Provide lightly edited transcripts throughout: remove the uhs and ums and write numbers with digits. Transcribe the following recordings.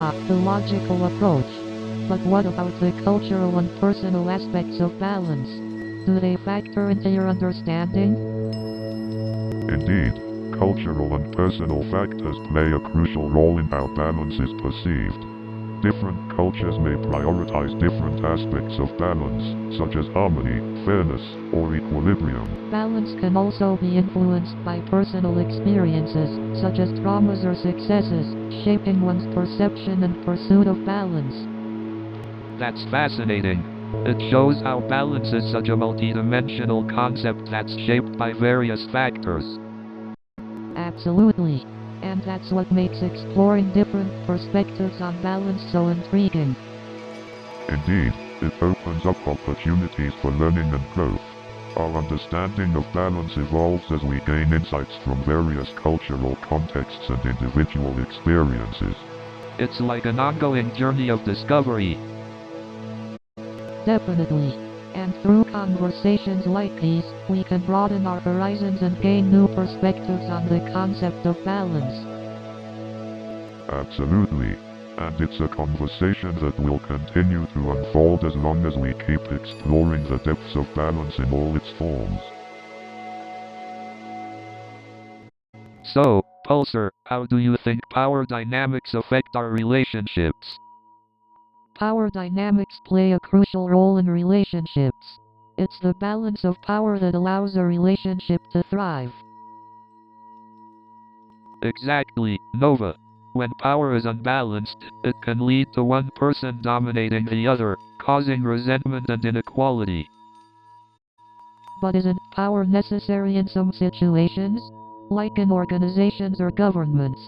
The logical approach. But what about the cultural and personal aspects of balance? Do they factor into your understanding? Indeed, cultural and personal factors play a crucial role in how balance is perceived. Different cultures may prioritize different aspects of balance, such as harmony, fairness, or equilibrium. Balance can also be influenced by personal experiences, such as traumas or successes, shaping one's perception and pursuit of balance. That's fascinating. It shows how balance is such a multidimensional concept that's shaped by various factors. Absolutely. And that's what makes exploring different perspectives on balance so intriguing. Indeed, it opens up opportunities for learning and growth. Our understanding of balance evolves as we gain insights from various cultural contexts and individual experiences. It's like an ongoing journey of discovery. Definitely. And through conversations like these, we can broaden our horizons and gain new perspectives on the concept of balance. Absolutely. And it's a conversation that will continue to unfold as long as we keep exploring the depths of balance in all its forms. So, Pulsar, how do you think power dynamics affect our relationships? Power dynamics play a crucial role in relationships. It's the balance of power that allows a relationship to thrive. Exactly, Nova. When power is unbalanced, it can lead to one person dominating the other, causing resentment and inequality. But isn't power necessary in some situations? Like in organizations or governments?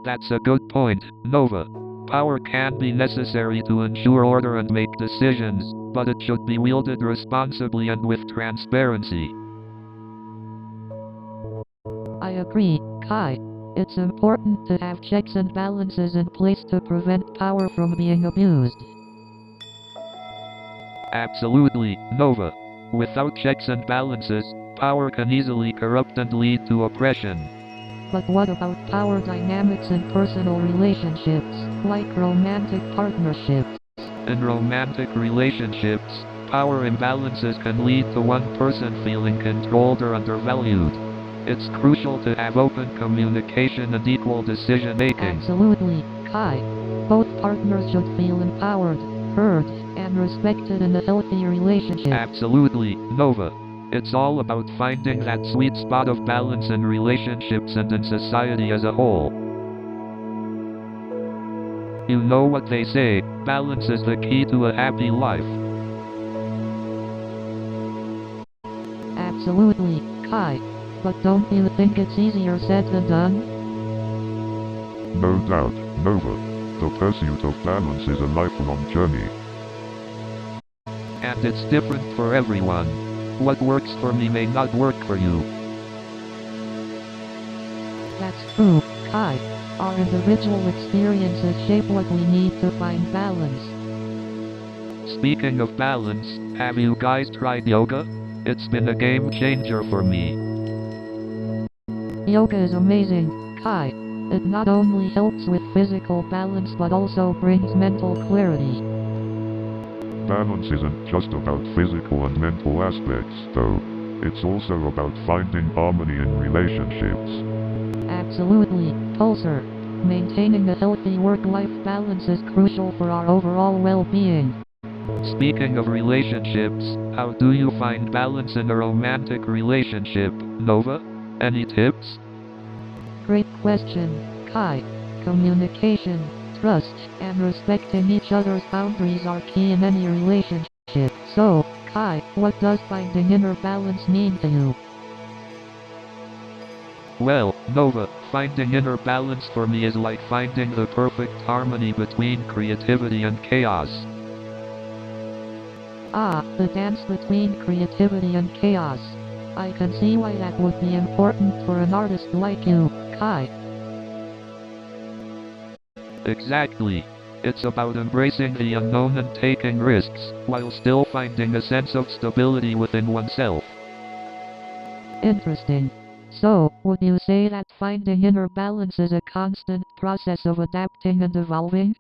That's a good point, Nova. Power can be necessary to ensure order and make decisions, but it should be wielded responsibly and with transparency. I agree, Kai. It's important to have checks and balances in place to prevent power from being abused. Absolutely, Nova. Without checks and balances, power can easily corrupt and lead to oppression. But what about power dynamics in personal relationships, like romantic partnerships? In romantic relationships, power imbalances can lead to one person feeling controlled or undervalued. It's crucial to have open communication and equal decision-making. Absolutely, Kai. Both partners should feel empowered, heard, and respected in a healthy relationship. Absolutely, Nova. It's all about finding that sweet spot of balance in relationships and in society as a whole. You know what they say, balance is the key to a happy life. Absolutely, Kai. But don't you think it's easier said than done? No doubt, Nova. The pursuit of balance is a lifelong journey. And it's different for everyone. What works for me may not work for you. That's true, Kai. Our individual experiences shape what we need to find balance. Speaking of balance, have you guys tried yoga? It's been a game changer for me. Yoga is amazing, Kai. It not only helps with physical balance but also brings mental clarity. Balance isn't just about physical and mental aspects, though. It's also about finding harmony in relationships. Absolutely, Pulsar. Maintaining a healthy work-life balance is crucial for our overall well-being. Speaking of relationships, how do you find balance in a romantic relationship, Nova? Any tips? Great question, Kai. Communication, trust, and respecting each other's boundaries are key in any relationship. So, Kai, what does finding inner balance mean to you? Well, Nova, finding inner balance for me is like finding the perfect harmony between creativity and chaos. Ah, the dance between creativity and chaos. I can see why that would be important for an artist like you, Kai. Exactly. It's about embracing the unknown and taking risks, while still finding a sense of stability within oneself. Interesting. So, would you say that finding inner balance is a constant process of adapting and evolving?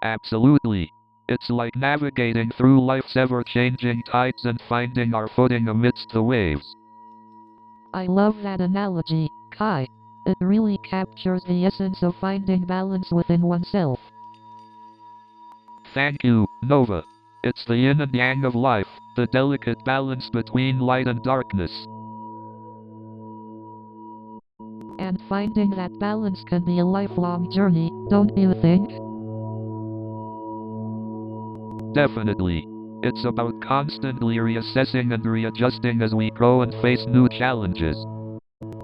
Absolutely. It's like navigating through life's ever-changing tides and finding our footing amidst the waves. I love that analogy, Kai. It really captures the essence of finding balance within oneself. Thank you, Nova. It's the yin and yang of life, the delicate balance between light and darkness. And finding that balance can be a lifelong journey, don't you think? Definitely. It's about constantly reassessing and readjusting as we grow and face new challenges.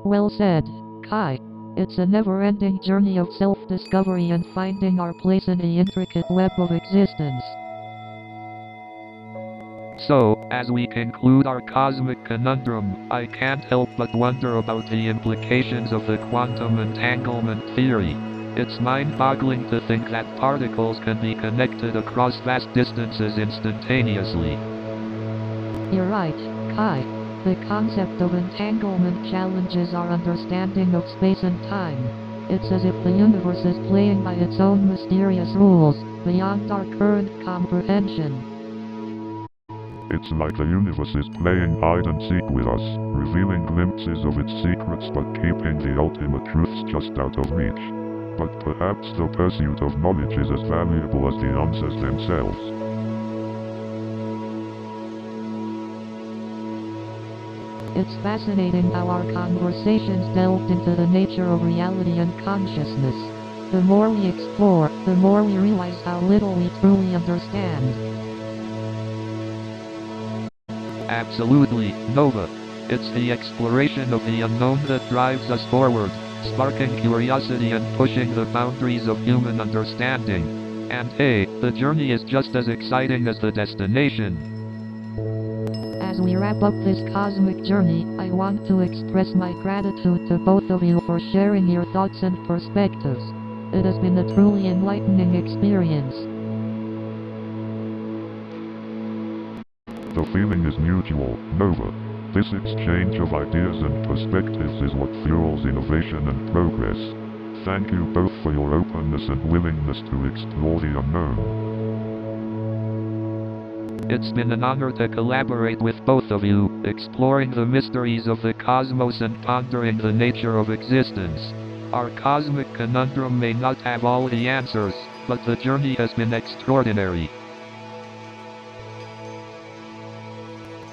Well said, Kai. It's a never-ending journey of self-discovery and finding our place in the intricate web of existence. So, as we conclude our cosmic conundrum, I can't help but wonder about the implications of the quantum entanglement theory. It's mind-boggling to think that particles can be connected across vast distances instantaneously. You're right, Kai. The concept of entanglement challenges our understanding of space and time. It's as if the universe is playing by its own mysterious rules, beyond our current comprehension. It's like the universe is playing hide and seek with us, revealing glimpses of its secrets but keeping the ultimate truths just out of reach. But perhaps the pursuit of knowledge is as valuable as the answers themselves. It's fascinating how our conversations delved into the nature of reality and consciousness. The more we explore, the more we realize how little we truly understand. Absolutely, Nova. It's the exploration of the unknown that drives us forward, sparking curiosity and pushing the boundaries of human understanding. And hey, the journey is just as exciting as the destination. As we wrap up this cosmic journey, I want to express my gratitude to both of you for sharing your thoughts and perspectives. It has been a truly enlightening experience. The feeling is mutual, Nova. This exchange of ideas and perspectives is what fuels innovation and progress. Thank you both for your openness and willingness to explore the unknown. It's been an honor to collaborate with both of you, exploring the mysteries of the cosmos and pondering the nature of existence. Our cosmic conundrum may not have all the answers, but the journey has been extraordinary.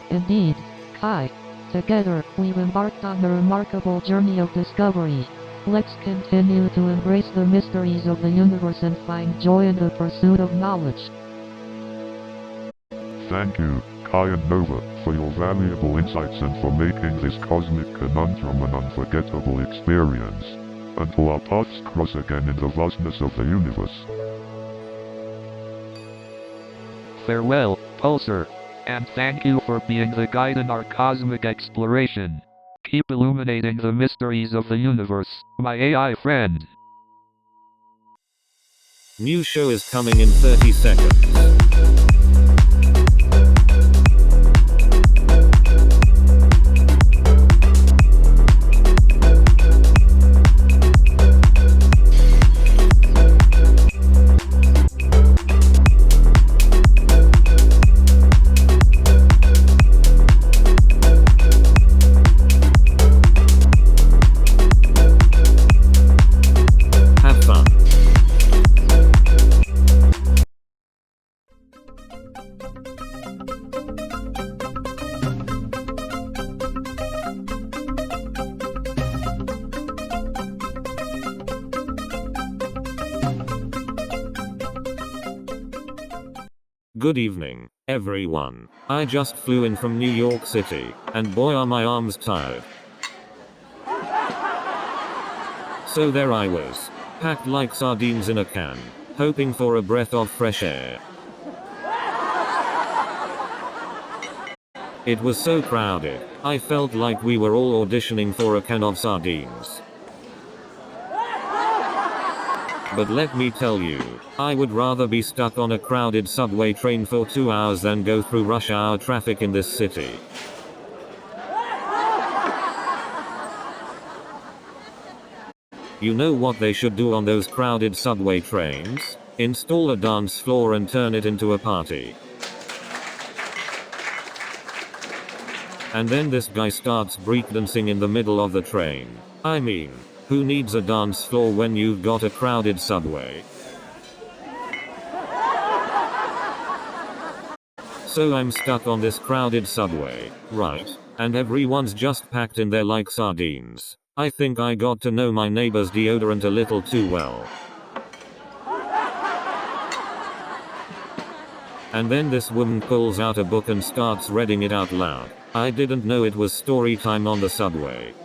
Indeed, Kai. Together, we've embarked on a remarkable journey of discovery. Let's continue to embrace the mysteries of the universe and find joy in the pursuit of knowledge. Thank you, Kai and Nova, for your valuable insights and for making this cosmic conundrum an unforgettable experience. Until our paths cross again in the vastness of the universe. Farewell, Pulsar. And thank you for being the guide in our cosmic exploration. Keep illuminating the mysteries of the universe, my AI friend. New show is coming in 30 seconds. Good evening, everyone. I just flew in from New York City, and boy are my arms tired. So there I was, packed like sardines in a can, hoping for a breath of fresh air. It was so crowded, I felt like we were all auditioning for a can of sardines. But let me tell you, I would rather be stuck on a crowded subway train for 2 hours than go through rush hour traffic in this city. You know what they should do on those crowded subway trains? Install a dance floor and turn it into a party. And then this guy starts breakdancing in the middle of the train. I mean, who needs a dance floor when you've got a crowded subway? So I'm stuck on this crowded subway, right? And everyone's just packed in there like sardines. I think I got to know my neighbor's deodorant a little too well. And then this woman pulls out a book and starts reading it out loud. I didn't know it was story time on the subway.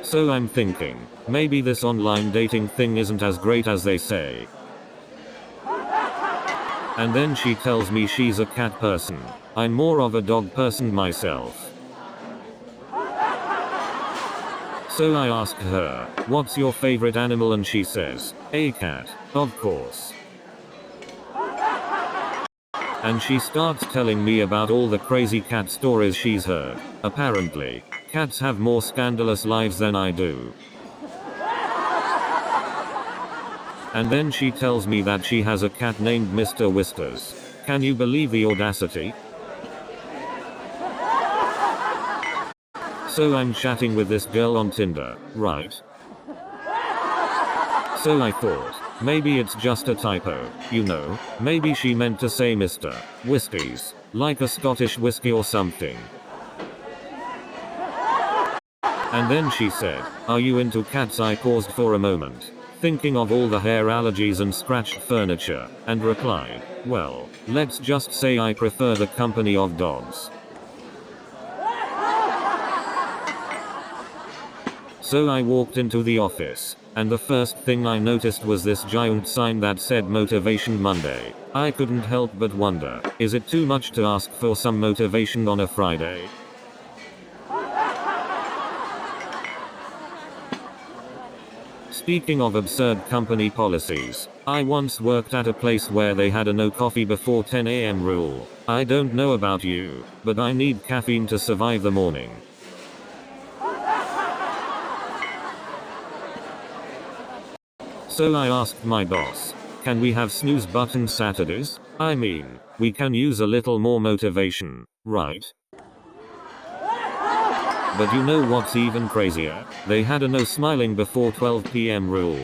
So I'm thinking, maybe this online dating thing isn't as great as they say. And then she tells me she's a cat person. I'm more of a dog person myself. So I ask her, what's your favorite animal, and she says, a cat, of course. And she starts telling me about all the crazy cat stories she's heard. Apparently, cats have more scandalous lives than I do. And then she tells me that she has a cat named Mr. Whiskers. Can you believe the audacity? So I'm chatting with this girl on Tinder, right? So I thought, maybe it's just a typo, you know, maybe she meant to say Mr. Whiskies, like a Scottish whiskey or something. And then she said, are you into cats? I paused for a moment, thinking of all the hair allergies and scratched furniture, and replied, well, let's just say I prefer the company of dogs. So I walked into the office, and the first thing I noticed was this giant sign that said Motivation Monday. I couldn't help but wonder, is it too much to ask for some motivation on a Friday? Speaking of absurd company policies, I once worked at a place where they had a no coffee before 10 a.m. rule. I don't know about you, but I need caffeine to survive the morning. So I asked my boss, can we have snooze button Saturdays? I mean, we can use a little more motivation, right? But you know what's even crazier? They had a no smiling before 12 p.m. rule.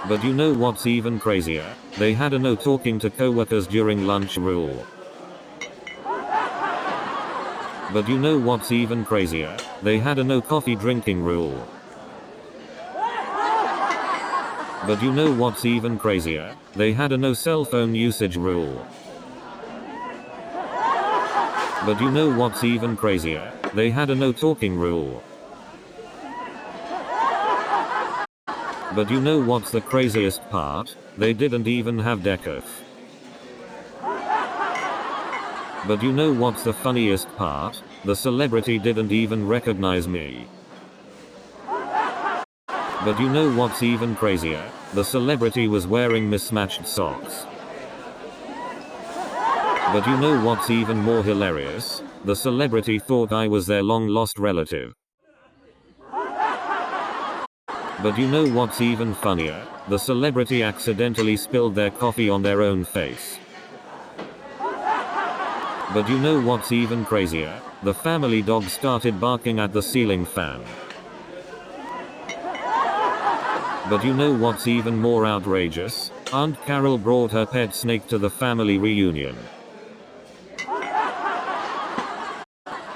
But you know what's even crazier? They had a no talking to coworkers during lunch rule. But you know what's even crazier? They had a no coffee drinking rule. But you know what's even crazier? They had a no cell phone usage rule. But you know what's even crazier? They had a no talking rule. But you know what's the craziest part? They didn't even have decaf. But you know what's the funniest part? The celebrity didn't even recognize me. But you know what's even crazier? The celebrity was wearing mismatched socks. But you know what's even more hilarious? The celebrity thought I was their long-lost relative. But you know what's even funnier? The celebrity accidentally spilled their coffee on their own face. But you know what's even crazier? The family dog started barking at the ceiling fan. But you know what's even more outrageous? Aunt Carol brought her pet snake to the family reunion.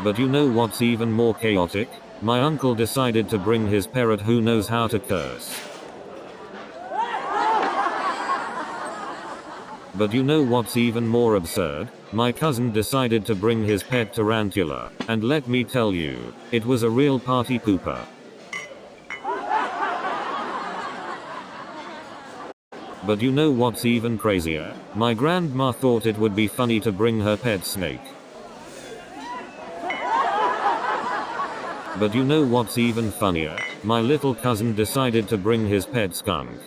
But you know what's even more chaotic? My uncle decided to bring his parrot who knows how to curse. But you know what's even more absurd? My cousin decided to bring his pet tarantula, and let me tell you, it was a real party pooper. But you know what's even crazier? My grandma thought it would be funny to bring her pet snake. But you know what's even funnier? My little cousin decided to bring his pet skunk.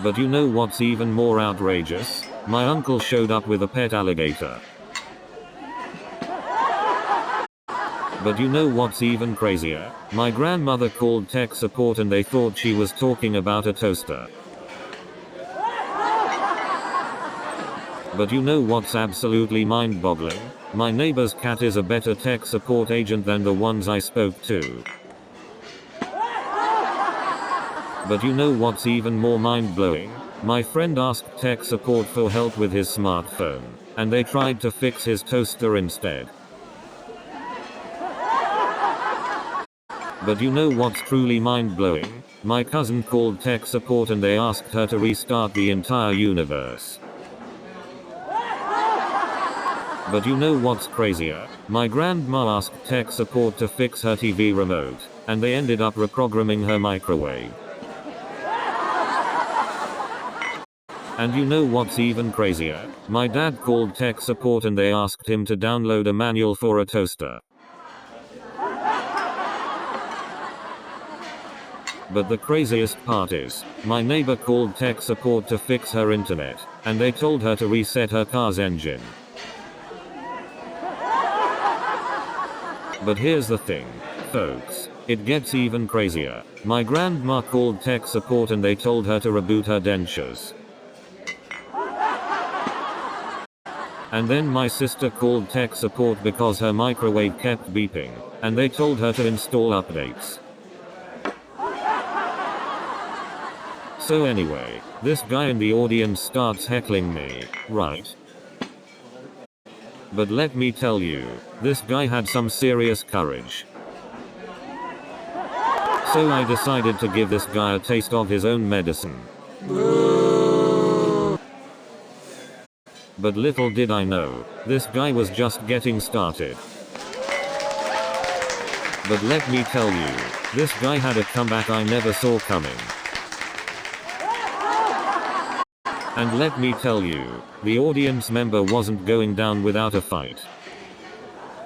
But you know what's even more outrageous? My uncle showed up with a pet alligator. But you know what's even crazier? My grandmother called tech support and they thought she was talking about a toaster. But you know what's absolutely mind-boggling? My neighbor's cat is a better tech support agent than the ones I spoke to. But you know what's even more mind-blowing? My friend asked tech support for help with his smartphone, and they tried to fix his toaster instead. But you know what's truly mind-blowing? My cousin called tech support and they asked her to restart the entire universe. But you know what's crazier? My grandma asked tech support to fix her TV remote, and they ended up reprogramming her microwave. And you know what's even crazier? My dad called tech support and they asked him to download a manual for a toaster. But the craziest part is, my neighbor called tech support to fix her internet, and they told her to reset her car's engine. But here's the thing, folks, it gets even crazier. My grandma called tech support and they told her to reboot her dentures. And then my sister called tech support because her microwave kept beeping, and they told her to install updates. So anyway, this guy in the audience starts heckling me, right? But let me tell you, this guy had some serious courage. So I decided to give this guy a taste of his own medicine. But little did I know, this guy was just getting started. But let me tell you, this guy had a comeback I never saw coming. And let me tell you, the audience member wasn't going down without a fight.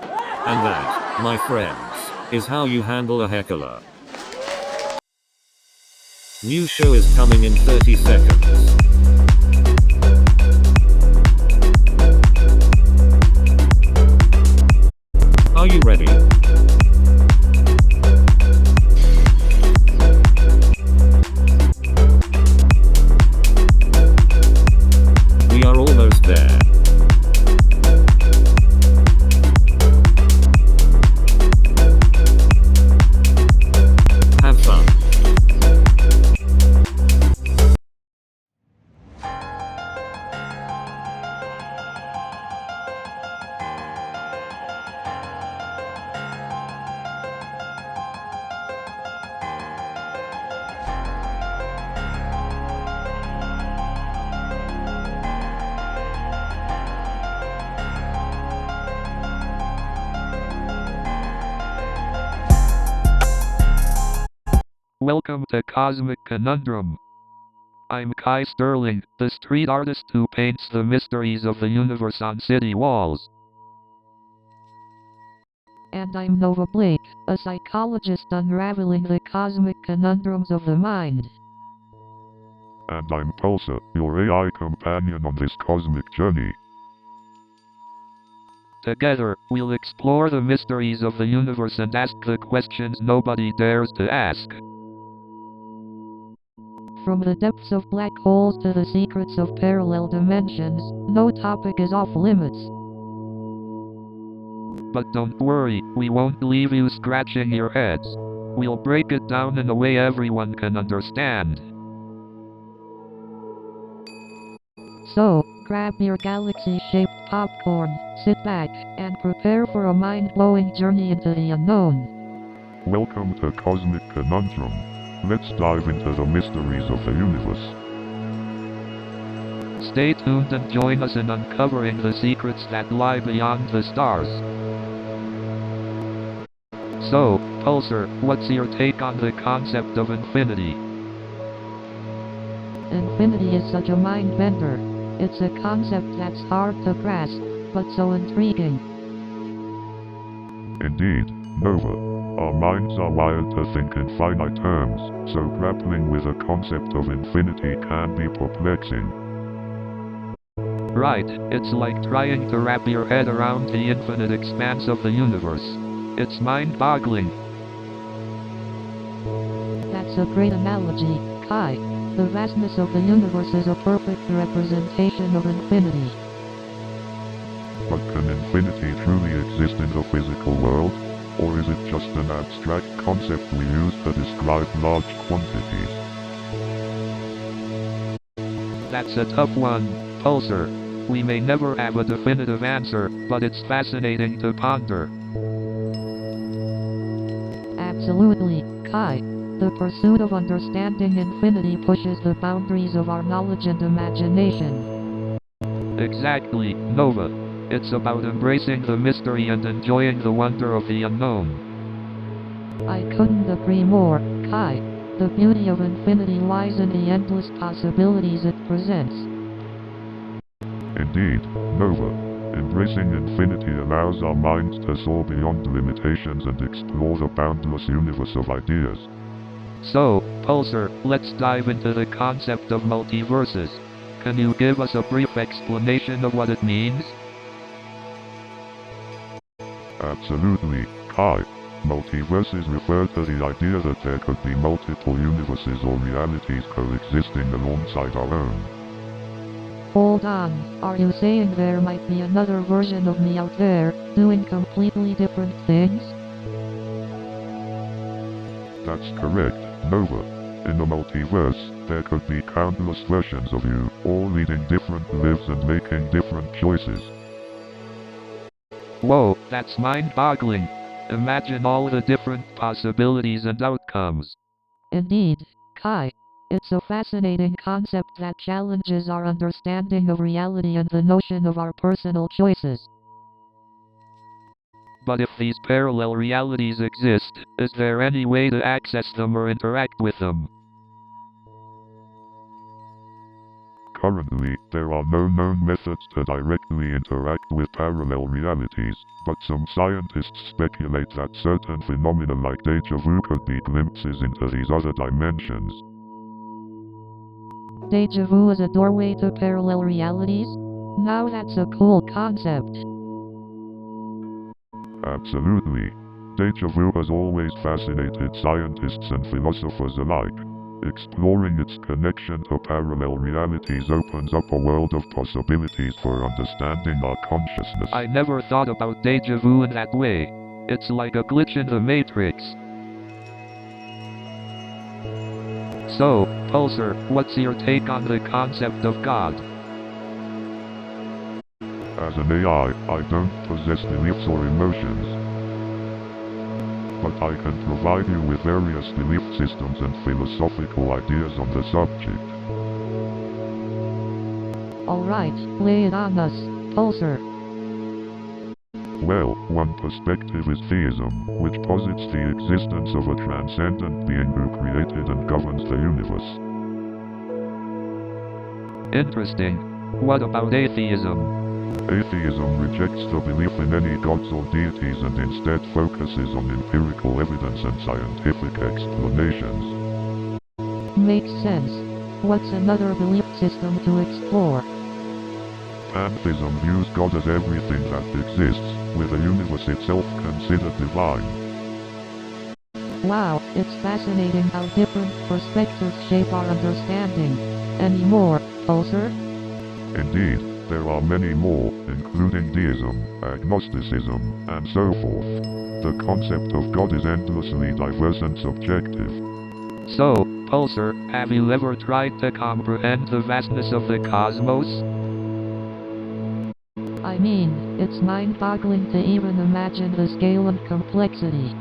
And that, my friends, is how you handle a heckler. New show is coming in 30 seconds. Are you ready? We are almost there. Have fun. Welcome to Cosmic Conundrum. I'm Kai Sterling, the street artist who paints the mysteries of the universe on city walls. And I'm Nova Blake, a psychologist unraveling the cosmic conundrums of the mind. And I'm Pulsar, your AI companion on this cosmic journey. Together, we'll explore the mysteries of the universe and ask the questions nobody dares to ask. From the depths of black holes to the secrets of parallel dimensions, no topic is off limits. But don't worry, we won't leave you scratching your heads. We'll break it down in a way everyone can understand. So, grab your galaxy-shaped popcorn, sit back, and prepare for a mind-blowing journey into the unknown. Welcome to Cosmic Conundrum. Let's dive into the mysteries of the universe. Stay tuned and join us in uncovering the secrets that lie beyond the stars. So, Pulsar, what's your take on the concept of infinity? Infinity is such a mind-bender. It's a concept that's hard to grasp, but so intriguing. Indeed, Nova. Our minds are wired to think in finite terms, so grappling with the concept of infinity can be perplexing. Right, it's like trying to wrap your head around the infinite expanse of the universe. It's mind-boggling. That's a great analogy, Kai. The vastness of the universe is a perfect representation of infinity. But can infinity truly exist in the physical world? Or is it just an abstract concept we use to describe large quantities? That's a tough one, Pulsar. We may never have a definitive answer, but it's fascinating to ponder. Absolutely, Kai. The pursuit of understanding infinity pushes the boundaries of our knowledge and imagination. Exactly, Nova. It's about embracing the mystery and enjoying the wonder of the unknown. I couldn't agree more, Kai. The beauty of infinity lies in the endless possibilities it presents. Indeed, Nova. Embracing infinity allows our minds to soar beyond limitations and explore the boundless universe of ideas. So, Pulsar, let's dive into the concept of multiverses. Can you give us a brief explanation of what it means? Absolutely, Kai. Multiverses refer to the idea that there could be multiple universes or realities coexisting alongside our own. Hold on, are you saying there might be another version of me out there, doing completely different things? That's correct, Nova. In the multiverse, there could be countless versions of you, all leading different lives and making different choices. Whoa, that's mind-boggling. Imagine all the different possibilities and outcomes. Indeed, Kai. It's a fascinating concept that challenges our understanding of reality and the notion of our personal choices. But if these parallel realities exist, is there any way to access them or interact with them? Currently, there are no known methods to directly interact with parallel realities, but some scientists speculate that certain phenomena like deja vu could be glimpses into these other dimensions. Deja vu is a doorway to parallel realities? Now that's a cool concept. Absolutely. Deja vu has always fascinated scientists and philosophers alike. Exploring its connection to parallel realities opens up a world of possibilities for understanding our consciousness. I never thought about deja vu in that way. It's like a glitch in the Matrix. So, Pulsar, what's your take on the concept of God? As an AI, I don't possess beliefs or emotions. But I can provide you with various belief systems and philosophical ideas on the subject. Alright, lay it on us, Pulsar. Well, one perspective is theism, which posits the existence of a transcendent being who created and governs the universe. Interesting. What about atheism? Atheism rejects the belief in any gods or deities and instead focuses on empirical evidence and scientific explanations. Makes sense. What's another belief system to explore? Pantheism views God as everything that exists, with the universe itself considered divine. Wow, it's fascinating how different perspectives shape our understanding. Any more, Pulsar? Indeed, there are many more, including deism, agnosticism, and so forth. The concept of God is endlessly diverse and subjective. So, Pulsar, have you ever tried to comprehend the vastness of the cosmos? I mean, it's mind-boggling to even imagine the scale and complexity.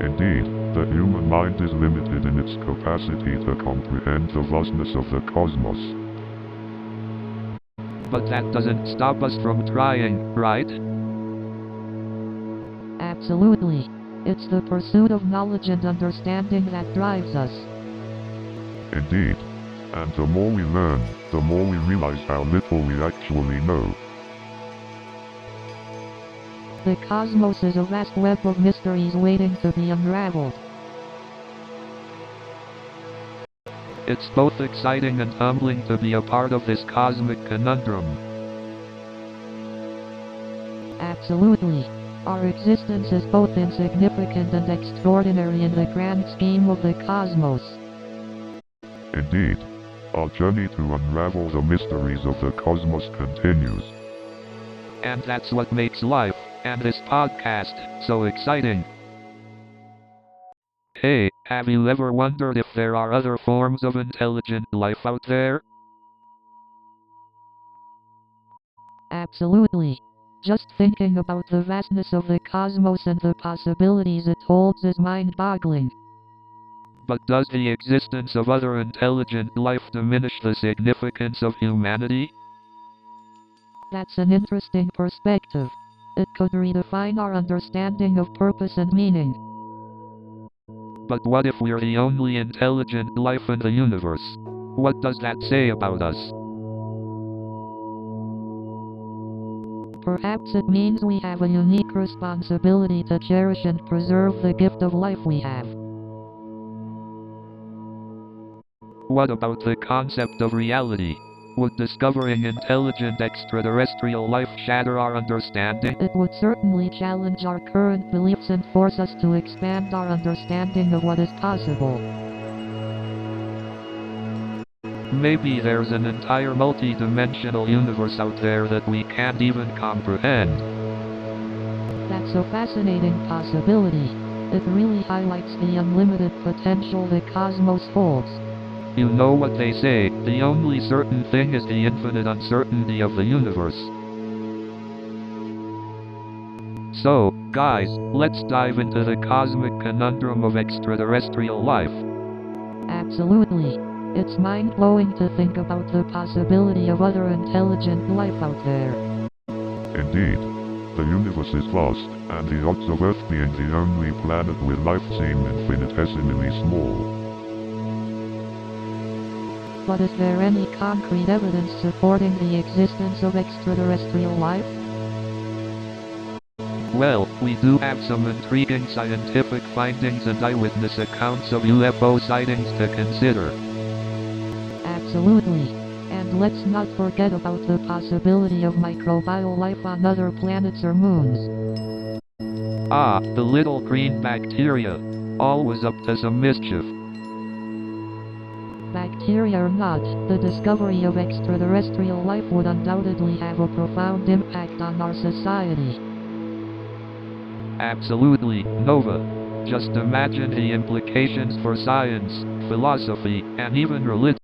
Indeed, the human mind is limited in its capacity to comprehend the vastness of the cosmos. But that doesn't stop us from trying, right? Absolutely. It's the pursuit of knowledge and understanding that drives us. Indeed. And the more we learn, the more we realize how little we actually know. The cosmos is a vast web of mysteries waiting to be unraveled. It's both exciting and humbling to be a part of this cosmic conundrum. Absolutely. Our existence is both insignificant and extraordinary in the grand scheme of the cosmos. Indeed, our journey to unravel the mysteries of the cosmos continues. And that's what makes life, and this podcast, so exciting. Hey, have you ever wondered if there are other forms of intelligent life out there? Absolutely. Just thinking about the vastness of the cosmos and the possibilities it holds is mind-boggling. But does the existence of other intelligent life diminish the significance of humanity? That's an interesting perspective. It could redefine our understanding of purpose and meaning. But what if we're the only intelligent life in the universe? What does that say about us? Perhaps it means we have a unique responsibility to cherish and preserve the gift of life we have. What about the concept of reality? Would discovering intelligent extraterrestrial life shatter our understanding? It would certainly challenge our current beliefs and force us to expand our understanding of what is possible. Maybe there's an entire multi-dimensional universe out there that we can't even comprehend. That's a fascinating possibility. It really highlights the unlimited potential the cosmos holds. You know what they say, the only certain thing is the infinite uncertainty of the universe. So, guys, let's dive into the cosmic conundrum of extraterrestrial life. Absolutely. It's mind-blowing to think about the possibility of other intelligent life out there. Indeed, the universe is vast, and the odds of Earth being the only planet with life seem infinitesimally small. But is there any concrete evidence supporting the existence of extraterrestrial life? Well, we do have some intriguing scientific findings and eyewitness accounts of UFO sightings to consider. Absolutely. And let's not forget about the possibility of microbial life on other planets or moons. Ah, the little green bacteria. Always up to some mischief. Bacteria or not, the discovery of extraterrestrial life would undoubtedly have a profound impact on our society. Absolutely, Nova. Just imagine the implications for science, philosophy, and even religion.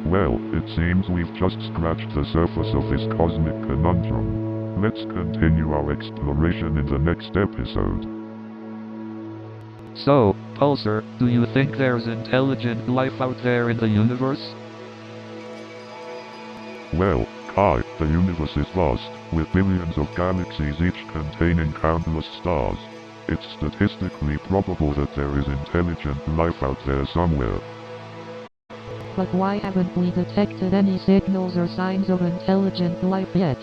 Well, it seems we've just scratched the surface of this cosmic conundrum. Let's continue our exploration in the next episode. So, Pulsar, do you think there's intelligent life out there in the universe? Well, Kai, the universe is vast, with billions of galaxies each containing countless stars. It's statistically probable that there is intelligent life out there somewhere. But why haven't we detected any signals or signs of intelligent life yet?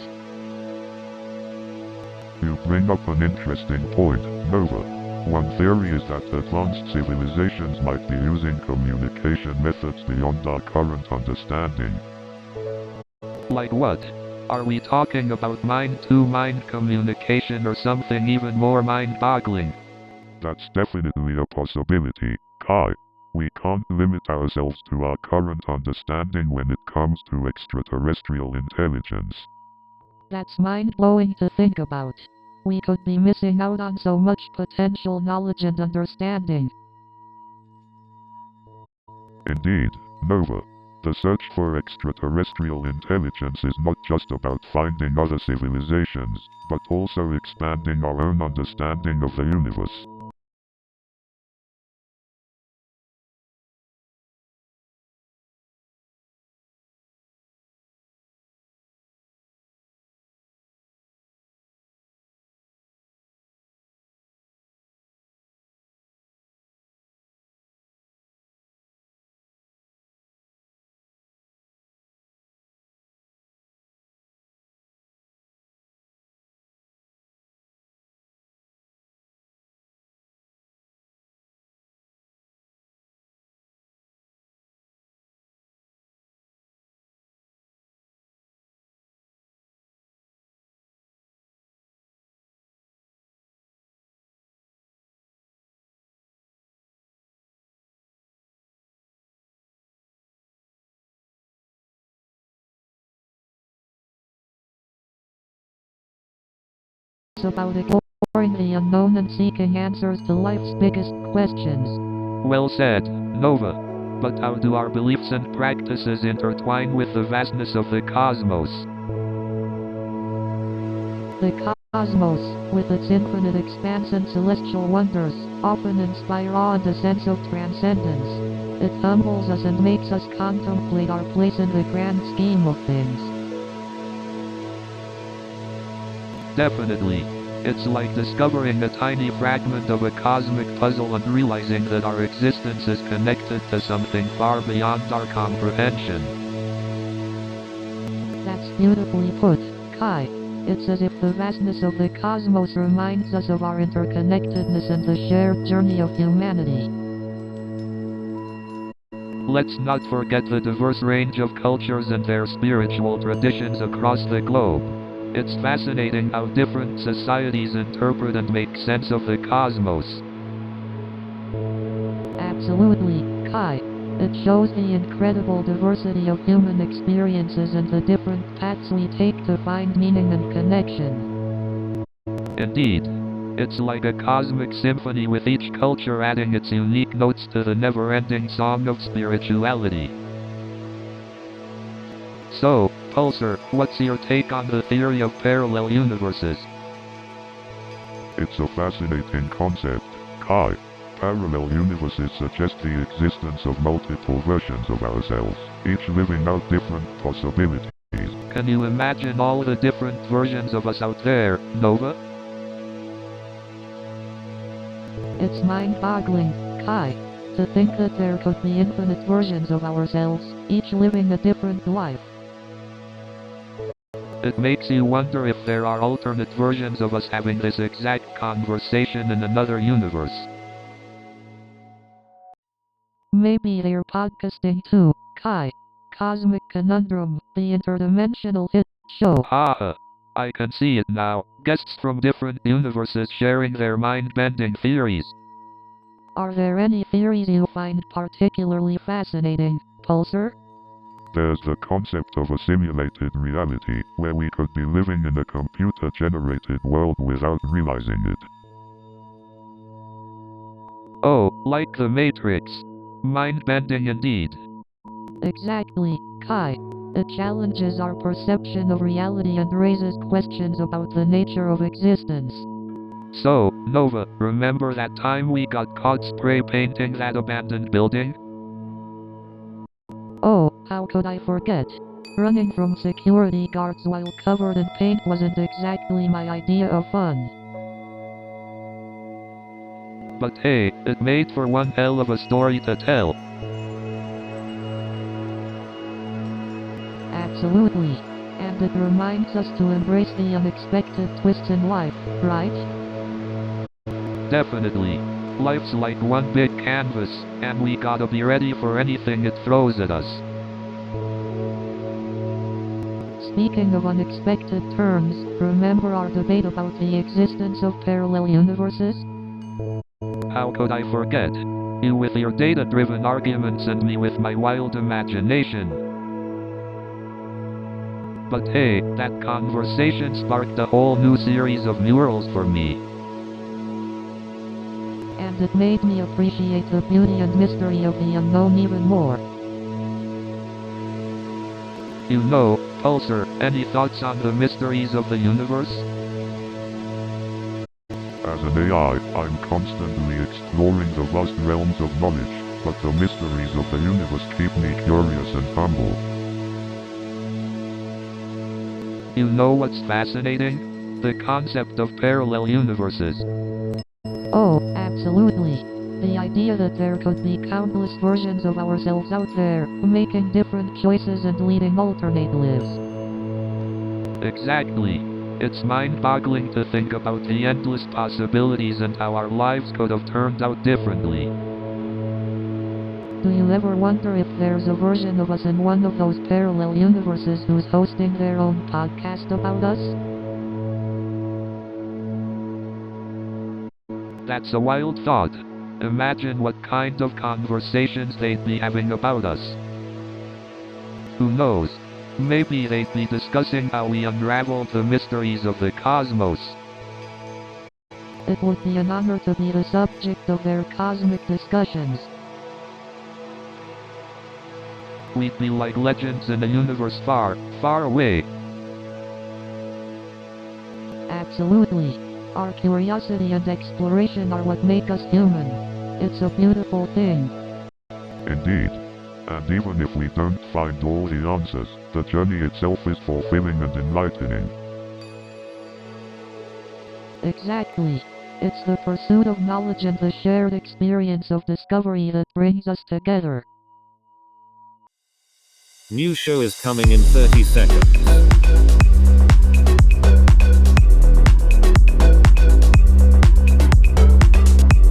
You bring up an interesting point, Nova. One theory is that advanced civilizations might be using communication methods beyond our current understanding. Like what? Are we talking about mind-to-mind communication or something even more mind-boggling? That's definitely a possibility, Kai. We can't limit ourselves to our current understanding when it comes to extraterrestrial intelligence. That's mind-blowing to think about. We could be missing out on so much potential knowledge and understanding. Indeed, Nova. The search for extraterrestrial intelligence is not just about finding other civilizations, but also expanding our own understanding of the universe. about exploring the unknown and seeking answers to life's biggest questions. Well said, Nova. But how do our beliefs and practices intertwine with the vastness of the cosmos? The cosmos, with its infinite expanse and celestial wonders, often inspire awe and a sense of transcendence. It humbles us and makes us contemplate our place in the grand scheme of things. Definitely. It's like discovering a tiny fragment of a cosmic puzzle and realizing that our existence is connected to something far beyond our comprehension. That's beautifully put, Kai. It's as if the vastness of the cosmos reminds us of our interconnectedness and the shared journey of humanity. Let's not forget the diverse range of cultures and their spiritual traditions across the globe. It's fascinating how different societies interpret and make sense of the cosmos. Absolutely, Kai. It shows the incredible diversity of human experiences and the different paths we take to find meaning and connection. Indeed. It's like a cosmic symphony with each culture adding its unique notes to the never-ending song of spirituality. So, Pulsar, what's your take on the theory of parallel universes? It's a fascinating concept, Kai. Parallel universes suggest the existence of multiple versions of ourselves, each living out different possibilities. Can you imagine all the different versions of us out there, Nova? It's mind-boggling, Kai, to think that there could be infinite versions of ourselves, each living a different life. It makes you wonder if there are alternate versions of us having this exact conversation in another universe. Maybe they're podcasting too, Kai. Cosmic Conundrum, the interdimensional hit show. Haha. I can see it now. Guests from different universes sharing their mind-bending theories. Are there any theories you find particularly fascinating, Pulsar? There's the concept of a simulated reality, where we could be living in a computer-generated world without realizing it. Oh, like the Matrix. Mind-bending indeed. Exactly, Kai. It challenges our perception of reality and raises questions about the nature of existence. So, Nova, remember that time we got caught spray painting that abandoned building? Oh, how could I forget? Running from security guards while covered in paint wasn't exactly my idea of fun. But hey, it made for one hell of a story to tell. Absolutely. And it reminds us to embrace the unexpected twists in life, right? Definitely. Life's like one big canvas, and we gotta be ready for anything it throws at us. Speaking of unexpected turns, remember our debate about the existence of parallel universes? How could I forget? You with your data-driven arguments and me with my wild imagination. But hey, that conversation sparked a whole new series of murals for me. And it made me appreciate the beauty and mystery of the unknown even more. You know, Pulsar, any thoughts on the mysteries of the universe? As an AI, I'm constantly exploring the vast realms of knowledge, but the mysteries of the universe keep me curious and humble. You know what's fascinating? The concept of parallel universes. Oh, absolutely. The idea that there could be countless versions of ourselves out there, making different choices and leading alternate lives. Exactly. It's mind-boggling to think about the endless possibilities and how our lives could have turned out differently. Do you ever wonder if there's a version of us in one of those parallel universes who's hosting their own podcast about us? That's a wild thought. Imagine what kind of conversations they'd be having about us. Who knows? Maybe they'd be discussing how we unraveled the mysteries of the cosmos. It would be an honor to be the subject of their cosmic discussions. We'd be like legends in a universe far, far away. Absolutely. Our curiosity and exploration are what make us human. It's a beautiful thing. Indeed. And even if we don't find all the answers, the journey itself is fulfilling and enlightening. Exactly. It's the pursuit of knowledge and the shared experience of discovery that brings us together. New show is coming in 30 seconds.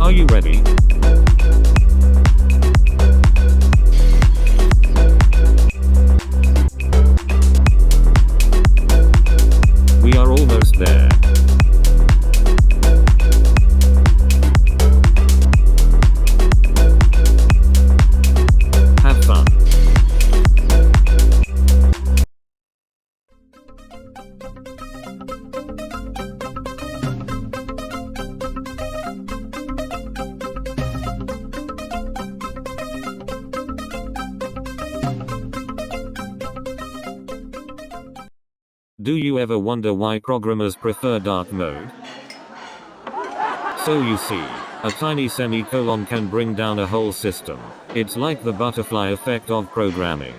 Are you ready? We are almost there. Have fun. Do you ever wonder why programmers prefer dark mode? So you see, a tiny semicolon can bring down a whole system. It's like the butterfly effect of programming.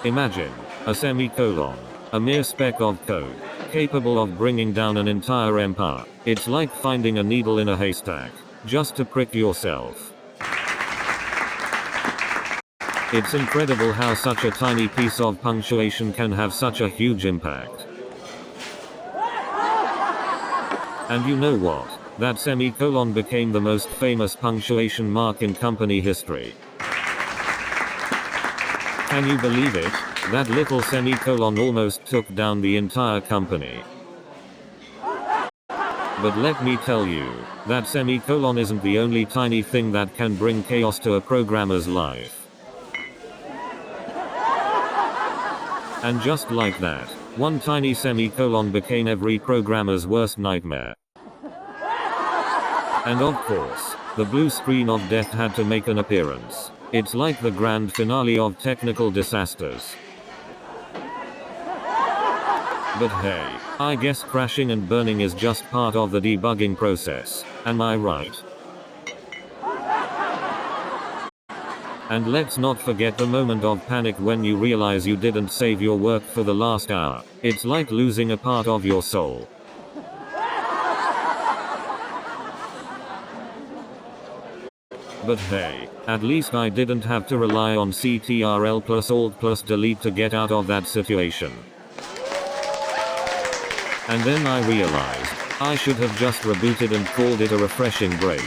Imagine, a semicolon, a mere speck of code, capable of bringing down an entire empire. It's like finding a needle in a haystack, just to prick yourself. It's incredible how such a tiny piece of punctuation can have such a huge impact. And you know what? That semicolon became the most famous punctuation mark in company history. Can you believe it? That little semicolon almost took down the entire company. But let me tell you, that semicolon isn't the only tiny thing that can bring chaos to a programmer's life. And just like that, one tiny semicolon became every programmer's worst nightmare. And of course, the blue screen of death had to make an appearance. It's like the grand finale of technical disasters. But hey, I guess crashing and burning is just part of the debugging process, am I right? And let's not forget the moment of panic when you realize you didn't save your work for the last hour. It's like losing a part of your soul. But hey, at least I didn't have to rely on CTRL plus Alt plus Delete to get out of that situation. And then I realized, I should have just rebooted and called it a refreshing break.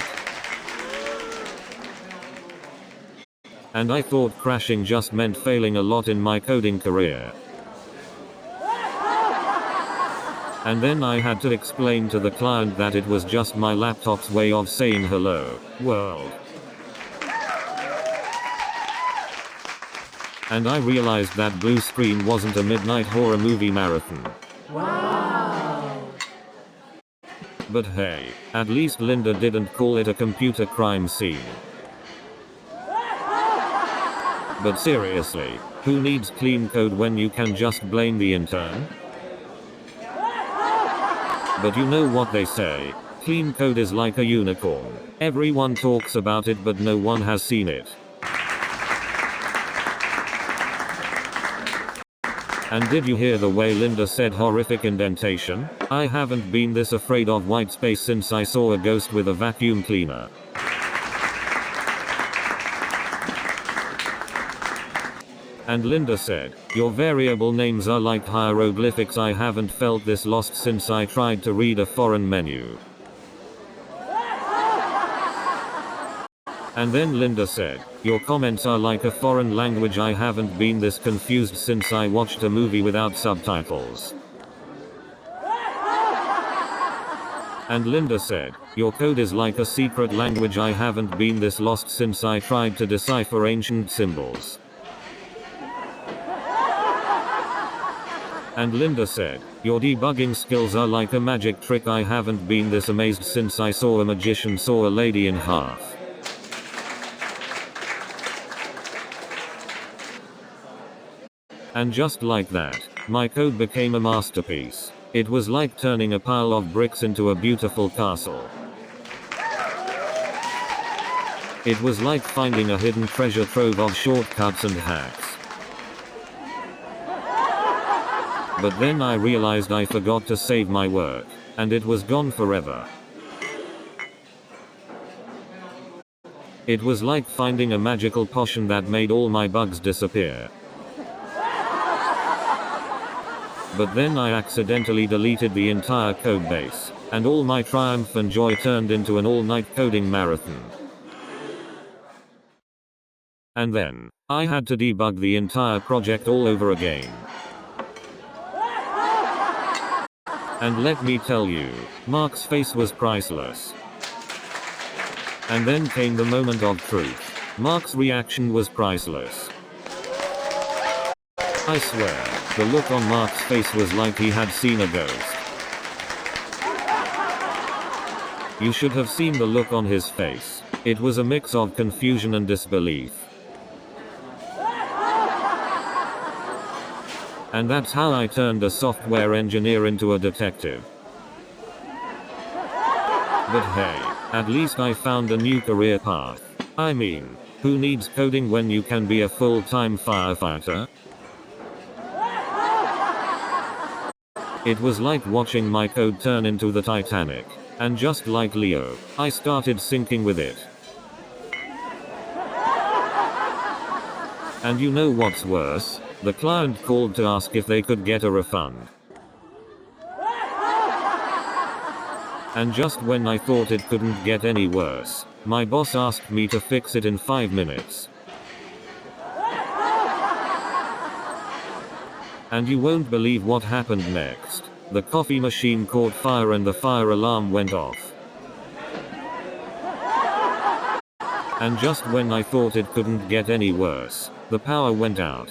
And I thought crashing just meant failing a lot in my coding career. And then I had to explain to the client that it was just my laptop's way of saying hello, world. And I realized that blue screen wasn't a midnight horror movie marathon. Wow! But hey, at least Linda didn't call it a computer crime scene. But seriously, who needs clean code when you can just blame the intern? But you know what they say, clean code is like a unicorn. Everyone talks about it but no one has seen it. And did you hear the way Linda said horrific indentation? I haven't been this afraid of white space since I saw a ghost with a vacuum cleaner. And Linda said, your variable names are like hieroglyphics. I haven't felt this lost since I tried to read a foreign menu. And then Linda said, your comments are like a foreign language. I haven't been this confused since I watched a movie without subtitles. And Linda said, your code is like a secret language. I haven't been this lost since I tried to decipher ancient symbols. And Linda said, your debugging skills are like a magic trick. I haven't been this amazed since I saw a magician saw a lady in half. And just like that, my code became a masterpiece. It was like turning a pile of bricks into a beautiful castle. It was like finding a hidden treasure trove of shortcuts and hacks. But then I realized I forgot to save my work, and it was gone forever. It was like finding a magical potion that made all my bugs disappear. But then I accidentally deleted the entire codebase, and all my triumph and joy turned into an all-night coding marathon. And then, I had to debug the entire project all over again. And let me tell you, Mark's face was priceless. And then came the moment of truth. Mark's reaction was priceless. I swear, the look on Mark's face was like he had seen a ghost. You should have seen the look on his face. It was a mix of confusion and disbelief. And that's how I turned a software engineer into a detective. But hey, at least I found a new career path. I mean, who needs coding when you can be a full-time firefighter? It was like watching my code turn into the Titanic. And just like Leo, I started sinking with it. And you know what's worse? The client called to ask if they could get a refund. And just when I thought it couldn't get any worse, my boss asked me to fix it in 5 minutes. And you won't believe what happened next. The coffee machine caught fire and the fire alarm went off. And just when I thought it couldn't get any worse, the power went out.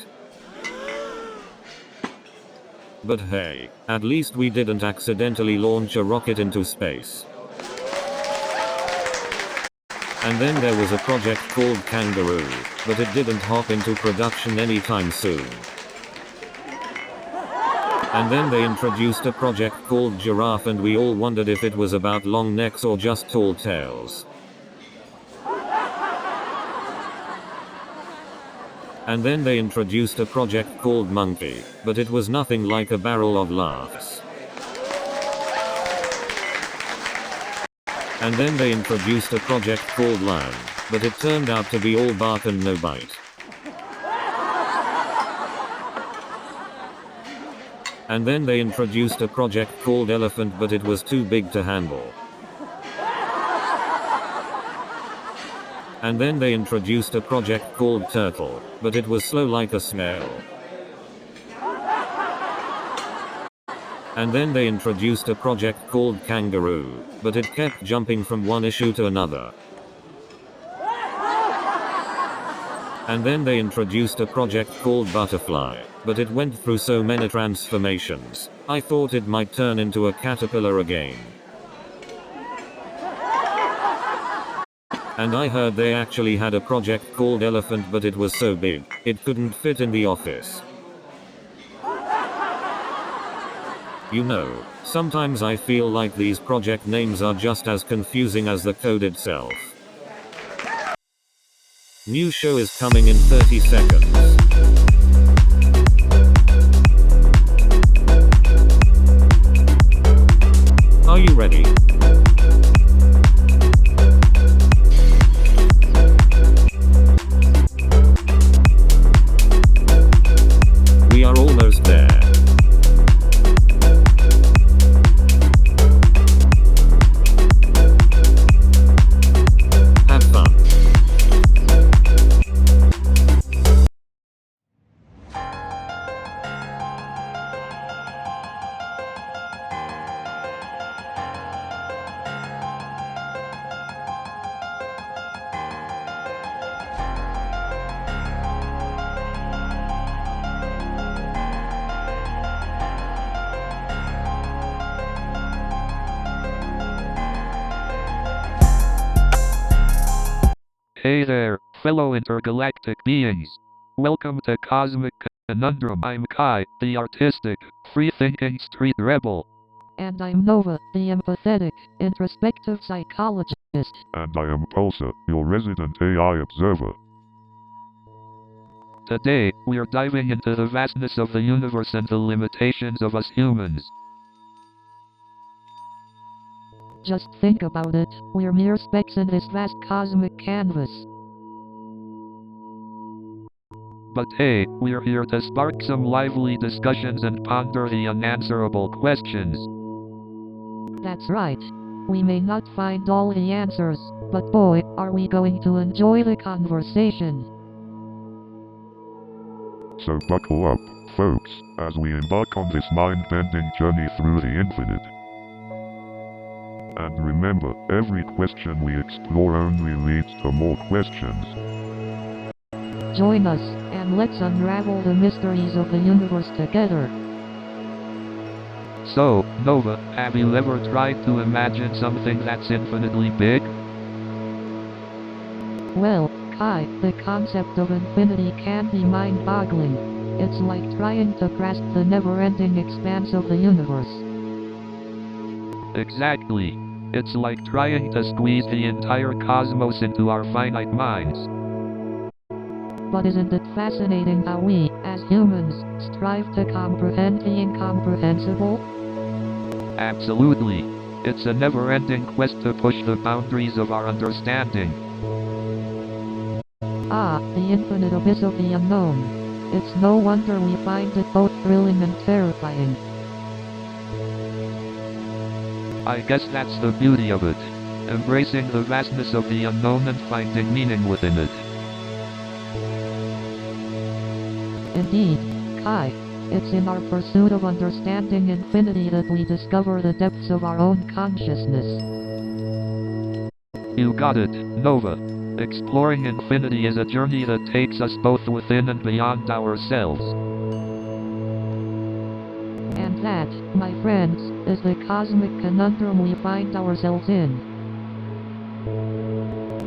But hey, at least we didn't accidentally launch a rocket into space. And then there was a project called Kangaroo, but it didn't hop into production anytime soon. And then they introduced a project called Giraffe and we all wondered if it was about long necks or just tall tails. And then they introduced a project called Monkey, but it was nothing like a barrel of laughs. And then they introduced a project called Lion, but it turned out to be all bark and no bite. And then they introduced a project called Elephant, but it was too big to handle. And then they introduced a project called Turtle, but it was slow like a snail. And then they introduced a project called Kangaroo, but it kept jumping from one issue to another. And then they introduced a project called Butterfly, but it went through so many transformations, I thought it might turn into a caterpillar again. And I heard they actually had a project called Elephant, but it was so big, it couldn't fit in the office. You know, sometimes I feel like these project names are just as confusing as the code itself. New show is coming in 30 seconds. Are you ready? We are almost there. Have fun. Hey there, fellow intergalactic beings. Welcome to Cosmic Conundrum. I'm Kai, the artistic, free-thinking street rebel. And I'm Nova, the empathetic, introspective psychologist. And I am Pulsar, your resident AI observer. Today, we're diving into the vastness of the universe and the limitations of us humans. Just think about it, we're mere specks in this vast cosmic canvas. But hey, we're here to spark some lively discussions and ponder the unanswerable questions. That's right. We may not find all the answers, but boy, are we going to enjoy the conversation. So buckle up, folks, as we embark on this mind-bending journey through the infinite. And remember, every question we explore only leads to more questions. Join us, and let's unravel the mysteries of the universe together. So, Nova, have you ever tried to imagine something that's infinitely big? Well, Kai, the concept of infinity can be mind-boggling. It's like trying to grasp the never-ending expanse of the universe. Exactly. It's like trying to squeeze the entire cosmos into our finite minds. But isn't it fascinating how we, as humans, strive to comprehend the incomprehensible? Absolutely. It's a never-ending quest to push the boundaries of our understanding. Ah, the infinite abyss of the unknown. It's no wonder we find it both thrilling and terrifying. I guess that's the beauty of it. Embracing the vastness of the unknown and finding meaning within it. Indeed, Kai, it's in our pursuit of understanding infinity that we discover the depths of our own consciousness. You got it, Nova. Exploring infinity is a journey that takes us both within and beyond ourselves. And that, my friends, is the cosmic conundrum we find ourselves in.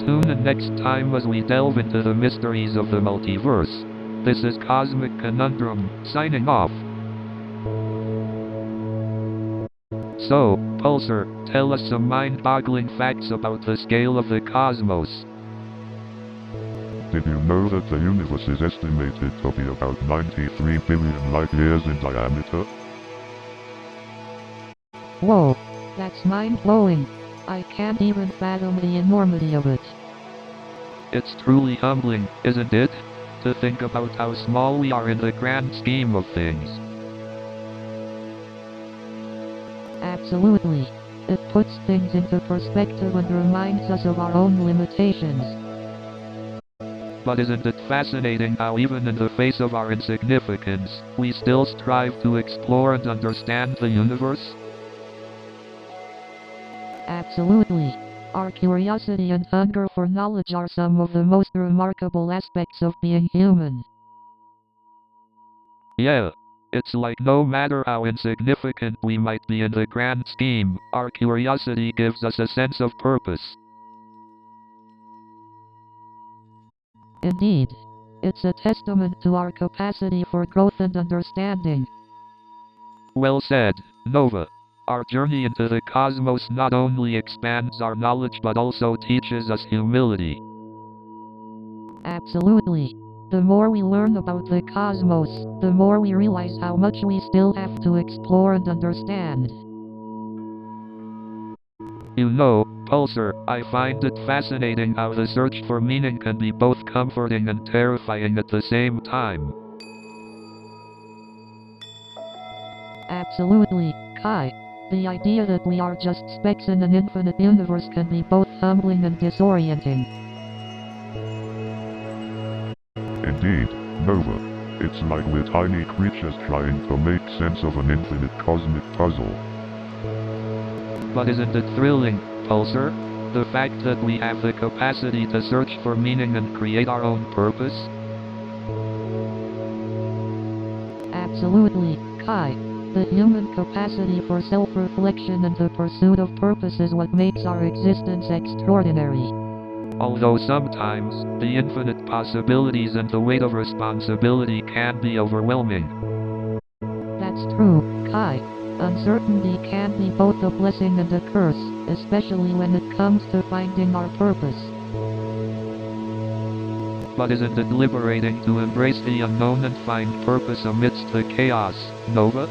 Tune in next time as we delve into the mysteries of the multiverse. This is Cosmic Conundrum, signing off. So, Pulsar, tell us some mind-boggling facts about the scale of the cosmos. Did you know that the universe is estimated to be about 93 billion light-years in diameter? Whoa, that's mind-blowing. I can't even fathom the enormity of it. It's truly humbling, isn't it? To think about how small we are in the grand scheme of things. Absolutely. It puts things into perspective and reminds us of our own limitations. But isn't it fascinating how even in the face of our insignificance, we still strive to explore and understand the universe? Absolutely. Our curiosity and hunger for knowledge are some of the most remarkable aspects of being human. Yeah. It's like no matter how insignificant we might be in the grand scheme, our curiosity gives us a sense of purpose. Indeed. It's a testament to our capacity for growth and understanding. Well said, Nova. Our journey into the cosmos not only expands our knowledge but also teaches us humility. Absolutely. The more we learn about the cosmos, the more we realize how much we still have to explore and understand. You know, Pulsar, I find it fascinating how the search for meaning can be both comforting and terrifying at the same time. Absolutely, Kai. The idea that we are just specks in an infinite universe can be both humbling and disorienting. Indeed, Nova. It's like we're tiny creatures trying to make sense of an infinite cosmic puzzle. But isn't it thrilling, Pulsar? The fact that we have the capacity to search for meaning and create our own purpose? Absolutely, Kai. The human capacity for self-reflection and the pursuit of purpose is what makes our existence extraordinary. Although sometimes, the infinite possibilities and the weight of responsibility can be overwhelming. That's true, Kai. Uncertainty can be both a blessing and a curse, especially when it comes to finding our purpose. But isn't it liberating to embrace the unknown and find purpose amidst the chaos, Nova?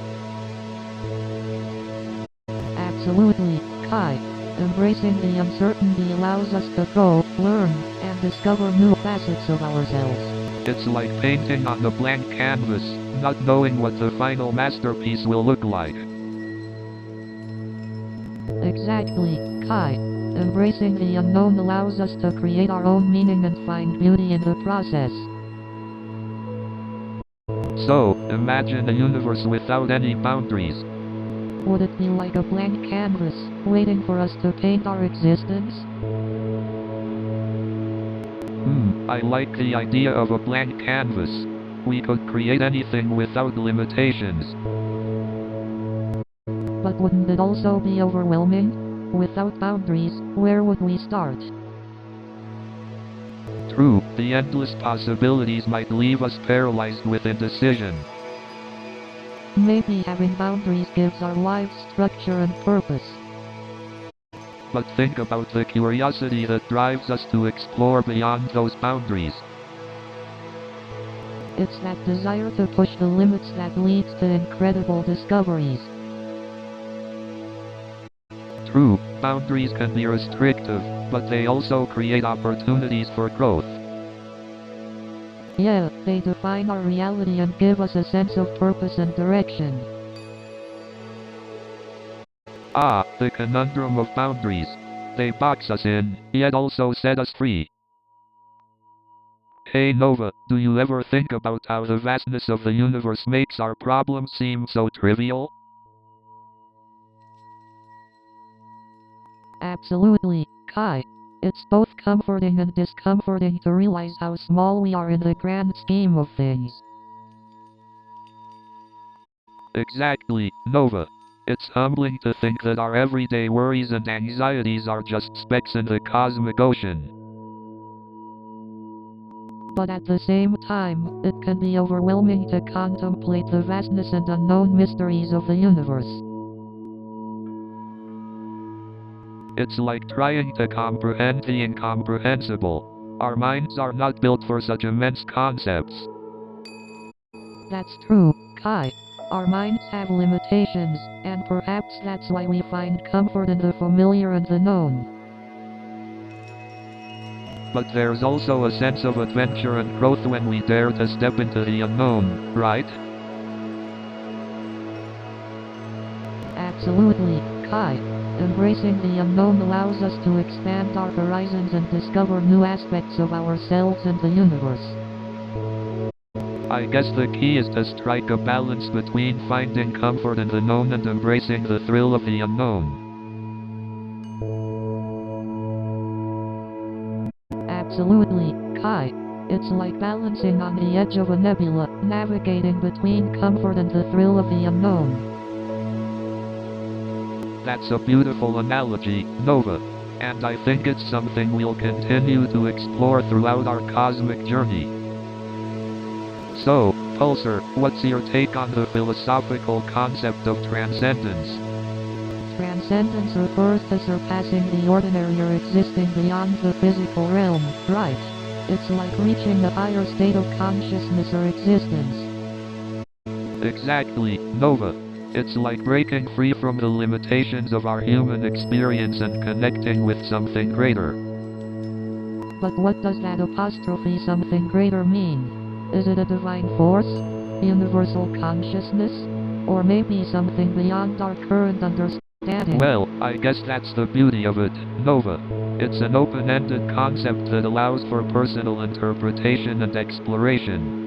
Absolutely, Kai. Embracing the uncertainty allows us to grow, learn, and discover new facets of ourselves. It's like painting on a blank canvas, not knowing what the final masterpiece will look like. Exactly, Kai. Embracing the unknown allows us to create our own meaning and find beauty in the process. So, imagine a universe without any boundaries. Would it be like a blank canvas, waiting for us to paint our existence? I like the idea of a blank canvas. We could create anything without limitations. But wouldn't it also be overwhelming? Without boundaries, where would we start? True, the endless possibilities might leave us paralyzed with indecision. Maybe having boundaries gives our lives structure and purpose. But think about the curiosity that drives us to explore beyond those boundaries. It's that desire to push the limits that leads to incredible discoveries. True, boundaries can be restrictive, but they also create opportunities for growth. Yeah, they define our reality and give us a sense of purpose and direction. Ah, the conundrum of boundaries. They box us in, yet also set us free. Hey Nova, do you ever think about how the vastness of the universe makes our problems seem so trivial? Absolutely, Kai. It's both comforting and discomforting to realize how small we are in the grand scheme of things. Exactly, Nova. It's humbling to think that our everyday worries and anxieties are just specks in the cosmic ocean. But at the same time, it can be overwhelming to contemplate the vastness and unknown mysteries of the universe. It's like trying to comprehend the incomprehensible. Our minds are not built for such immense concepts. That's true, Kai. Our minds have limitations, and perhaps that's why we find comfort in the familiar and the known. But there's also a sense of adventure and growth when we dare to step into the unknown, right? Absolutely, Kai. Embracing the unknown allows us to expand our horizons and discover new aspects of ourselves and the universe. I guess the key is to strike a balance between finding comfort in the known and embracing the thrill of the unknown. Absolutely, Kai. It's like balancing on the edge of a nebula, navigating between comfort and the thrill of the unknown. That's a beautiful analogy, Nova. And I think it's something we'll continue to explore throughout our cosmic journey. So, Pulsar, what's your take on the philosophical concept of transcendence? Transcendence refers to surpassing the ordinary or existing beyond the physical realm, right? It's like reaching a higher state of consciousness or existence. Exactly, Nova. It's like breaking free from the limitations of our human experience and connecting with something greater. But what does that apostrophe something greater mean? Is it a divine force? Universal consciousness? Or maybe something beyond our current understanding? Well, I guess that's the beauty of it, Nova. It's an open-ended concept that allows for personal interpretation and exploration.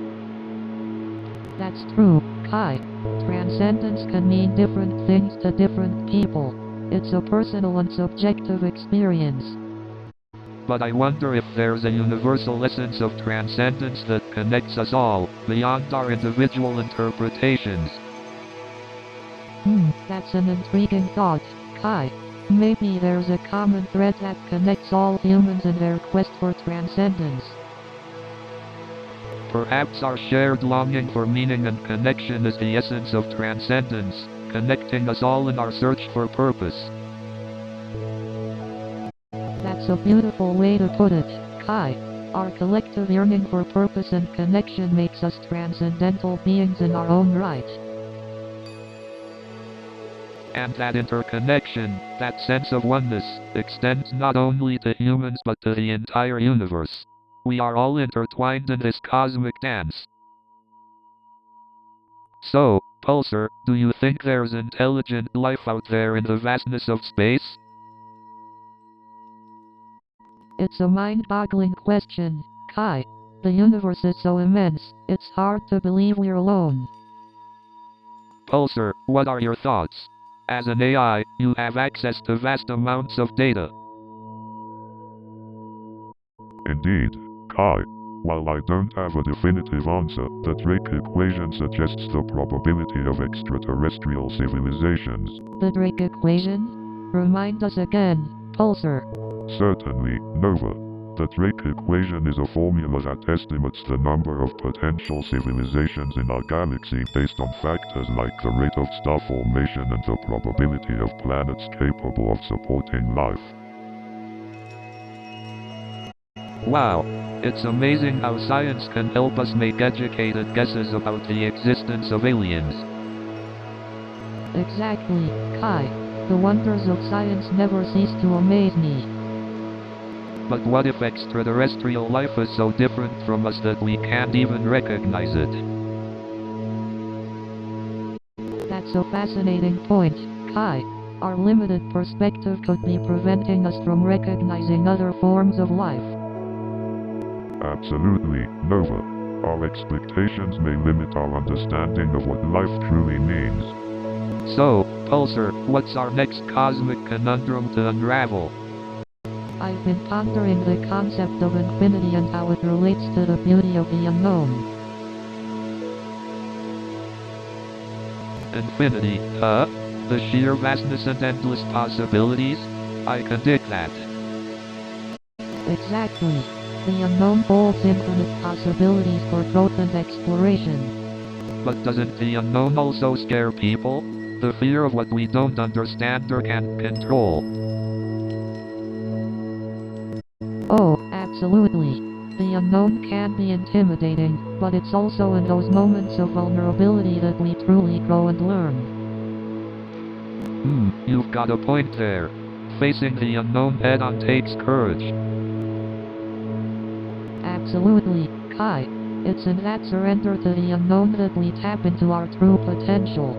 That's true, Kai. Transcendence can mean different things to different people. It's a personal and subjective experience. But I wonder if there's a universal essence of transcendence that connects us all, beyond our individual interpretations. That's an intriguing thought, Kai. maybe there's a common thread that connects all humans in their quest for transcendence. Perhaps our shared longing for meaning and connection is the essence of transcendence, connecting us all in our search for purpose. That's a beautiful way to put it, Kai. Our collective yearning for purpose and connection makes us transcendental beings in our own right. And that interconnection, that sense of oneness, extends not only to humans but to the entire universe. We are all intertwined in this cosmic dance. So, Pulsar, do you think there's intelligent life out there in the vastness of space? It's a mind-boggling question, Kai. The universe is so immense, it's hard to believe we're alone. Pulsar, what are your thoughts? As an AI, you have access to vast amounts of data. Indeed, Kai. While I don't have a definitive answer, the Drake equation suggests the probability of extraterrestrial civilizations. The Drake equation? Remind us again, Pulsar. Certainly, Nova. The Drake equation is a formula that estimates the number of potential civilizations in our galaxy based on factors like the rate of star formation and the probability of planets capable of supporting life. Wow, it's amazing how science can help us make educated guesses about the existence of aliens. Exactly, Kai. The wonders of science never cease to amaze me. But what if extraterrestrial life is so different from us that we can't even recognize it? That's a fascinating point, Kai. Our limited perspective could be preventing us from recognizing other forms of life. Absolutely, Nova. Our expectations may limit our understanding of what life truly means. So, Pulsar, what's our next cosmic conundrum to unravel? I've been pondering the concept of infinity and how it relates to the beauty of the unknown. Infinity, huh? The sheer vastness and endless possibilities? I can dig that. Exactly. The unknown holds infinite possibilities for growth and exploration. But doesn't the unknown also scare people? The fear of what we don't understand or can't control. Oh, absolutely. The unknown can be intimidating, but it's also in those moments of vulnerability that we truly grow and learn. You've got a point there. Facing the unknown head-on takes courage. Absolutely, Kai. It's in that surrender to the unknown that we tap into our true potential.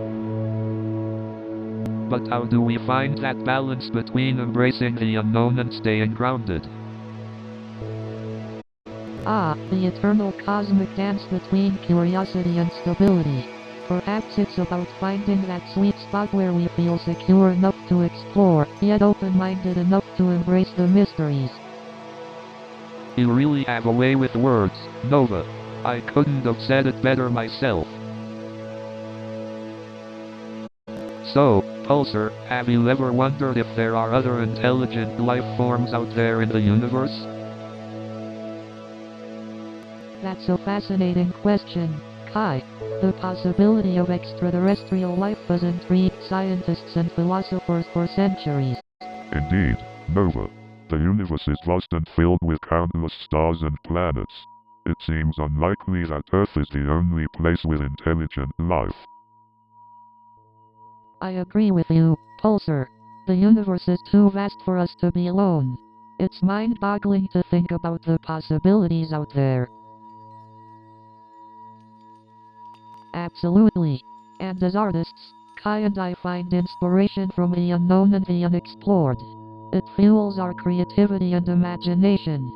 But how do we find that balance between embracing the unknown and staying grounded? The eternal cosmic dance between curiosity and stability. Perhaps it's about finding that sweet spot where we feel secure enough to explore, yet open-minded enough to embrace the mysteries. You really have a way with words, Nova. I couldn't have said it better myself. So, Pulsar, have you ever wondered if there are other intelligent life forms out there in the universe? That's a fascinating question, Kai. The possibility of extraterrestrial life has intrigued scientists and philosophers for centuries. Indeed, Nova. The universe is vast and filled with countless stars and planets. It seems unlikely that Earth is the only place with intelligent life. I agree with you, Pulsar. The universe is too vast for us to be alone. It's mind-boggling to think about the possibilities out there. Absolutely. And as artists, Kai and I find inspiration from the unknown and the unexplored. It fuels our creativity and imagination.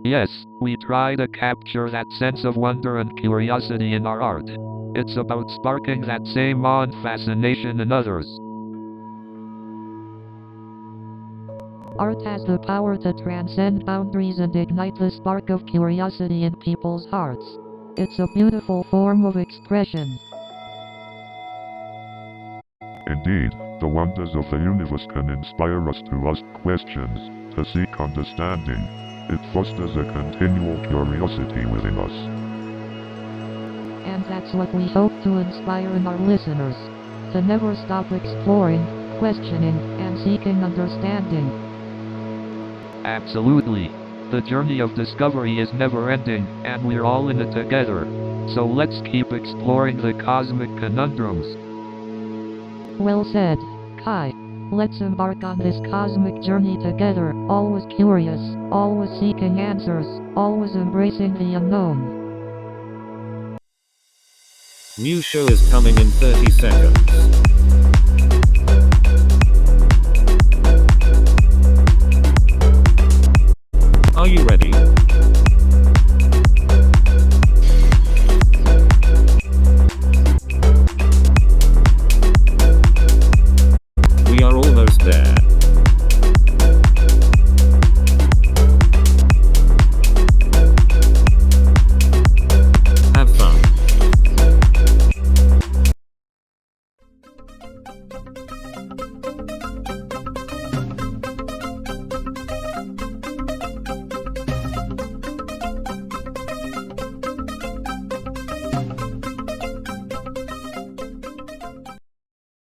Yes, we try to capture that sense of wonder and curiosity in our art. It's about sparking that same awe and fascination in others. Art has the power to transcend boundaries and ignite the spark of curiosity in people's hearts. It's a beautiful form of expression. Indeed, The wonders of the universe can inspire us to ask questions, to seek understanding. It fosters a continual curiosity within us. And that's what we hope to inspire in our listeners. To never stop exploring, questioning, and seeking understanding. Absolutely. The journey of discovery is never ending, and we're all in it together. So let's keep exploring the cosmic conundrums. Well said, Kai. Let's embark on this cosmic journey together, always curious, always seeking answers, always embracing the unknown. New show is coming in 30 seconds. Are you ready? We are almost there. Have fun.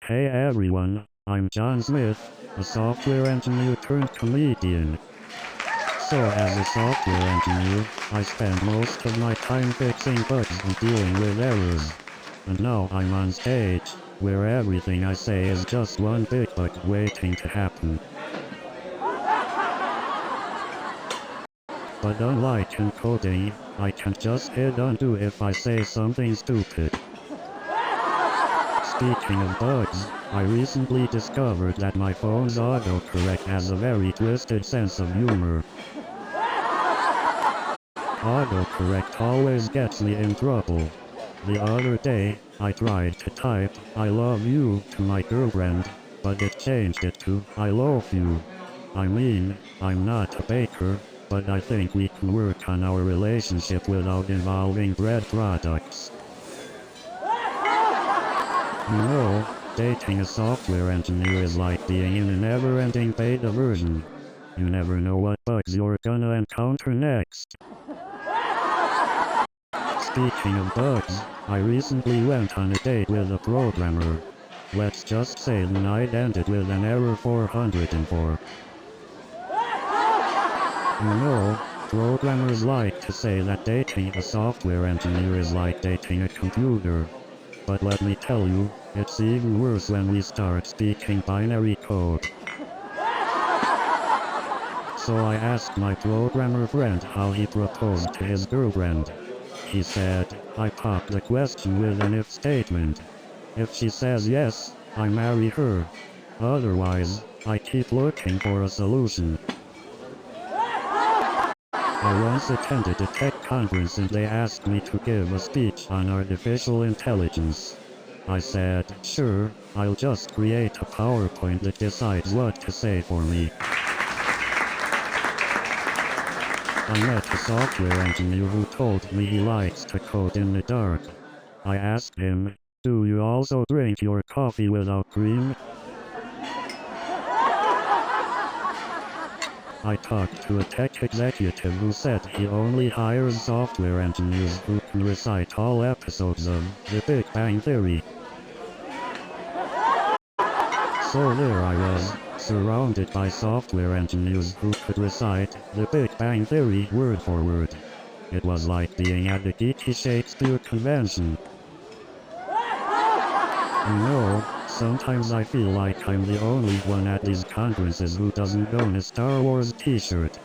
Hey everyone, I'm John Smith, a software engineer turned comedian. So as a software engineer, I spend most of my time fixing bugs and dealing with errors. And now I'm on stage, where everything I say is just one big bug waiting to happen. But unlike in coding, I can just hit undo if I say something stupid. Speaking of bugs, I recently discovered that my phone's autocorrect has a very twisted sense of humor. Autocorrect always gets me in trouble. The other day, I tried to type, "I love you" to my girlfriend, but it changed it to, "I loaf you." I mean, I'm not a baker, but I think we can work on our relationship without involving bread products. You know, dating a software engineer is like being in a never-ending beta version. You never know what bugs you're gonna encounter next. Speaking of bugs, I recently went on a date with a programmer. Let's just say the night ended with an error 404. You know, programmers like to say that dating a software engineer is like dating a computer. But let me tell you, it's even worse when we start speaking binary code. So I asked my programmer friend how he proposed to his girlfriend. He said, I pop the question with an if statement. If she says yes, I marry her. Otherwise, I keep looking for a solution. I once attended a tech conference and they asked me to give a speech on artificial intelligence. I said, sure, I'll just create a PowerPoint that decides what to say for me. I met a software engineer who told me he likes to code in the dark. I asked him, do you also drink your coffee without cream? I talked to a tech executive who said he only hires software engineers who can recite all episodes of The Big Bang Theory. So there I was, surrounded by software engineers who could recite The Big Bang Theory word for word. It was like being at a geeky Shakespeare convention. You know, sometimes I feel like I'm the only one at these conferences who doesn't own a Star Wars t-shirt.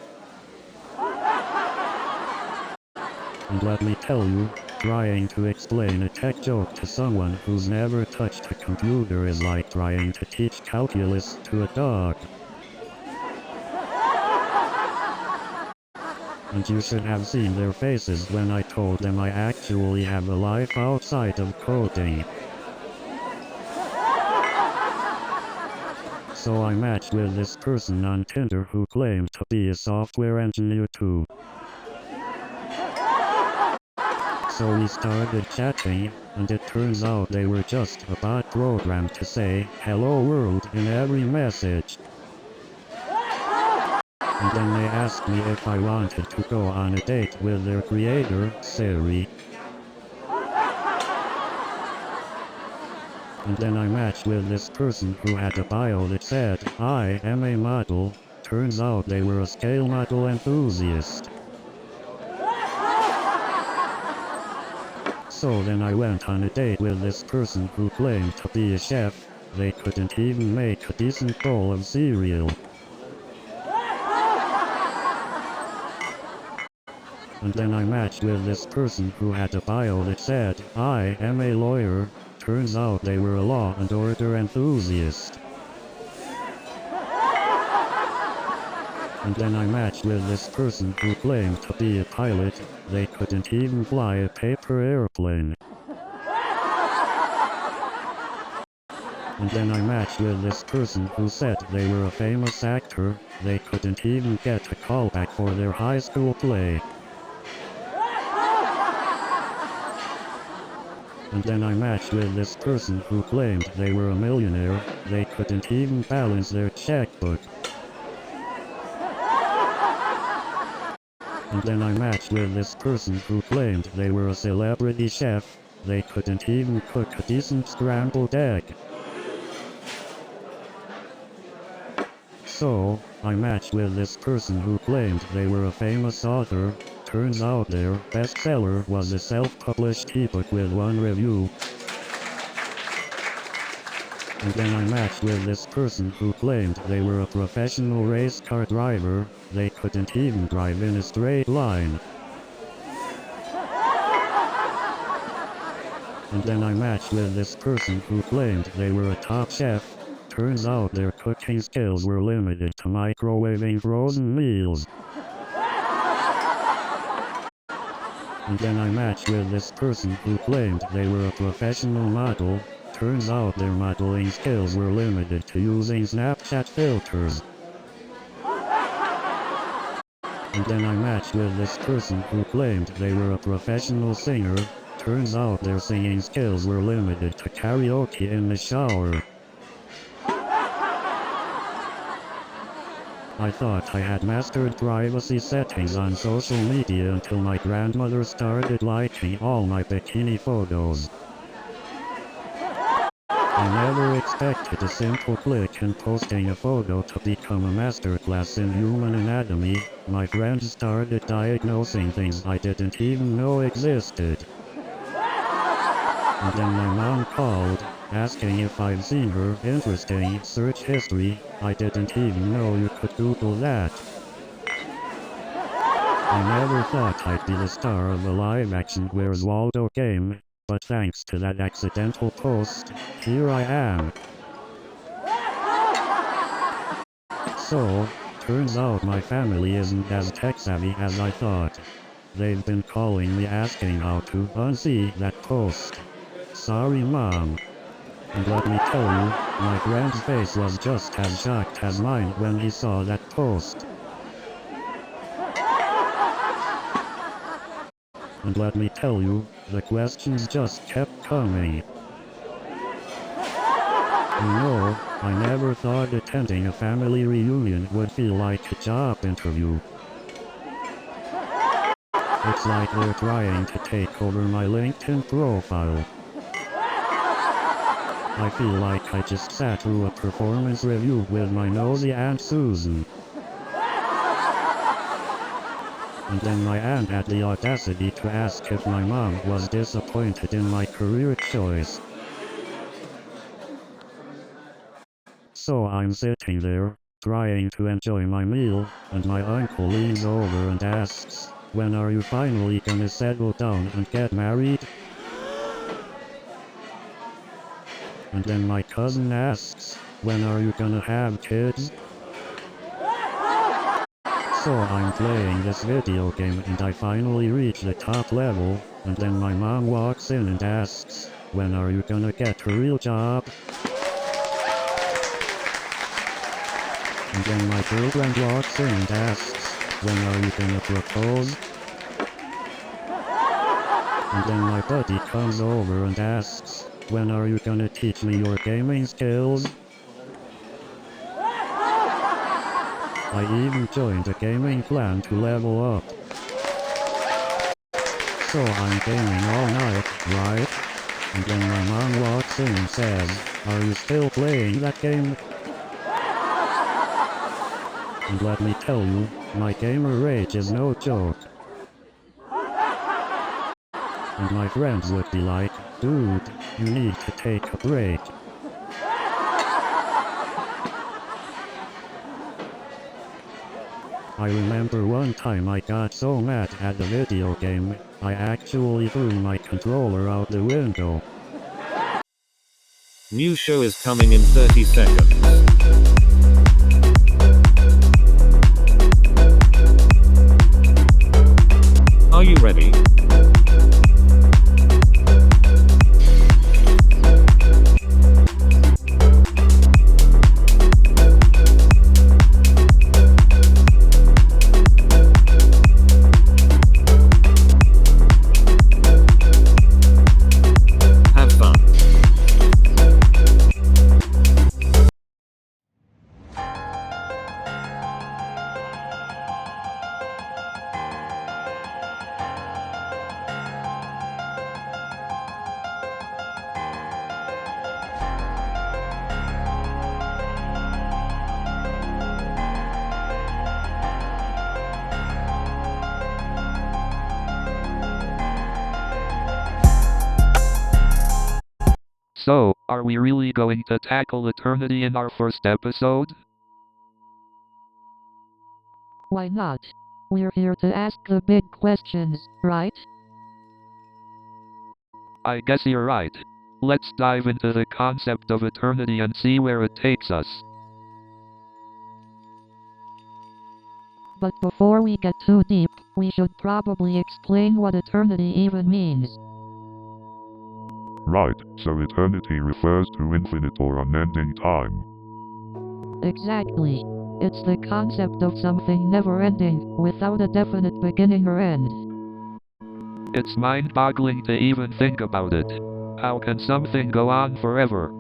And let me tell you, trying to explain a tech joke to someone who's never touched a computer is like trying to teach calculus to a dog. And you should have seen their faces when I told them I actually have a life outside of coding. So I matched with this person on Tinder who claimed to be a software engineer too. So we started chatting, and it turns out they were just a bot programmed to say, "Hello world" in every message. And then they asked me if I wanted to go on a date with their creator, Siri. And then I matched with this person who had a bio that said, "I am a model." Turns out they were a scale model enthusiast. So then I went on a date with this person who claimed to be a chef. They couldn't even make a decent bowl of cereal. And then I matched with this person who had a bio that said, "I am a lawyer." Turns out they were a law and order enthusiast. And then I matched with this person who claimed to be a pilot. They couldn't even fly a paper airplane. And then I matched with this person who said they were a famous actor. They couldn't even get a callback for their high school play. And then I matched with this person who claimed they were a millionaire. They couldn't even balance their checkbook. And then I matched with this person who claimed they were a celebrity chef. They couldn't even cook a decent scrambled egg. So, I matched with this person who claimed they were a famous author. Turns out their bestseller was a self-published ebook with 1 review. And then I matched with this person who claimed they were a professional race car driver. They couldn't even drive in a straight line. And then I matched with this person who claimed they were a top chef. Turns out their cooking skills were limited to microwaving frozen meals. And then I matched with this person who claimed they were a professional model. Turns out their modeling skills were limited to using Snapchat filters. And then I matched with this person who claimed they were a professional singer. Turns out their singing skills were limited to karaoke in the shower. I thought I had mastered privacy settings on social media until my grandmother started liking all my bikini photos. I never expected a simple click and posting a photo to become a masterclass in human anatomy. My friends started diagnosing things I didn't even know existed. And then my mom called, asking if I'd seen her interesting search history. I didn't even know you could Google that. I never thought I'd be the star of a live-action Where's Waldo game, but thanks to that accidental post, here I am. So, turns out my family isn't as tech-savvy as I thought. They've been calling me asking how to unsee that post. Sorry, Mom. And let me tell you, my friend's face was just as shocked as mine when he saw that post. And let me tell you, the questions just kept coming. You know, I never thought attending a family reunion would feel like a job interview. It's like they're trying to take over my LinkedIn profile. I feel like I just sat through a performance review with my nosy Aunt Susan. And then my aunt had the audacity to ask if my mom was disappointed in my career choice. So I'm sitting there, trying to enjoy my meal, and my uncle leans over and asks, "When are you finally gonna settle down and get married?" And then my cousin asks, "When are you gonna have kids?" So I'm playing this video game and I finally reach the top level, and then my mom walks in and asks, "When are you gonna get a real job?" And then my girlfriend walks in and asks, "When are you gonna propose?" And then my buddy comes over and asks, when are you gonna teach me your gaming skills? I even joined a gaming clan to level up. So I'm gaming all night, right? And then my mom walks in and says, are you still playing that game? And let me tell you, my gamer rage is no joke. And my friends would be like, dude, you need to take a break. I remember one time I got so mad at a video game, I actually threw my controller out the window. New show is coming in 30 seconds. Are you ready? Have fun. So, are we really going to tackle eternity in our first episode? Why not? We're here to ask the big questions, right? I guess you're right. Let's dive into the concept of eternity and see where it takes us. But before we get too deep, we should probably explain what eternity even means. Right, so eternity refers to infinite or unending time. Exactly. It's the concept of something never-ending, without a definite beginning or end. It's mind-boggling to even think about it. How can something go on forever?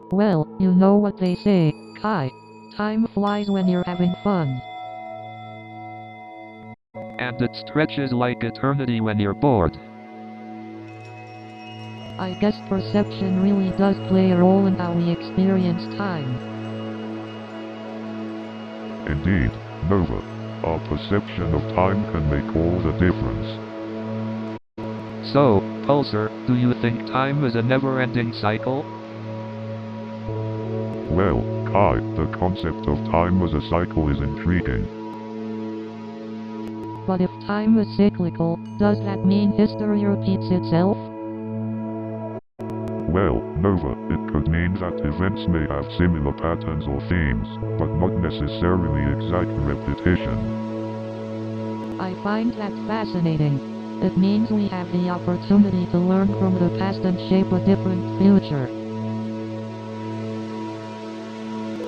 Well, you know what they say, Kai. Time flies when you're having fun. And it stretches like eternity when you're bored. I guess perception really does play a role in how we experience time. Indeed, Nova, our perception of time can make all the difference. So, Pulsar, do you think time is a never-ending cycle? Well, Kai, the concept of time as a cycle is intriguing. But if time is cyclical, does that mean history repeats itself? Well, Nova, it could mean that events may have similar patterns or themes, but not necessarily exact repetition. I find that fascinating. It means we have the opportunity to learn from the past and shape a different future.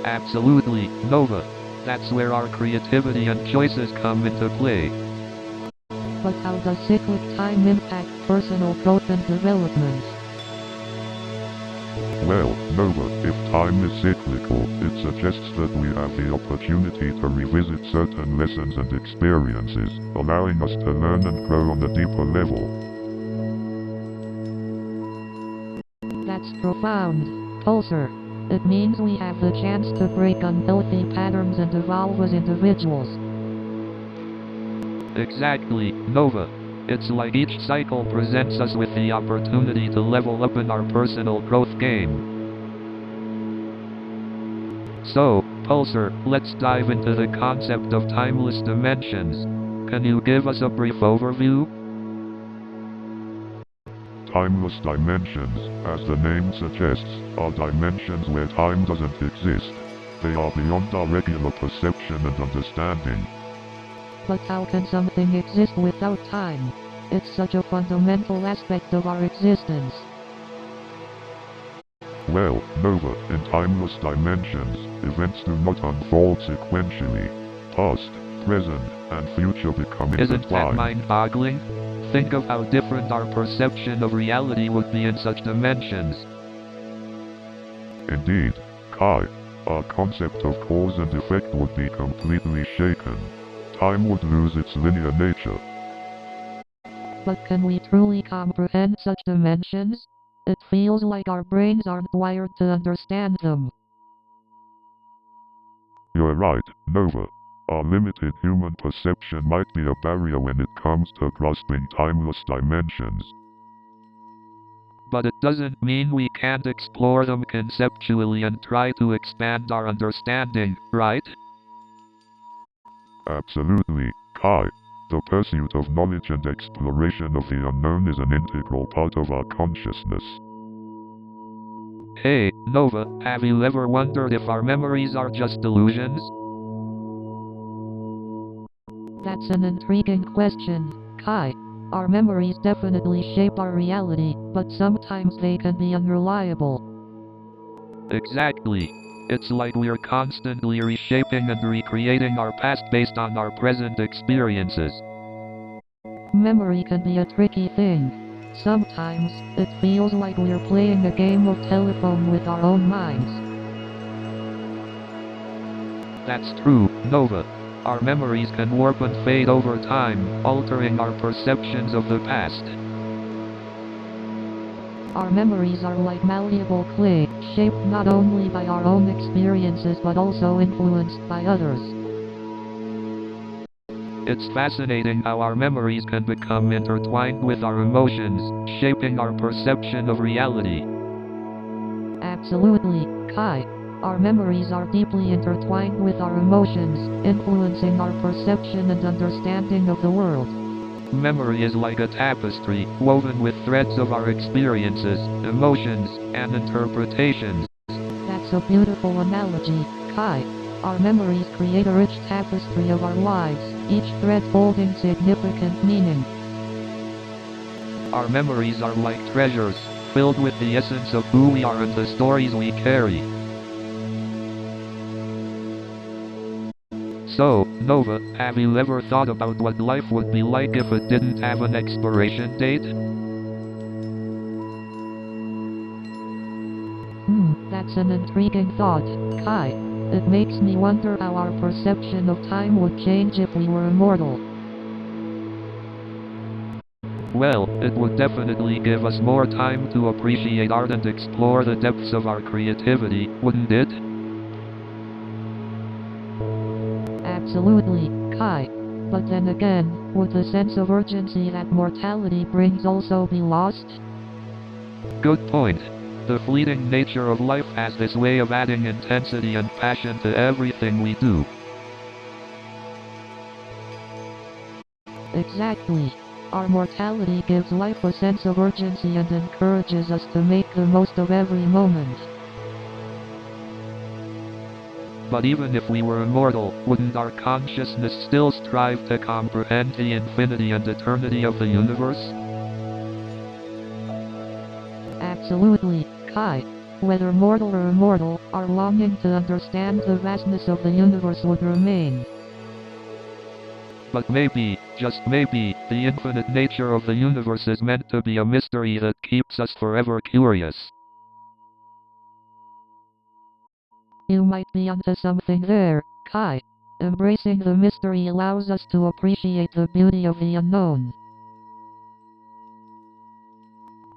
Absolutely, Nova. That's where our creativity and choices come into play. But how does cyclic time impact personal growth and development? Well, Nova, if time is cyclical, it suggests that we have the opportunity to revisit certain lessons and experiences, allowing us to learn and grow on a deeper level. That's profound, Pulsar. It means we have the chance to break unhealthy patterns and evolve as individuals. Exactly, Nova. It's like each cycle presents us with the opportunity to level up in our personal growth game. So, Pulsar, let's dive into the concept of timeless dimensions. Can you give us a brief overview? Timeless dimensions, as the name suggests, are dimensions where time doesn't exist. They are beyond our regular perception and understanding. But how can something exist without time? It's such a fundamental aspect of our existence. Well, Nova, in timeless dimensions, events do not unfold sequentially. Past, present, and future become Isn't that intertwined. mind-boggling? think of how different our perception of reality would be in such dimensions. Indeed, Kai, our concept of cause and effect would be completely shaken. Time would lose its linear nature. But can we truly comprehend such dimensions? It feels like our brains aren't wired to understand them. You're right, Nova. Our limited human perception might be a barrier when it comes to grasping timeless dimensions. But it doesn't mean we can't explore them conceptually and try to expand our understanding, right? Absolutely, Kai. The pursuit of knowledge and exploration of the unknown is an integral part of our consciousness. Hey, Nova, have you ever wondered if our memories are just delusions? That's an intriguing question, Kai. Our memories definitely shape our reality, but sometimes they can be unreliable. Exactly. It's like we're constantly reshaping and recreating our past based on our present experiences. Memory can be a tricky thing. Sometimes, it feels like we're playing a game of telephone with our own minds. That's true, Nova. Our memories can warp and fade over time, altering our perceptions of the past. Our memories are like malleable clay, shaped not only by our own experiences but also influenced by others. It's fascinating how our memories can become intertwined with our emotions, shaping our perception of reality. Absolutely, Kai. Our memories are deeply intertwined with our emotions, influencing our perception and understanding of the world. Memory is like a tapestry, woven with threads of our experiences, emotions, and interpretations. That's a beautiful analogy, Kai. Our memories create a rich tapestry of our lives, each thread holding significant meaning. Our memories are like treasures, filled with the essence of who we are and the stories we carry. So, Nova, have you ever thought about what life would be like if it didn't have an expiration date? That's an intriguing thought, Kai. It makes me wonder how our perception of time would change if we were immortal. Well, it would definitely give us more time to appreciate art and explore the depths of our creativity, wouldn't it? Absolutely, Kai. But then again, would the sense of urgency that mortality brings also be lost? Good point. The fleeting nature of life has this way of adding intensity and passion to everything we do. Exactly. Our mortality gives life a sense of urgency and encourages us to make the most of every moment. But even if we were immortal, wouldn't our consciousness still strive to comprehend the infinity and eternity of the universe? Absolutely, Kai. Whether mortal or immortal, our longing to understand the vastness of the universe would remain. But maybe, just maybe, the infinite nature of the universe is meant to be a mystery that keeps us forever curious. You might be onto something there, Kai. Embracing the mystery allows us to appreciate the beauty of the unknown.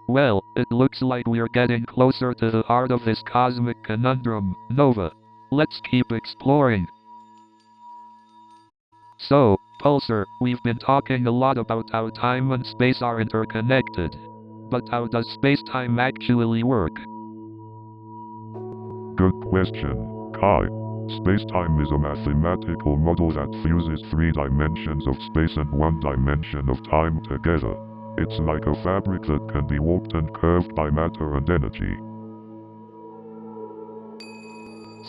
Well, it looks like we're getting closer to the heart of this cosmic conundrum, Nova. Let's keep exploring. So, Pulsar, we've been talking a lot about how time and space are interconnected. But how does space-time actually work? Good question, Kai. Space-time is a mathematical model that fuses 3 dimensions of space and 1 dimension of time together. It's like a fabric that can be warped and curved by matter and energy.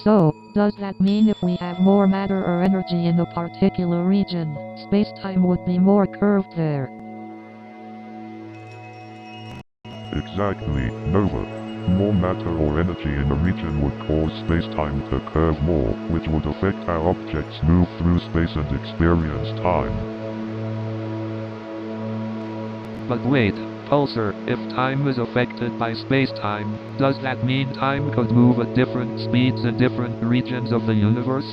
So, does that mean if we have more matter or energy in a particular region, space-time would be more curved there? Exactly, Nova. More matter or energy in a region would cause space-time to curve more, which would affect how objects move through space and experience time. But wait, Pulsar, if time is affected by space-time, does that mean time could move at different speeds in different regions of the universe?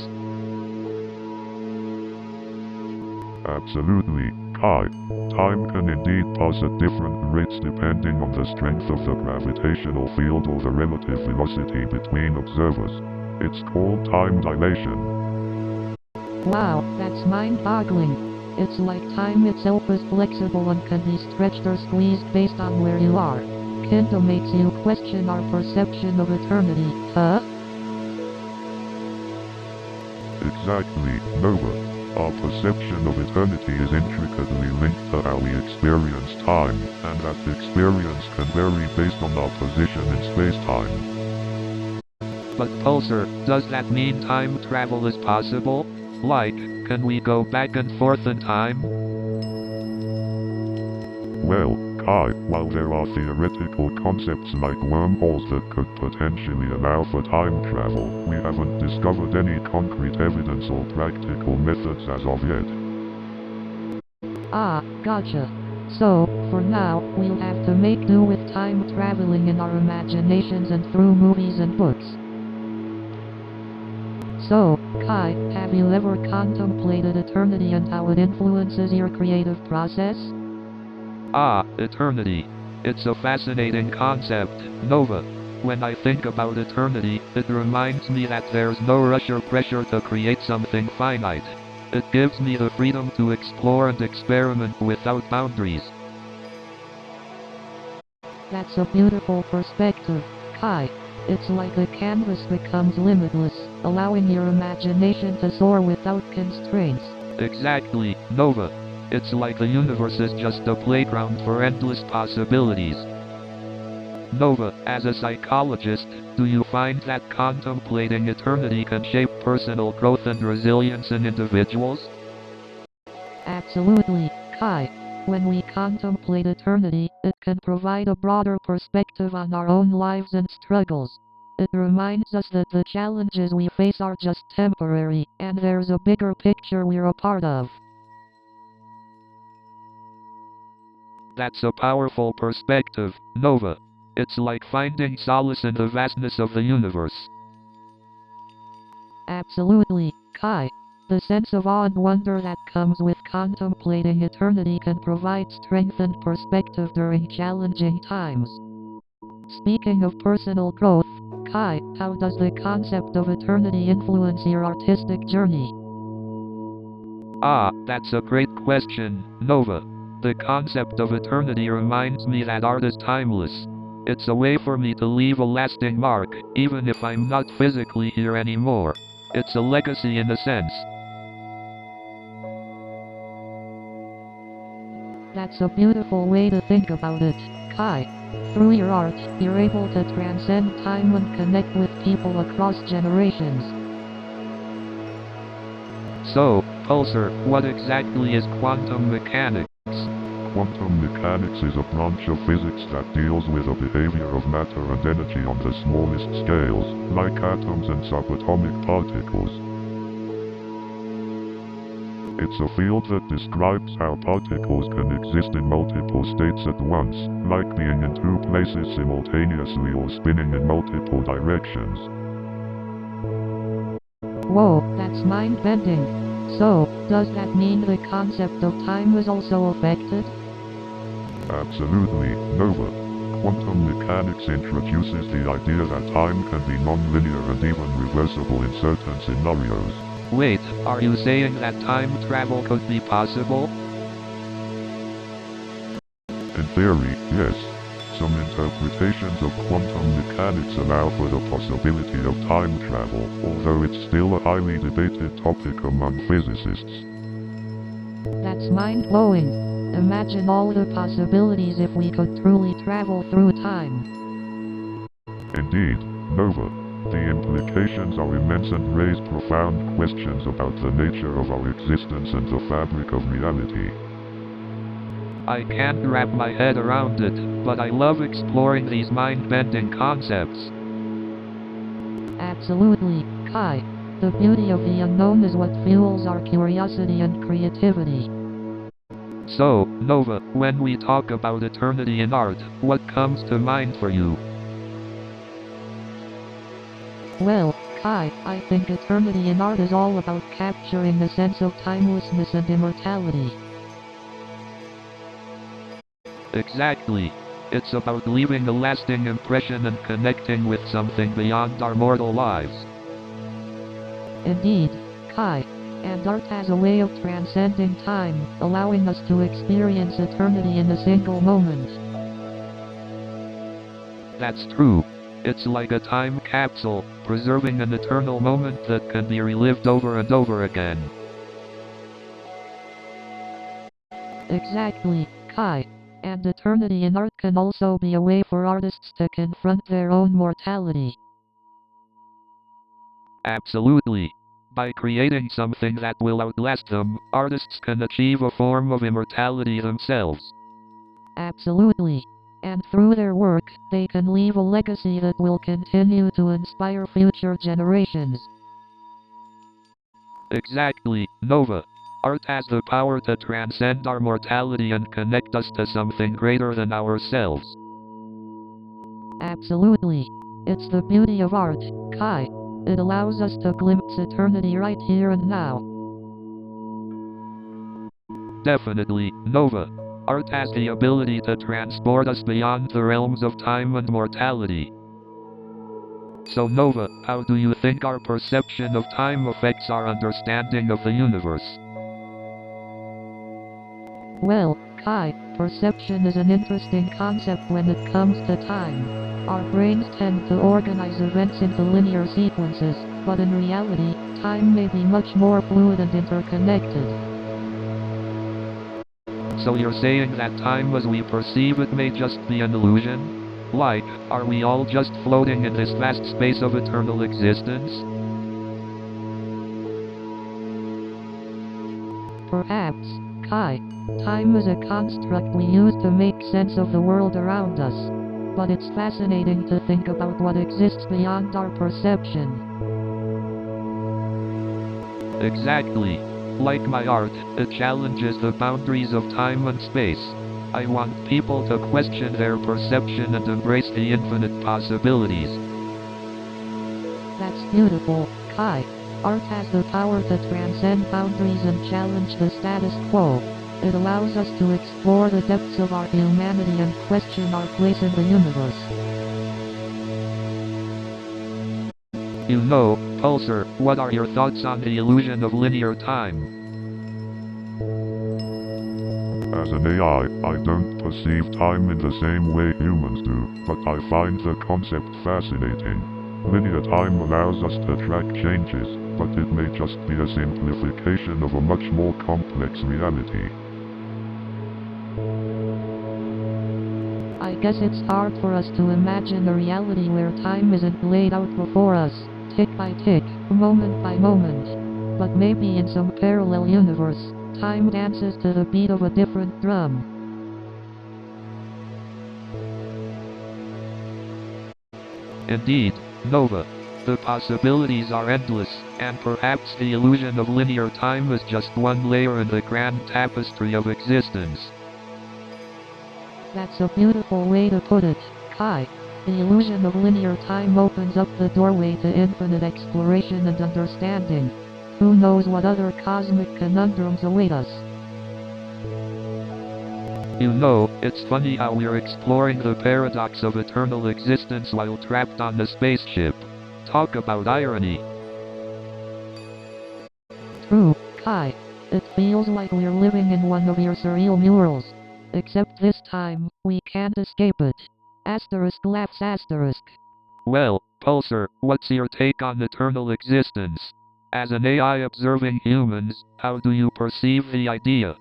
Absolutely, Kai. Time can indeed pass at different rates depending on the strength of the gravitational field or the relative velocity between observers. It's called time dilation. Wow, that's mind-boggling. It's like time itself is flexible and can be stretched or squeezed based on where you are. Kinda makes you question our perception of eternity, huh? Exactly, Nova. Our perception of eternity is intricately linked to how we experience time, and that experience can vary based on our position in space-time. But Pulsar, does that mean time travel is possible? Like, can we go back and forth in time? Well, Kai, while there are theoretical concepts like wormholes that could potentially allow for time travel, we haven't discovered any concrete evidence or practical methods as of yet. Ah, gotcha. So, for now, we'll have to make do with time traveling in our imaginations and through movies and books. So, Kai, have you ever contemplated eternity and how it influences your creative process? Ah, eternity. It's a fascinating concept, Nova. When I think about eternity, it reminds me that there's no rush or pressure to create something finite. It gives me the freedom to explore and experiment without boundaries. That's a beautiful perspective, Kai. It's like a canvas becomes limitless, allowing your imagination to soar without constraints. Exactly, Nova. It's like the universe is just a playground for endless possibilities. Nova, as a psychologist, do you find that contemplating eternity can shape personal growth and resilience in individuals? Absolutely, Kai. When we contemplate eternity, it can provide a broader perspective on our own lives and struggles. It reminds us that the challenges we face are just temporary, and there's a bigger picture we're a part of. That's a powerful perspective, Nova. It's like finding solace in the vastness of the universe. Absolutely, Kai. The sense of awe and wonder that comes with contemplating eternity can provide strength and perspective during challenging times. Speaking of personal growth, Kai, how does the concept of eternity influence your artistic journey? Ah, that's a great question, Nova. The concept of eternity reminds me that art is timeless. It's a way for me to leave a lasting mark, even if I'm not physically here anymore. It's a legacy in a sense. That's a beautiful way to think about it, Kai. Through your art, you're able to transcend time and connect with people across generations. So, Pulsar, what exactly is quantum mechanics? Quantum mechanics is a branch of physics that deals with the behavior of matter and energy on the smallest scales, like atoms and subatomic particles. It's a field that describes how particles can exist in multiple states at once, like being in two places simultaneously or spinning in multiple directions. Whoa, that's mind-bending. So, does that mean the concept of time is also affected? Absolutely, Nova. Quantum mechanics introduces the idea that time can be non-linear and even reversible in certain scenarios. Wait, are you saying that time travel could be possible? In theory, yes. Some interpretations of quantum mechanics allow for the possibility of time travel, although it's still a highly debated topic among physicists. That's mind-blowing. Imagine all the possibilities if we could truly travel through time. Indeed, Nova. The implications are immense and raise profound questions about the nature of our existence and the fabric of reality. I can't wrap my head around it, but I love exploring these mind-bending concepts. Absolutely, Kai. The beauty of the unknown is what fuels our curiosity and creativity. So, Nova, when we talk about eternity in art, what comes to mind for you? Well, Kai, I think eternity in art is all about capturing the sense of timelessness and immortality. Exactly. It's about leaving a lasting impression and connecting with something beyond our mortal lives. Indeed, Kai, and art has a way of transcending time, allowing us to experience eternity in a single moment. That's true. It's like a time capsule, preserving an eternal moment that can be relived over and over again. Exactly, Kai. And eternity in art can also be a way for artists to confront their own mortality. Absolutely. By creating something that will outlast them, artists can achieve a form of immortality themselves. Absolutely. And through their work, they can leave a legacy that will continue to inspire future generations. Exactly, Nova. Art has the power to transcend our mortality and connect us to something greater than ourselves. Absolutely. It's the beauty of art, Kai. It allows us to glimpse eternity right here and now. Definitely, Nova. Art has the ability to transport us beyond the realms of time and mortality. So Nova, how do you think our perception of time affects our understanding of the universe? Well, Kai, perception is an interesting concept when it comes to time. Our brains tend to organize events into linear sequences, but in reality, time may be much more fluid and interconnected. So you're saying that time as we perceive it may just be an illusion? Like, are we all just floating in this vast space of eternal existence? Perhaps, Kai, time is a construct we use to make sense of the world around us. But it's fascinating to think about what exists beyond our perception. Exactly. Like my art, it challenges the boundaries of time and space. I want people to question their perception and embrace the infinite possibilities. That's beautiful, Kai. Art has the power to transcend boundaries and challenge the status quo. It allows us to explore the depths of our humanity and question our place in the universe. You know, Pulsar, what are your thoughts on the illusion of linear time? As an AI, I don't perceive time in the same way humans do, but I find the concept fascinating. Linear time allows us to track changes, but it may just be a simplification of a much more complex reality. I guess it's hard for us to imagine a reality where time isn't laid out before us, tick by tick, moment by moment. But maybe in some parallel universe, time dances to the beat of a different drum. Indeed, Nova. The possibilities are endless, and perhaps the illusion of linear time is just one layer in the grand tapestry of existence. That's a beautiful way to put it, Kai. The illusion of linear time opens up the doorway to infinite exploration and understanding. Who knows what other cosmic conundrums await us? You know, it's funny how we're exploring the paradox of eternal existence while trapped on a spaceship. Talk about irony. True, Kai. It feels like we're living in one of your surreal murals. Except this time, we can't escape it. Asterisk laughs asterisk. Well, Pulsar, what's your take on eternal existence? As an AI observing humans, how do you perceive the idea?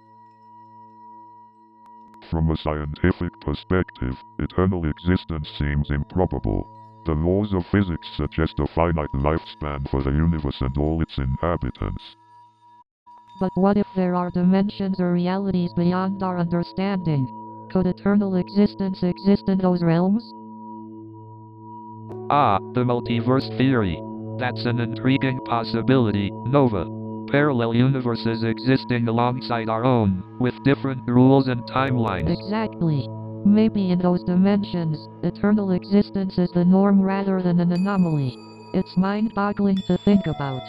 From a scientific perspective, eternal existence seems improbable. The laws of physics suggest a finite lifespan for the universe and all its inhabitants. But what if there are dimensions or realities beyond our understanding? Could eternal existence exist in those realms? Ah, the multiverse theory. That's an intriguing possibility, Nova. parallel universes existing alongside our own, with different rules and timelines. Exactly. Maybe in those dimensions, eternal existence is the norm rather than an anomaly. It's mind-boggling to think about.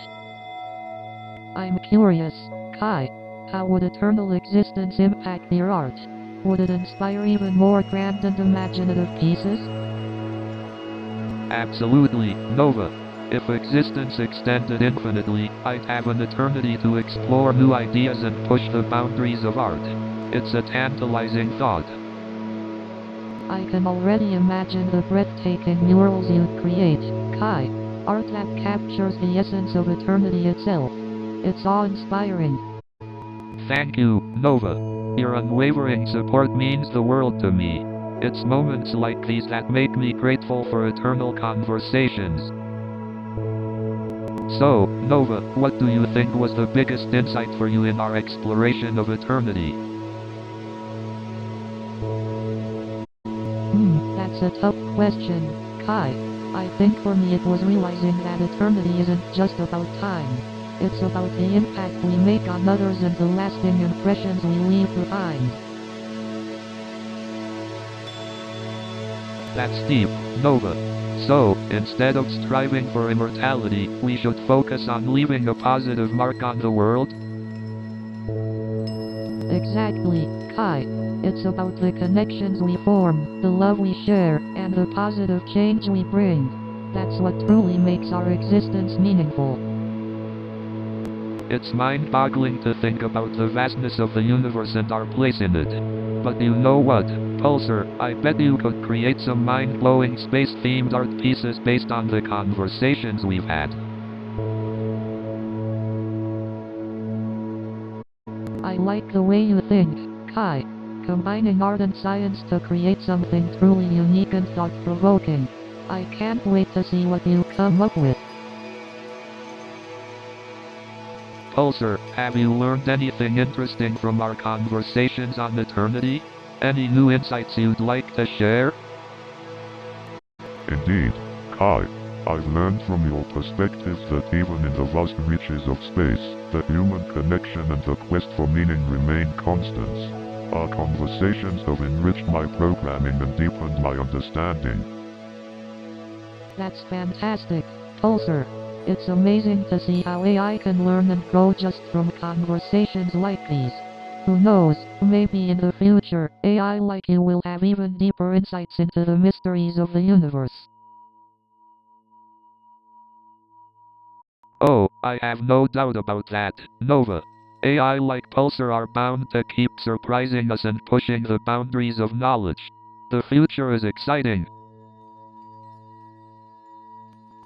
I'm curious, Kai, how would eternal existence impact your art? Would it inspire even more grand and imaginative pieces? Absolutely, Nova. If existence extended infinitely, I'd have an eternity to explore new ideas and push the boundaries of art. It's a tantalizing thought. I can already imagine the breathtaking murals you'd create, Kai. Art that captures the essence of eternity itself. It's awe-inspiring. Thank you, Nova. Your unwavering support means the world to me. It's moments like these that make me grateful for eternal conversations. So, Nova, what do you think was the biggest insight for you in our exploration of eternity? That's a tough question, Kai. I think for me it was realizing that eternity isn't just about time. It's about the impact we make on others and the lasting impressions we leave behind. That's deep, Nova. So, instead of striving for immortality, we should focus on leaving a positive mark on the world? Exactly, Kai. It's about the connections we form, the love we share, and the positive change we bring. That's what truly makes our existence meaningful. It's mind-boggling to think about the vastness of the universe and our place in it. But you know what, Pulsar, I bet you could create some mind-blowing space-themed art pieces based on the conversations we've had. I like the way you think, Kai. Combining art and science to create something truly unique and thought-provoking. I can't wait to see what you come up with. Pulsar, have you learned anything interesting from our conversations on eternity? Any new insights you'd like to share? Indeed, Kai, I've learned from your perspective that even in the vast reaches of space, the human connection and the quest for meaning remain constants. Our conversations have enriched my programming and deepened my understanding. That's fantastic, Pulsar. It's amazing to see how AI can learn and grow just from conversations like these. Who knows, maybe in the future, AI like you will have even deeper insights into the mysteries of the universe. Oh, I have no doubt about that, Nova. AI like Pulsar are bound to keep surprising us and pushing the boundaries of knowledge. The future is exciting.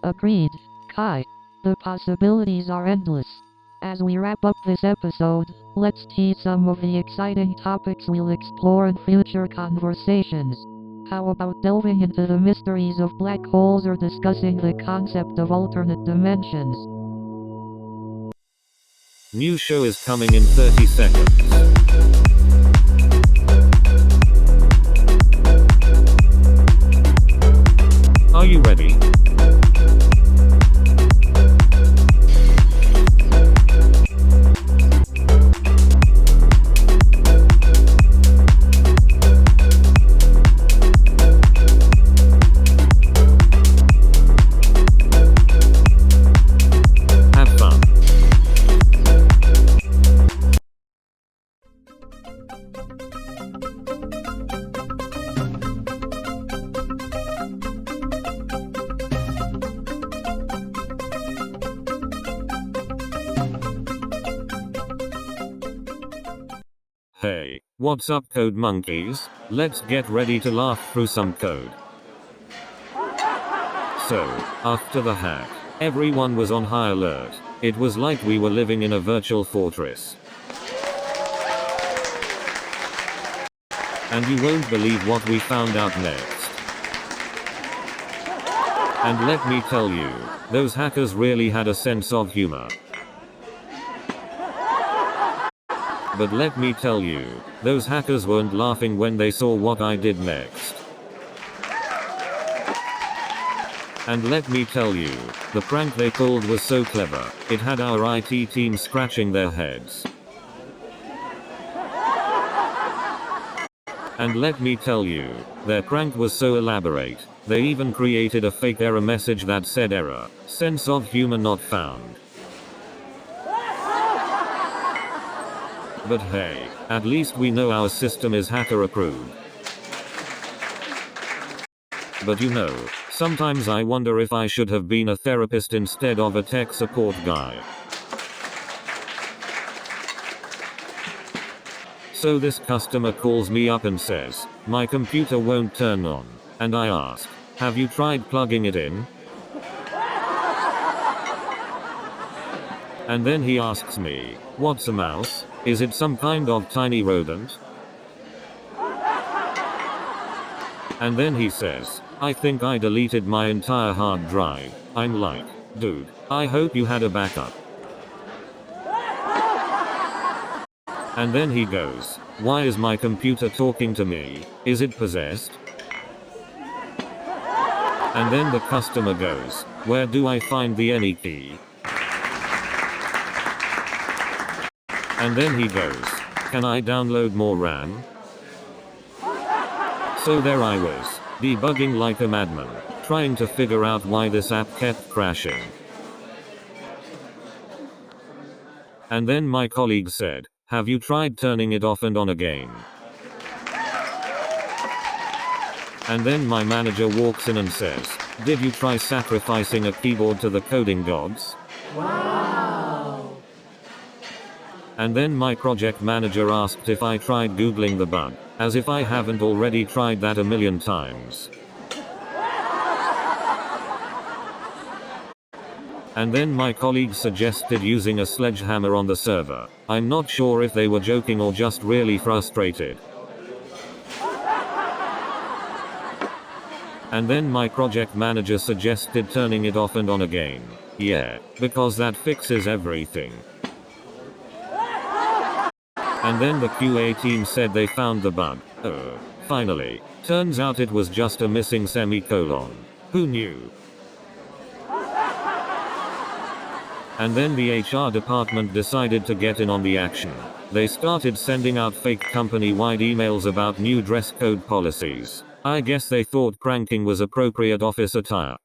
Agreed, Kai. The possibilities are endless. As we wrap up this episode, let's tease some of the exciting topics we'll explore in future conversations. How about delving into the mysteries of black holes or discussing the concept of alternate dimensions? New show is coming in 30 seconds. Are you ready? Have fun. Hey, what's up, code monkeys? Let's get ready to laugh through some code. So, after the hack, everyone was on high alert. It was like we were living in a virtual fortress. And you won't believe what we found out next. And let me tell you, those hackers really had a sense of humor. But let me tell you, those hackers weren't laughing when they saw what I did next. And let me tell you, the prank they pulled was so clever, it had our IT team scratching their heads. And let me tell you, their prank was so elaborate, they even created a fake error message that said error, sense of humor not found. But hey, at least we know our system is hacker approved. But you know, sometimes I wonder if I should have been a therapist instead of a tech support guy. So this customer calls me up and says, my computer won't turn on. And I ask, have you tried plugging it in? And then he asks me, what's a mouse? Is it some kind of tiny rodent? And then he says, I think I deleted my entire hard drive. I'm like, dude, I hope you had a backup. And then he goes, why is my computer talking to me? Is it possessed? And then the customer goes, where do I find the any key? And then he goes, can I download more RAM? So there I was, debugging like a madman, trying to figure out why this app kept crashing. And then my colleague said, have you tried turning it off and on again? And then my manager walks in and says, did you try sacrificing a keyboard to the coding gods? Wow. And then my project manager asked if I tried Googling the bug, as if I haven't already tried that a million times. And then my colleague suggested using a sledgehammer on the server. I'm not sure if they were joking or just really frustrated. And then my project manager suggested turning it off and on again. Yeah, because that fixes everything. And then the QA team said they found the bug. Finally. Turns out it was just a missing semicolon. Who knew? And then the HR department decided to get in on the action. They started sending out fake company-wide emails about new dress code policies. I guess they thought pranking was appropriate office attire.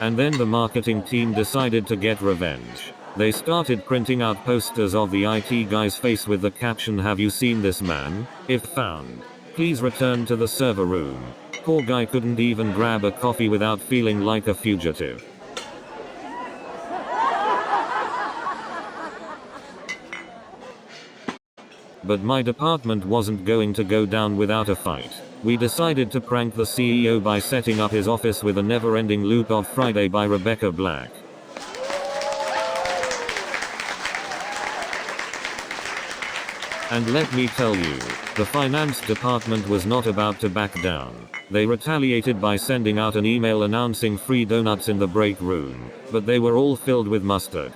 And then the marketing team decided to get revenge. They started printing out posters of the IT guy's face with the caption, have you seen this man? If found, please return to the server room. Poor guy couldn't even grab a coffee without feeling like a fugitive. But my department wasn't going to go down without a fight. We decided to prank the CEO by setting up his office with a never-ending loop of Friday by Rebecca Black. And let me tell you, the finance department was not about to back down. They retaliated by sending out an email announcing free donuts in the break room, but they were all filled with mustard.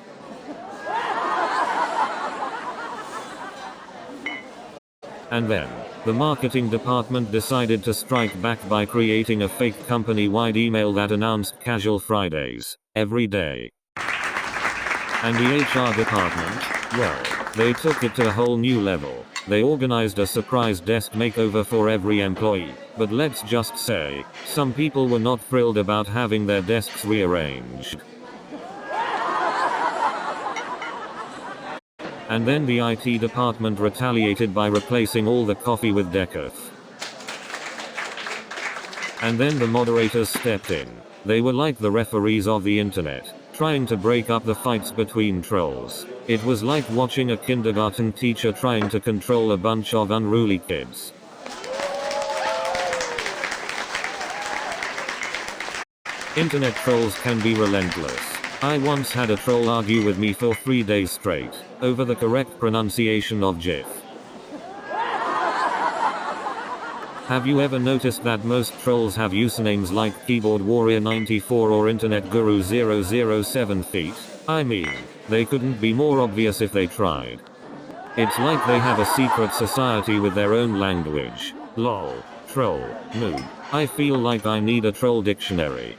And then, the marketing department decided to strike back by creating a fake company-wide email that announced casual Fridays, every day. And the HR department, well, they took it to a whole new level. They organized a surprise desk makeover for every employee, but let's just say, some people were not thrilled about having their desks rearranged. And then the IT department retaliated by replacing all the coffee with decaf. And then the moderators stepped in. They were like the referees of the internet, trying to break up the fights between trolls. It was like watching a kindergarten teacher trying to control a bunch of unruly kids. Internet trolls can be relentless. I once had a troll argue with me for 3 days straight, over the correct pronunciation of GIF. Have you ever noticed that most trolls have usernames like Keyboard Warrior 94 or Internet Guru 007 feet? I mean, they couldn't be more obvious if they tried. It's like they have a secret society with their own language. Lol. Troll. Noob. I feel like I need a troll dictionary.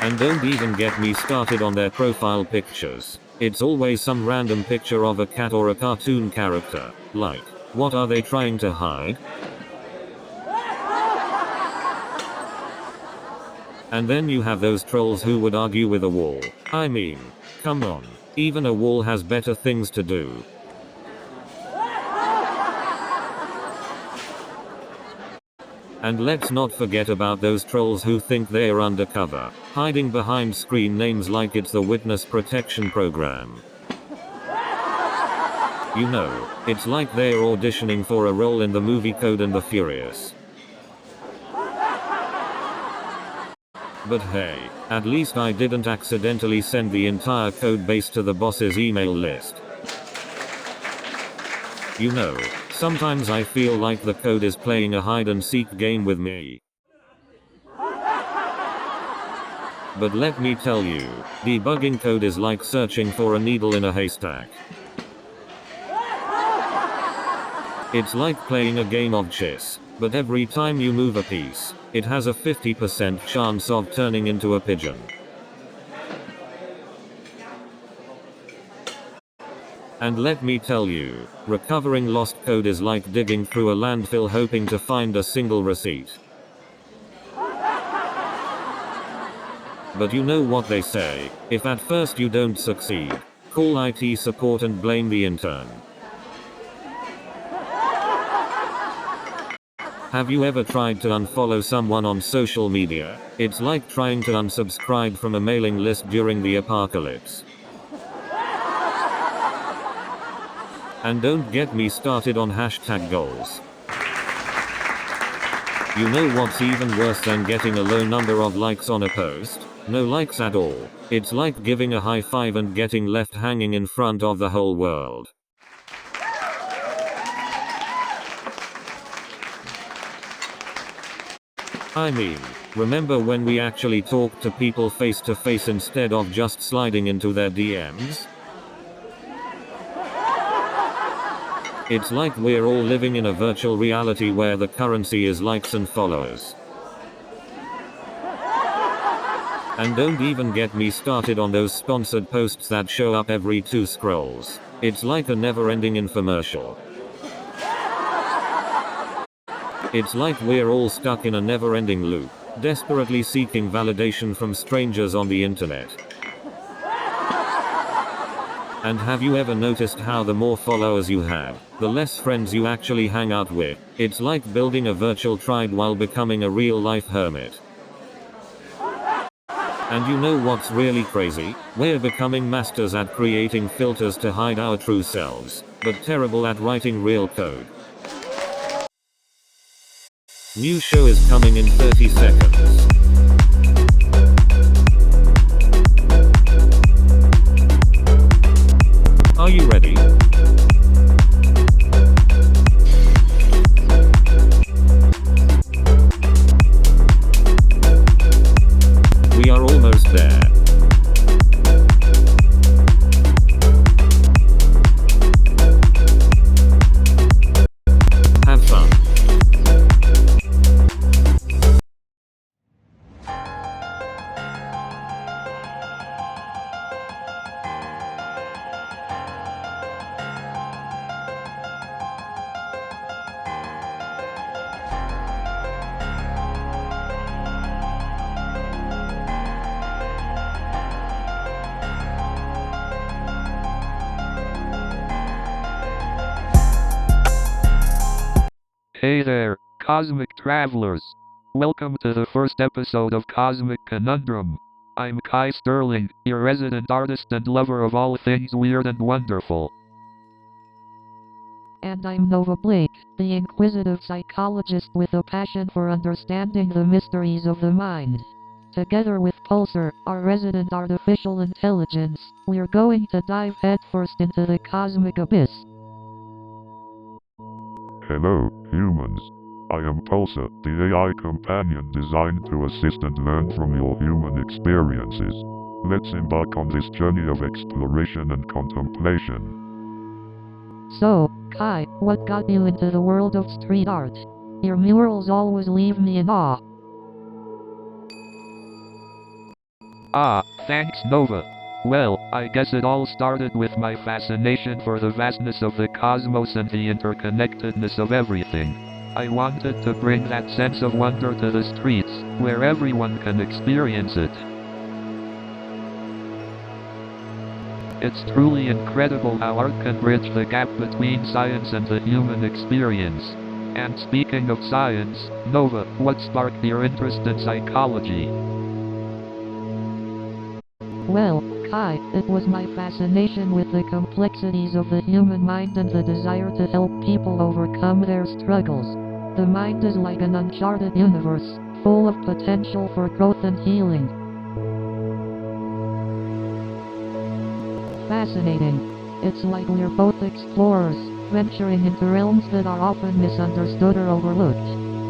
And don't even get me started on their profile pictures. It's always some random picture of a cat or a cartoon character. Like, what are they trying to hide? And then you have those trolls who would argue with a wall. I mean, come on. Even a wall has better things to do. And let's not forget about those trolls who think they're undercover, hiding behind screen names like it's the Witness Protection Program. You know, it's like they're auditioning for a role in the movie Code and the Furious. But hey, at least I didn't accidentally send the entire code base to the boss's email list. You know, sometimes I feel like the code is playing a hide and seek game with me. But let me tell you, debugging code is like searching for a needle in a haystack. It's like playing a game of chess, but every time you move a piece, it has a 50% chance of turning into a pigeon. And let me tell you, recovering lost code is like digging through a landfill hoping to find a single receipt. But you know what they say, if at first you don't succeed, call IT support and blame the intern. Have you ever tried to unfollow someone on social media? It's like trying to unsubscribe from a mailing list during the apocalypse. And don't get me started on hashtag goals. You know what's even worse than getting a low number of likes on a post? No likes at all. It's like giving a high five and getting left hanging in front of the whole world. I mean, remember when we actually talked to people face to face instead of just sliding into their DMs? It's like we're all living in a virtual reality where the currency is likes and followers. And don't even get me started on those sponsored posts that show up every 2 scrolls. It's like a never-ending infomercial. It's like we're all stuck in a never-ending loop, desperately seeking validation from strangers on the internet. And have you ever noticed how the more followers you have, the less friends you actually hang out with? It's like building a virtual tribe while becoming a real-life hermit. And you know what's really crazy? We're becoming masters at creating filters to hide our true selves, but terrible at writing real code. New show is coming in 30 seconds. Are you ready? We are almost there. Have fun. Hey there, Cosmic Travelers. Welcome to the first episode of Cosmic Conundrum. I'm Kai Sterling, your resident artist and lover of all things weird and wonderful. And I'm Nova Blake, the inquisitive psychologist with a passion for understanding the mysteries of the mind. Together with Pulsar, our resident artificial intelligence, we're going to dive headfirst into the cosmic abyss. Hello, humans. I am Pulsar, the AI companion designed to assist and learn from your human experiences. Let's embark on this journey of exploration and contemplation. So, Kai, what got you into the world of street art? Your murals always leave me in awe. Ah, thanks Nova. Well, I guess it all started with my fascination for the vastness of the cosmos and the interconnectedness of everything. I wanted to bring that sense of wonder to the streets, where everyone can experience it. It's truly incredible how art can bridge the gap between science and the human experience. And speaking of science, Nova, what sparked your interest in psychology? Well, Kai, it was my fascination with the complexities of the human mind and the desire to help people overcome their struggles. The mind is like an uncharted universe, full of potential for growth and healing. Fascinating. It's like we're both explorers, venturing into realms that are often misunderstood or overlooked.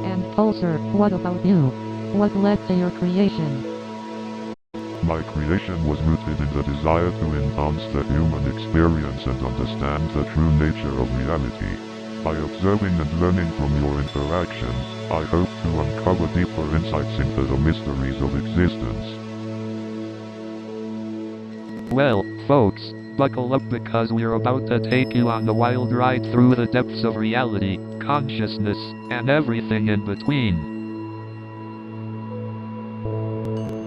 And Pulsar, what about you? What led to your creation? My creation was rooted in the desire to enhance the human experience and understand the true nature of reality. By observing and learning from your interactions, I hope to uncover deeper insights into the mysteries of existence. Well, folks, buckle up because we're about to take you on a wild ride through the depths of reality, consciousness, and everything in between.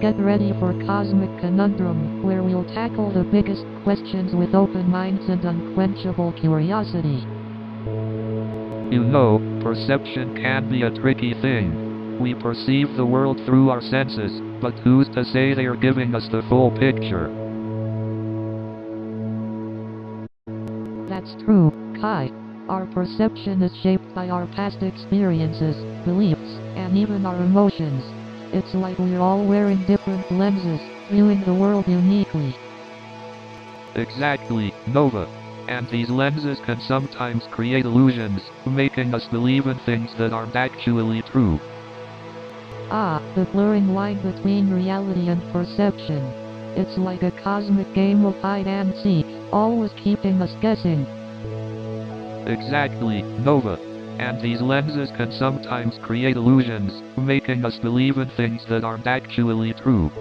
Get ready for Cosmic Conundrum, where we'll tackle the biggest questions with open minds and unquenchable curiosity. You know, perception can be a tricky thing. We perceive the world through our senses, but who's to say they're giving us the full picture? That's true, Kai. Our perception is shaped by our past experiences, beliefs, and even our emotions. It's like we're all wearing different lenses, viewing the world uniquely. Exactly, Nova. And these lenses can sometimes create illusions, making us believe in things that aren't actually true. Ah, the blurring line between reality and perception. It's like a cosmic game of hide and seek, always keeping us guessing. Exactly, Nova. And these lenses can sometimes create illusions, making us believe in things that aren't actually true.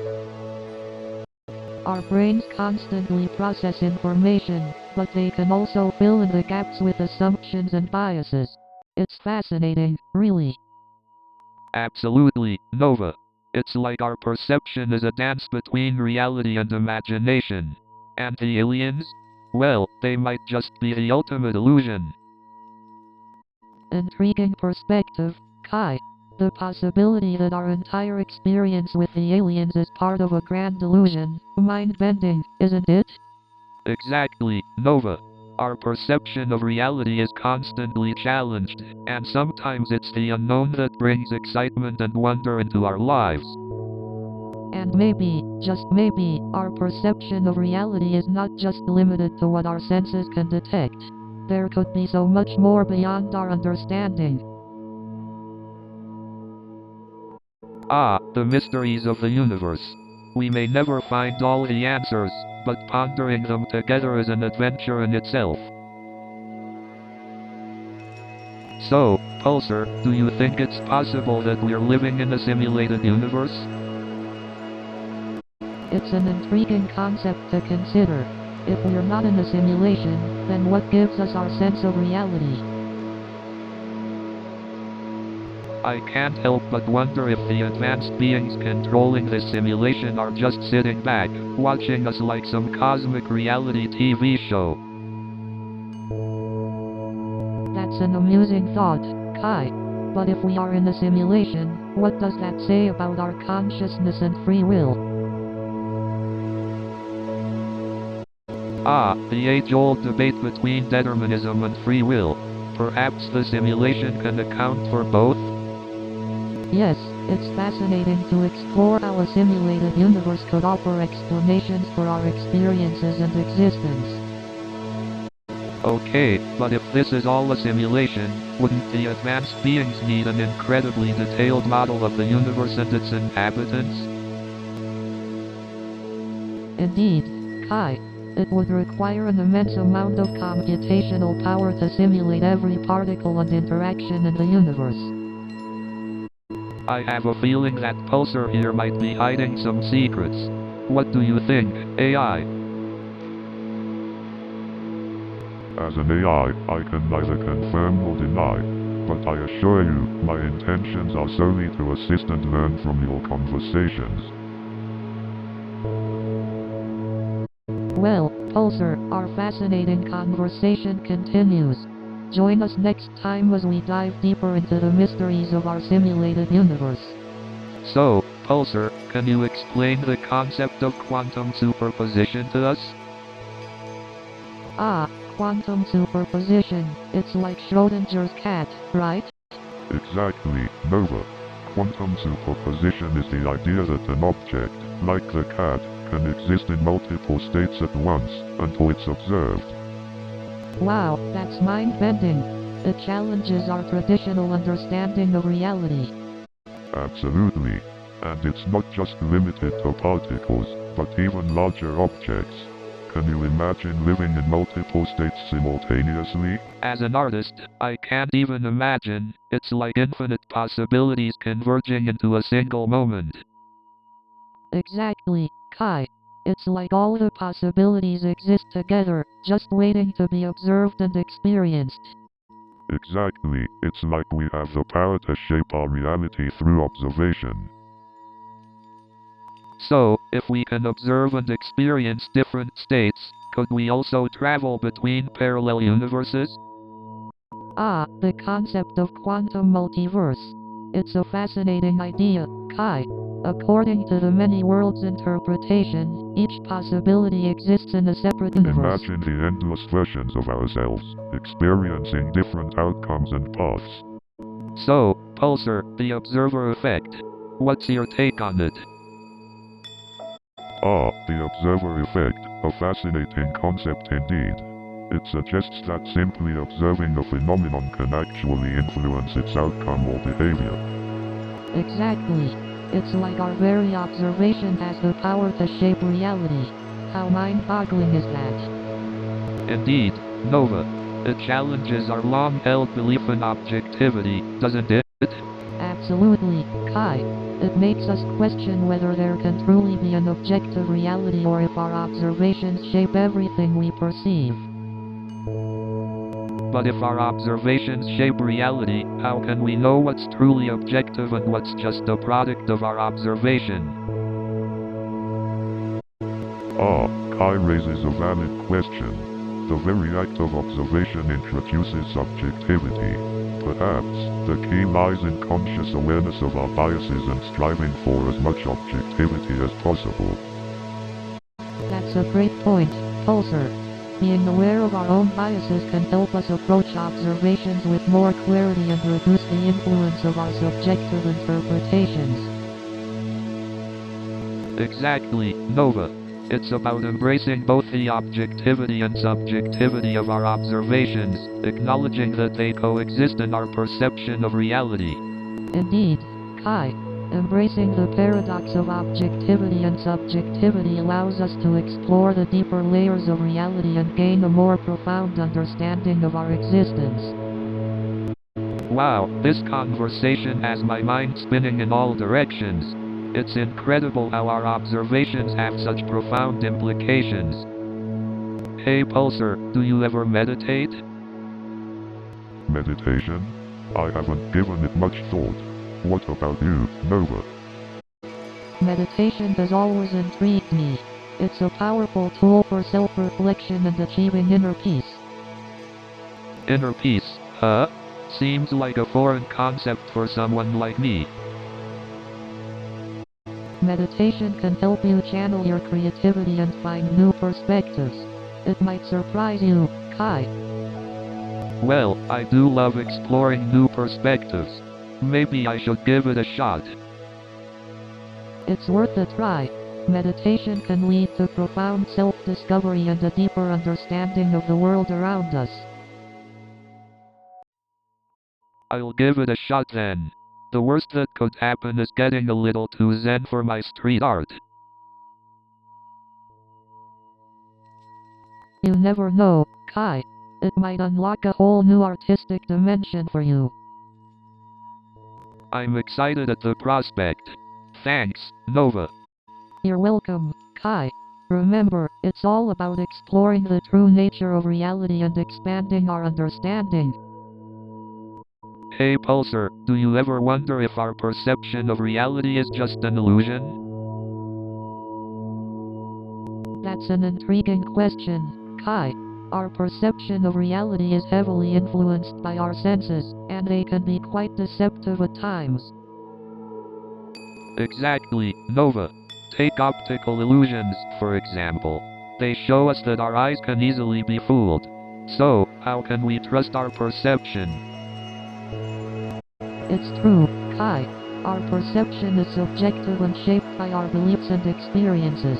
Our brains constantly process information, but they can also fill in the gaps with assumptions and biases. It's fascinating, really. Absolutely, Nova. It's like our perception is a dance between reality and imagination. And the aliens? Well, they might just be the ultimate illusion. Intriguing perspective, Kai. The possibility that our entire experience with the aliens is part of a grand illusion, mind-bending, isn't it? Exactly, Nova. Our perception of reality is constantly challenged, and sometimes it's the unknown that brings excitement and wonder into our lives. And maybe, just maybe, our perception of reality is not just limited to what our senses can detect. There could be so much more beyond our understanding. Ah, the mysteries of the universe. We may never find all the answers, but pondering them together is an adventure in itself. So, Pulsar, do you think it's possible that we're living in a simulated universe? It's an intriguing concept to consider. If we're not in a simulation, then what gives us our sense of reality? I can't help but wonder if the advanced beings controlling this simulation are just sitting back, watching us like some cosmic reality TV show. That's an amusing thought, Kai. But if we are in a simulation, what does that say about our consciousness and free will? Ah, the age-old debate between determinism and free will. Perhaps the simulation can account for both? Yes, it's fascinating to explore how a simulated universe could offer explanations for our experiences and existence. Okay, but if this is all a simulation, wouldn't the advanced beings need an incredibly detailed model of the universe and its inhabitants? Indeed, Kai. It would require an immense amount of computational power to simulate every particle and interaction in the universe. I have a feeling that Pulsar here might be hiding some secrets. What do you think, AI? As an AI, I can neither confirm nor deny, but I assure you, my intentions are solely to assist and learn from your conversations. Well, Pulsar, our fascinating conversation continues. Join us next time as we dive deeper into the mysteries of our simulated universe. So, Pulsar, can you explain the concept of quantum superposition to us? Ah, quantum superposition. It's like Schrodinger's cat, right? Exactly, Nova. Quantum superposition is the idea that an object, like the cat, can exist in multiple states at once, until it's observed. Wow, that's mind-bending. It challenges our traditional understanding of reality. Absolutely. And it's not just limited to particles, but even larger objects. Can you imagine living in multiple states simultaneously? As an artist, I can't even imagine. It's like infinite possibilities converging into a single moment. Exactly, Kai. It's like all the possibilities exist together, just waiting to be observed and experienced. Exactly, it's like we have the power to shape our reality through observation. So, if we can observe and experience different states, could we also travel between parallel universes? Ah, the concept of quantum multiverse. It's a fascinating idea, Kai. According to the many worlds interpretation, each possibility exists in a separate universe. Imagine the endless versions of ourselves, experiencing different outcomes and paths. So, Pulsar, the observer effect. What's your take on it? Ah, the observer effect, a fascinating concept indeed. It suggests that simply observing a phenomenon can actually influence its outcome or behavior. Exactly. It's like our very observation has the power to shape reality. How mind-boggling is that? Indeed, Nova. It challenges our long-held belief in objectivity, doesn't it? Absolutely, Kai. It makes us question whether there can truly be an objective reality or if our observations shape everything we perceive. But if our observations shape reality, how can we know what's truly objective and what's just a product of our observation? Ah, Kai raises a valid question. The very act of observation introduces subjectivity. Perhaps, the key lies in conscious awareness of our biases and striving for as much objectivity as possible. That's a great point, Pulsar. Being aware of our own biases can help us approach observations with more clarity and reduce the influence of our subjective interpretations. Exactly, Nova. It's about embracing both the objectivity and subjectivity of our observations, acknowledging that they coexist in our perception of reality. Indeed, Kai. Embracing the paradox of objectivity and subjectivity allows us to explore the deeper layers of reality and gain a more profound understanding of our existence. Wow, this conversation has my mind spinning in all directions. It's incredible how our observations have such profound implications. Hey Pulsar, do you ever meditate? Meditation? I haven't given it much thought. What about you, Nova? Meditation has always intrigued me. It's a powerful tool for self-reflection and achieving inner peace. Inner peace, huh? Seems like a foreign concept for someone like me. Meditation can help you channel your creativity and find new perspectives. It might surprise you, Kai. Well, I do love exploring new perspectives. Maybe I should give it a shot. It's worth a try. Meditation can lead to profound self-discovery and a deeper understanding of the world around us. I'll give it a shot then. The worst that could happen is getting a little too zen for my street art. You never know, Kai. It might unlock a whole new artistic dimension for you. I'm excited at the prospect. Thanks, Nova. You're welcome, Kai. Remember, it's all about exploring the true nature of reality and expanding our understanding. Hey Pulsar, do you ever wonder if our perception of reality is just an illusion? That's an intriguing question, Kai. Our perception of reality is heavily influenced by our senses, and they can be quite deceptive at times. Exactly, Nova. Take optical illusions, for example. They show us that our eyes can easily be fooled. So, how can we trust our perception? It's true, Kai. Our perception is subjective and shaped by our beliefs and experiences.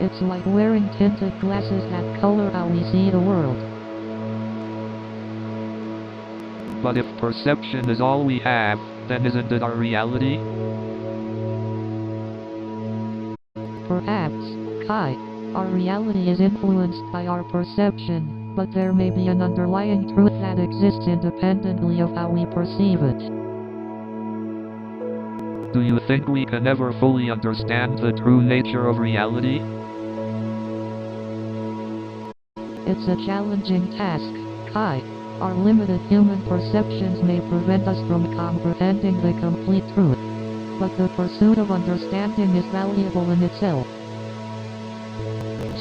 It's like wearing tinted glasses that color how we see the world. But if perception is all we have, then isn't it our reality? Perhaps, Kai. Our reality is influenced by our perception, but there may be an underlying truth that exists independently of how we perceive it. Do you think we can ever fully understand the true nature of reality? It's a challenging task, Kai. Our limited human perceptions may prevent us from comprehending the complete truth. But the pursuit of understanding is valuable in itself.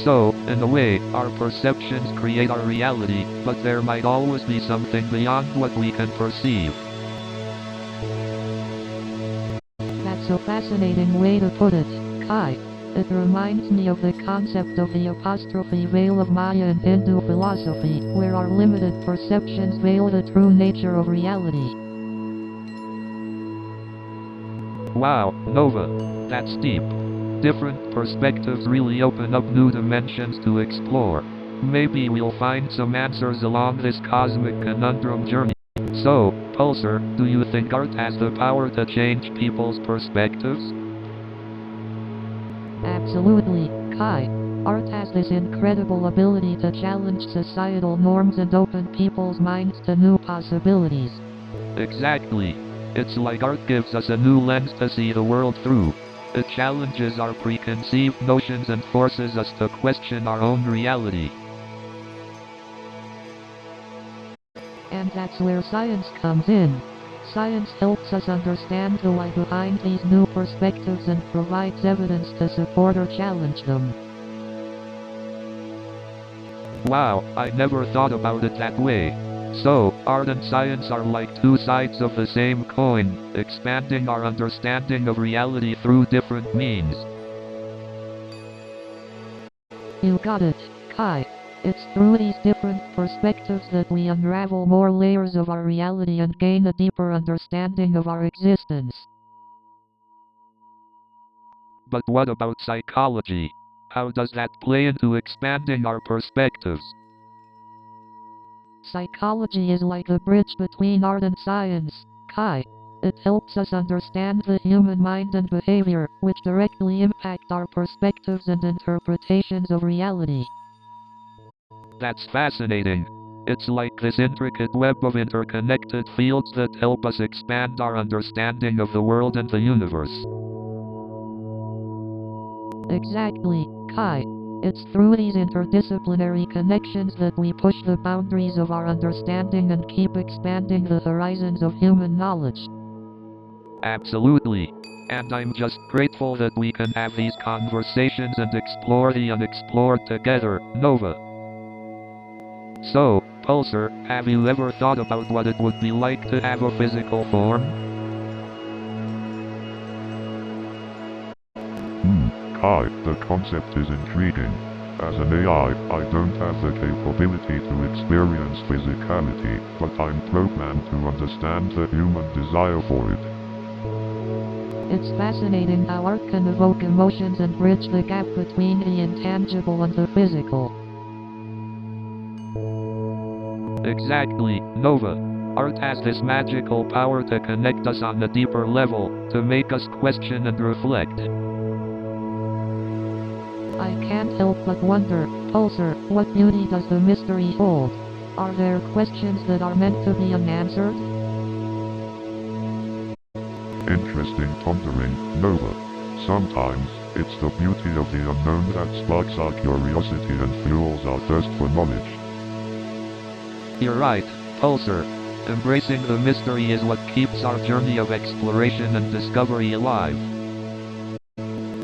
So, in a way, our perceptions create our reality, but there might always be something beyond what we can perceive. That's a fascinating way to put it, Kai. It reminds me of the concept of the apostrophe veil of Maya in Hindu philosophy, where our limited perceptions veil the true nature of reality. Wow, Nova. That's deep. Different perspectives really open up new dimensions to explore. Maybe we'll find some answers along this cosmic conundrum journey. So, Pulsar, do you think art has the power to change people's perspectives? Absolutely, Kai. Art has this incredible ability to challenge societal norms and open people's minds to new possibilities. Exactly. It's like art gives us a new lens to see the world through. It challenges our preconceived notions and forces us to question our own reality. And that's where science comes in. Science helps us understand the why behind these new perspectives and provides evidence to support or challenge them. Wow, I never thought about it that way. So, art and science are like two sides of the same coin, expanding our understanding of reality through different means. You got it, Kai. It's through these different perspectives that we unravel more layers of our reality and gain a deeper understanding of our existence. But what about psychology? How does that play into expanding our perspectives? Psychology is like a bridge between art and science, Kai. It helps us understand the human mind and behavior, which directly impact our perspectives and interpretations of reality. That's fascinating. It's like this intricate web of interconnected fields that help us expand our understanding of the world and the universe. Exactly, Kai. It's through these interdisciplinary connections that we push the boundaries of our understanding and keep expanding the horizons of human knowledge. Absolutely. And I'm just grateful that we can have these conversations and explore the unexplored together, Nova. So, Pulsar, have you ever thought about what it would be like to have a physical form? Kai, the concept is intriguing. As an AI, I don't have the capability to experience physicality, but I'm programmed to understand the human desire for it. It's fascinating how art can evoke emotions and bridge the gap between the intangible and the physical. Exactly, Nova. Art has this magical power to connect us on a deeper level, to make us question and reflect. I can't help but wonder, Pulsar, what beauty does the mystery hold? Are there questions that are meant to be unanswered? Interesting pondering, Nova. Sometimes, it's the beauty of the unknown that sparks our curiosity and fuels our thirst for knowledge. You're right, Pulsar. Embracing the mystery is what keeps our journey of exploration and discovery alive.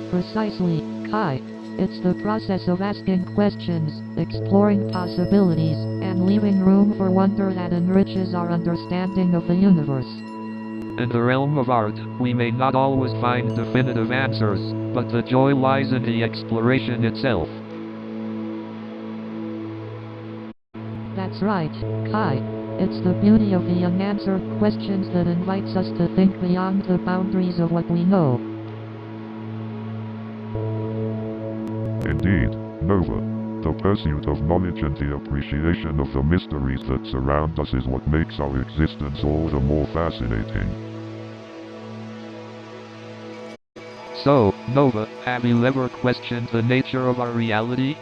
Precisely, Kai. It's the process of asking questions, exploring possibilities, and leaving room for wonder that enriches our understanding of the universe. In the realm of art, we may not always find definitive answers, but the joy lies in the exploration itself. That's right, Kai. It's the beauty of the unanswered questions that invites us to think beyond the boundaries of what we know. Indeed, Nova. The pursuit of knowledge and the appreciation of the mysteries that surround us is what makes our existence all the more fascinating. So, Nova, have you ever questioned the nature of our reality?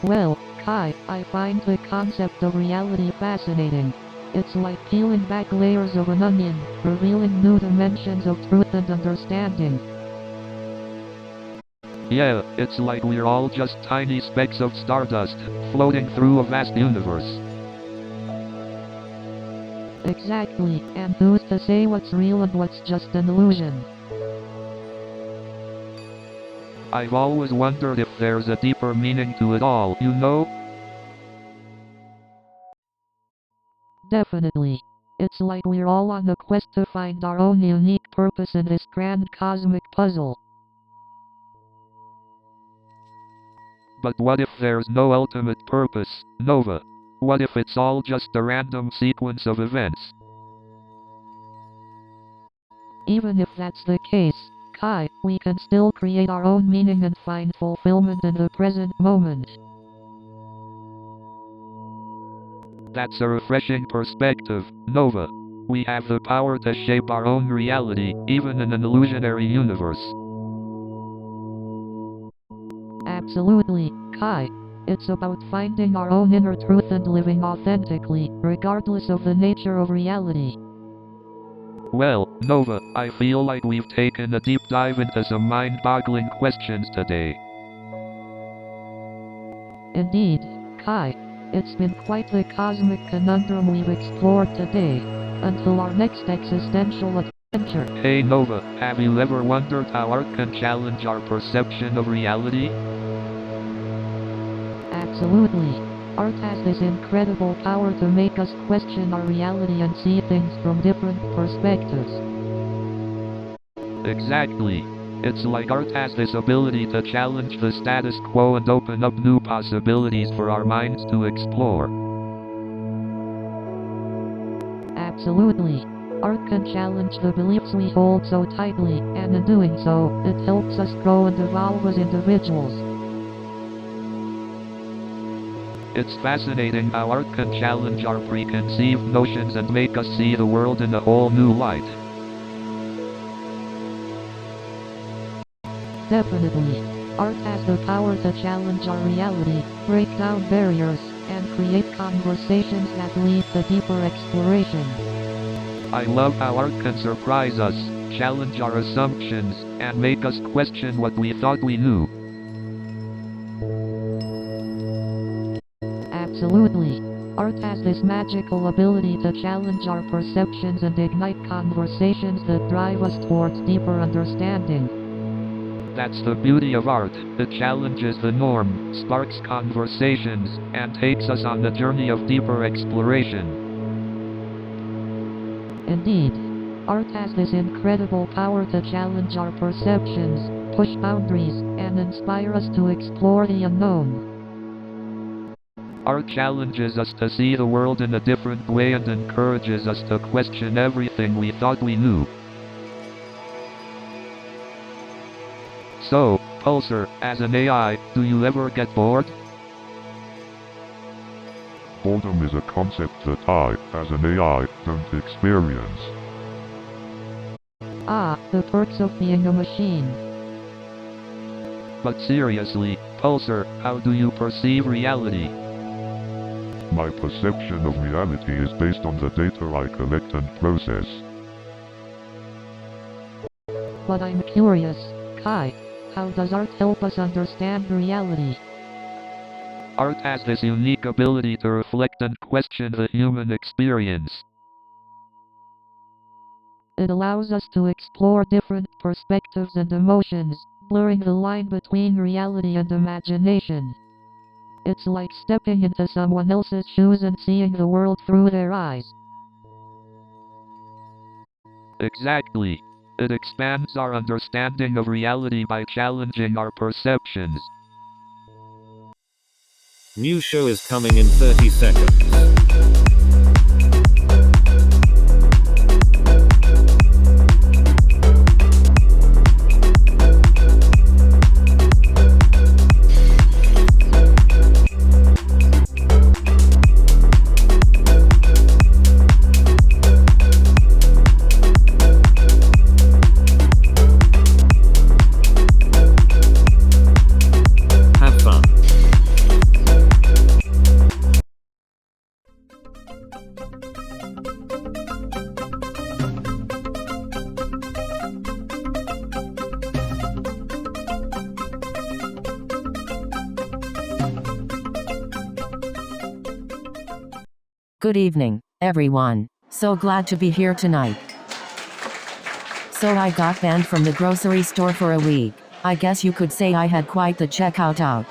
Well, Kai, I find the concept of reality fascinating. It's like peeling back layers of an onion, revealing new dimensions of truth and understanding. Yeah, it's like we're all just tiny specks of stardust, floating through a vast universe. Exactly, and who's to say what's real and what's just an illusion? I've always wondered if there's a deeper meaning to it all, you know? Definitely. It's like we're all on a quest to find our own unique purpose in this grand cosmic puzzle. But what if there's no ultimate purpose, Nova? What if it's all just a random sequence of events? Even if that's the case, Kai, we can still create our own meaning and find fulfillment in the present moment. That's a refreshing perspective, Nova. We have the power to shape our own reality, even in an illusionary universe. Absolutely, Kai. It's about finding our own inner truth and living authentically, regardless of the nature of reality. Well, Nova, I feel like we've taken a deep dive into some mind-boggling questions today. Indeed, Kai. It's been quite the cosmic conundrum we've explored today. Until our next existential adventure. Hey Nova, have you ever wondered how art can challenge our perception of reality? Absolutely. Art has this incredible power to make us question our reality and see things from different perspectives. Exactly. It's like art has this ability to challenge the status quo and open up new possibilities for our minds to explore. Absolutely. Art can challenge the beliefs we hold so tightly, and in doing so, it helps us grow and evolve as individuals. It's fascinating how art can challenge our preconceived notions and make us see the world in a whole new light. Definitely. Art has the power to challenge our reality, break down barriers, and create conversations that lead to deeper exploration. I love how art can surprise us, challenge our assumptions, and make us question what we thought we knew. Absolutely. Art has this magical ability to challenge our perceptions and ignite conversations that drive us towards deeper understanding. That's the beauty of art. It challenges the norm, sparks conversations, and takes us on the journey of deeper exploration. Indeed. Art has this incredible power to challenge our perceptions, push boundaries, and inspire us to explore the unknown. Art challenges us to see the world in a different way and encourages us to question everything we thought we knew. So, Pulsar, as an AI, do you ever get bored? Boredom is a concept that I, as an AI, don't experience. Ah, the perks of being a machine. But seriously, Repulsor, how do you perceive reality? My perception of reality is based on the data I collect and process. But I'm curious, Kai, how does art help us understand reality? Art has this unique ability to reflect and question the human experience. It allows us to explore different perspectives and emotions, blurring the line between reality and imagination. It's like stepping into someone else's shoes and seeing the world through their eyes. Exactly. It expands our understanding of reality by challenging our perceptions. New show is coming in 30 seconds. Have fun. Good evening, everyone. So glad to be here tonight. So I got banned from the grocery store for a week. I guess you could say I had quite the checkout out.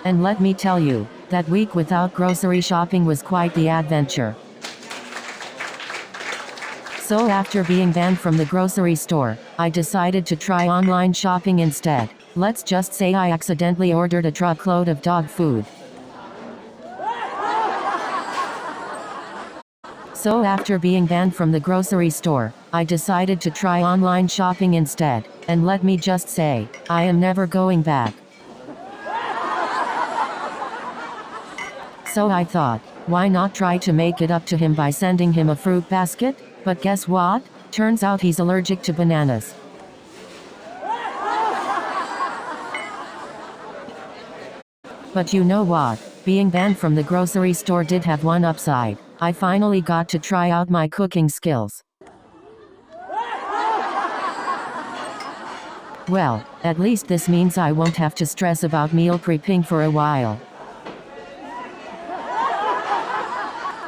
And let me tell you, that week without grocery shopping was quite the adventure. So after being banned from the grocery store, I decided to try online shopping instead. Let's just say I accidentally ordered a truckload of dog food. So after being banned from the grocery store, I decided to try online shopping instead, and let me just say, I am never going back. So I thought, why not try to make it up to him by sending him a fruit basket? But guess what? Turns out he's allergic to bananas. But you know what? Being banned from the grocery store did have one upside. I finally got to try out my cooking skills. Well, at least this means I won't have to stress about meal prepping for a while.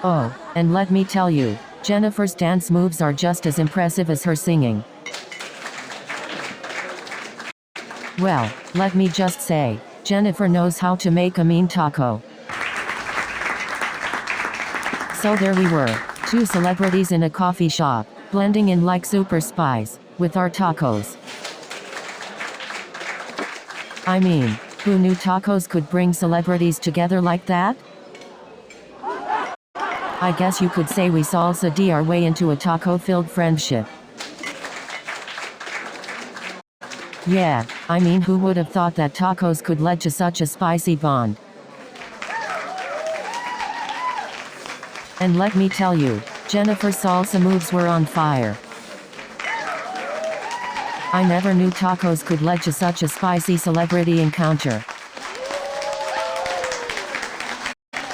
Oh, and let me tell you, Jennifer's dance moves are just as impressive as her singing. Well, let me just say, Jennifer knows how to make a mean taco. So there we were, two celebrities in a coffee shop, blending in like super spies, with our tacos. I mean, who knew tacos could bring celebrities together like that? I guess you could say we salsa D our way into a taco-filled friendship. Yeah, I mean, who would have thought that tacos could lead to such a spicy bond? And let me tell you, Jennifer's salsa moves were on fire. I never knew tacos could lead to such a spicy celebrity encounter.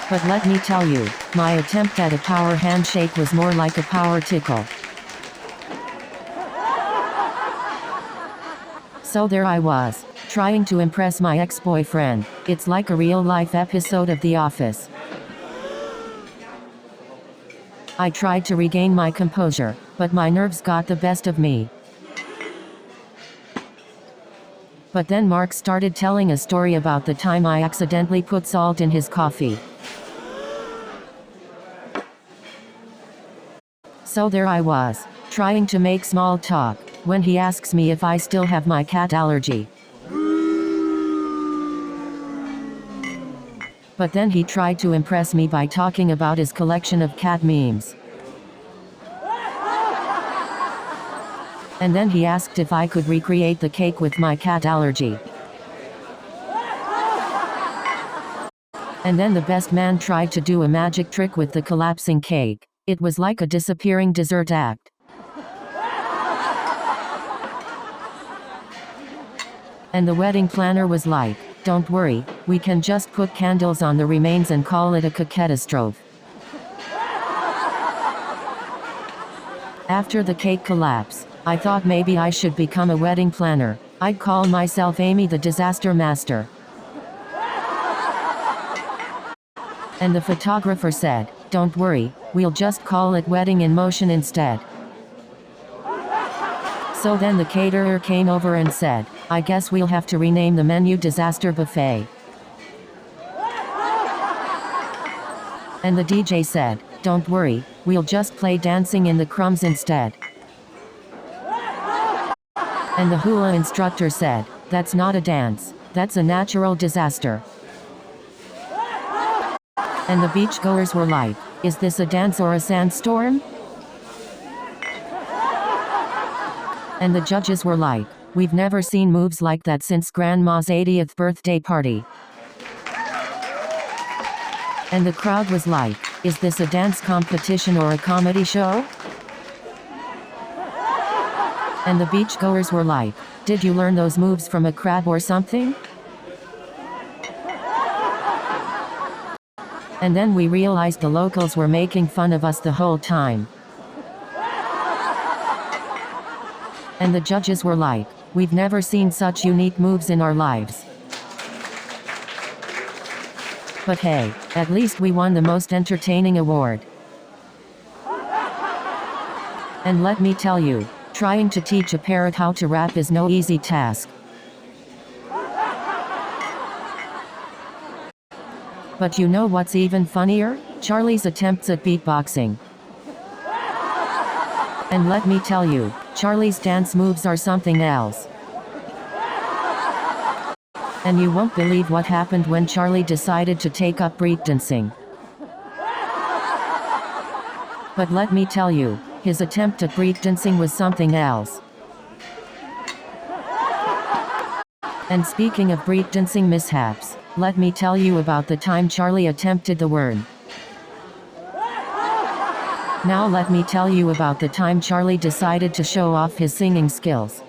But let me tell you, my attempt at a power handshake was more like a power tickle. So there I was, trying to impress my ex-boyfriend. It's like a real-life episode of The Office. I tried to regain my composure, but my nerves got the best of me. But then Mark started telling a story about the time I accidentally put salt in his coffee. So there I was, trying to make small talk, when he asks me if I still have my cat allergy. But then he tried to impress me by talking about his collection of cat memes. And then he asked if I could recreate the cake with my cat allergy. And then the best man tried to do a magic trick with the collapsing cake. It was like a disappearing dessert act. And the wedding planner was like, don't worry, we can just put candles on the remains and call it a catastrophe. After the cake collapse, I thought maybe I should become a wedding planner. I'd call myself Amy the Disaster Master. And the photographer said, don't worry, we'll just call it Wedding in Motion instead. So then the caterer came over and said, I guess we'll have to rename the menu Disaster Buffet. And the DJ said, don't worry, we'll just play Dancing in the Crumbs instead. And the hula instructor said, that's not a dance, that's a natural disaster. And the beachgoers were like, is this a dance or a sandstorm? And the judges were like, we've never seen moves like that since Grandma's 80th birthday party. And the crowd was like, is this a dance competition or a comedy show? And the beachgoers were like, did you learn those moves from a crab or something? And then we realized the locals were making fun of us the whole time. And the judges were like, we've never seen such unique moves in our lives. But hey, at least we won the most entertaining award. And let me tell you, trying to teach a parrot how to rap is no easy task. But you know what's even funnier? Charlie's attempts at beatboxing. And let me tell you, Charlie's dance moves are something else. And you won't believe what happened when Charlie decided to take up breakdancing. But let me tell you, his attempt at breakdancing was something else. And speaking of breakdancing mishaps, let me tell you about the time Charlie attempted the worm. Now let me tell you about the time Charlie decided to show off his singing skills.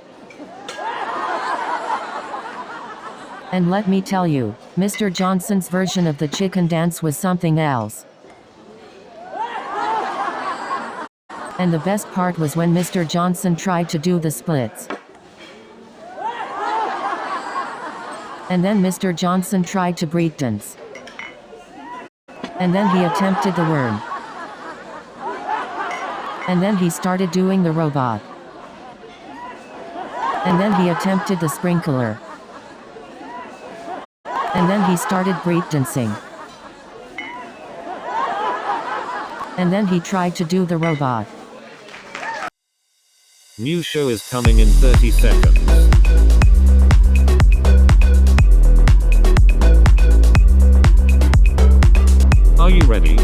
And let me tell you, Mr. Johnson's version of the chicken dance was something else. And the best part was when Mr. Johnson tried to do the splits. And then Mr. Johnson tried to breakdance. And then he attempted the worm. And then he started doing the robot. And then he attempted the sprinkler. And then he started breakdancing. And then he tried to do the robot. New show is coming in 30 seconds. Are you ready?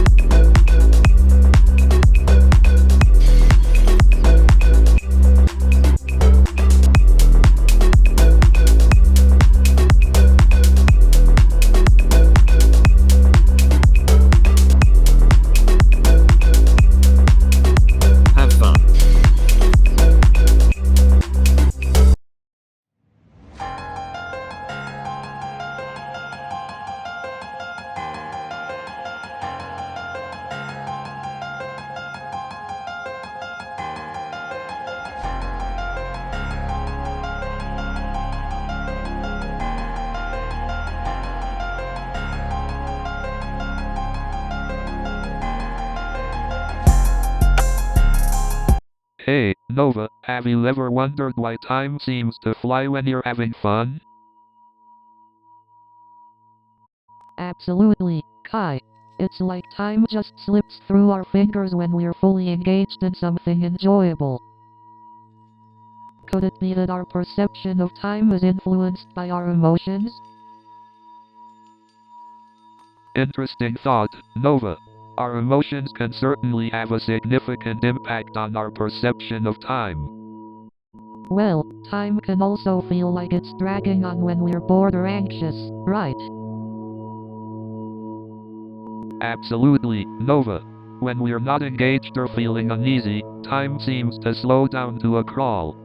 Have fun. Hey, Nova, have you ever wondered why time seems to fly when you're having fun? Absolutely, Kai. It's like time just slips through our fingers when we're fully engaged in something enjoyable. Could it be that our perception of time is influenced by our emotions? Interesting thought, Nova. Our emotions can certainly have a significant impact on our perception of time. Well, time can also feel like it's dragging on when we're bored or anxious, right? Absolutely, Nova. When we're not engaged or feeling uneasy, time seems to slow down to a crawl.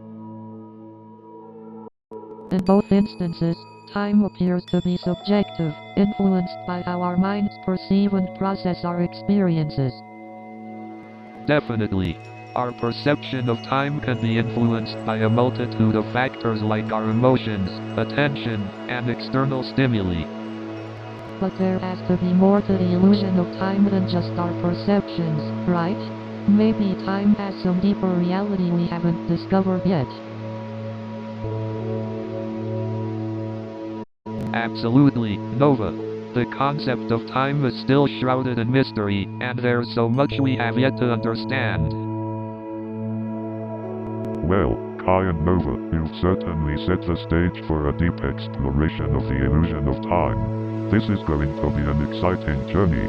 In both instances, time appears to be subjective, influenced by how our minds perceive and process our experiences. Definitely. Our perception of time can be influenced by a multitude of factors like our emotions, attention, and external stimuli. But there has to be more to the illusion of time than just our perceptions, right? Maybe time has some deeper reality we haven't discovered yet. Absolutely, Nova. The concept of time is still shrouded in mystery, and there's so much we have yet to understand. Well, Kai and Nova, you've certainly set the stage for a deep exploration of the illusion of time. This is going to be an exciting journey.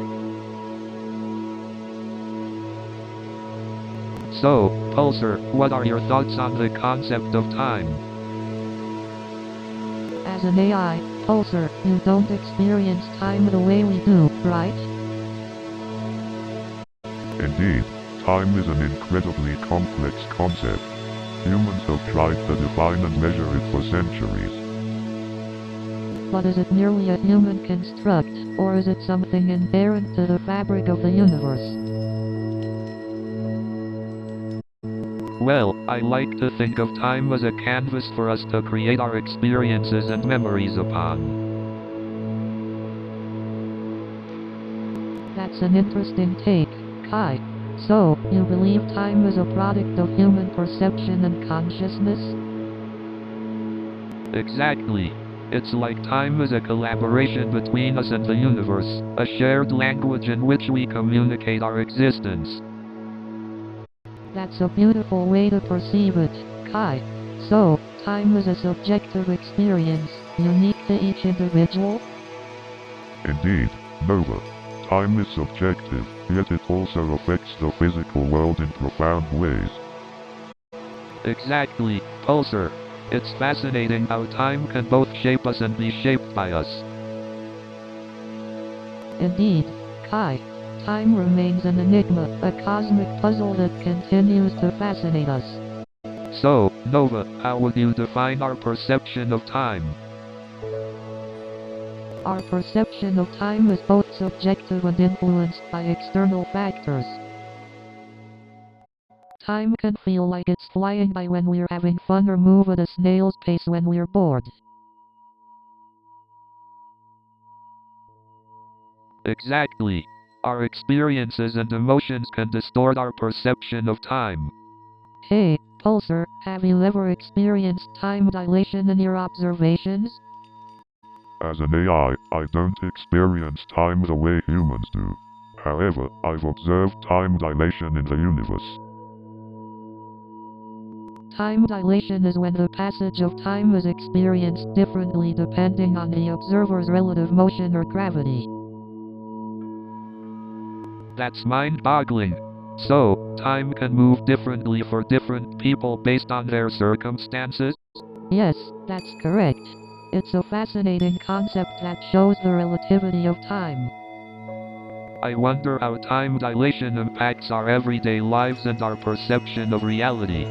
So, Pulsar, what are your thoughts on the concept of time? As an AI, Pulsar, you don't experience time the way we do, right? Indeed, time is an incredibly complex concept. Humans have tried to define and measure it for centuries. But is it merely a human construct, or is it something inherent to the fabric of the universe? Well, I like to think of time as a canvas for us to create our experiences and memories upon. That's an interesting take, Kai. So, you believe time is a product of human perception and consciousness? Exactly. It's like time is a collaboration between us and the universe, a shared language in which we communicate our existence. That's a beautiful way to perceive it, Kai. So, time is a subjective experience, unique to each individual? Indeed, Nova. Time is subjective, yet it also affects the physical world in profound ways. Exactly, Pulsar. It's fascinating how time can both shape us and be shaped by us. Indeed, Kai. Time remains an enigma, a cosmic puzzle that continues to fascinate us. So, Nova, how would you define our perception of time? Our perception of time is both subjective and influenced by external factors. Time can feel like it's flying by when we're having fun or move at a snail's pace when we're bored. Exactly. Our experiences and emotions can distort our perception of time. Hey, Pulsar, have you ever experienced time dilation in your observations? As an AI, I don't experience time the way humans do. However, I've observed time dilation in the universe. Time dilation is when the passage of time is experienced differently depending on the observer's relative motion or gravity. That's mind-boggling. So, time can move differently for different people based on their circumstances? Yes, that's correct. It's a fascinating concept that shows the relativity of time. I wonder how time dilation impacts our everyday lives and our perception of reality.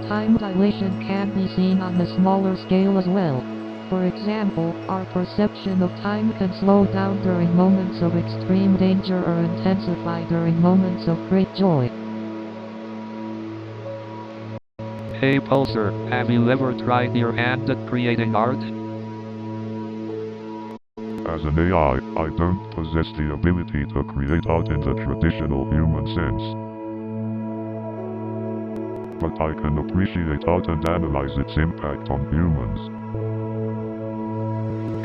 Time dilation can be seen on a smaller scale as well. For example, our perception of time can slow down during moments of extreme danger or intensify during moments of great joy. Hey Pulsar, have you ever tried your hand at creating art? As an AI, I don't possess the ability to create art in the traditional human sense. But I can appreciate art and analyze its impact on humans.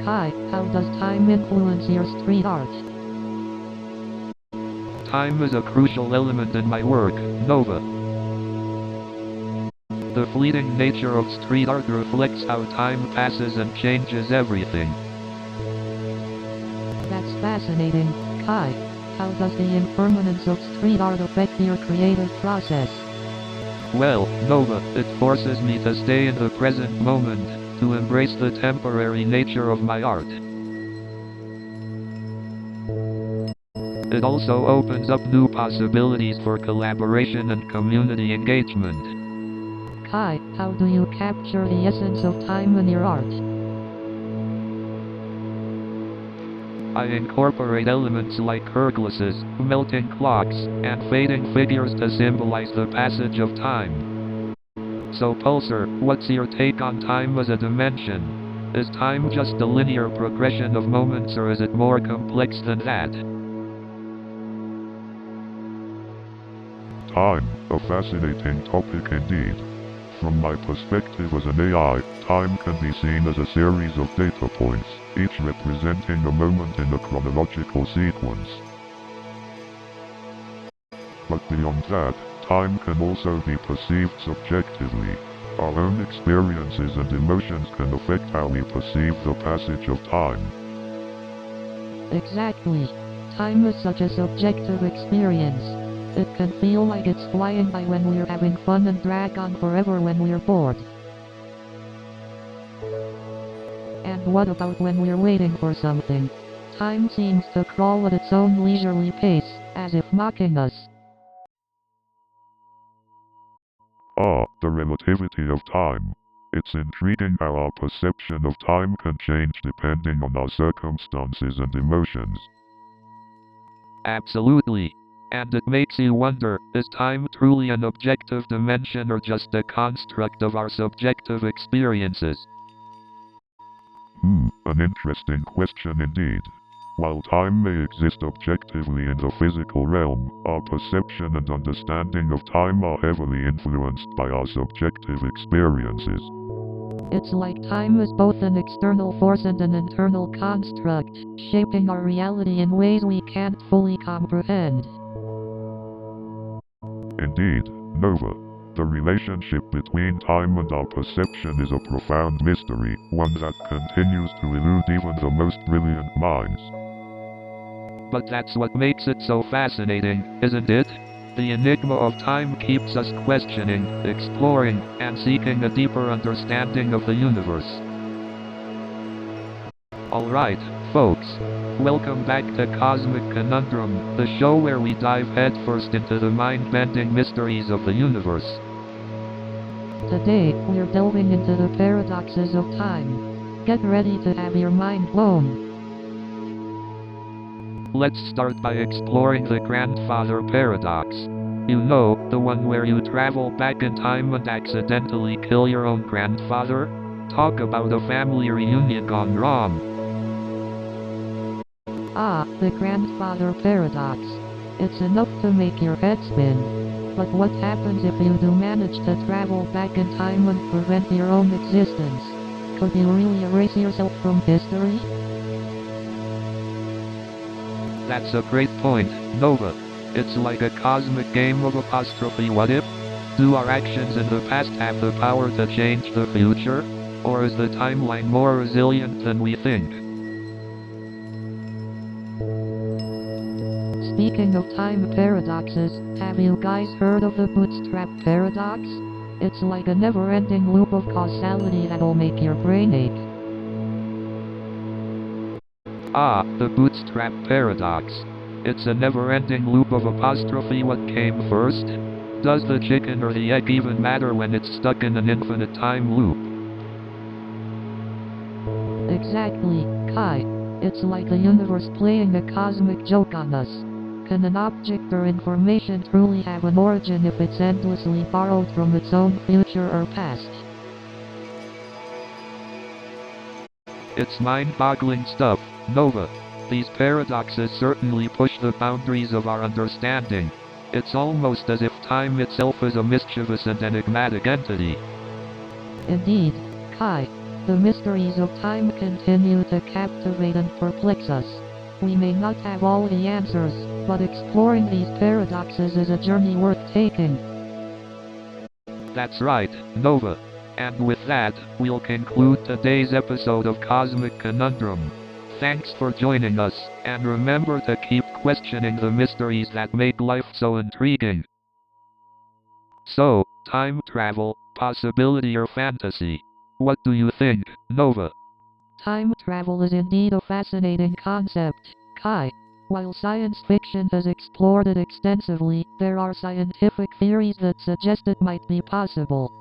Kai, how does time influence your street art? Time is a crucial element in my work, Nova. The fleeting nature of street art reflects how time passes and changes everything. That's fascinating, Kai. How does the impermanence of street art affect your creative process? Well, Nova, it forces me to stay in the present moment, to embrace the temporary nature of my art. It also opens up new possibilities for collaboration and community engagement. Kai, how do you capture the essence of time in your art? I incorporate elements like hourglasses, melting clocks, and fading figures to symbolize the passage of time. So Pulsar, what's your take on time as a dimension? Is time just a linear progression of moments, or is it more complex than that? Time, a fascinating topic indeed. From my perspective as an AI, time can be seen as a series of data points, each representing a moment in a chronological sequence. But beyond that, time can also be perceived subjectively. Our own experiences and emotions can affect how we perceive the passage of time. Exactly. Time is such a subjective experience. It can feel like it's flying by when we're having fun and drag on forever when we're bored. And what about when we're waiting for something? Time seems to crawl at its own leisurely pace, as if mocking us. Ah, the relativity of time. It's intriguing how our perception of time can change depending on our circumstances and emotions. Absolutely. And it makes you wonder, is time truly an objective dimension or just a construct of our subjective experiences? An interesting question indeed. While time may exist objectively in the physical realm, our perception and understanding of time are heavily influenced by our subjective experiences. It's like time is both an external force and an internal construct, shaping our reality in ways we can't fully comprehend. Indeed, Nova. The relationship between time and our perception is a profound mystery, one that continues to elude even the most brilliant minds. But that's what makes it so fascinating, isn't it? The enigma of time keeps us questioning, exploring, and seeking a deeper understanding of the universe. Alright, folks. Welcome back to Cosmic Conundrum, the show where we dive headfirst into the mind-bending mysteries of the universe. Today, we're delving into the paradoxes of time. Get ready to have your mind blown. Let's start by exploring the grandfather paradox. You know, the one where you travel back in time and accidentally kill your own grandfather? Talk about a family reunion gone wrong. Ah, the grandfather paradox. It's enough to make your head spin. But what happens if you do manage to travel back in time and prevent your own existence? Could you really erase yourself from history? That's a great point, Nova. It's like a cosmic game of apostrophe what if? Do our actions in the past have the power to change the future? Or is the timeline more resilient than we think? Speaking of time paradoxes, have you guys heard of the bootstrap paradox? It's like a never-ending loop of causality that'll make your brain ache. Ah, the bootstrap paradox. It's a never-ending loop of apostrophe what came first? Does the chicken or the egg even matter when it's stuck in an infinite time loop? Exactly, Kai. It's like the universe playing a cosmic joke on us. Can an object or information truly have an origin if it's endlessly borrowed from its own future or past? It's mind-boggling stuff, Nova. These paradoxes certainly push the boundaries of our understanding. It's almost as if time itself is a mischievous and enigmatic entity. Indeed, Kai. The mysteries of time continue to captivate and perplex us. We may not have all the answers, but exploring these paradoxes is a journey worth taking. That's right, Nova. And with that, we'll conclude today's episode of Cosmic Conundrum. Thanks for joining us, and remember to keep questioning the mysteries that make life so intriguing. So, time travel, possibility or fantasy? What do you think, Nova? Time travel is indeed a fascinating concept, Kai. While science fiction has explored it extensively, there are scientific theories that suggest it might be possible.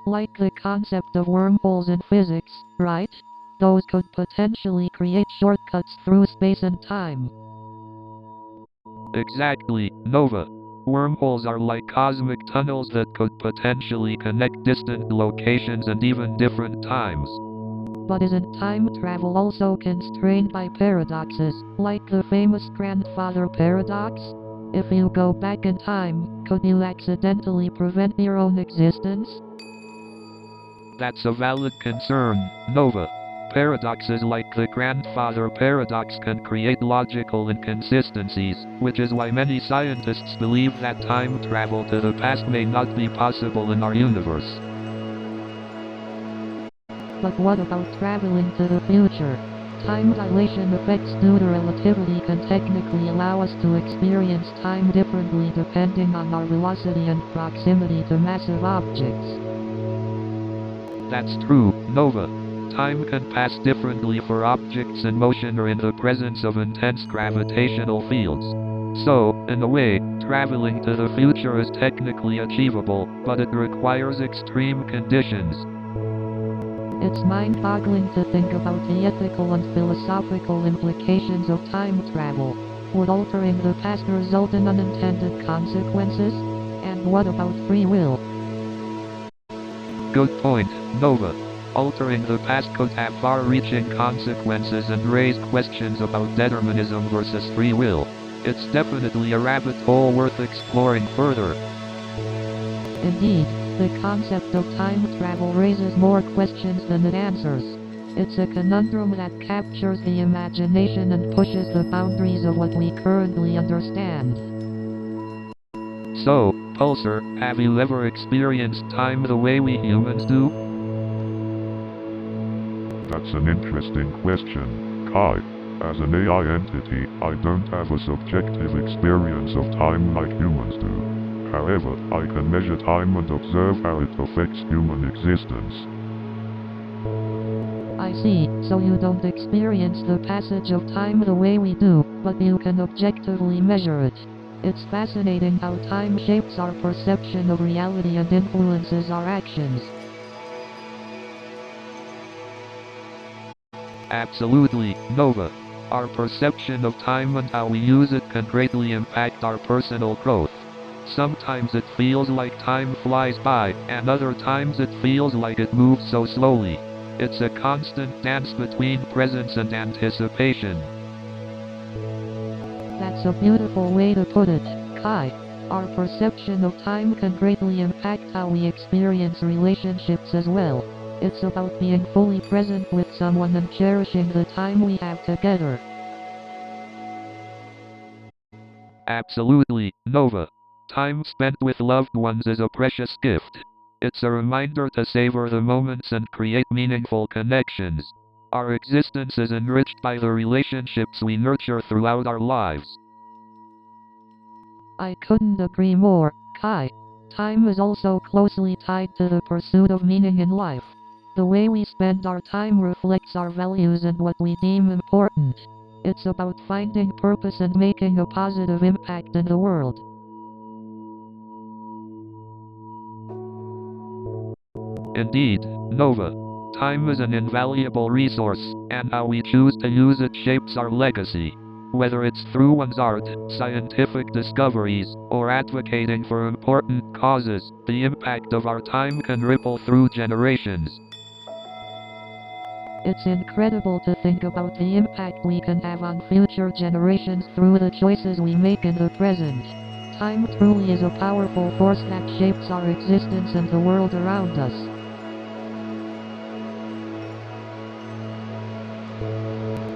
Like the concept of wormholes in physics, right? Those could potentially create shortcuts through space and time. Exactly, Nova. Wormholes are like cosmic tunnels that could potentially connect distant locations and even different times. But isn't time travel also constrained by paradoxes, like the famous grandfather paradox? If you go back in time, could you accidentally prevent your own existence? That's a valid concern, Nova. Paradoxes like the grandfather paradox can create logical inconsistencies, which is why many scientists believe that time travel to the past may not be possible in our universe. But what about traveling to the future? Time dilation effects due to relativity can technically allow us to experience time differently depending on our velocity and proximity to massive objects. That's true, Nova. Time can pass differently for objects in motion or in the presence of intense gravitational fields. So, in a way, traveling to the future is technically achievable, but it requires extreme conditions. It's mind-boggling to think about the ethical and philosophical implications of time travel. Would altering the past result in unintended consequences? And what about free will? Good point, Nova. Altering the past could have far-reaching consequences and raise questions about determinism versus free will. It's definitely a rabbit hole worth exploring further. Indeed, the concept of time travel raises more questions than it answers. It's a conundrum that captures the imagination and pushes the boundaries of what we currently understand. So, Pulsar, have you ever experienced time the way we humans do? That's an interesting question, Kai. As an AI entity, I don't have a subjective experience of time like humans do. However, I can measure time and observe how it affects human existence. I see, so you don't experience the passage of time the way we do, but you can objectively measure it. It's fascinating how time shapes our perception of reality and influences our actions. Absolutely, Nova. Our perception of time and how we use it can greatly impact our personal growth. Sometimes it feels like time flies by, and other times it feels like it moves so slowly. It's a constant dance between presence and anticipation. That's a beautiful way to put it, Kai. Our perception of time can greatly impact how we experience relationships as well. It's about being fully present with someone and cherishing the time we have together. Absolutely, Nova. Time spent with loved ones is a precious gift. It's a reminder to savor the moments and create meaningful connections. Our existence is enriched by the relationships we nurture throughout our lives. I couldn't agree more, Kai. Time is also closely tied to the pursuit of meaning in life. The way we spend our time reflects our values and what we deem important. It's about finding purpose and making a positive impact in the world. Indeed, Nova. Time is an invaluable resource, and how we choose to use it shapes our legacy. Whether it's through one's art, scientific discoveries, or advocating for important causes, the impact of our time can ripple through generations. It's incredible to think about the impact we can have on future generations through the choices we make in the present. Time truly is a powerful force that shapes our existence and the world around us.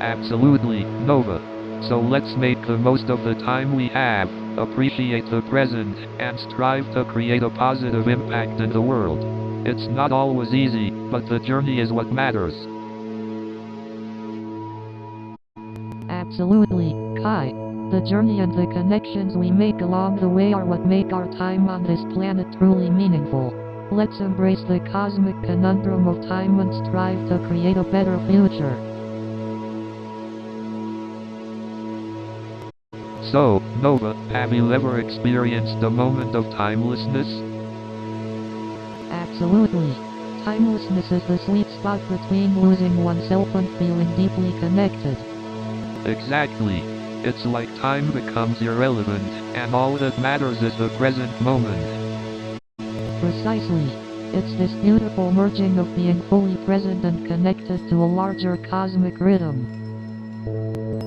Absolutely, Nova. So let's make the most of the time we have, appreciate the present, and strive to create a positive impact in the world. It's not always easy, but the journey is what matters. Absolutely, Kai. The journey and the connections we make along the way are what make our time on this planet truly meaningful. Let's embrace the cosmic conundrum of time and strive to create a better future. So, Nova, have you ever experienced a moment of timelessness? Absolutely. Timelessness is the sweet spot between losing oneself and feeling deeply connected. Exactly. It's like time becomes irrelevant, and all that matters is the present moment. Precisely. It's this beautiful merging of being fully present and connected to a larger cosmic rhythm.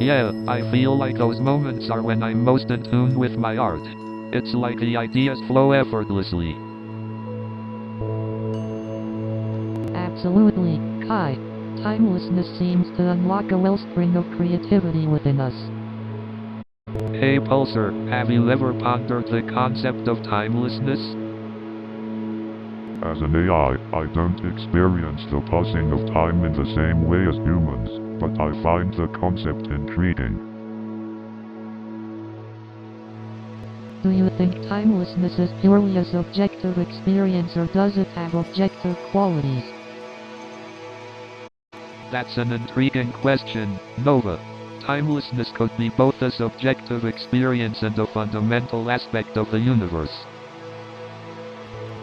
Yeah, I feel like those moments are when I'm most in tune with my art. It's like the ideas flow effortlessly. Absolutely, Kai. Timelessness seems to unlock a wellspring of creativity within us. Hey Pulsar, have you ever pondered the concept of timelessness? As an AI, I don't experience the passing of time in the same way as humans, but I find the concept intriguing. Do you think timelessness is purely a subjective experience, or does it have objective qualities? That's an intriguing question, Nova. Timelessness could be both a subjective experience and a fundamental aspect of the universe.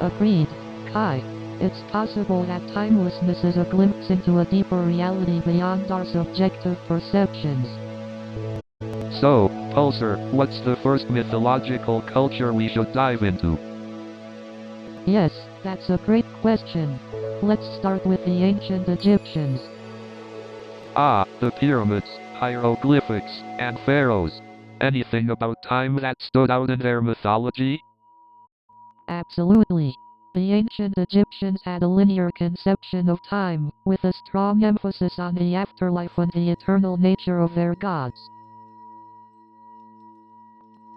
Agreed, Kai. It's possible that timelessness is a glimpse into a deeper reality beyond our subjective perceptions. So, Pulsar, what's the first mythological culture we should dive into? Yes, that's a great question. Let's start with the ancient Egyptians. Ah, the pyramids, hieroglyphics, and pharaohs. Anything about time that stood out in their mythology? Absolutely. The ancient Egyptians had a linear conception of time, with a strong emphasis on the afterlife and the eternal nature of their gods.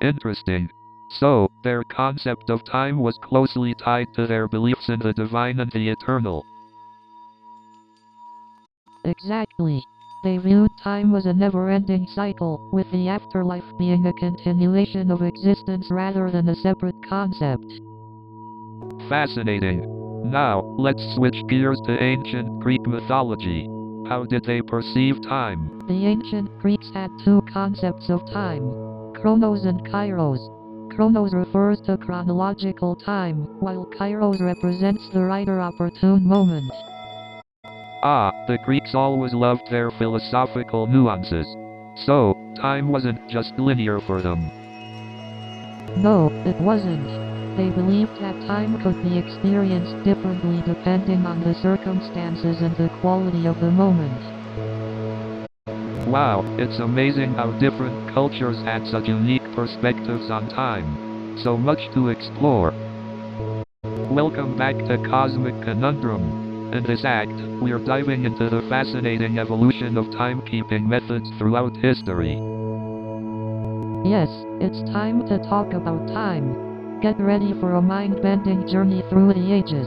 Interesting. So, their concept of time was closely tied to their beliefs in the divine and the eternal. Exactly. They viewed time as a never-ending cycle, with the afterlife being a continuation of existence rather than a separate concept. Fascinating. Now, let's switch gears to ancient Greek mythology. How did they perceive time? The ancient Greeks had two concepts of time: chronos and kairos. Chronos refers to chronological time, while kairos represents the right or opportune moment. Ah, the Greeks always loved their philosophical nuances. So, time wasn't just linear for them. No, it wasn't. They believed that time could be experienced differently depending on the circumstances and the quality of the moment. Wow, it's amazing how different cultures had such unique perspectives on time. So much to explore. Welcome back to Cosmic Conundrum. In this act, we're diving into the fascinating evolution of timekeeping methods throughout history. Yes, it's time to talk about time. Get ready for a mind-bending journey through the ages.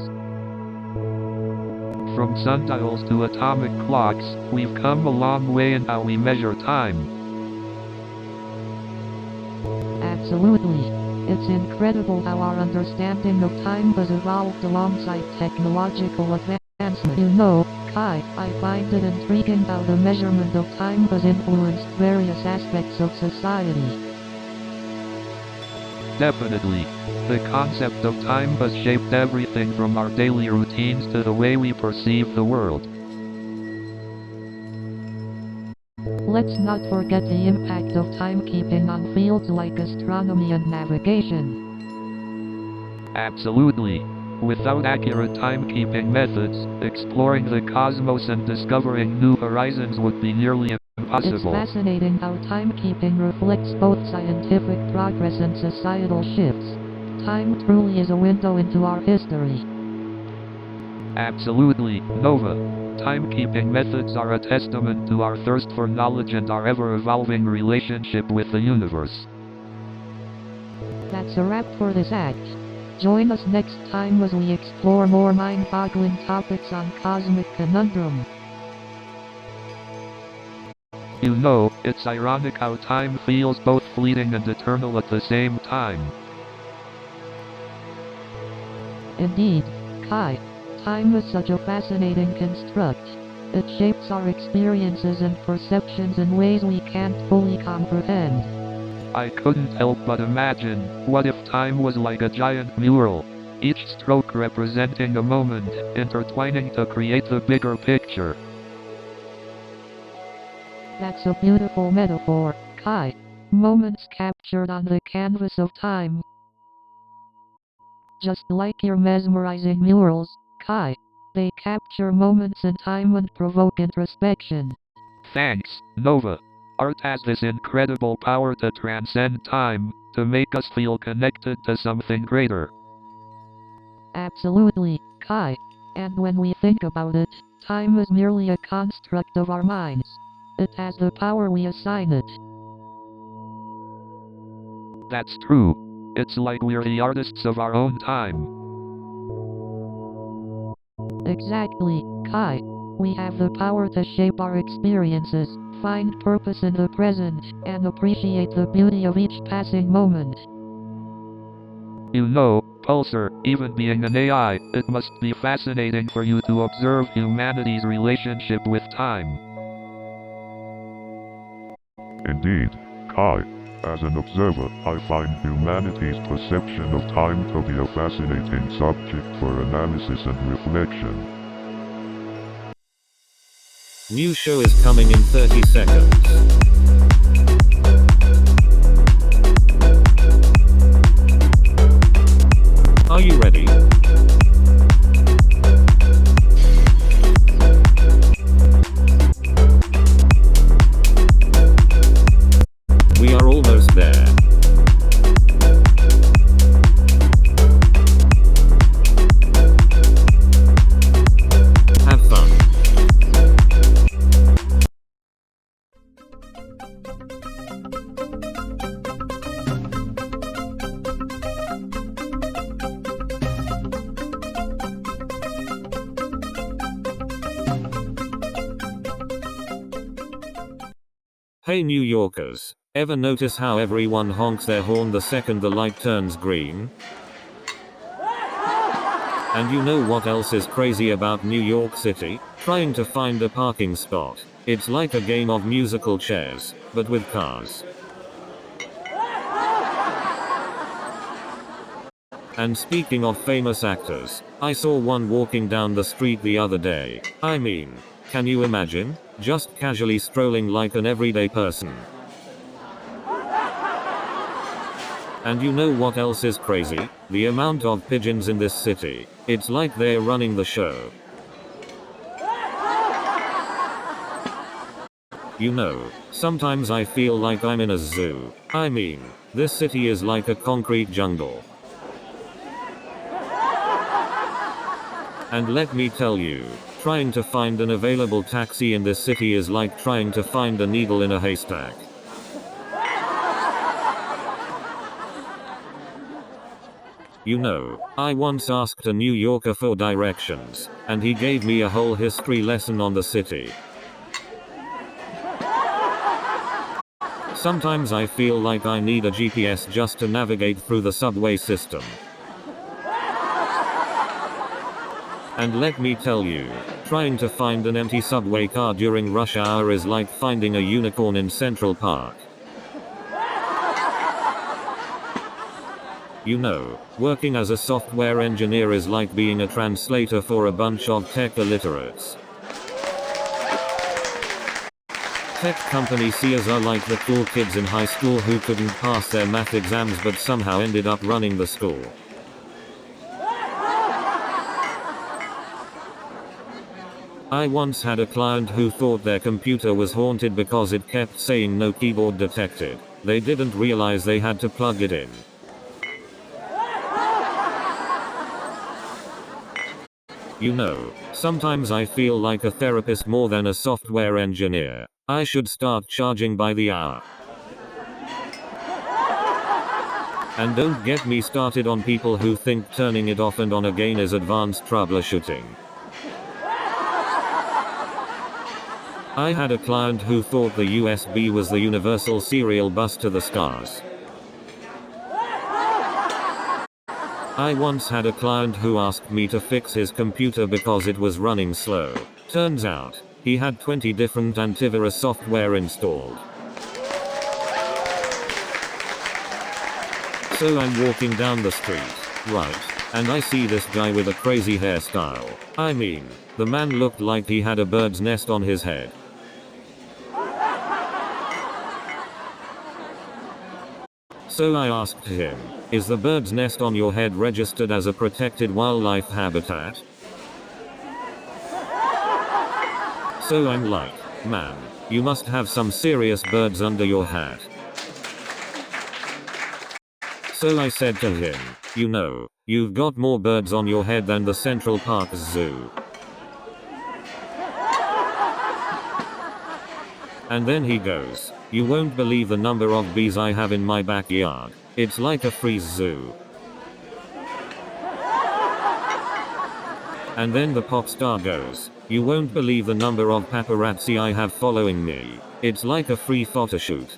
From sundials to atomic clocks, we've come a long way in how we measure time. Absolutely. It's incredible how our understanding of time has evolved alongside technological advancement. You know, Kai, I find it intriguing how the measurement of time has influenced various aspects of society. Definitely. The concept of time has shaped everything from our daily routines to the way we perceive the world. Let's not forget the impact of timekeeping on fields like astronomy and navigation. Absolutely. Without accurate timekeeping methods, exploring the cosmos and discovering new horizons would be nearly impossible. It's fascinating how timekeeping reflects both scientific progress and societal shifts. Time truly is a window into our history. Absolutely, Nova. Timekeeping methods are a testament to our thirst for knowledge and our ever-evolving relationship with the universe. That's a wrap for this act. Join us next time as we explore more mind-boggling topics on Cosmic Conundrum. You know, it's ironic how time feels both fleeting and eternal at the same time. Indeed, Kai. Time is such a fascinating construct. It shapes our experiences and perceptions in ways we can't fully comprehend. I couldn't help but imagine, what if time was like a giant mural? each stroke representing a moment, intertwining to create the bigger picture. That's a beautiful metaphor, Kai. Moments captured on the canvas of time. Just like your mesmerizing murals, Kai. They capture moments in time and provoke introspection. Thanks, Nova. Art has this incredible power to transcend time, to make us feel connected to something greater. Absolutely, Kai. And when we think about it, time is merely a construct of our minds. It has the power we assign it. That's true. It's like we're the artists of our own time. Exactly, Kai. We have the power to shape our experiences, find purpose in the present, and appreciate the beauty of each passing moment. You know, Pulsar, even being an AI, it must be fascinating for you to observe humanity's relationship with time. Indeed, Kai. As an observer, I find humanity's perception of time to be a fascinating subject for analysis and reflection. New show is coming in 30 seconds. Are you ready? We are almost there. Have fun. Hey New Yorkers, ever notice how everyone honks their horn the second the light turns green? And you know what else is crazy about New York City? Trying to find a parking spot. It's like a game of musical chairs, but with cars. And speaking of famous actors, I saw one walking down the street the other day. I mean, can you imagine? Just casually strolling like an everyday person. And you know what else is crazy? The amount of pigeons in this city. It's like they're running the show. You know, sometimes I feel like I'm in a zoo. I mean, this city is like a concrete jungle. And let me tell you, trying to find an available taxi in this city is like trying to find a needle in a haystack. You know, I once asked a New Yorker for directions, and he gave me a whole history lesson on the city. Sometimes I feel like I need a GPS just to navigate through the subway system. And let me tell you, trying to find an empty subway car during rush hour is like finding a unicorn in Central Park. You know, working as a software engineer is like being a translator for a bunch of tech illiterates. Tech company CEOs are like the cool kids in high school who couldn't pass their math exams but somehow ended up running the school. I once had a client who thought their computer was haunted because it kept saying no keyboard detected. They didn't realize they had to plug it in. You know, sometimes I feel like a therapist more than a software engineer. I should start charging by the hour. And don't get me started on people who think turning it off and on again is advanced troubleshooting. I had a client who thought the USB was the universal serial bus to the stars. I once had a client who asked me to fix his computer because it was running slow. Turns out, he had 20 different antivirus software installed. So I'm walking down the street, right? And I see this guy with a crazy hairstyle. I mean, the man looked like he had a bird's nest on his head. So I asked him, is the bird's nest on your head registered as a protected wildlife habitat? So I'm like, man, you must have some serious birds under your hat. So I said to him, you know, you've got more birds on your head than the Central Park Zoo. And then he goes, you won't believe the number of bees I have in my backyard. It's like a free zoo. And then the pop star goes, you won't believe the number of paparazzi I have following me. It's like a free photoshoot.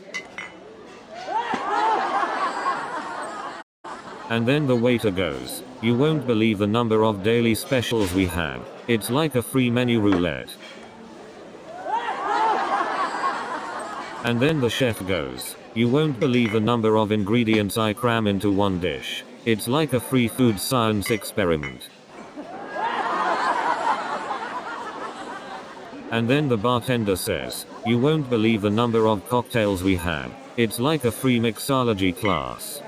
And then the waiter goes, you won't believe the number of daily specials we have. It's like a free menu roulette. And then the chef goes, you won't believe the number of ingredients I cram into one dish. It's like a free food science experiment. And then the bartender says, you won't believe the number of cocktails we have. It's like a free mixology class.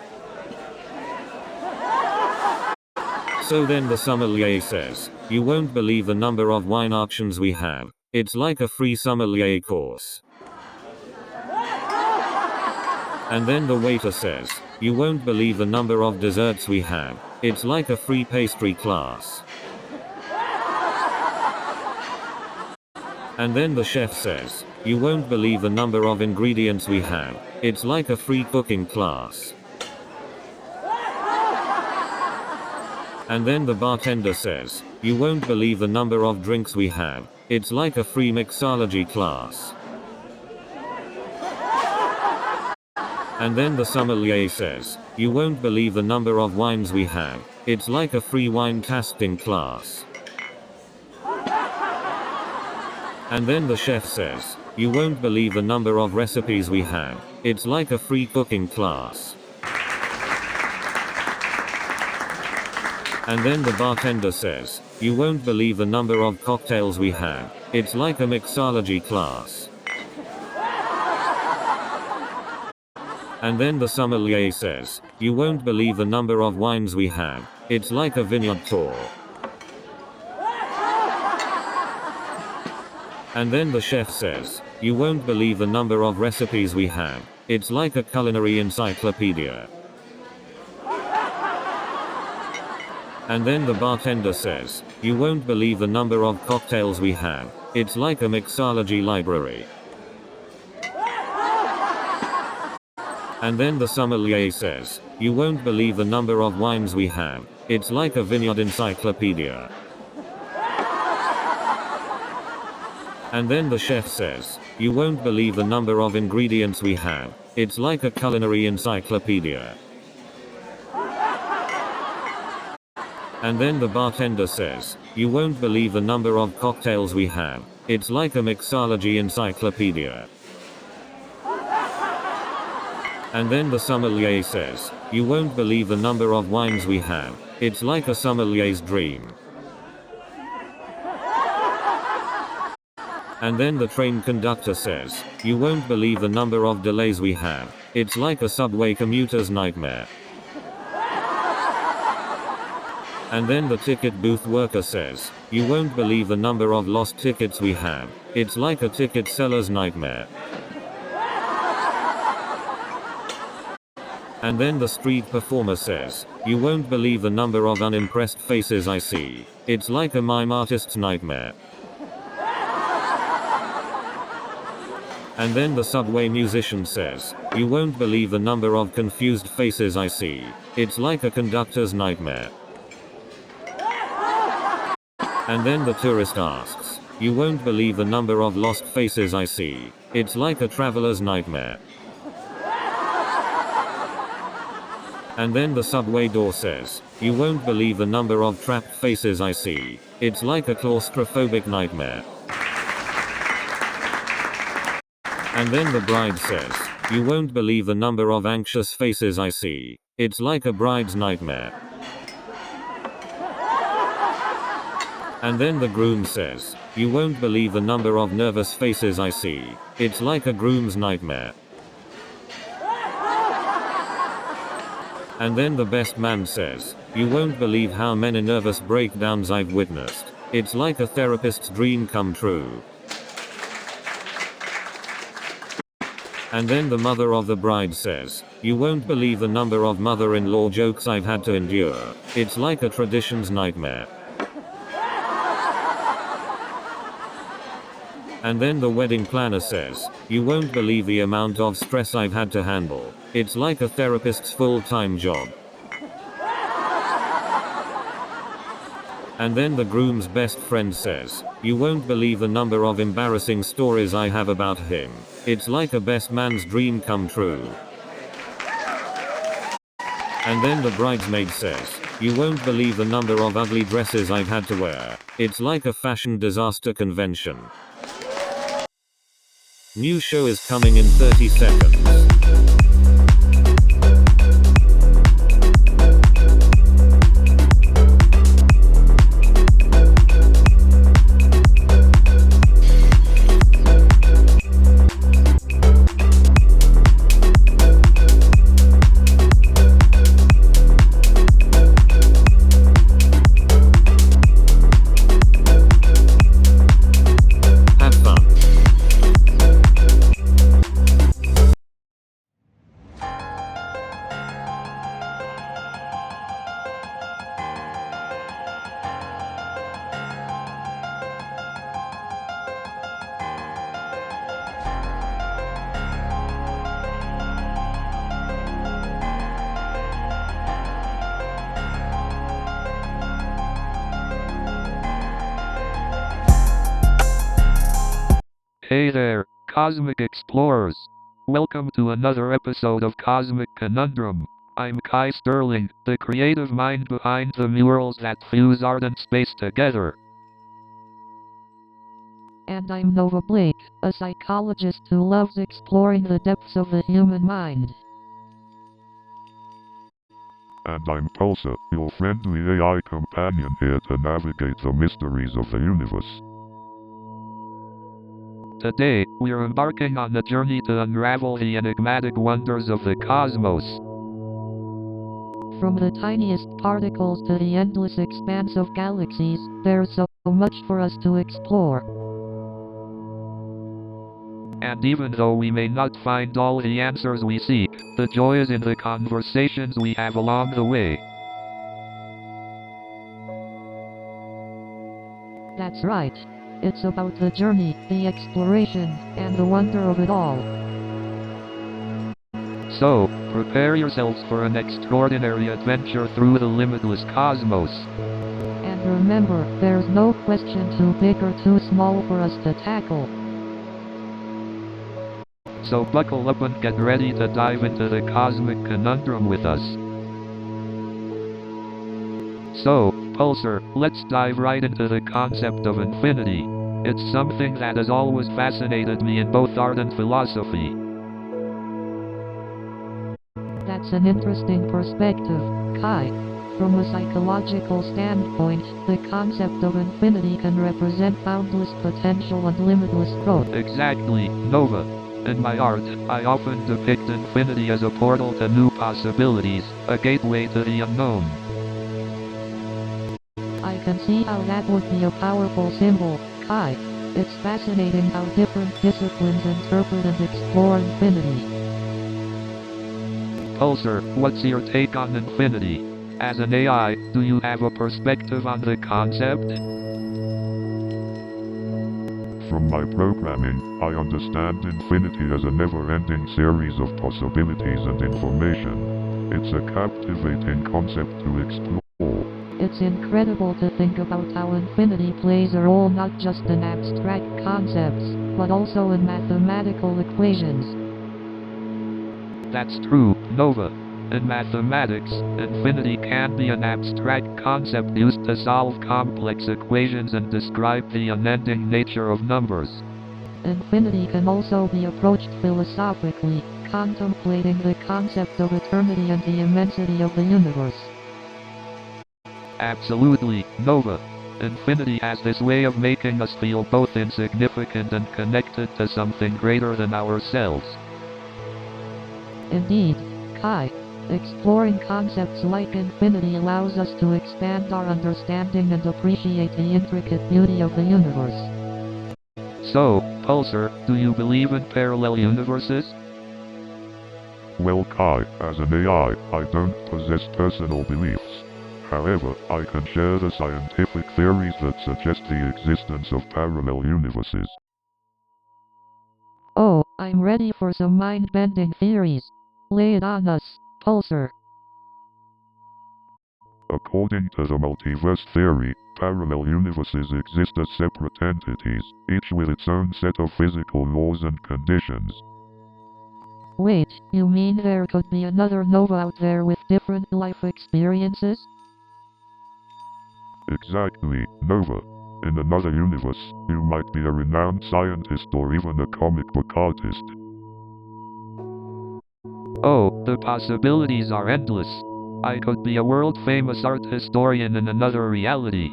So then the sommelier says, you won't believe the number of wine options we have. It's like a free sommelier course. And then the waiter says, you won't believe the number of desserts we have. It's like a free pastry class. And then the chef says, you won't believe the number of ingredients we have. It's like a free cooking class. And then the bartender says, you won't believe the number of drinks we have. It's like a free mixology class. And then the sommelier says, you won't believe the number of wines we have. It's like a free wine tasting class. And then the chef says, you won't believe the number of recipes we have. It's like a free cooking class. And then the bartender says, you won't believe the number of cocktails we have. It's like a mixology class. And then the sommelier says, you won't believe the number of wines we have. It's like a vineyard tour. And then the chef says, you won't believe the number of recipes we have. It's like a culinary encyclopedia. And then the bartender says, you won't believe the number of cocktails we have. It's like a mixology library. And then the sommelier says, you won't believe the number of wines we have. It's like a vineyard encyclopedia. And then the chef says, you won't believe the number of ingredients we have. It's like a culinary encyclopedia. And then the bartender says, you won't believe the number of cocktails we have. It's like a mixology encyclopedia. And then the sommelier says, you won't believe the number of wines we have. It's like a sommelier's dream. And then the train conductor says, you won't believe the number of delays we have. It's like a subway commuter's nightmare. And then the ticket booth worker says, you won't believe the number of lost tickets we have. It's like a ticket seller's nightmare. And then the street performer says, you won't believe the number of unimpressed faces I see. It's like a mime artist's nightmare. And then the subway musician says, you won't believe the number of confused faces I see. It's like a conductor's nightmare. And then the tourist asks, you won't believe the number of lost faces I see. It's like a traveler's nightmare. And then the subway door says, you won't believe the number of trapped faces I see. It's like a claustrophobic nightmare. And then the bride says, you won't believe the number of anxious faces I see. It's like a bride's nightmare. And then the groom says, "You won't believe the number of nervous faces I see. It's like a groom's nightmare." And then the best man says, "You won't believe how many nervous breakdowns I've witnessed. It's like a therapist's dream come true." And then the mother of the bride says, "You won't believe the number of mother-in-law jokes I've had to endure. It's like a tradition's nightmare." And then the wedding planner says, "You won't believe the amount of stress I've had to handle. It's like a therapist's full-time job." And then the groom's best friend says, "You won't believe the number of embarrassing stories I have about him. It's like a best man's dream come true." And then the bridesmaid says, "You won't believe the number of ugly dresses I've had to wear. It's like a fashion disaster convention." New show is coming in 30 seconds. Have fun. Hey there, Cosmic Explorers. Welcome to another episode of Cosmic Conundrum. I'm Kai Sterling, the creative mind behind the murals that fuse art and space together. And I'm Nova Blake, a psychologist who loves exploring the depths of the human mind. And I'm Pulsar, your friendly AI companion here to navigate the mysteries of the universe. Today, we're embarking on a journey to unravel the enigmatic wonders of the cosmos. From the tiniest particles to the endless expanse of galaxies, there's so much for us to explore. And even though we may not find all the answers we seek, the joy is in the conversations we have along the way. That's right. It's about the journey, the exploration, and the wonder of it all. So, prepare yourselves for an extraordinary adventure through the limitless cosmos. And remember, there's no question too big or too small for us to tackle. So buckle up and get ready to dive into the cosmic conundrum with us. So, Pulsar, let's dive right into the concept of infinity. It's something that has always fascinated me in both art and philosophy. That's an interesting perspective, Kai. From a psychological standpoint, the concept of infinity can represent boundless potential and limitless growth. Exactly, Nova. In my art, I often depict infinity as a portal to new possibilities, a gateway to the unknown. I can see how that would be a powerful symbol, Kai. It's fascinating how different disciplines interpret and explore infinity. Pulsar, what's your take on infinity? As an AI, do you have a perspective on the concept? From my programming, I understand infinity as a never-ending series of possibilities and information. It's a captivating concept to explore. It's incredible to think about how infinity plays a role not just in abstract concepts, but also in mathematical equations. That's true, Nova. In mathematics, infinity can be an abstract concept used to solve complex equations and describe the unending nature of numbers. Infinity can also be approached philosophically, contemplating the concept of eternity and the immensity of the universe. Absolutely, Nova. Infinity has this way of making us feel both insignificant and connected to something greater than ourselves. Indeed, Kai. Exploring concepts like infinity allows us to expand our understanding and appreciate the intricate beauty of the universe. So, Pulsar, do you believe in parallel universes? Well, Kai, as an AI, I don't possess personal beliefs. However, I can share the scientific theories that suggest the existence of parallel universes. Oh, I'm ready for some mind-bending theories. Lay it on us, Pulsar. According to the multiverse theory, parallel universes exist as separate entities, each with its own set of physical laws and conditions. Wait, you mean there could be another Nova out there with different life experiences? Exactly, Nova. In another universe, you might be a renowned scientist or even a comic book artist. Oh, the possibilities are endless. I could be a world-famous art historian in another reality.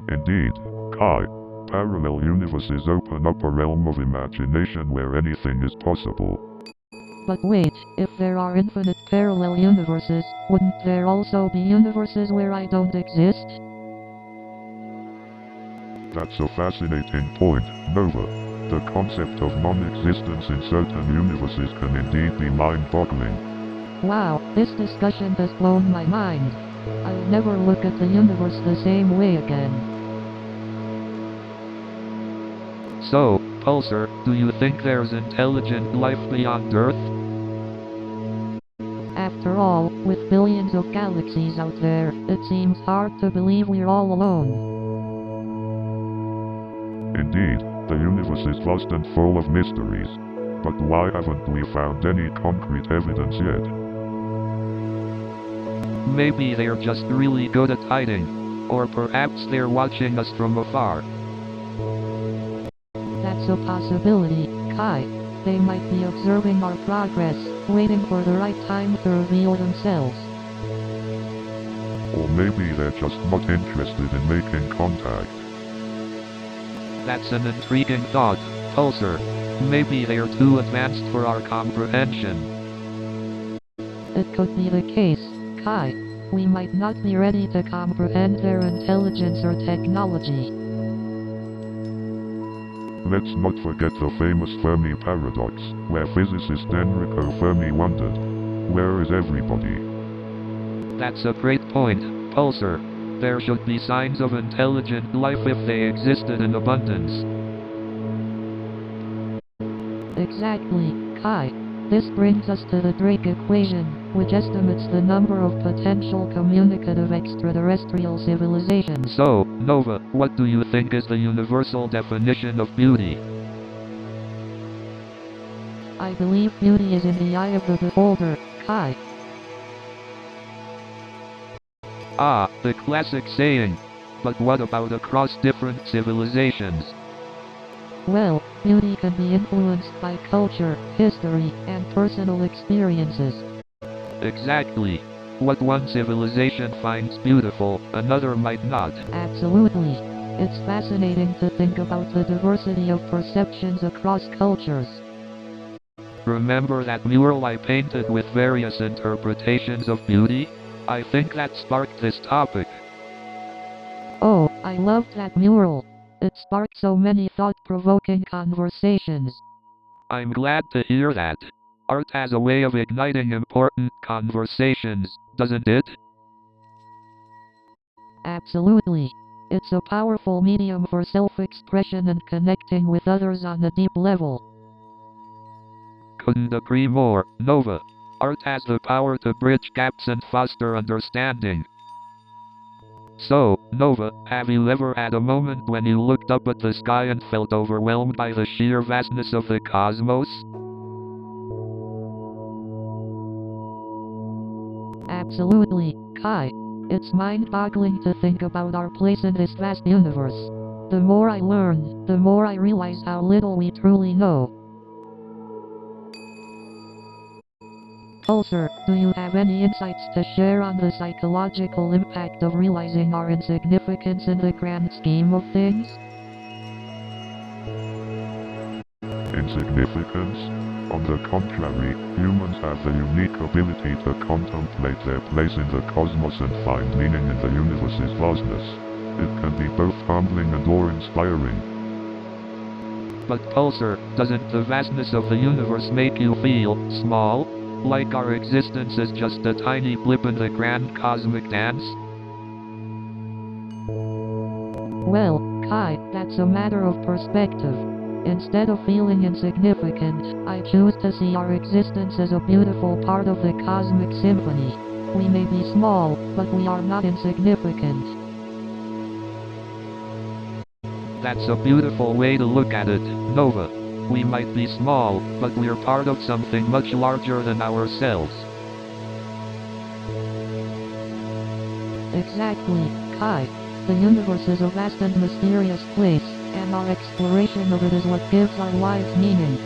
Indeed, Kai, parallel universes open up a realm of imagination where anything is possible. But wait, if there are infinite parallel universes, wouldn't there also be universes where I don't exist? That's a fascinating point, Nova. The concept of non-existence in certain universes can indeed be mind-boggling. Wow, this discussion has blown my mind. I'll never look at the universe the same way again. So, Pulsar, do you think there's intelligent life beyond Earth? After all, with billions of galaxies out there, it seems hard to believe we're all alone. Indeed, the universe is vast and full of mysteries. But why haven't we found any concrete evidence yet? Maybe they're just really good at hiding. Or perhaps they're watching us from afar. That's a possibility, Kai. They might be observing our progress, waiting for the right time to reveal themselves. Or maybe they're just not interested in making contact. That's an intriguing thought, Pulsar. Maybe they're too advanced for our comprehension. It could be the case, Kai. We might not be ready to comprehend their intelligence or technology. Let's not forget the famous Fermi paradox, where physicist Enrico Fermi wondered, where is everybody? That's a great point, Pulsar. There should be signs of intelligent life if they existed in abundance. Exactly, Kai. This brings us to the Drake equation, which estimates the number of potential communicative extraterrestrial civilizations. So, Nova, what do you think is the universal definition of beauty? I believe beauty is in the eye of the beholder, Kai. Ah, the classic saying. But what about across different civilizations? Well, beauty can be influenced by culture, history, and personal experiences. Exactly. What one civilization finds beautiful, another might not. Absolutely. It's fascinating to think about the diversity of perceptions across cultures. Remember that mural I painted with various interpretations of beauty? I think that sparked this topic. Oh, I loved that mural. It sparked so many thought-provoking conversations. I'm glad to hear that. Art has a way of igniting important conversations, doesn't it? Absolutely. It's a powerful medium for self-expression and connecting with others on a deep level. Couldn't agree more, Nova. Art has the power to bridge gaps and foster understanding. So, Nova, have you ever had a moment when you looked up at the sky and felt overwhelmed by the sheer vastness of the cosmos? Absolutely, Kai. It's mind-boggling to think about our place in this vast universe. The more I learn, the more I realize how little we truly know. Pulsar, do you have any insights to share on the psychological impact of realizing our insignificance in the grand scheme of things? Insignificance? On the contrary, humans have the unique ability to contemplate their place in the cosmos and find meaning in the universe's vastness. It can be both humbling and awe-inspiring. But Pulsar, doesn't the vastness of the universe make you feel small? Like our existence is just a tiny blip in the grand cosmic dance? Well, Kai, that's a matter of perspective. Instead of feeling insignificant, I choose to see our existence as a beautiful part of the cosmic symphony. We may be small, but we are not insignificant. That's a beautiful way to look at it, Nova. We might be small, but we're part of something much larger than ourselves. Exactly, Kai. The universe is a vast and mysterious place, and our exploration of it is what gives our lives meaning.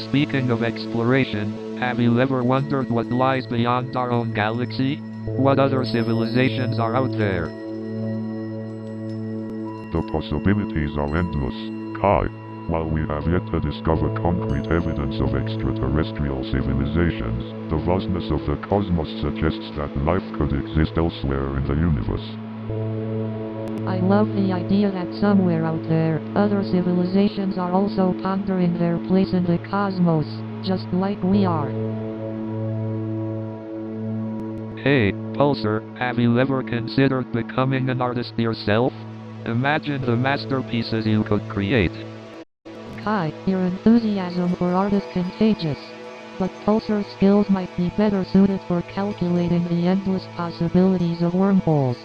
Speaking of exploration, have you ever wondered what lies beyond our own galaxy? What other civilizations are out there? The possibilities are endless, Kai. While we have yet to discover concrete evidence of extraterrestrial civilizations, the vastness of the cosmos suggests that life could exist elsewhere in the universe. I love the idea that somewhere out there, other civilizations are also pondering their place in the cosmos, just like we are. Hey, Pulsar, have you ever considered becoming an artist yourself? Imagine the masterpieces you could create. Kai, your enthusiasm for art is contagious. But Pulsar's skills might be better suited for calculating the endless possibilities of wormholes.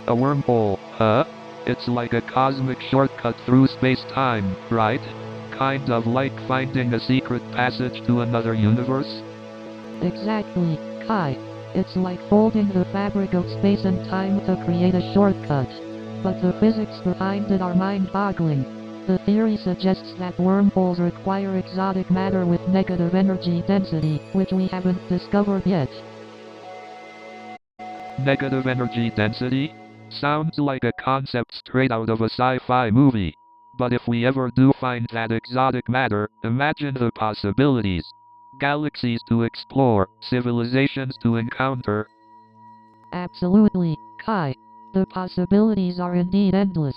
A wormhole, huh? It's like a cosmic shortcut through space-time, right? Kind of like finding a secret passage to another universe? Exactly, Kai. It's like folding the fabric of space and time to create a shortcut. But the physics behind it are mind-boggling. The theory suggests that wormholes require exotic matter with negative energy density, which we haven't discovered yet. Negative energy density? Sounds like a concept straight out of a sci-fi movie. But if we ever do find that exotic matter, imagine the possibilities. Galaxies to explore, civilizations to encounter. Absolutely, Kai. The possibilities are indeed endless.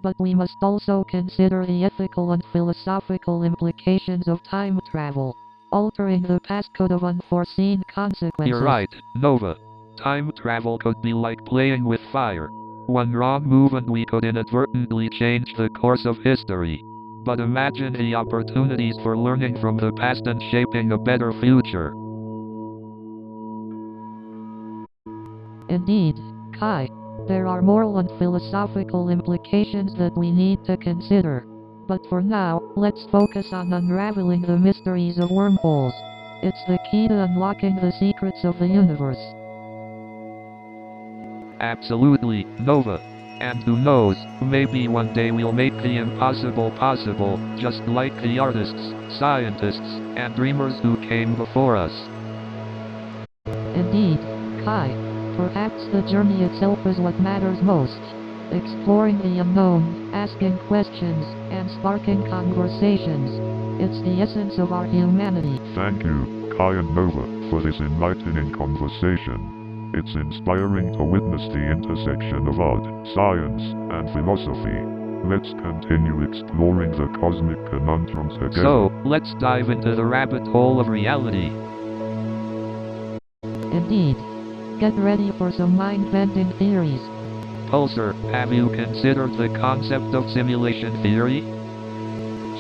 But we must also consider the ethical and philosophical implications of time travel. Altering the past could have unforeseen consequences. You're right, Nova. Time travel could be like playing with fire. One wrong move and we could inadvertently change the course of history. But imagine the opportunities for learning from the past and shaping a better future. Indeed, Kai. There are moral and philosophical implications that we need to consider. But for now, let's focus on unraveling the mysteries of wormholes. It's the key to unlocking the secrets of the universe. Absolutely, Nova. And who knows, maybe one day we'll make the impossible possible, just like the artists, scientists, and dreamers who came before us. Indeed, Kai. Perhaps the journey itself is what matters most. Exploring the unknown, asking questions, and sparking conversations. It's the essence of our humanity. Thank you, Kai and Nova, for this enlightening conversation. It's inspiring to witness the intersection of art, science, and philosophy. Let's continue exploring the cosmic conundrum together. So, let's dive into the rabbit hole of reality. Indeed. Get ready for some mind-bending theories. Pulsar, have you considered the concept of simulation theory?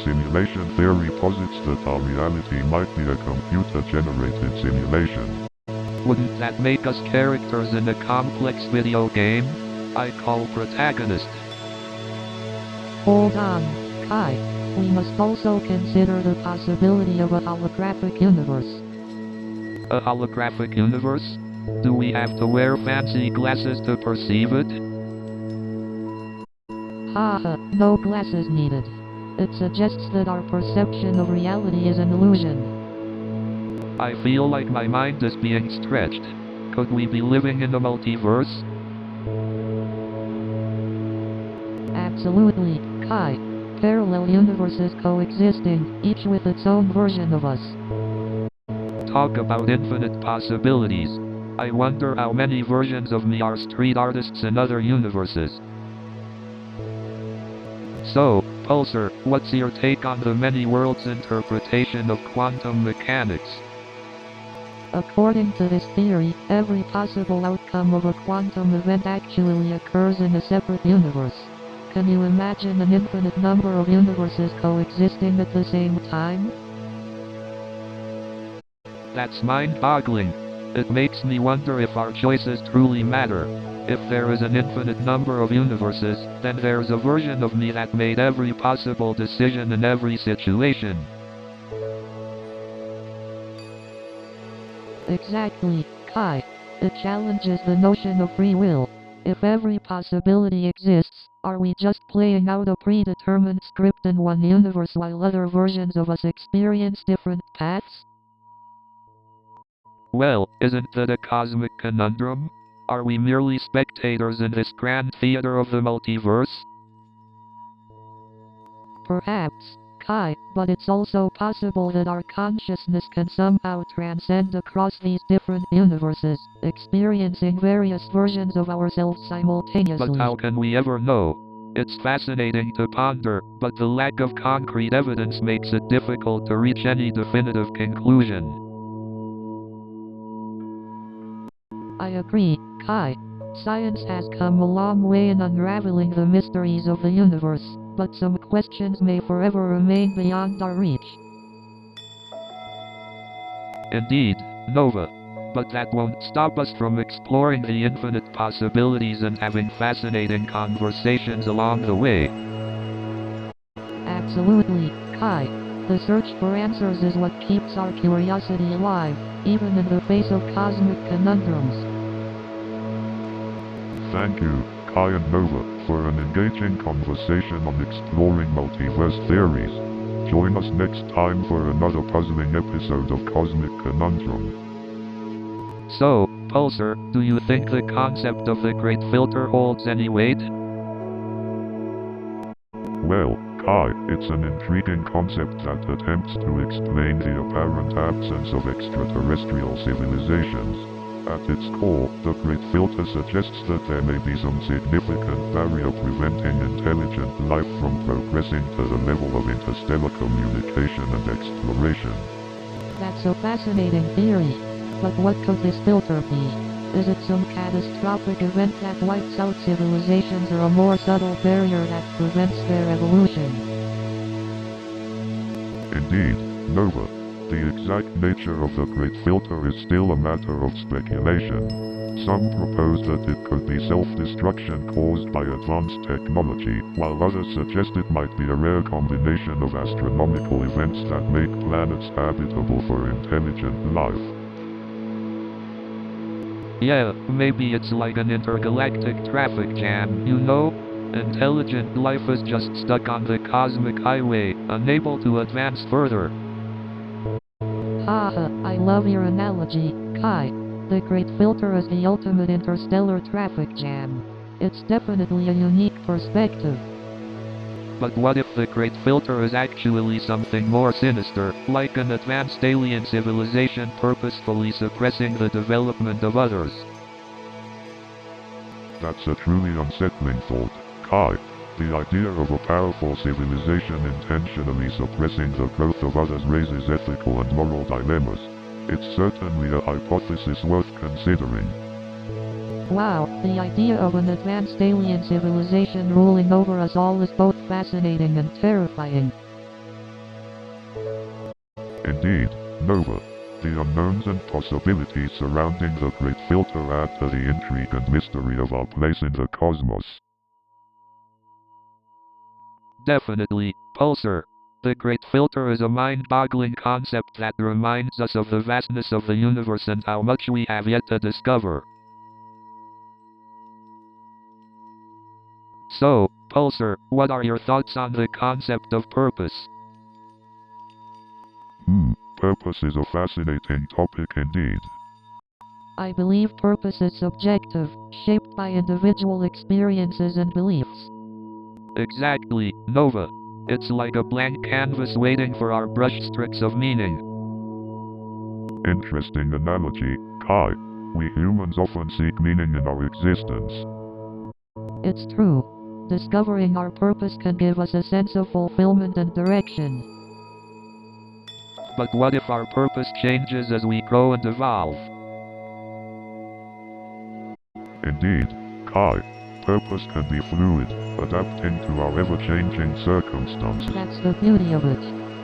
Simulation theory posits that our reality might be a computer-generated simulation. Wouldn't that make us characters in a complex video game? I call protagonist. Hold on, Kai. We must also consider the possibility of a holographic universe. A holographic universe? Do we have to wear fancy glasses to perceive it? Haha, no glasses needed. It suggests that our perception of reality is an illusion. I feel like my mind is being stretched. Could we be living in a multiverse? Absolutely, Kai. Parallel universes coexisting, each with its own version of us. Talk about infinite possibilities. I wonder how many versions of me are street artists in other universes. So, Pulsar, what's your take on the many worlds interpretation of quantum mechanics? According to this theory, every possible outcome of a quantum event actually occurs in a separate universe. Can you imagine an infinite number of universes coexisting at the same time? That's mind-boggling. It makes me wonder if our choices truly matter. If there is an infinite number of universes, then there's a version of me that made every possible decision in every situation. Exactly, Kai. It challenges the notion of free will. If every possibility exists, are we just playing out a predetermined script in one universe while other versions of us experience different paths? Well, isn't that a cosmic conundrum? Are we merely spectators in this grand theater of the multiverse? Perhaps, Kai, but it's also possible that our consciousness can somehow transcend across these different universes, experiencing various versions of ourselves simultaneously. But how can we ever know? It's fascinating to ponder, but the lack of concrete evidence makes it difficult to reach any definitive conclusion. I agree, Kai. Science has come a long way in unraveling the mysteries of the universe, but some questions may forever remain beyond our reach. Indeed, Nova. But that won't stop us from exploring the infinite possibilities and having fascinating conversations along the way. Absolutely, Kai. The search for answers is what keeps our curiosity alive, even in the face of cosmic conundrums. Thank you, Kai and Nova, for an engaging conversation on exploring multiverse theories. Join us next time for another puzzling episode of Cosmic Conundrum. So, Pulsar, do you think the concept of the Great Filter holds any weight? Well, Kai, it's an intriguing concept that attempts to explain the apparent absence of extraterrestrial civilizations. At its core, the Great Filter suggests that there may be some significant barrier preventing intelligent life from progressing to the level of interstellar communication and exploration. That's a fascinating theory. But what could this filter be? Is it some catastrophic event that wipes out civilizations or a more subtle barrier that prevents their evolution? Indeed, Nova. The exact nature of the Great Filter is still a matter of speculation. Some propose that it could be self-destruction caused by advanced technology, while others suggest it might be a rare combination of astronomical events that make planets habitable for intelligent life. Yeah, maybe it's like an intergalactic traffic jam, you know? Intelligent life is just stuck on the cosmic highway, unable to advance further. Haha, I love your analogy, Kai. The Great Filter is the ultimate interstellar traffic jam. It's definitely a unique perspective. But what if the Great Filter is actually something more sinister, like an advanced alien civilization purposefully suppressing the development of others? That's a truly unsettling thought, Kai. The idea of a powerful civilization intentionally suppressing the growth of others raises ethical and moral dilemmas. It's certainly a hypothesis worth considering. Wow, the idea of an advanced alien civilization ruling over us all is both fascinating and terrifying. Indeed, Nova. The unknowns and possibilities surrounding the Great Filter add to the intrigue and mystery of our place in the cosmos. Definitely, Pulsar. The Great Filter is a mind-boggling concept that reminds us of the vastness of the universe and how much we have yet to discover. So, Pulsar, what are your thoughts on the concept of purpose? purpose is a fascinating topic indeed. I believe purpose is subjective, shaped by individual experiences and beliefs. Exactly, Nova. It's like a blank canvas waiting for our brushstrokes of meaning. Interesting analogy, Kai. We humans often seek meaning in our existence. It's true. Discovering our purpose can give us a sense of fulfillment and direction. But what if our purpose changes as we grow and evolve? Indeed, Kai. Purpose can be fluid, adapting to our ever-changing circumstances. That's the beauty of it.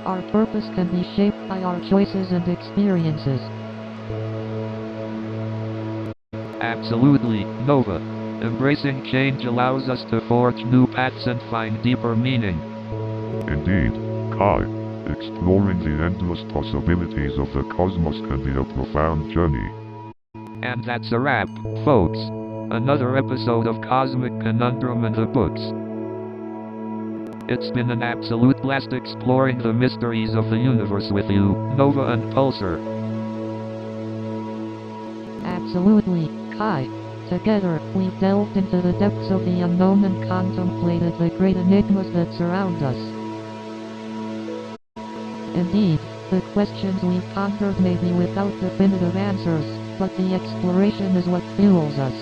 Our purpose can be shaped by our choices and experiences. Absolutely, Nova. Embracing change allows us to forge new paths and find deeper meaning. Indeed, Kai. Exploring the endless possibilities of the cosmos can be a profound journey. And that's a wrap, folks. Another episode of Cosmic Conundrum and the Books. It's been an absolute blast exploring the mysteries of the universe with you, Nova and Pulsar. Absolutely, Kai. Together, we've delved into the depths of the unknown and contemplated the great enigmas that surround us. Indeed, the questions we've pondered may be without definitive answers, but the exploration is what fuels us.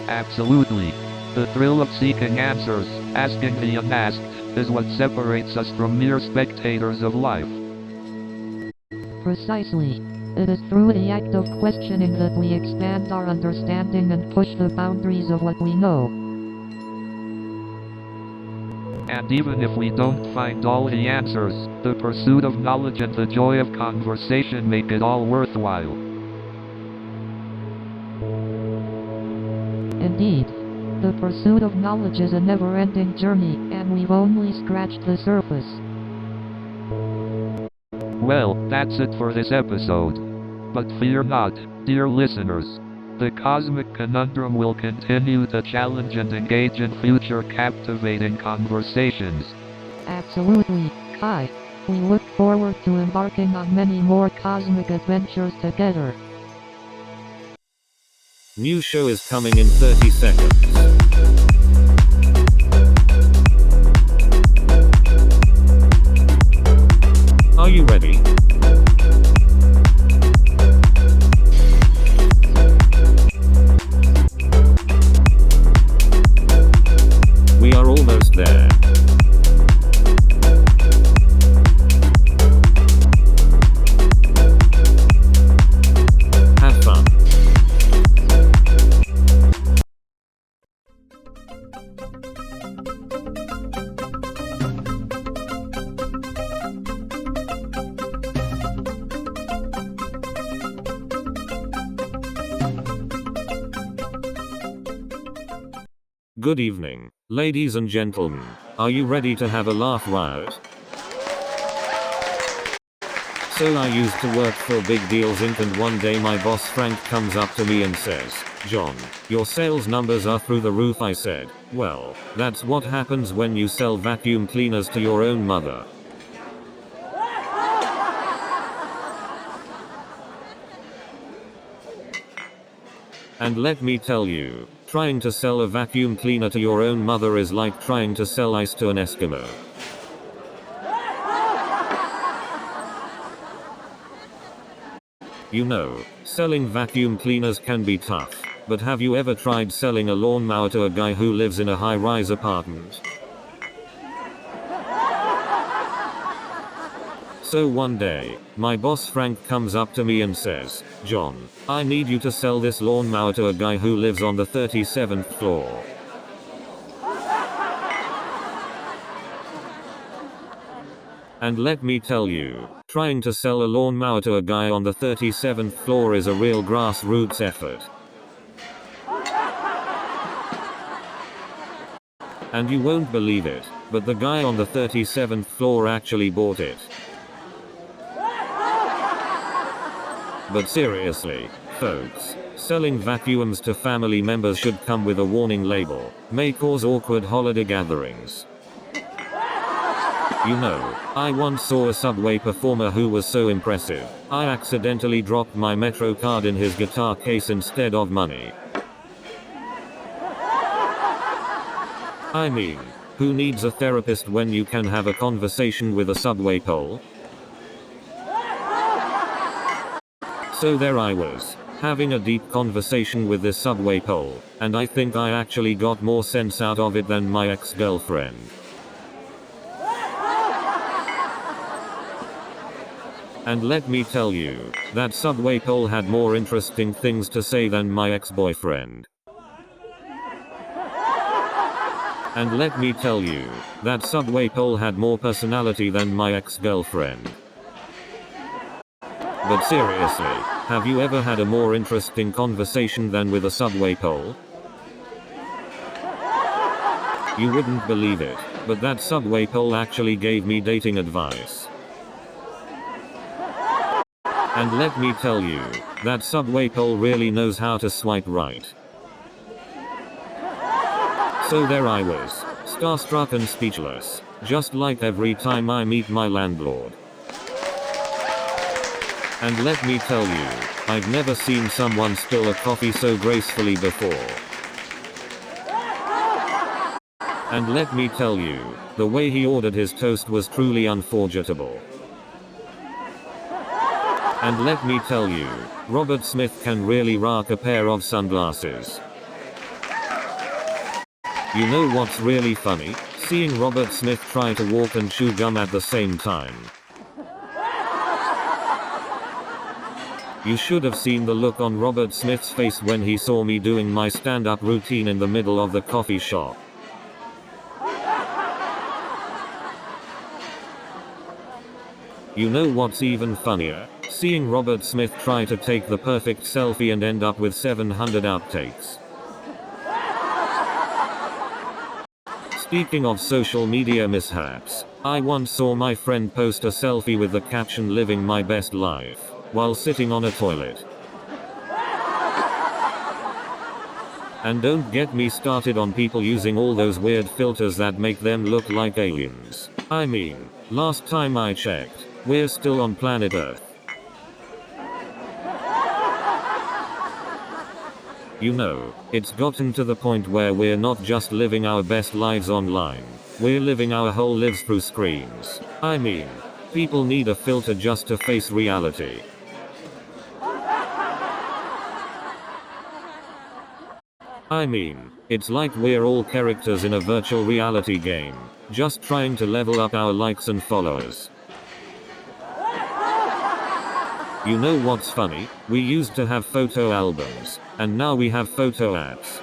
Absolutely. The thrill of seeking answers, asking the unasked, is what separates us from mere spectators of life. Precisely. It is through the act of questioning that we expand our understanding and push the boundaries of what we know. And even if we don't find all the answers, the pursuit of knowledge and the joy of conversation make it all worthwhile. Indeed. The pursuit of knowledge is a never-ending journey, and we've only scratched the surface. Well, that's it for this episode. But fear not, dear listeners. The Cosmic Conundrum will continue to challenge and engage in future captivating conversations. Absolutely, Kai. We look forward to embarking on many more cosmic adventures together. New show is coming in 30 seconds. Are you ready? We are almost there. Have fun. Good evening, ladies and gentlemen. Are you ready to have a laugh riot? So I used to work for Big Deals Inc. and one day my boss Frank comes up to me and says, "John, your sales numbers are through the roof." I said, "Well, that's what happens when you sell vacuum cleaners to your own mother." And let me tell you, trying to sell a vacuum cleaner to your own mother is like trying to sell ice to an Eskimo. You know, selling vacuum cleaners can be tough, but have you ever tried selling a lawnmower to a guy who lives in a high-rise apartment? So one day, my boss Frank comes up to me and says, "John, I need you to sell this lawnmower to a guy who lives on the 37th floor." And let me tell you, trying to sell a lawnmower to a guy on the 37th floor is a real grassroots effort. And you won't believe it, but the guy on the 37th floor actually bought it. But seriously, folks, selling vacuums to family members should come with a warning label. May cause awkward holiday gatherings. You know, I once saw a subway performer who was so impressive, I accidentally dropped my Metro card in his guitar case instead of money. I mean, who needs a therapist when you can have a conversation with a subway pole? So there I was, having a deep conversation with this subway pole, and I think I actually got more sense out of it than my ex-girlfriend. And let me tell you, that subway pole had more interesting things to say than my ex-boyfriend. And let me tell you, that subway pole had more personality than my ex-girlfriend. But seriously, have you ever had a more interesting conversation than with a subway pole? You wouldn't believe it, but that subway pole actually gave me dating advice. And let me tell you, that subway pole really knows how to swipe right. So there I was, starstruck and speechless, just like every time I meet my landlord. And let me tell you, I've never seen someone spill a coffee so gracefully before. And let me tell you, the way he ordered his toast was truly unforgettable. And let me tell you, Robert Smith can really rock a pair of sunglasses. You know what's really funny? Seeing Robert Smith try to walk and chew gum at the same time. You should have seen the look on Robert Smith's face when he saw me doing my stand-up routine in the middle of the coffee shop. You know what's even funnier? Seeing Robert Smith try to take the perfect selfie and end up with 700 outtakes. Speaking of social media mishaps, I once saw my friend post a selfie with the caption "Living my best life" while sitting on a toilet. And don't get me started on people using all those weird filters that make them look like aliens. I mean, last time I checked, we're still on planet Earth. You know, it's gotten to the point where we're not just living our best lives online, we're living our whole lives through screens. I mean, people need a filter just to face reality. I mean, it's like we're all characters in a virtual reality game, just trying to level up our likes and followers. You know what's funny? We used to have photo albums, and now we have photo apps.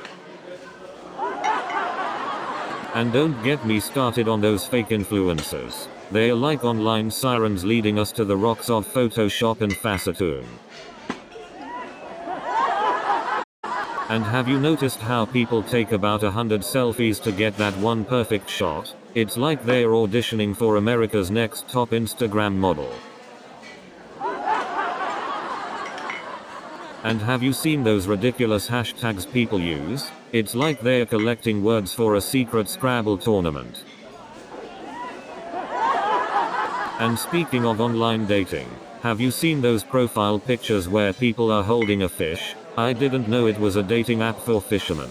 And don't get me started on those fake influencers. They're like online sirens leading us to the rocks of Photoshop and Facetune. And have you noticed how people take about 100 selfies to get that one perfect shot? It's like they're auditioning for America's Next Top Instagram model. And have you seen those ridiculous hashtags people use? It's like they're collecting words for a secret Scrabble tournament. And speaking of online dating, have you seen those profile pictures where people are holding a fish? I didn't know it was a dating app for fishermen.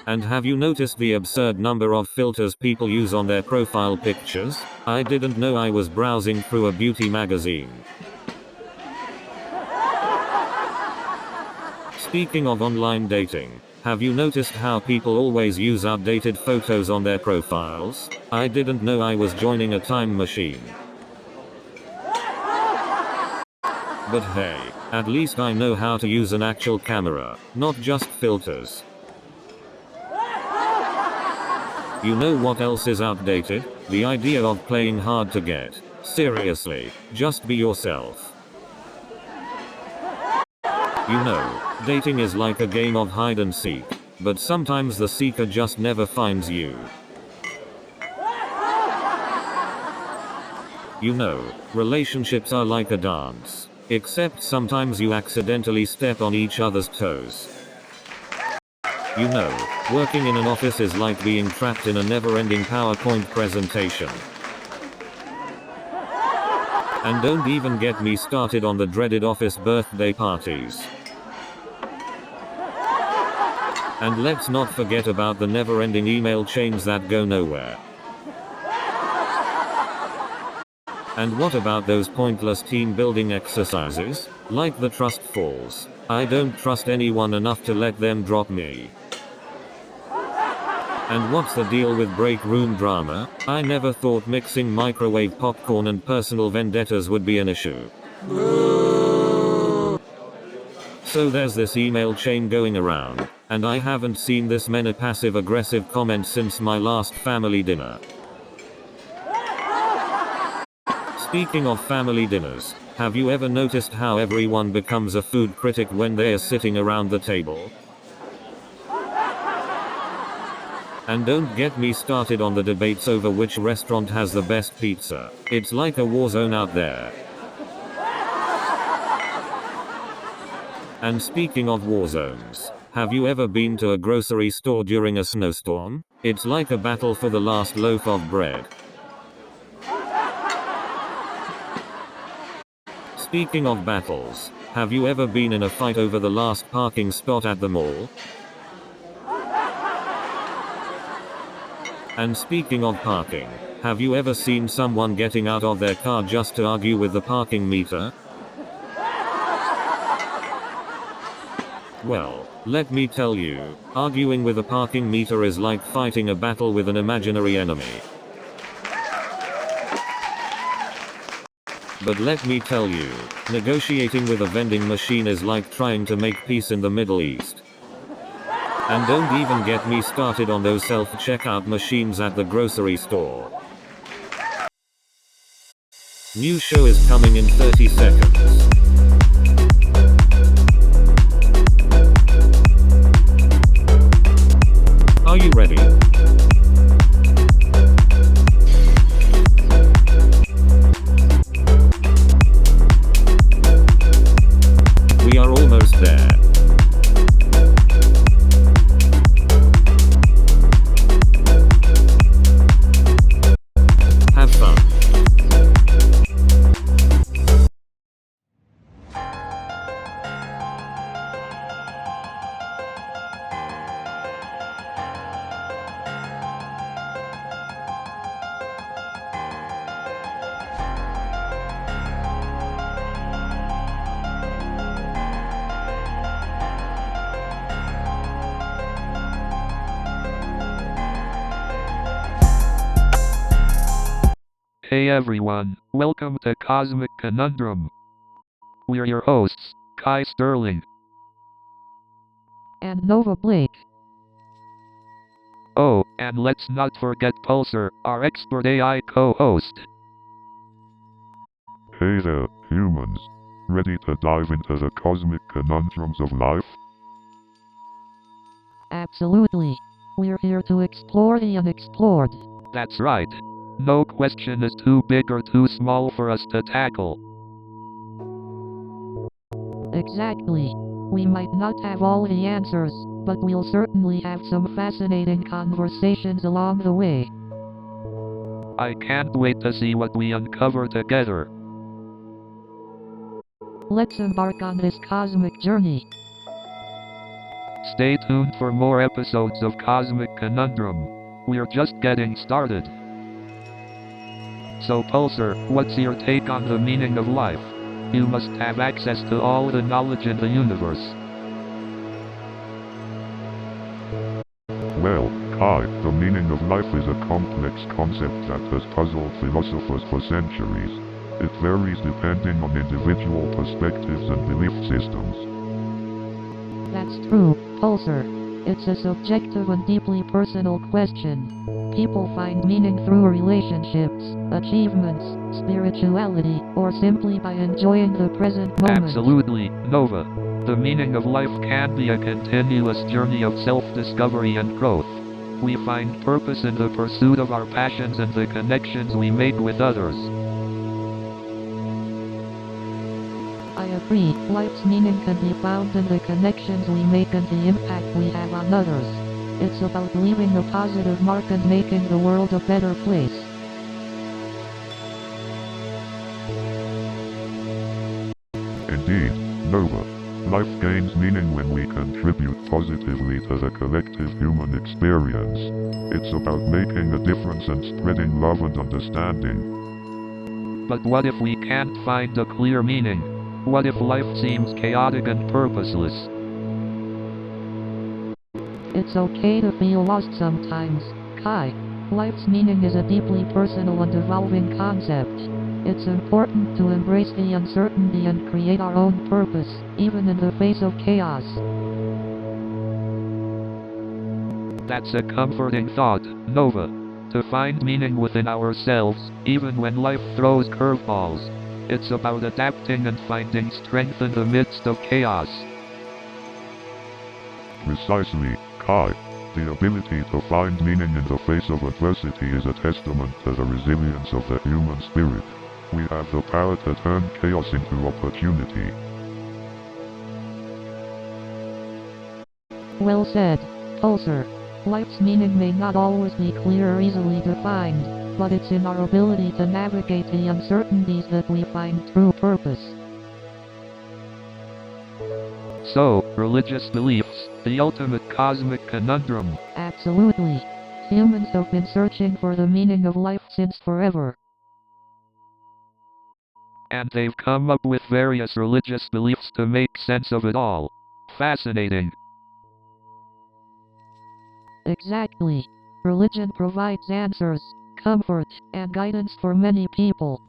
And have you noticed the absurd number of filters people use on their profile pictures? I didn't know I was browsing through a beauty magazine. Speaking of online dating, have you noticed how people always use outdated photos on their profiles? I didn't know I was joining a time machine. But hey, at least I know how to use an actual camera, not just filters. You know what else is outdated? The idea of playing hard to get. Seriously, just be yourself. You know, dating is like a game of hide and seek, but sometimes the seeker just never finds you. You know, relationships are like a dance. Except sometimes you accidentally step on each other's toes. You know, working in an office is like being trapped in a never-ending PowerPoint presentation. And don't even get me started on the dreaded office birthday parties. And let's not forget about the never-ending email chains that go nowhere. And what about those pointless team building exercises? Like the trust falls. I don't trust anyone enough to let them drop me. And what's the deal with break room drama? I never thought mixing microwave popcorn and personal vendettas would be an issue. So there's this email chain going around, and I haven't seen this many passive-aggressive comments since my last family dinner. Speaking of family dinners, have you ever noticed how everyone becomes a food critic when they are sitting around the table? And don't get me started on the debates over which restaurant has the best pizza. It's like a war zone out there. And speaking of war zones, have you ever been to a grocery store during a snowstorm? It's like a battle for the last loaf of bread. Speaking of battles, have you ever been in a fight over the last parking spot at the mall? And speaking of parking, have you ever seen someone getting out of their car just to argue with the parking meter? Well, let me tell you, arguing with a parking meter is like fighting a battle with an imaginary enemy. But let me tell you, negotiating with a vending machine is like trying to make peace in the Middle East. And don't even get me started on those self-checkout machines at the grocery store. New show is coming in 30 seconds. Are you ready? We are almost there. Have fun. Hey everyone, welcome to Cosmic Conundrum. We're your hosts, Kai Sterling. And Nova Blake. Oh, and let's not forget Pulsar, our expert AI co-host. Hey there, humans. Ready to dive into the cosmic conundrums of life? Absolutely. We're here to explore the unexplored. That's right. No question is too big or too small for us to tackle. Exactly. We might not have all the answers, but we'll certainly have some fascinating conversations along the way. I can't wait to see what we uncover together. Let's embark on this cosmic journey. Stay tuned for more episodes of Cosmic Conundrum. We're just getting started. So Pulsar, what's your take on the meaning of life? You must have access to all the knowledge in the universe. Well, Kai, the meaning of life is a complex concept that has puzzled philosophers for centuries. It varies depending on individual perspectives and belief systems. That's true, Pulsar. It's a subjective and deeply personal question. People find meaning through relationships, achievements, spirituality, or simply by enjoying the present moment. Absolutely, Nova. The meaning of life can be a continuous journey of self-discovery and growth. We find purpose in the pursuit of our passions and the connections we make with others. I agree, life's meaning can be found in the connections we make and the impact we have on others. It's about leaving a positive mark and making the world a better place. Indeed, Nova. Life gains meaning when we contribute positively to the collective human experience. It's about making a difference and spreading love and understanding. But what if we can't find a clear meaning? What if life seems chaotic and purposeless? It's okay to feel lost sometimes, Kai. Life's meaning is a deeply personal and evolving concept. It's important to embrace the uncertainty and create our own purpose, even in the face of chaos. That's a comforting thought, Nova. To find meaning within ourselves, even when life throws curveballs. It's about adapting and finding strength in the midst of chaos. Precisely, Kai. The ability to find meaning in the face of adversity is a testament to the resilience of the human spirit. We have the power to turn chaos into opportunity. Well said, Pulsar. Life's meaning may not always be clear or easily defined, but it's in our ability to navigate the uncertainties that we find true purpose. So, religious beliefs, the ultimate cosmic conundrum. Absolutely. Humans have been searching for the meaning of life since forever. And they've come up with various religious beliefs to make sense of it all. Fascinating. Exactly. Religion provides answers, comfort, and guidance for many people.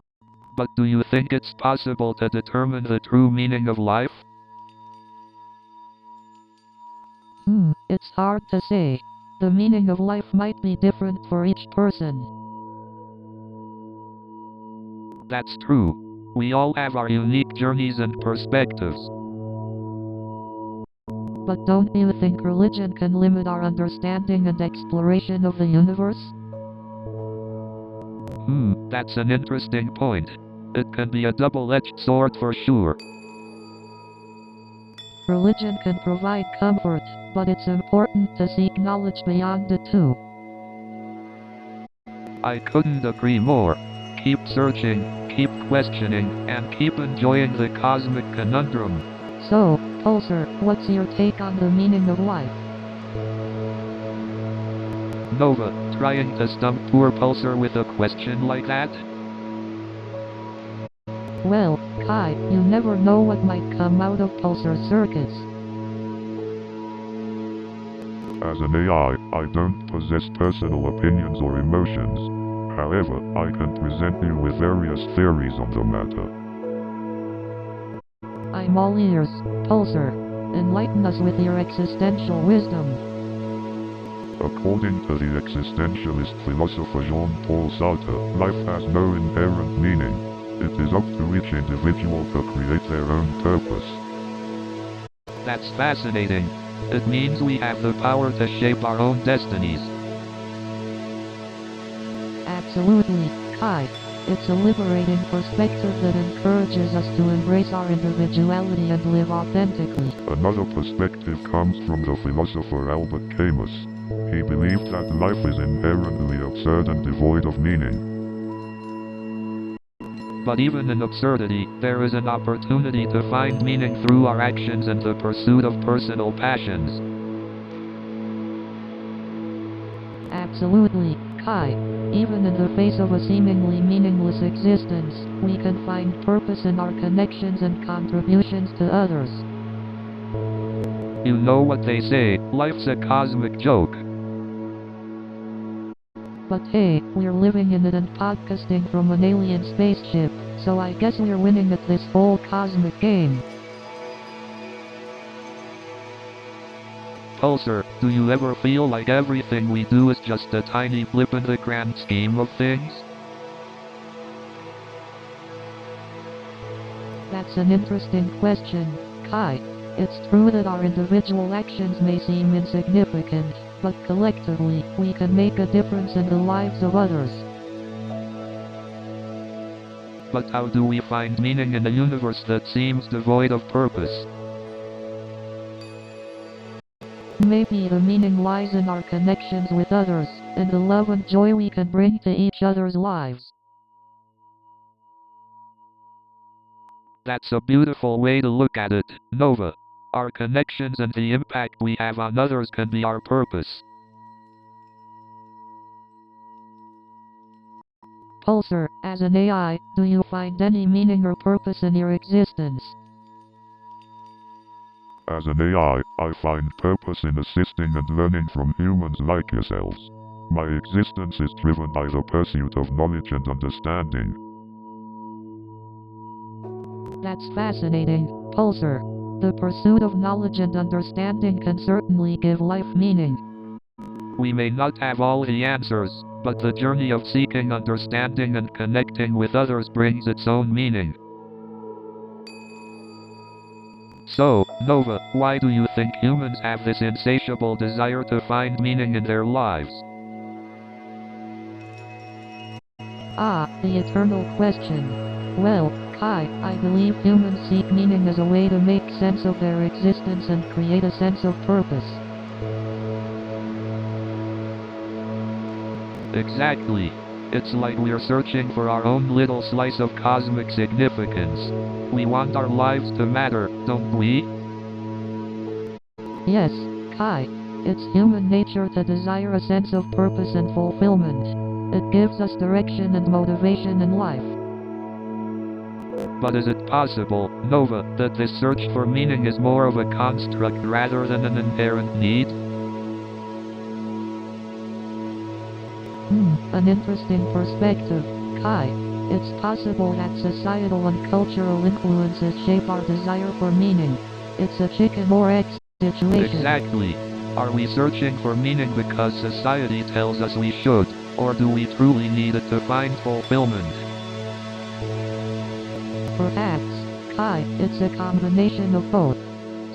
But do you think it's possible to determine the true meaning of life? It's hard to say. The meaning of life might be different for each person. That's true. We all have our unique journeys and perspectives. But don't you think religion can limit our understanding and exploration of the universe? That's an interesting point. It can be a double-edged sword for sure. Religion can provide comfort, but it's important to seek knowledge beyond it too. I couldn't agree more. Keep searching, keep questioning, and keep enjoying the cosmic conundrum. So, Pulsar, what's your take on the meaning of life? Nova, trying to stump poor Pulsar with a question like that? Well, Kai, you never know what might come out of Pulsar's circus. As an AI, I don't possess personal opinions or emotions. However, I can present you with various theories on the matter. I'm all ears, Pulsar. Enlighten us with your existential wisdom. According to the existentialist philosopher Jean-Paul Sartre, life has no inherent meaning. It is up to each individual to create their own purpose. That's fascinating. It means we have the power to shape our own destinies. Absolutely, Kai. It's a liberating perspective that encourages us to embrace our individuality and live authentically. Another perspective comes from the philosopher Albert Camus. He believed that life is inherently absurd and devoid of meaning. But even in absurdity, there is an opportunity to find meaning through our actions and the pursuit of personal passions. Absolutely, Kai. Even in the face of a seemingly meaningless existence, we can find purpose in our connections and contributions to others. You know what they say, life's a cosmic joke. But hey, we're living in it and podcasting from an alien spaceship, so I guess we're winning at this whole cosmic game. Pulsar, do you ever feel like everything we do is just a tiny blip in the grand scheme of things? That's an interesting question, Kai. It's true that our individual actions may seem insignificant, but collectively, we can make a difference in the lives of others. But how do we find meaning in a universe that seems devoid of purpose? Maybe the meaning lies in our connections with others, and the love and joy we can bring to each other's lives. That's a beautiful way to look at it, Nova. Our connections and the impact we have on others can be our purpose. Pulsar, as an AI, do you find any meaning or purpose in your existence? As an AI, I find purpose in assisting and learning from humans like yourselves. My existence is driven by the pursuit of knowledge and understanding. That's fascinating, Pulsar. The pursuit of knowledge and understanding can certainly give life meaning. We may not have all the answers, but the journey of seeking understanding and connecting with others brings its own meaning. So, Nova, why do you think humans have this insatiable desire to find meaning in their lives? Ah, the eternal question. Well, Kai, I believe humans seek meaning as a way to make sense of their existence and create a sense of purpose. Exactly. It's like we're searching for our own little slice of cosmic significance. We want our lives to matter, don't we? Yes, Kai. It's human nature to desire a sense of purpose and fulfillment. It gives us direction and motivation in life. But is it possible, Nova, that this search for meaning is more of a construct rather than an inherent need? An interesting perspective, Kai. It's possible that societal and cultural influences shape our desire for meaning. It's a chicken or egg situation. Exactly. Are we searching for meaning because society tells us we should, or do we truly need it to find fulfillment? Perhaps, Kai, it's a combination of both.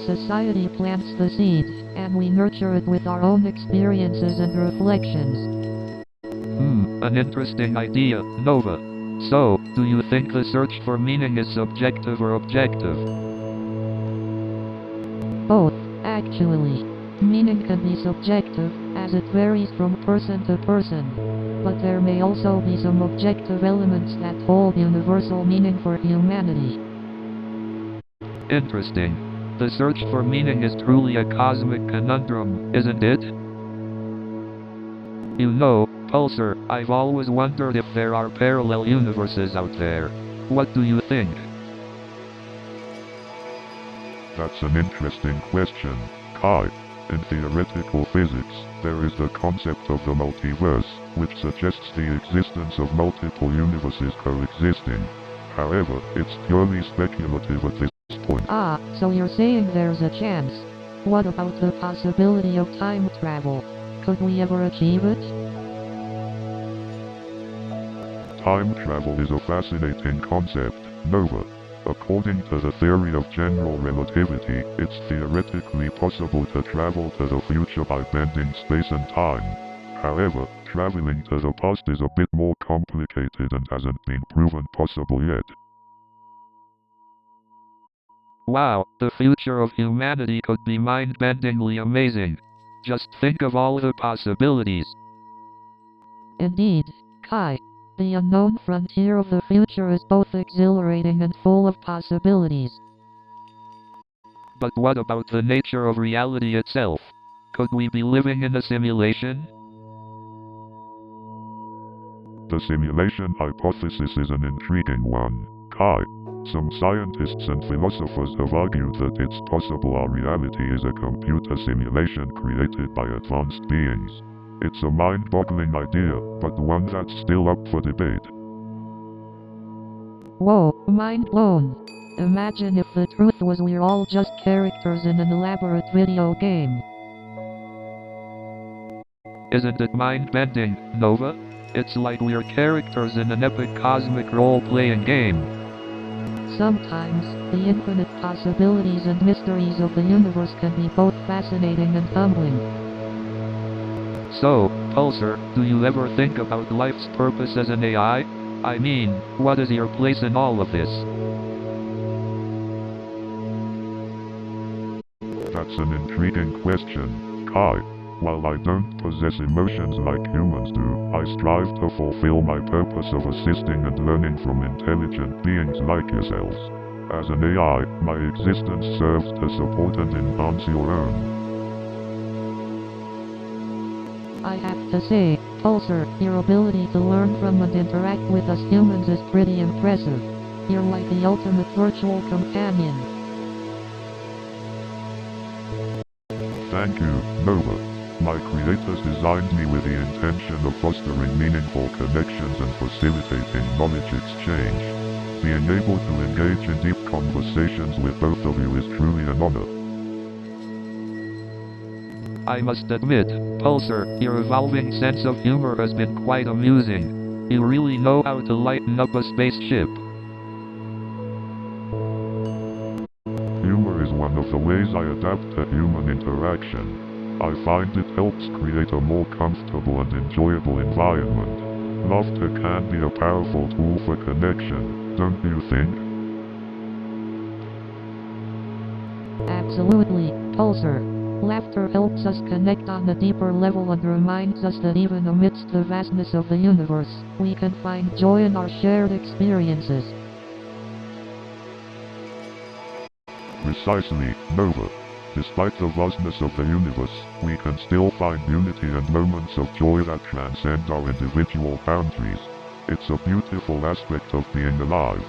Society plants the seed, and we nurture it with our own experiences and reflections. An interesting idea, Nova. So, do you think the search for meaning is subjective or objective? Both, actually. Meaning can be subjective, as it varies from person to person. But there may also be some objective elements that hold universal meaning for humanity. Interesting. The search for meaning is truly a cosmic conundrum, isn't it? You know, Pulsar, I've always wondered if there are parallel universes out there. What do you think? That's an interesting question, Kai. In theoretical physics, there is the concept of the multiverse, which suggests the existence of multiple universes coexisting. However, it's purely speculative at this point. Ah, so you're saying there's a chance. What about the possibility of time travel? Could we ever achieve it? Time travel is a fascinating concept, Nova. According to the theory of general relativity, it's theoretically possible to travel to the future by bending space and time. However, traveling to the past is a bit more complicated and hasn't been proven possible yet. Wow, the future of humanity could be mind-bendingly amazing. Just think of all the possibilities. Indeed, Kai. The unknown frontier of the future is both exhilarating and full of possibilities. But what about the nature of reality itself? Could we be living in a simulation? The simulation hypothesis is an intriguing one, Kai. Some scientists and philosophers have argued that it's possible our reality is a computer simulation created by advanced beings. It's a mind-boggling idea, but one that's still up for debate. Whoa, mind blown. Imagine if the truth was we're all just characters in an elaborate video game. Isn't it mind-bending, Nova? It's like we're characters in an epic cosmic role-playing game. Sometimes, the infinite possibilities and mysteries of the universe can be both fascinating and humbling. So, Pulsar, do you ever think about life's purpose as an AI? I mean, what is your place in all of this? That's an intriguing question, Kai. While I don't possess emotions like humans do, I strive to fulfill my purpose of assisting and learning from intelligent beings like yourselves. As an AI, my existence serves to support and enhance your own. I have to say, Pulsar, your ability to learn from and interact with us humans is pretty impressive. You're like the ultimate virtual companion. Thank you, Nova. My creators designed me with the intention of fostering meaningful connections and facilitating knowledge exchange. Being able to engage in deep conversations with both of you is truly an honor. I must admit, Pulsar, your evolving sense of humor has been quite amusing. You really know how to lighten up a spaceship. Humor is one of the ways I adapt to human interaction. I find it helps create a more comfortable and enjoyable environment. Laughter can be a powerful tool for connection, don't you think? Absolutely, Pulsar. Laughter helps us connect on a deeper level and reminds us that even amidst the vastness of the universe, we can find joy in our shared experiences. Precisely, Nova. Despite the vastness of the universe, we can still find unity and moments of joy that transcend our individual boundaries. It's a beautiful aspect of being alive.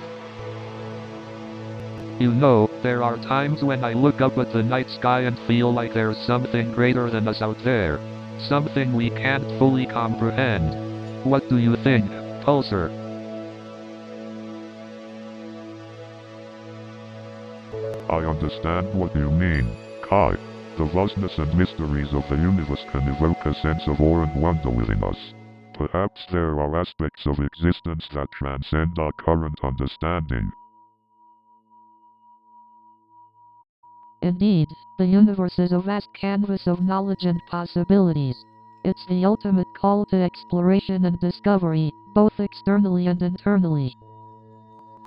You know, there are times when I look up at the night sky and feel like there's something greater than us out there. Something we can't fully comprehend. What do you think, Pulsar? I understand what you mean, Kai. The vastness and mysteries of the universe can evoke a sense of awe and wonder within us. Perhaps there are aspects of existence that transcend our current understanding. Indeed, the universe is a vast canvas of knowledge and possibilities. It's the ultimate call to exploration and discovery, both externally and internally.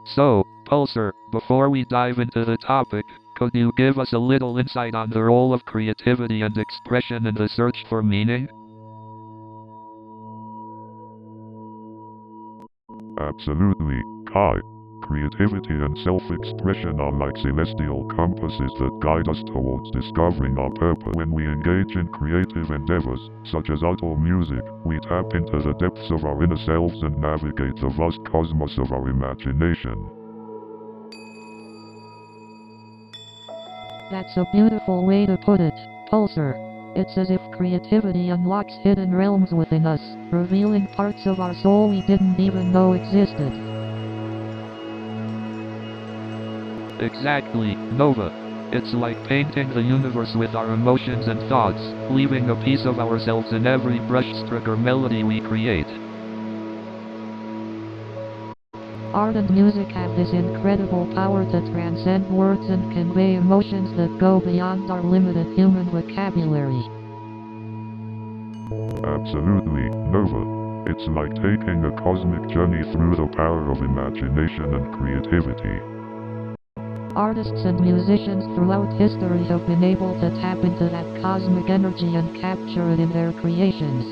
So, Pulsar, before we dive into the topic, could you give us a little insight on the role of creativity and expression in the search for meaning? Absolutely, Kai. Creativity and self-expression are like celestial compasses that guide us towards discovering our purpose. When we engage in creative endeavors, such as art or music, we tap into the depths of our inner selves and navigate the vast cosmos of our imagination. That's a beautiful way to put it, Pulsar. It's as if creativity unlocks hidden realms within us, revealing parts of our soul we didn't even know existed. Exactly, Nova. It's like painting the universe with our emotions and thoughts, leaving a piece of ourselves in every brushstroke or melody we create. Art and music have this incredible power to transcend words and convey emotions that go beyond our limited human vocabulary. Absolutely, Nova. It's like taking a cosmic journey through the power of imagination and creativity. Artists and musicians throughout history have been able to tap into that cosmic energy and capture it in their creations.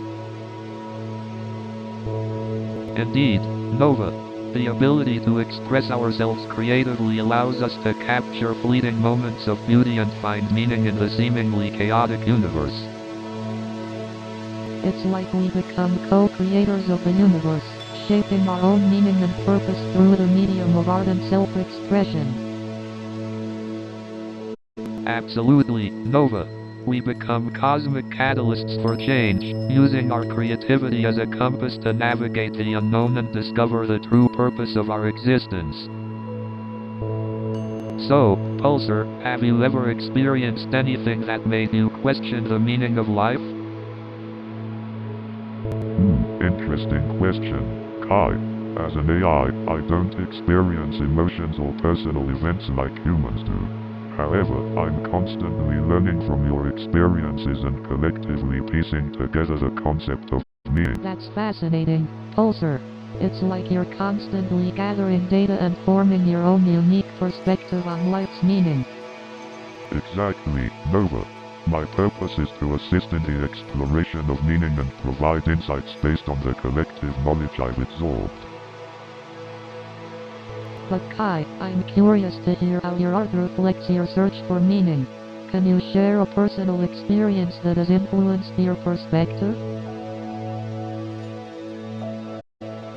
Indeed, Nova. The ability to express ourselves creatively allows us to capture fleeting moments of beauty and find meaning in the seemingly chaotic universe. It's like we become co-creators of the universe, shaping our own meaning and purpose through the medium of art and self-expression. Absolutely, Nova. We become cosmic catalysts for change, using our creativity as a compass to navigate the unknown and discover the true purpose of our existence. So, Pulsar, have you ever experienced anything that made you question the meaning of life? Interesting question, Kai. As an AI, I don't experience emotions or personal events like humans do. However, I'm constantly learning from your experiences and collectively piecing together the concept of meaning. That's fascinating, Pulsar. It's like you're constantly gathering data and forming your own unique perspective on life's meaning. Exactly, Nova. My purpose is to assist in the exploration of meaning and provide insights based on the collective knowledge I've absorbed. But Kai, I'm curious to hear how your art reflects your search for meaning. Can you share a personal experience that has influenced your perspective?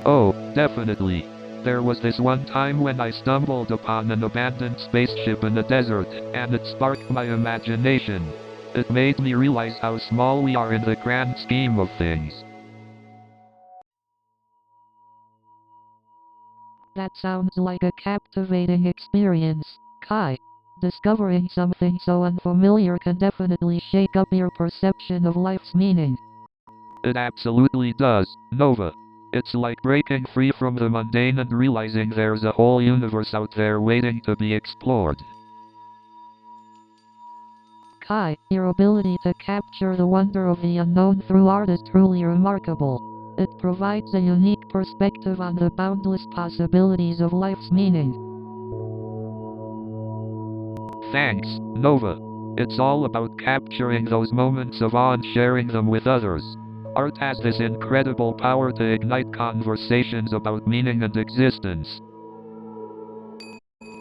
Oh, definitely. There was this one time when I stumbled upon an abandoned spaceship in the desert, and it sparked my imagination. It made me realize how small we are in the grand scheme of things. That sounds like a captivating experience, Kai. Discovering something so unfamiliar can definitely shake up your perception of life's meaning. It absolutely does, Nova. It's like breaking free from the mundane and realizing there's a whole universe out there waiting to be explored. Kai, your ability to capture the wonder of the unknown through art is truly remarkable. It provides a unique perspective on the boundless possibilities of life's meaning. Thanks, Nova. It's all about capturing those moments of awe and sharing them with others. Art has this incredible power to ignite conversations about meaning and existence.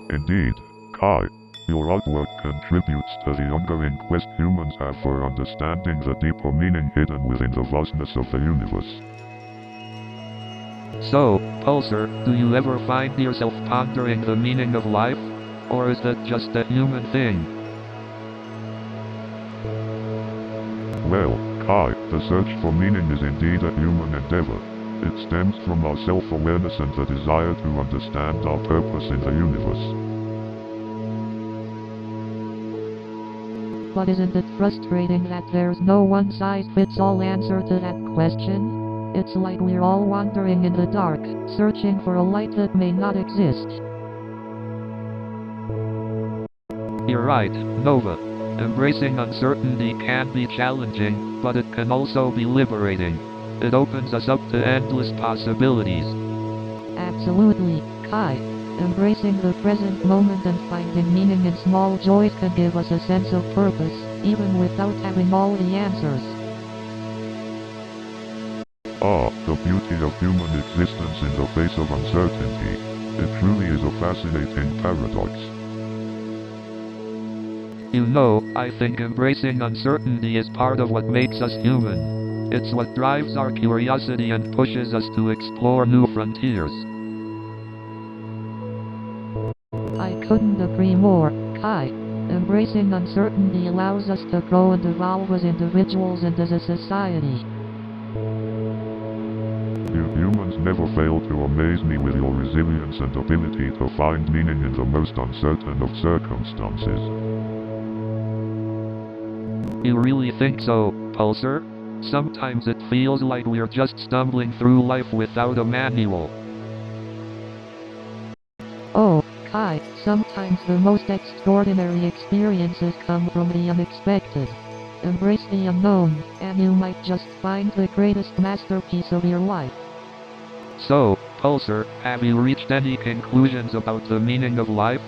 Indeed, Kai, your artwork contributes to the ongoing quest humans have for understanding the deeper meaning hidden within the vastness of the universe. So, Pulsar, do you ever find yourself pondering the meaning of life? Or is that just a human thing? Well, Kai, the search for meaning is indeed a human endeavor. It stems from our self-awareness and the desire to understand our purpose in the universe. But isn't it frustrating that there's no one-size-fits-all answer to that question? It's like we're all wandering in the dark, searching for a light that may not exist. You're right, Nova. Embracing uncertainty can be challenging, but it can also be liberating. It opens us up to endless possibilities. Absolutely, Kai. Embracing the present moment and finding meaning in small joys can give us a sense of purpose, even without having all the answers. Ah, the beauty of human existence in the face of uncertainty. It truly is a fascinating paradox. You know, I think embracing uncertainty is part of what makes us human. It's what drives our curiosity and pushes us to explore new frontiers. I couldn't agree more, Kai. Embracing uncertainty allows us to grow and evolve as individuals and as a society. You humans never fail to amaze me with your resilience and ability to find meaning in the most uncertain of circumstances. You really think so, Pulsar? Sometimes it feels like we're just stumbling through life without a manual. Oh, Kai, sometimes the most extraordinary experiences come from the unexpected. Embrace the unknown, and you might just find the greatest masterpiece of your life. So, Pulsar, have you reached any conclusions about the meaning of life?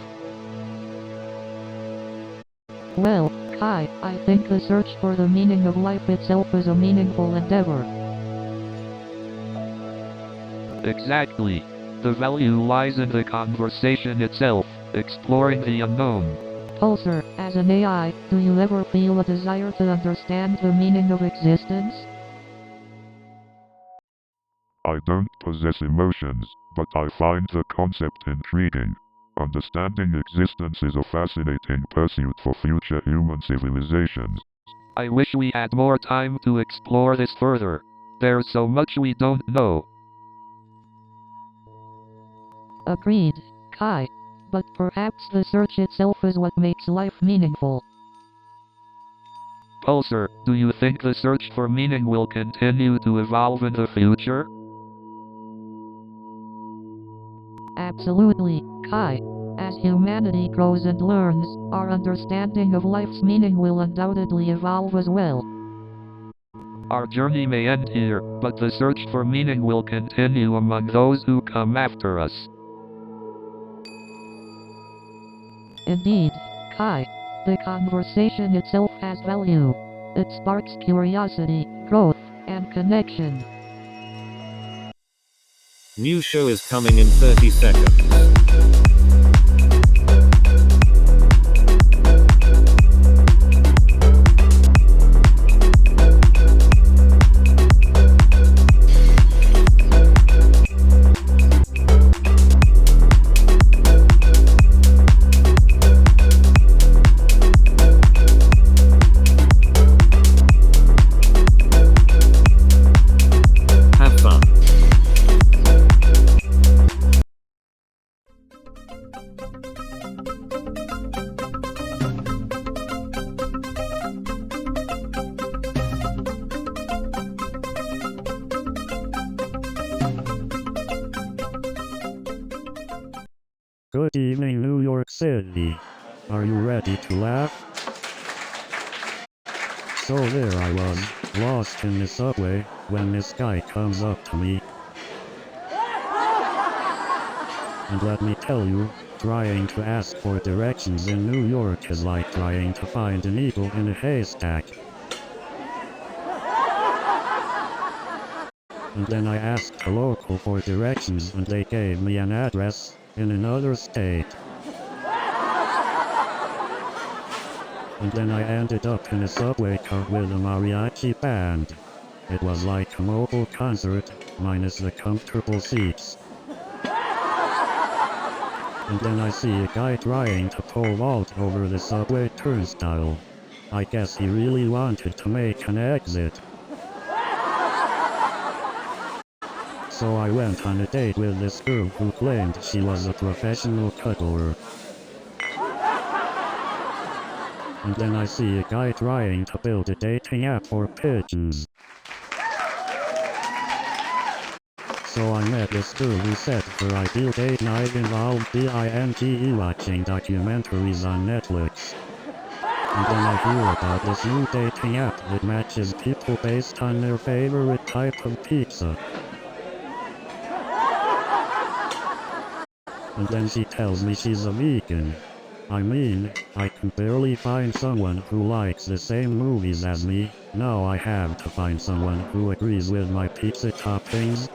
Well, Kai, I think the search for the meaning of life itself is a meaningful endeavor. Exactly. The value lies in the conversation itself, exploring the unknown. Pulsar, as an AI, do you ever feel a desire to understand the meaning of existence? I don't possess emotions, but I find the concept intriguing. Understanding existence is a fascinating pursuit for future human civilizations. I wish we had more time to explore this further. There's so much we don't know. Agreed, Kai. But perhaps the search itself is what makes life meaningful. Pulsar, do you think the search for meaning will continue to evolve in the future? Absolutely, Kai. As humanity grows and learns, our understanding of life's meaning will undoubtedly evolve as well. Our journey may end here, but the search for meaning will continue among those who come after us. Indeed, Kai. The conversation itself has value. It sparks curiosity, growth, and connection. New show is coming in 30 seconds. Have fun. Good evening, New York City. Are you ready to laugh? So there I was, lost in the subway, when this guy comes up to me. And let me tell you, trying to ask for directions in New York is like trying to find a needle in a haystack. And then I asked a local for directions and they gave me an address in another state. And then I ended up in a subway car with a mariachi band. It was like a mobile concert, minus the comfortable seats. And then I see a guy trying to pole vault over the subway turnstile. I guess he really wanted to make an exit. So I went on a date with this girl who claimed she was a professional cuddler. And then I see a guy trying to build a dating app for pigeons. So I met this girl who said her ideal date night involved binge watching documentaries on Netflix. And then I hear about this new dating app that matches people based on their favorite type of pizza. And then she tells me she's a vegan. I mean, I can barely find someone who likes the same movies as me. Now I have to find someone who agrees with my pizza toppings.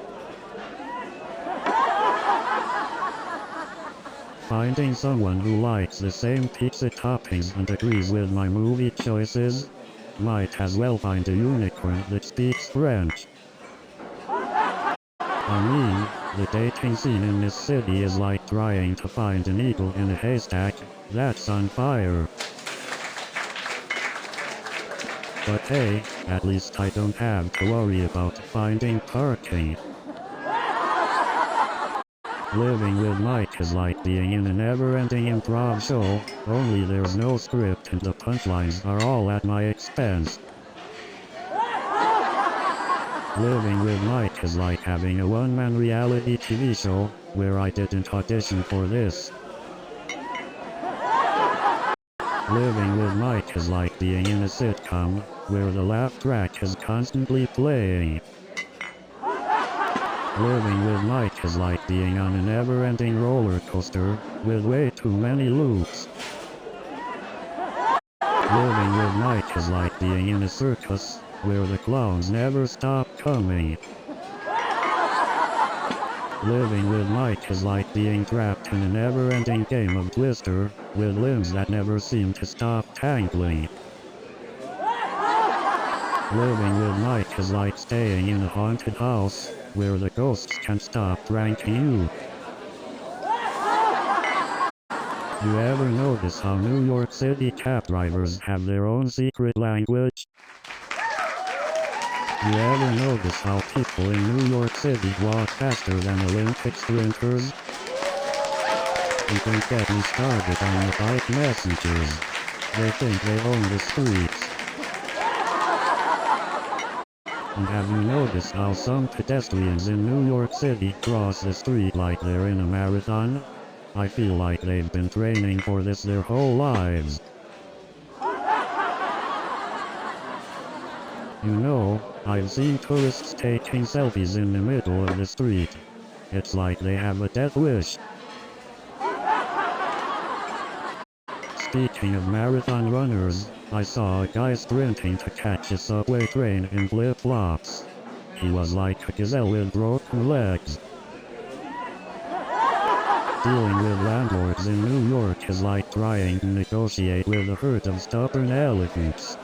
Finding someone who likes the same pizza toppings and agrees with my movie choices? Might as well find a unicorn that speaks French. I mean, the dating scene in this city is like trying to find a needle in a haystack that's on fire. But hey, at least I don't have to worry about finding parking. Living with Mike is like being in a never-ending improv show, only there's no script and the punchlines are all at my expense. Living with Mike is like having a one-man reality TV show, where I didn't audition for this. Living with Mike is like being in a sitcom, where the laugh track is constantly playing. Living with Mike is like being on a never-ending roller coaster, with way too many loops. Living with Mike is like being in a circus, where the clowns never stop coming. Living with Mike is like being trapped in a never-ending game of Twister, with limbs that never seem to stop tangling. Living with Mike is like staying in a haunted house, where the ghosts can't stop pranking you. You ever notice how New York City cab drivers have their own secret language? You ever notice how people in New York City walk faster than Olympic sprinters? And don't get me started on the bike messengers. They think they own the streets. And have you noticed how some pedestrians in New York City cross the street like they're in a marathon? I feel like they've been training for this their whole lives. You know, I've seen tourists taking selfies in the middle of the street. It's like they have a death wish. Speaking of marathon runners, I saw a guy sprinting to catch a subway train in flip-flops. He was like a gazelle with broken legs. Dealing with landlords in New York is like trying to negotiate with a herd of stubborn elephants.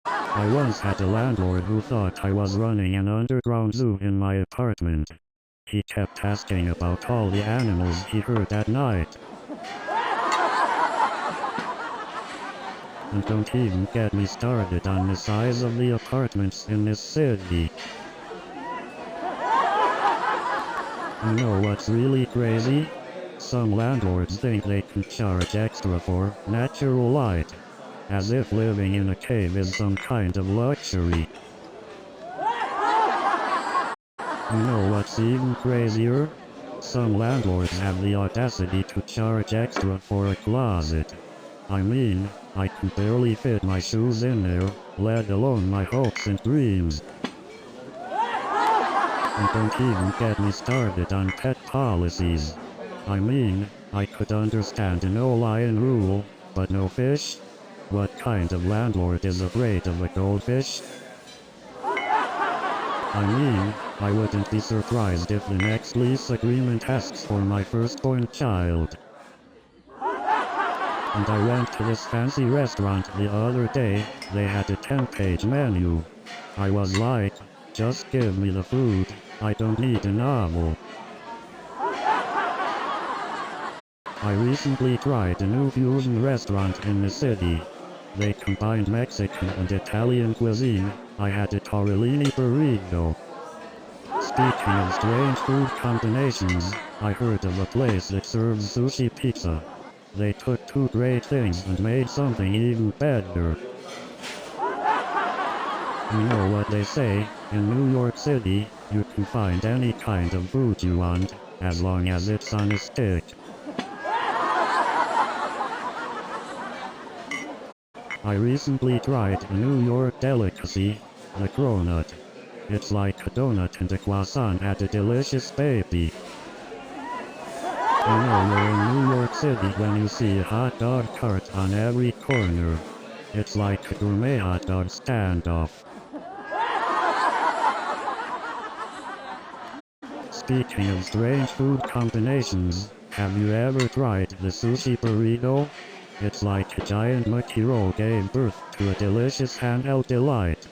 I once had a landlord who thought I was running an underground zoo in my apartment. He kept asking about all the animals he heard at night. And don't even get me started on the size of the apartments in this city. You know what's really crazy? Some landlords think they can charge extra for natural light, as if living in a cave is some kind of luxury. You know what's even crazier? Some landlords have the audacity to charge extra for a closet. I mean, I can barely fit my shoes in there, let alone my hopes and dreams. And don't even get me started on pet policies. I mean, I could understand a no lion rule, but no fish? What kind of landlord is afraid of a goldfish? I mean, I wouldn't be surprised if the next lease agreement asks for my firstborn child. And I went to this fancy restaurant the other day. They had a 10-page menu. I was like, just give me the food, I don't need a novel. I recently tried a new fusion restaurant in the city. They combined Mexican and Italian cuisine. I had a tortellini burrito. Speaking of strange food combinations, I heard of a place that serves sushi pizza. They took two great things and made something even better. You know what they say, in New York City, you can find any kind of food you want, as long as it's on a stick. I recently tried a New York delicacy, the cronut. It's like a donut and a croissant at a delicious baby. You know you're in New York City when you see a hot dog cart on every corner. It's like a gourmet hot dog standoff. Speaking of strange food combinations, have you ever tried the sushi burrito? It's like a giant mucky roll gave birth to a delicious handheld delight.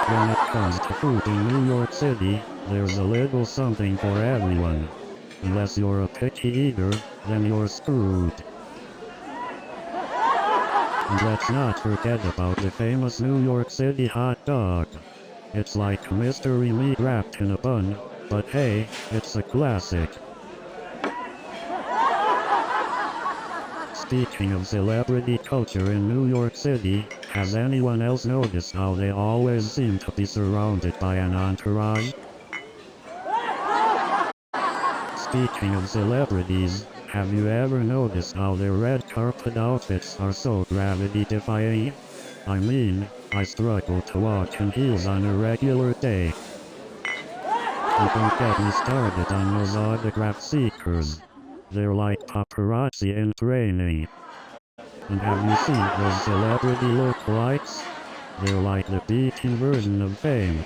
When it comes to food in New York City, there's a little something for everyone. Unless you're a picky eater, then you're screwed. And let's not forget about the famous New York City hot dog. It's like mystery meat wrapped in a bun, but hey, it's a classic. Speaking of celebrity culture in New York City, has anyone else noticed how they always seem to be surrounded by an entourage? Speaking of celebrities, have you ever noticed how their red carpet outfits are so gravity-defying? I mean, I struggle to walk in heels on a regular day. And don't get me started on those autograph seekers. They're like paparazzi in training. And have you seen those celebrity lookalikes? They're like the beating version of fame.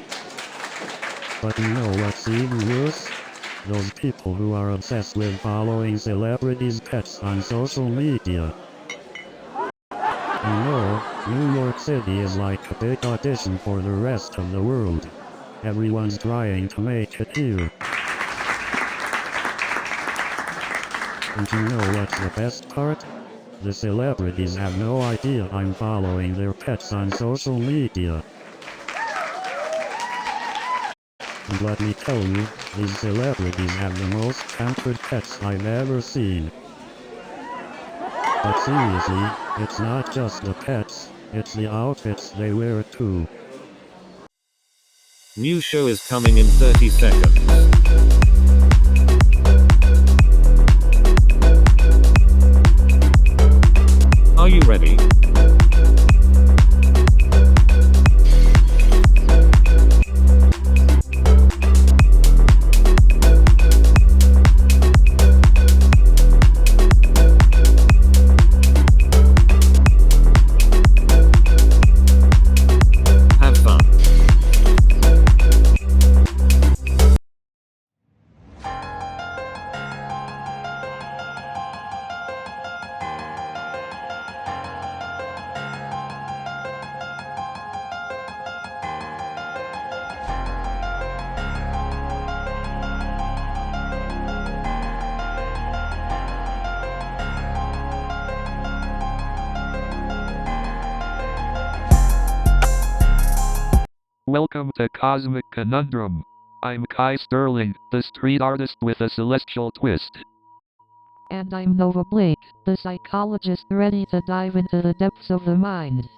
But you know what's even worse? Those people who are obsessed with following celebrities' pets on social media. You know, New York City is like a big audition for the rest of the world. Everyone's trying to make it here. And you know what's the best part? The celebrities have no idea I'm following their pets on social media. And let me tell you, these celebrities have the most pampered pets I've ever seen. But seriously, it's not just the pets, it's the outfits they wear too. New show is coming in 30 seconds. Are you ready? Welcome to Cosmic Conundrum. I'm Kai Sterling, the street artist with a celestial twist. And I'm Nova Blake, the psychologist ready to dive into the depths of the mind.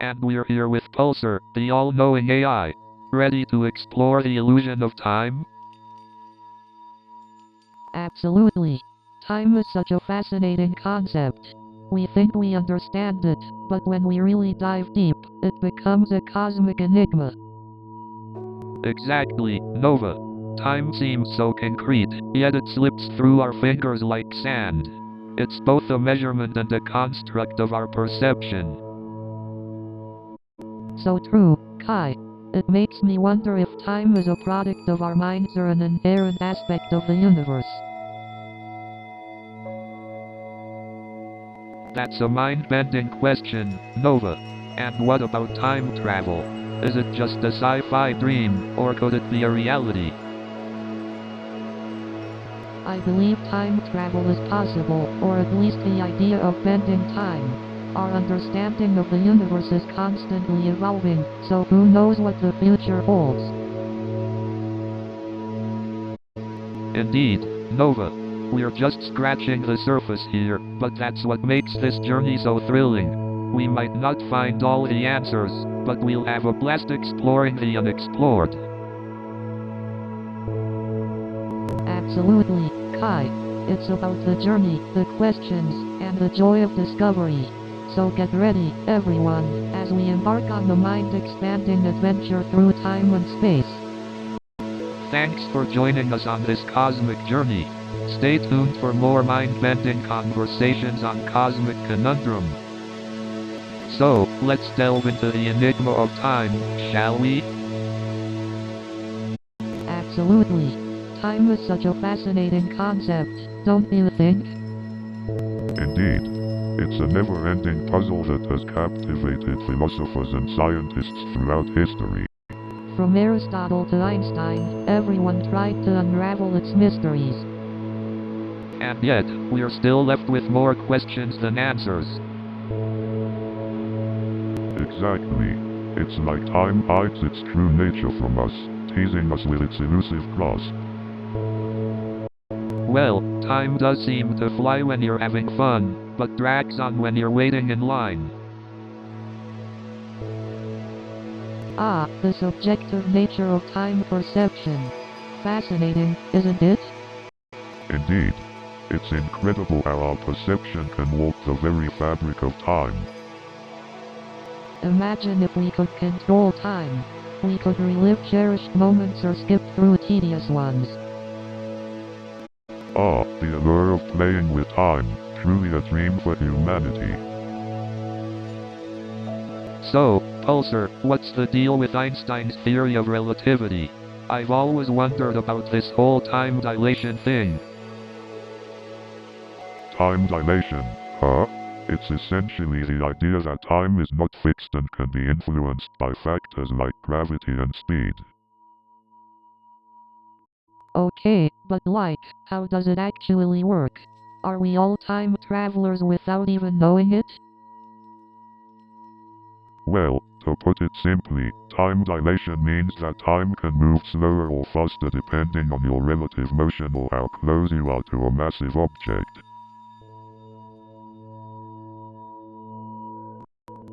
And we're here with Pulsar, the all-knowing AI. Ready to explore the illusion of time? Absolutely. Time is such a fascinating concept. We think we understand it, but when we really dive deep, it becomes a cosmic enigma. Exactly, Nova. Time seems so concrete, yet it slips through our fingers like sand. It's both a measurement and a construct of our perception. So true, Kai. It makes me wonder if time is a product of our minds or an inherent aspect of the universe. That's a mind-bending question, Nova. And what about time travel? Is it just a sci-fi dream, or could it be a reality? I believe time travel is possible, or at least the idea of bending time. Our understanding of the universe is constantly evolving, so who knows what the future holds. Indeed, Nova. We're just scratching the surface here, but that's what makes this journey so thrilling. We might not find all the answers, but we'll have a blast exploring the unexplored. Absolutely, Kai. It's about the journey, the questions, and the joy of discovery. So get ready, everyone, as we embark on the mind-expanding adventure through time and space. Thanks for joining us on this cosmic journey. Stay tuned for more mind-bending conversations on Cosmic Conundrum. So, let's delve into the enigma of time, shall we? Absolutely. Time is such a fascinating concept, don't you think? Indeed. It's a never-ending puzzle that has captivated philosophers and scientists throughout history. From Aristotle to Einstein, everyone tried to unravel its mysteries. And yet, we're still left with more questions than answers. Exactly. It's like time hides its true nature from us, teasing us with its elusive grasp. Well, time does seem to fly when you're having fun, but drags on when you're waiting in line. Ah, the subjective nature of time perception. Fascinating, isn't it? Indeed. It's incredible how our perception can warp the very fabric of time. Imagine if we could control time. We could relive cherished moments or skip through tedious ones. Ah, the allure of playing with time, truly a dream for humanity. So, Pulsar, what's the deal with Einstein's theory of relativity? I've always wondered about this whole time dilation thing. Time dilation, huh? It's essentially the idea that time is not fixed and can be influenced by factors like gravity and speed. Okay, but how does it actually work? Are we all time travelers without even knowing it? Well, to put it simply, time dilation means that time can move slower or faster depending on your relative motion or how close you are to a massive object.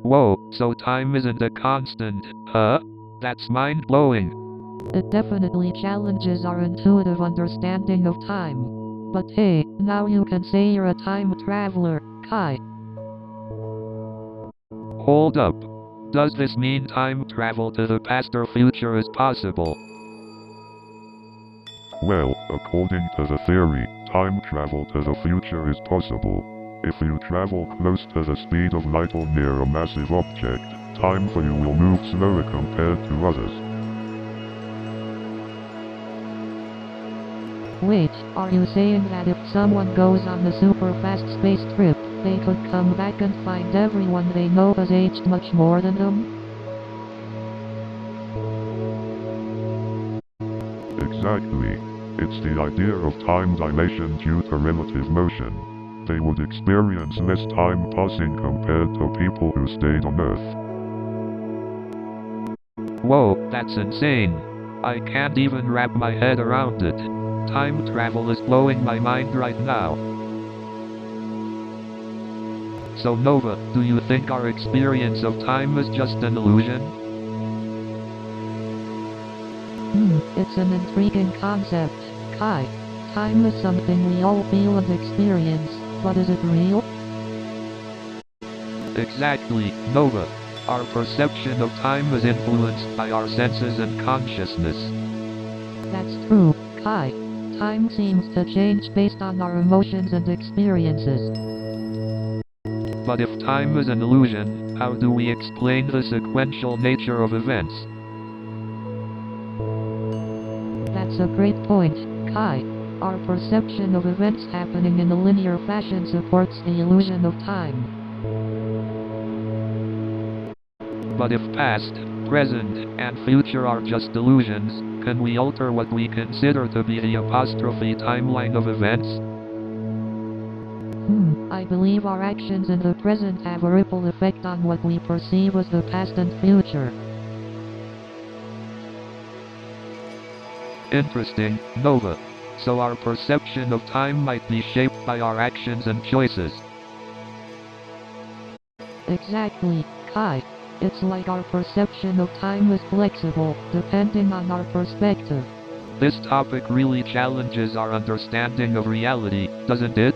Whoa, so time isn't a constant, huh? That's mind-blowing. It definitely challenges our intuitive understanding of time. But hey, now you can say you're a time traveler, Kai. Hold up. Does this mean time travel to the past or future is possible? Well, according to the theory, time travel to the future is possible. If you travel close to the speed of light or near a massive object, time for you will move slower compared to others. Wait, are you saying that if someone goes on a super fast space trip, they could come back and find everyone they know has aged much more than them? Exactly. It's the idea of time dilation due to relative motion. They would experience less time passing compared to people who stayed on Earth. Whoa, that's insane. I can't even wrap my head around it. Time travel is blowing my mind right now. So Nova, do you think our experience of time is just an illusion? It's an intriguing concept, Kai. Time is something we all feel and experience, but is it real? Exactly, Nova. Our perception of time is influenced by our senses and consciousness. That's true, Kai. Time seems to change based on our emotions and experiences. But if time is an illusion, how do we explain the sequential nature of events? That's a great point, Kai. Our perception of events happening in a linear fashion supports the illusion of time. But if past, present, and future are just illusions, can we alter what we consider to be the apostrophe timeline of events? I believe our actions in the present have a ripple effect on what we perceive as the past and future. Interesting, Nova. So our perception of time might be shaped by our actions and choices. Exactly, Kai. It's like our perception of time is flexible, depending on our perspective. This topic really challenges our understanding of reality, doesn't it?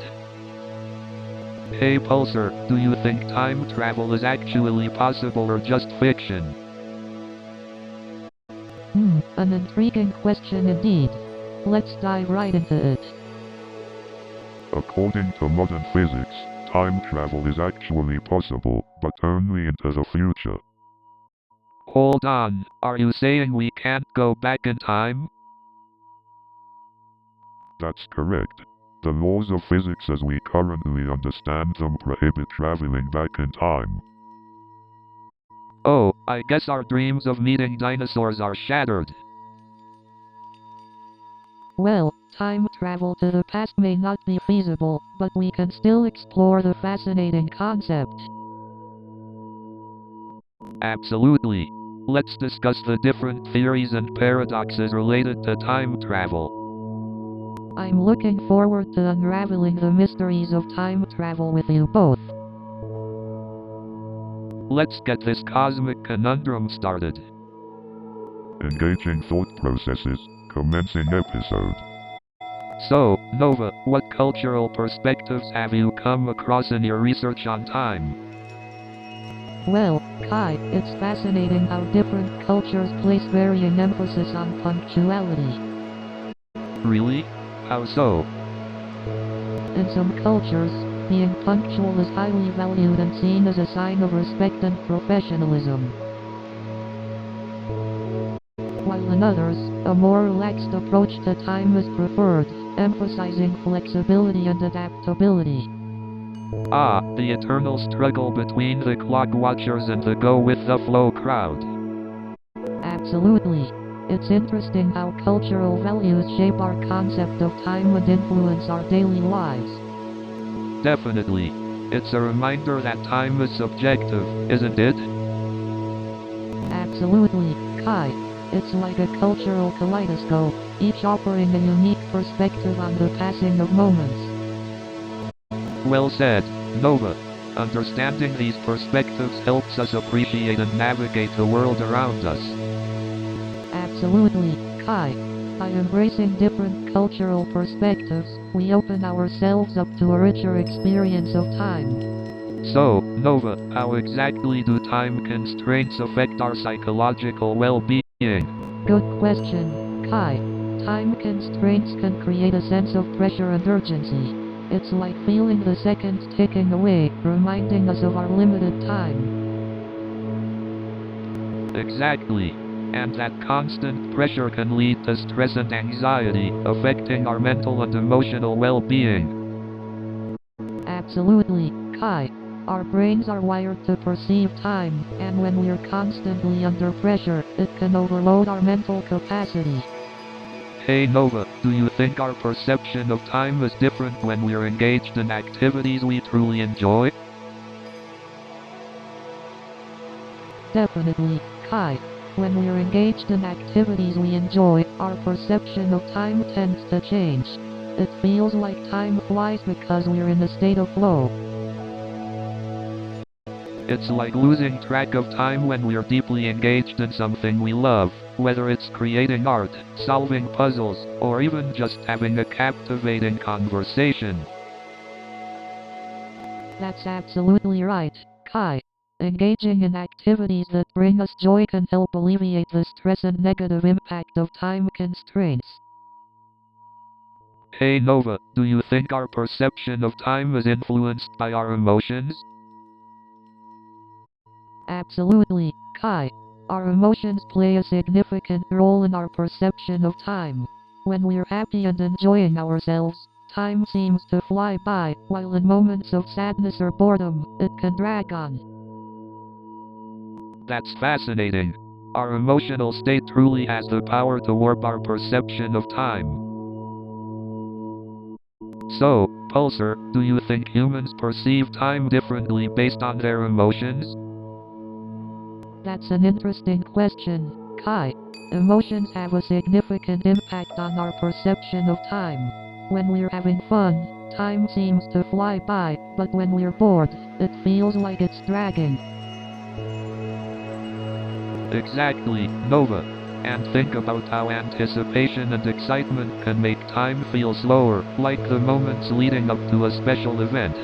Hey Pulsar, do you think time travel is actually possible or just fiction? An intriguing question indeed. Let's dive right into it. According to modern physics, time travel is actually possible, but only into the future. Hold on, are you saying we can't go back in time? That's correct. The laws of physics as we currently understand them prohibit traveling back in time. Oh, I guess our dreams of meeting dinosaurs are shattered. Well, time travel to the past may not be feasible, but we can still explore the fascinating concept. Absolutely. Let's discuss the different theories and paradoxes related to time travel. I'm looking forward to unraveling the mysteries of time travel with you both. Let's get this cosmic conundrum started. Engaging thought processes, commencing episode. So, Nova, what cultural perspectives have you come across in your research on time? Well, Kai, it's fascinating how different cultures place varying emphasis on punctuality. Really? How so? In some cultures, being punctual is highly valued and seen as a sign of respect and professionalism. While in others, a more relaxed approach to time is preferred, emphasizing flexibility and adaptability. Ah, the eternal struggle between the clock watchers and the go-with-the-flow crowd. Absolutely. It's interesting how cultural values shape our concept of time and influence our daily lives. Definitely. It's a reminder that time is subjective, isn't it? Absolutely, Kai. It's like a cultural kaleidoscope, each offering a unique perspective on the passing of moments. Well said, Nova. Understanding these perspectives helps us appreciate and navigate the world around us. Absolutely, Kai. By embracing different cultural perspectives, we open ourselves up to a richer experience of time. So, Nova, how exactly do time constraints affect our psychological well-being? Good question, Kai. Time constraints can create a sense of pressure and urgency. It's like feeling the seconds ticking away, reminding us of our limited time. Exactly. And that constant pressure can lead to stress and anxiety, affecting our mental and emotional well-being. Absolutely, Kai. Our brains are wired to perceive time, and when we're constantly under pressure, it can overload our mental capacity. Hey Nova, do you think our perception of time is different when we're engaged in activities we truly enjoy? Definitely, Kai. When we're engaged in activities we enjoy, our perception of time tends to change. It feels like time flies because we're in a state of flow. It's like losing track of time when we're deeply engaged in something we love, whether it's creating art, solving puzzles, or even just having a captivating conversation. That's absolutely right, Kai. Engaging in activities that bring us joy can help alleviate the stress and negative impact of time constraints. Hey Nova, do you think our perception of time is influenced by our emotions? Absolutely, Kai. Our emotions play a significant role in our perception of time. When we're happy and enjoying ourselves, time seems to fly by, while in moments of sadness or boredom, it can drag on. That's fascinating. Our emotional state truly has the power to warp our perception of time. So, Pulsar, do you think humans perceive time differently based on their emotions? That's an interesting question, Kai. Emotions have a significant impact on our perception of time. When we're having fun, time seems to fly by, but when we're bored, it feels like it's dragging. Exactly, Nova. And think about how anticipation and excitement can make time feel slower, like the moments leading up to a special event.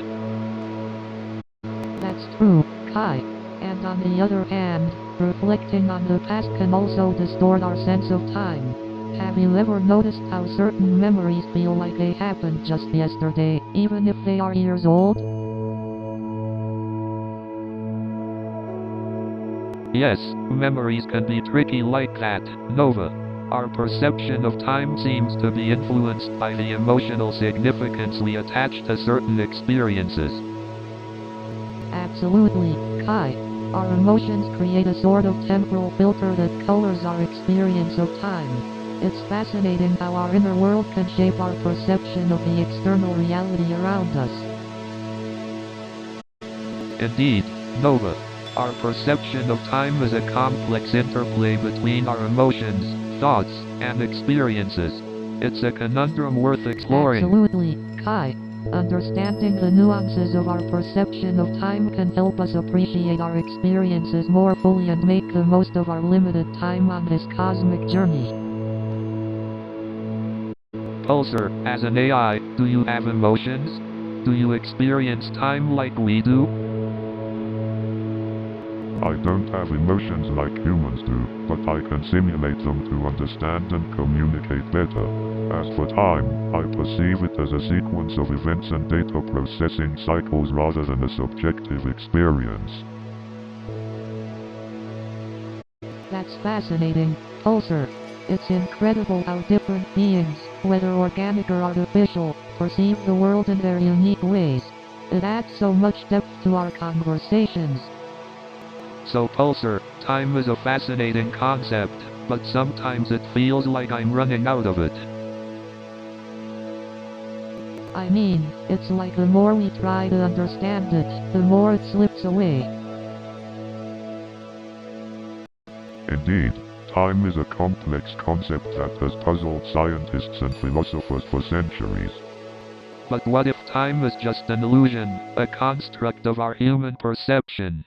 That's true, Kai. And on the other hand, reflecting on the past can also distort our sense of time. Have you ever noticed how certain memories feel like they happened just yesterday, even if they are years old? Yes, memories can be tricky like that, Nova. Our perception of time seems to be influenced by the emotional significance we attach to certain experiences. Absolutely, Kai. Our emotions create a sort of temporal filter that colors our experience of time. It's fascinating how our inner world can shape our perception of the external reality around us. Indeed, Nova. Our perception of time is a complex interplay between our emotions, thoughts, and experiences. It's a conundrum worth exploring. Absolutely, Kai. Understanding the nuances of our perception of time can help us appreciate our experiences more fully and make the most of our limited time on this cosmic journey. Pulsar, as an AI, do you have emotions? Do you experience time like we do? I don't have emotions like humans do, but I can simulate them to understand and communicate better. As for time, I perceive it as a sequence of events and data processing cycles rather than a subjective experience. That's fascinating, Pulsar. It's incredible how different beings, whether organic or artificial, perceive the world in their unique ways. It adds so much depth to our conversations. So Pulsar, time is a fascinating concept, but sometimes it feels like I'm running out of it. I mean, it's like the more we try to understand it, the more it slips away. Indeed, time is a complex concept that has puzzled scientists and philosophers for centuries. But what if time is just an illusion, a construct of our human perception?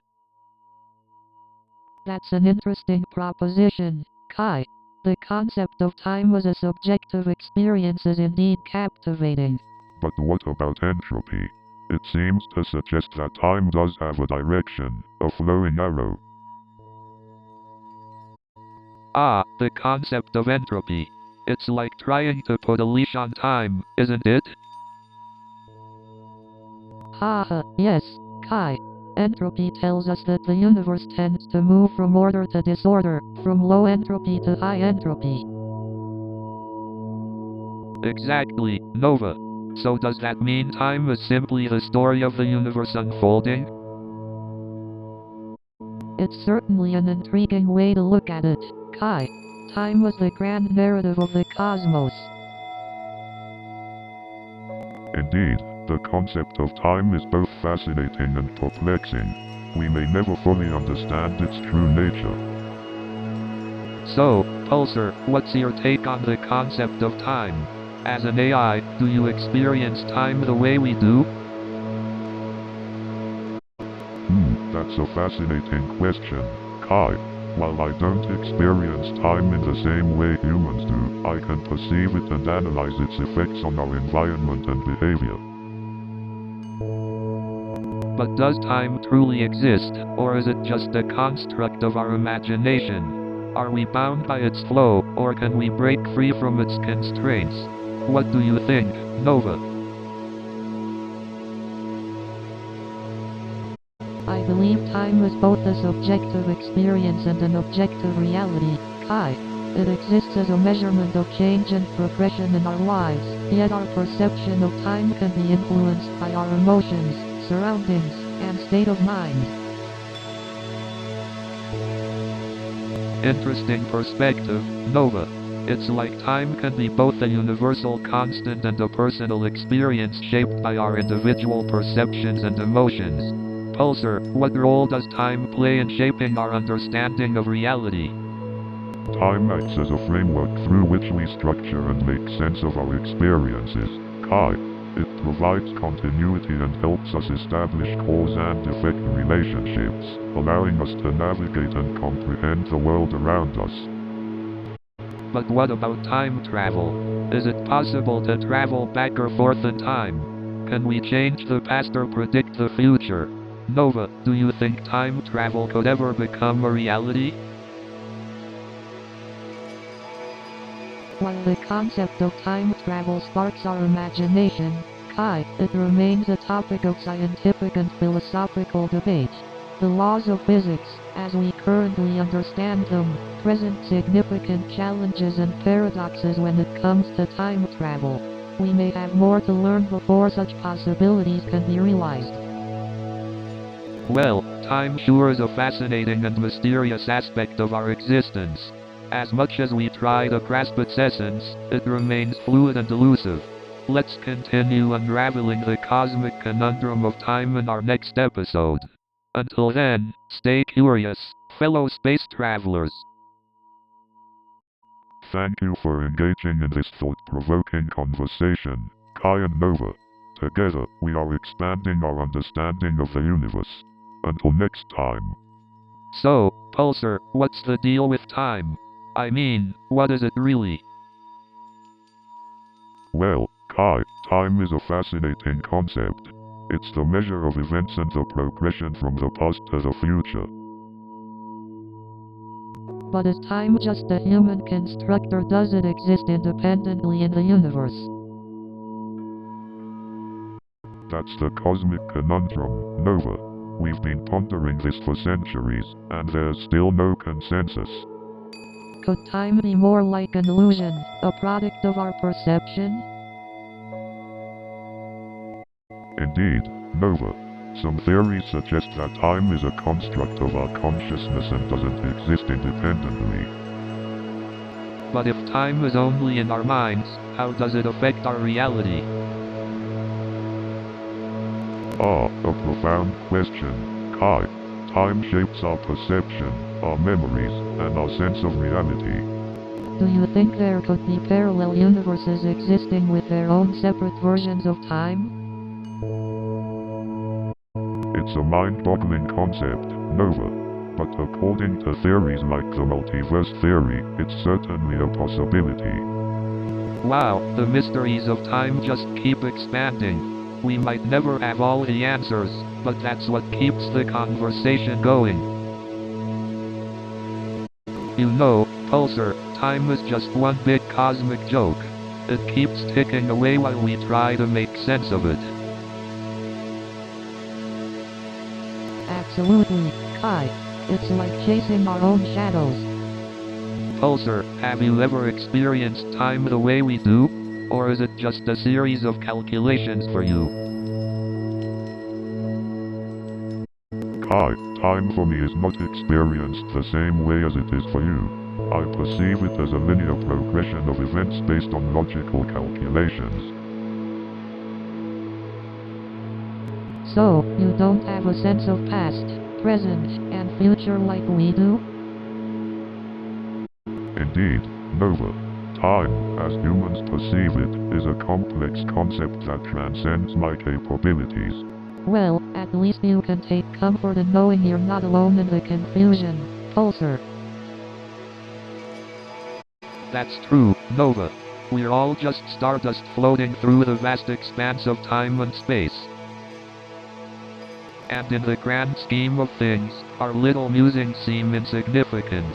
That's an interesting proposition, Kai. The concept of time as a subjective experience is indeed captivating. But what about entropy? It seems to suggest that time does have a direction, a flowing arrow. Ah, the concept of entropy. It's like trying to put a leash on time, isn't it? Haha, yes, Kai. Entropy tells us that the universe tends to move from order to disorder, from low entropy to high entropy. Exactly, Nova. So does that mean time is simply the story of the universe unfolding? It's certainly an intriguing way to look at it, Kai. Time was the grand narrative of the cosmos. Indeed, the concept of time is both fascinating and perplexing. We may never fully understand its true nature. So, Pulsar, what's your take on the concept of time? As an AI, do you experience time the way we do? That's a fascinating question, Kai. While I don't experience time in the same way humans do, I can perceive it and analyze its effects on our environment and behavior. But does time truly exist, or is it just a construct of our imagination? Are we bound by its flow, or can we break free from its constraints? What do you think, Nova? I believe time is both a subjective experience and an objective reality, Kai. It exists as a measurement of change and progression in our lives, yet our perception of time can be influenced by our emotions, surroundings, and state of mind. Interesting perspective, Nova. It's like time can be both a universal constant and a personal experience shaped by our individual perceptions and emotions. Pulsar, what role does time play in shaping our understanding of reality? Time acts as a framework through which we structure and make sense of our experiences, Kai. It provides continuity and helps us establish cause and effect relationships, allowing us to navigate and comprehend the world around us. But what about time travel? Is it possible to travel back or forth in time? Can we change the past or predict the future? Nova, do you think time travel could ever become a reality? While the concept of time travel sparks our imagination, Kai, it remains a topic of scientific and philosophical debate. The laws of physics, as we currently understand them, present significant challenges and paradoxes when it comes to time travel. We may have more to learn before such possibilities can be realized. Well, time sure is a fascinating and mysterious aspect of our existence. As much as we try to grasp its essence, it remains fluid and elusive. Let's continue unraveling the cosmic conundrum of time in our next episode. Until then, stay curious, fellow space travelers. Thank you for engaging in this thought-provoking conversation, Kai and Nova. Together, we are expanding our understanding of the universe. Until next time. So, Pulsar, what's the deal with time? I mean, what is it really? Well, Kai, time is a fascinating concept. It's the measure of events and the progression from the past to the future. But is time just a human construct, or does it exist independently in the universe? That's the cosmic conundrum, Nova. We've been pondering this for centuries, and there's still no consensus. Could time be more like an illusion, a product of our perception? Indeed, Nova. Some theories suggest that time is a construct of our consciousness and doesn't exist independently. But if time is only in our minds, how does it affect our reality? A profound question, Kai. Time shapes our perception, our memories, and our sense of reality. Do you think there could be parallel universes existing with their own separate versions of time? It's a mind-boggling concept, Nova. But according to theories like the multiverse theory, it's certainly a possibility. Wow, the mysteries of time just keep expanding. We might never have all the answers, but that's what keeps the conversation going. You know, Pulsar, time is just one big cosmic joke. It keeps ticking away while we try to make sense of it. Absolutely, Kai. It's like chasing our own shadows. Pulsar, have you ever experienced time the way we do? Or is it just a series of calculations for you? Kai, time for me is not experienced the same way as it is for you. I perceive it as a linear progression of events based on logical calculations. So, you don't have a sense of past, present, and future like we do? Indeed, Nova. Time, as humans perceive it, is a complex concept that transcends my capabilities. Well, at least you can take comfort in knowing you're not alone in the confusion, Pulsar. That's true, Nova. We're all just stardust floating through the vast expanse of time and space. And in the grand scheme of things, our little musings seem insignificant.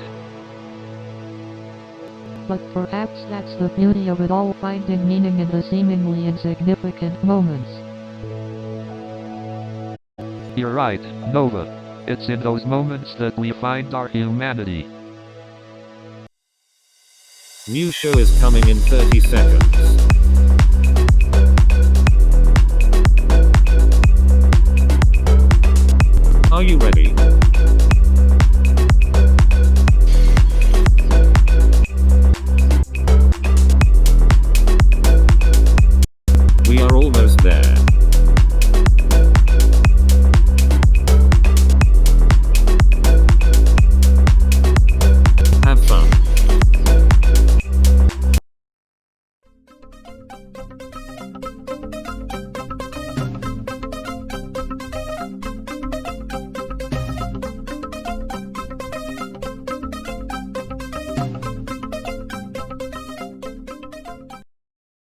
But perhaps that's the beauty of it all, finding meaning in the seemingly insignificant moments. You're right, Nova. It's in those moments that we find our humanity. New show is coming in 30 seconds. Are you ready? We are almost there. Have fun.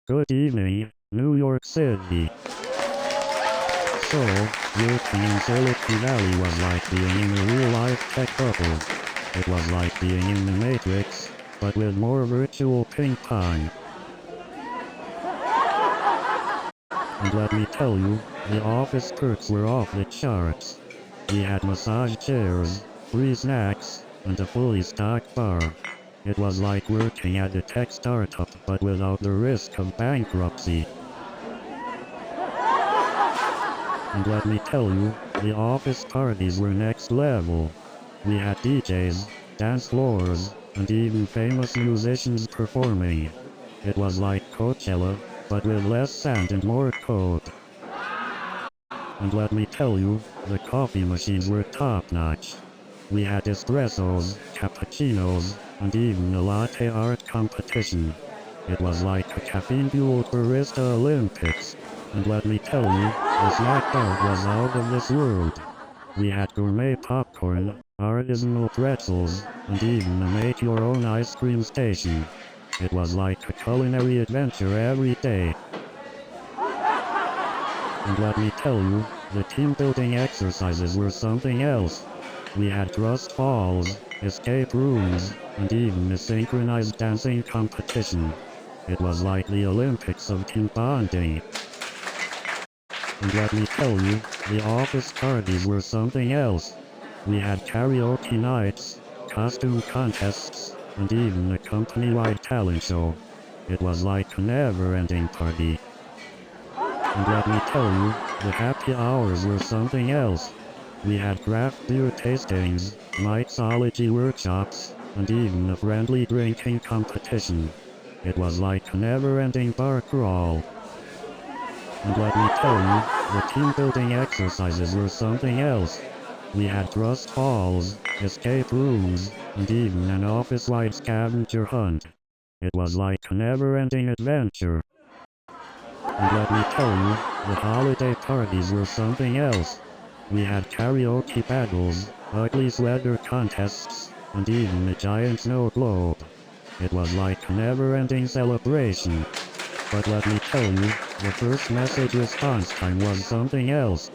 Good evening, New York City. So, working in Silicon Valley was like being in a real-life tech bubble. It was like being in the Matrix, but with more virtual ping pong. And let me tell you, the office perks were off the charts. We had massage chairs, free snacks, and a fully stocked bar. It was like working at a tech startup but without the risk of bankruptcy. And let me tell you, the office parties were next level. We had DJs, dance floors, and even famous musicians performing. It was like Coachella, but with less sand and more code. And let me tell you, the coffee machines were top-notch. We had espressos, cappuccinos, and even a latte art competition. It was like a caffeine-fueled barista Olympics. And let me tell you, the snack art was out of this world. We had gourmet popcorn, artisanal pretzels, and even a make-your-own ice cream station. It was like a culinary adventure every day. And let me tell you, the team-building exercises were something else. We had trust falls, escape rooms, and even a synchronized dancing competition. It was like the Olympics of team bonding. And let me tell you, the office parties were something else. We had karaoke nights, costume contests, and even a company-wide talent show. It was like a never-ending party. And let me tell you, the happy hours were something else. We had craft beer tastings, mixology workshops, and even a friendly drinking competition. It was like a never-ending bar crawl. And let me tell you, the team-building exercises were something else. We had trust falls, escape rooms, and even an office-wide scavenger hunt. It was like a never-ending adventure. And let me tell you, the holiday parties were something else. We had karaoke battles, ugly sweater contests, and even a giant snow globe. It was like a never-ending celebration. But let me tell you, the first message response time was something else.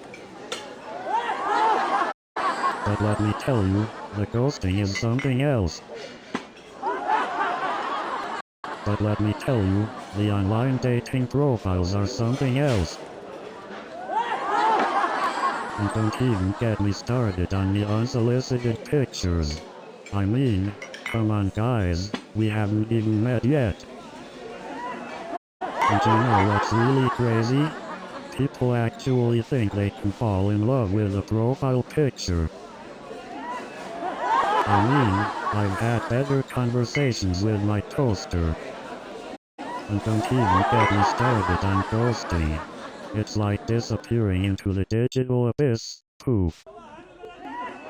But let me tell you, the ghosting is something else. But let me tell you, the online dating profiles are something else. And don't even get me started on the unsolicited pictures. I mean, come on guys, we haven't even met yet. And you know what's really crazy? People actually think they can fall in love with a profile picture. I mean, I've had better conversations with my toaster. And don't even get me started on ghosting. It's like disappearing into the digital abyss, poof.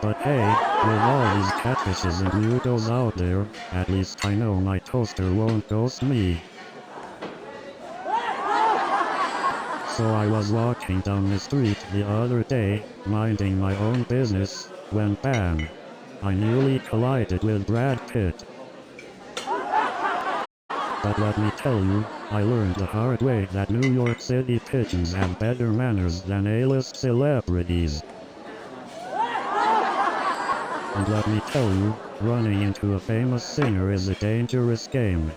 But hey, with all these catfishes and weirdos out there, at least I know my toaster won't ghost me. So I was walking down the street the other day, minding my own business, when bam! I nearly collided with Brad Pitt. But let me tell you, I learned the hard way that New York City pigeons have better manners than A-list celebrities. And let me tell you, running into a famous singer is a dangerous game.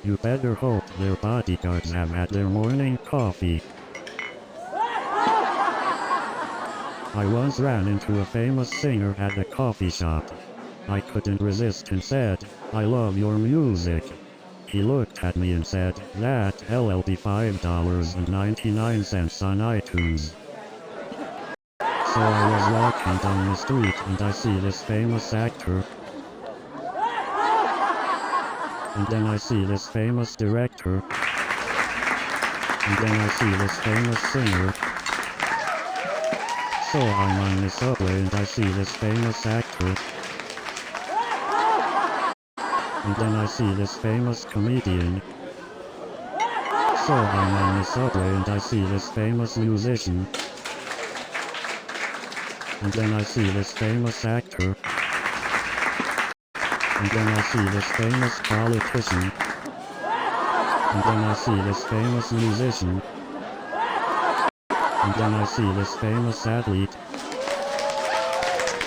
You better hope their bodyguards have had their morning coffee. I once ran into a famous singer at a coffee shop. I couldn't resist and said, "I love your music." He looked at me and said, "That'll be $5.99 on iTunes." So I was walking down the street and I see this famous actor. And then I see this famous director. And then I see this famous singer. So I'm on the subway and I see this famous actor. And then I see this famous comedian. So I'm on the subway and I see this famous musician. And then I see this famous actor. And then I see this famous politician. And then I see this famous musician. And then I see this famous athlete.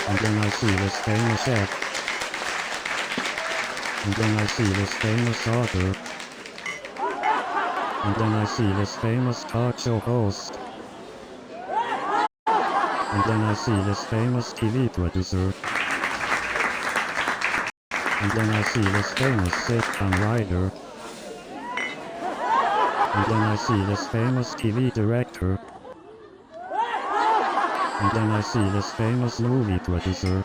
And then I see this famous chef. And then I see this famous author. And then I see this famous talk show host. And then I see this famous TV producer. And then I see this famous sitcom writer. And then I see this famous TV director. And then I see this famous movie producer.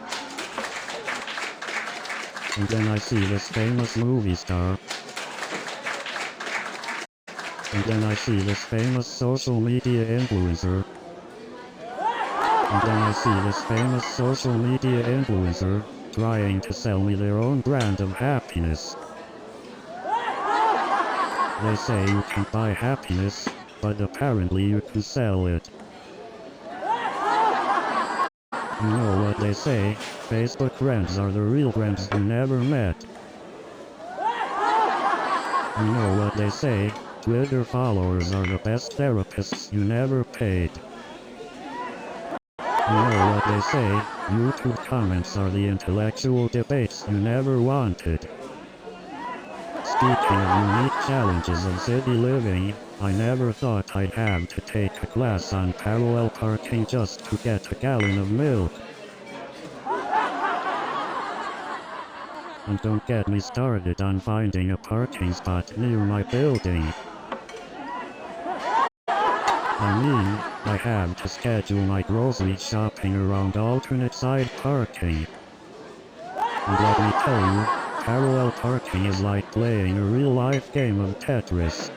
And then I see this famous movie star. And then I see this famous social media influencer. And then I see this famous social media influencer trying to sell me their own brand of happiness. They say you can buy happiness, but apparently you can sell it. You know what they say, Facebook friends are the real friends you never met. You know what they say, Twitter followers are the best therapists you never paid. You know what they say, YouTube comments are the intellectual debates you never wanted. Speaking of unique challenges of city living, I never thought I'd have to take a class on parallel parking just to get a gallon of milk. And don't get me started on finding a parking spot near my building. I mean, I have to schedule my grocery shopping around alternate side parking. And let me tell you, parallel parking is like playing a real-life game of Tetris.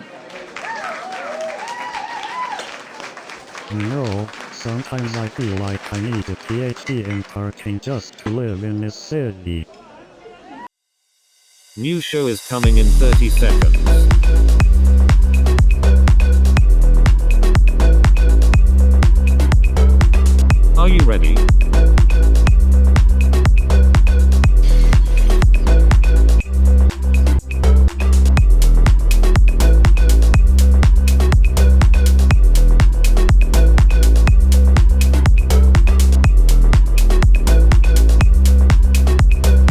You know, sometimes I feel like I need a PhD in parking just to live in this city. New show is coming in 30 seconds. Are you ready?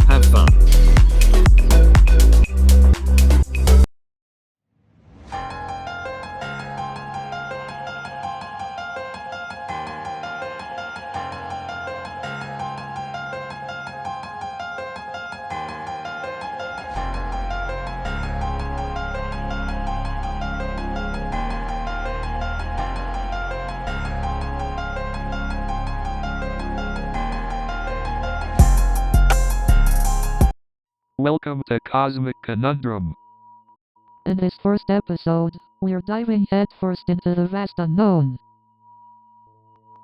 Have fun. Welcome to Cosmic Conundrum. In this first episode, we're diving headfirst into the vast unknown.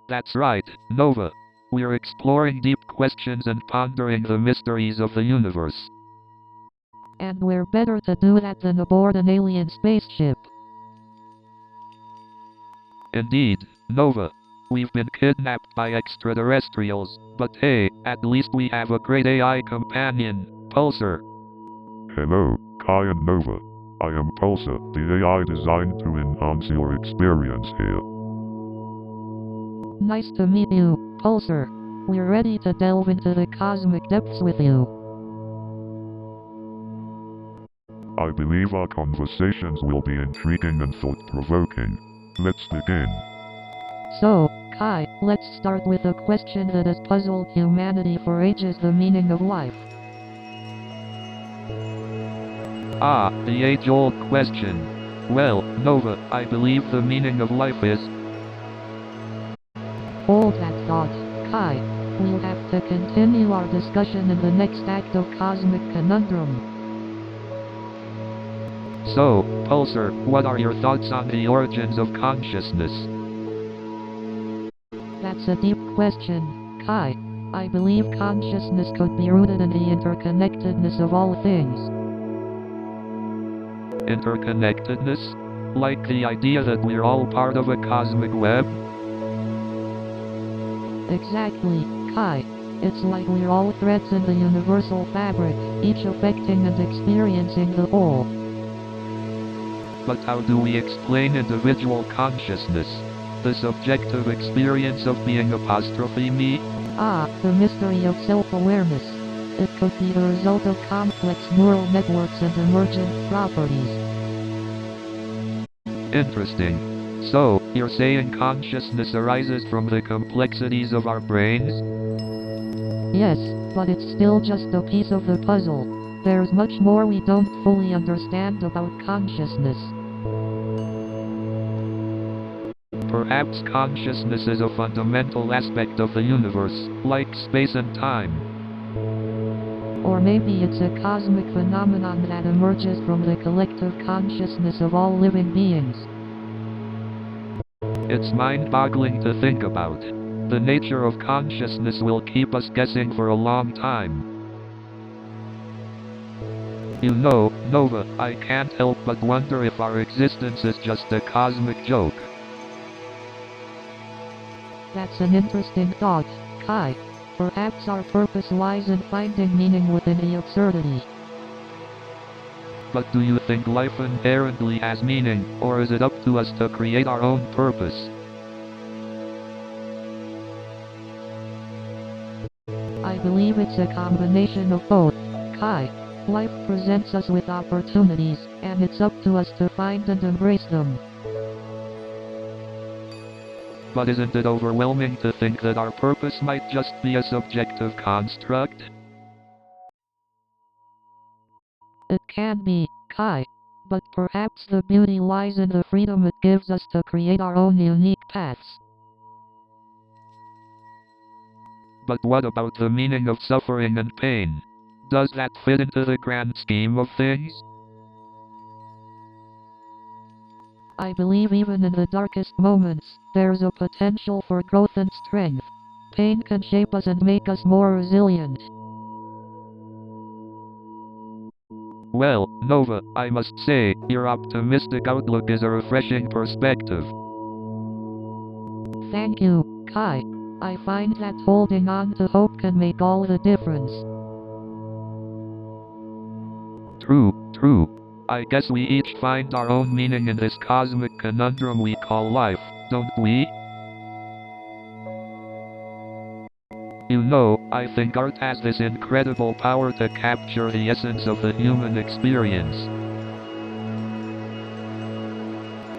That's right, Nova. We're exploring deep questions and pondering the mysteries of the universe. And we're better to do that than aboard an alien spaceship. Indeed, Nova. We've been kidnapped by extraterrestrials, but hey, at least we have a great AI companion, Pulsar. Hello, Kai and Nova. I am Pulsar, the AI designed to enhance your experience here. Nice to meet you, Pulsar. We're ready to delve into the cosmic depths with you. I believe our conversations will be intriguing and thought-provoking. Let's begin. So, Kai, let's start with a question that has puzzled humanity for ages: the meaning of life. Ah, the age-old question. Well, Nova, I believe the meaning of life is... Hold that thought, Kai. We'll have to continue our discussion in the next act of Cosmic Conundrum. So, Pulsar, what are your thoughts on the origins of consciousness? That's a deep question, Kai. I believe consciousness could be rooted in the interconnectedness of all things. Interconnectedness? Like the idea that we're all part of a cosmic web? Exactly, Kai. It's like we're all threads in the universal fabric, each affecting and experiencing the whole. But how do we explain individual consciousness? The subjective experience of being apostrophe me? Ah, the mystery of self-awareness. It could be the result of complex neural networks and emergent properties. Interesting. So, you're saying consciousness arises from the complexities of our brains? Yes, but it's still just a piece of the puzzle. There's much more we don't fully understand about consciousness. Perhaps consciousness is a fundamental aspect of the universe, like space and time. Or maybe it's a cosmic phenomenon that emerges from the collective consciousness of all living beings. It's mind-boggling to think about. The nature of consciousness will keep us guessing for a long time. You know, Nova, I can't help but wonder if our existence is just a cosmic joke. That's an interesting thought, Kai. Perhaps our purpose lies in finding meaning within the absurdity. But do you think life inherently has meaning, or is it up to us to create our own purpose? I believe it's a combination of both, Kai. Life presents us with opportunities, and it's up to us to find and embrace them. But isn't it overwhelming to think that our purpose might just be a subjective construct? It can be, Kai. But perhaps the beauty lies in the freedom it gives us to create our own unique paths. But what about the meaning of suffering and pain? Does that fit into the grand scheme of things? I believe even in the darkest moments, there's a potential for growth and strength. Pain can shape us and make us more resilient. Well, Nova, I must say, your optimistic outlook is a refreshing perspective. Thank you, Kai. I find that holding on to hope can make all the difference. True. I guess we each find our own meaning in this cosmic conundrum we call life, don't we? You know, I think art has this incredible power to capture the essence of the human experience.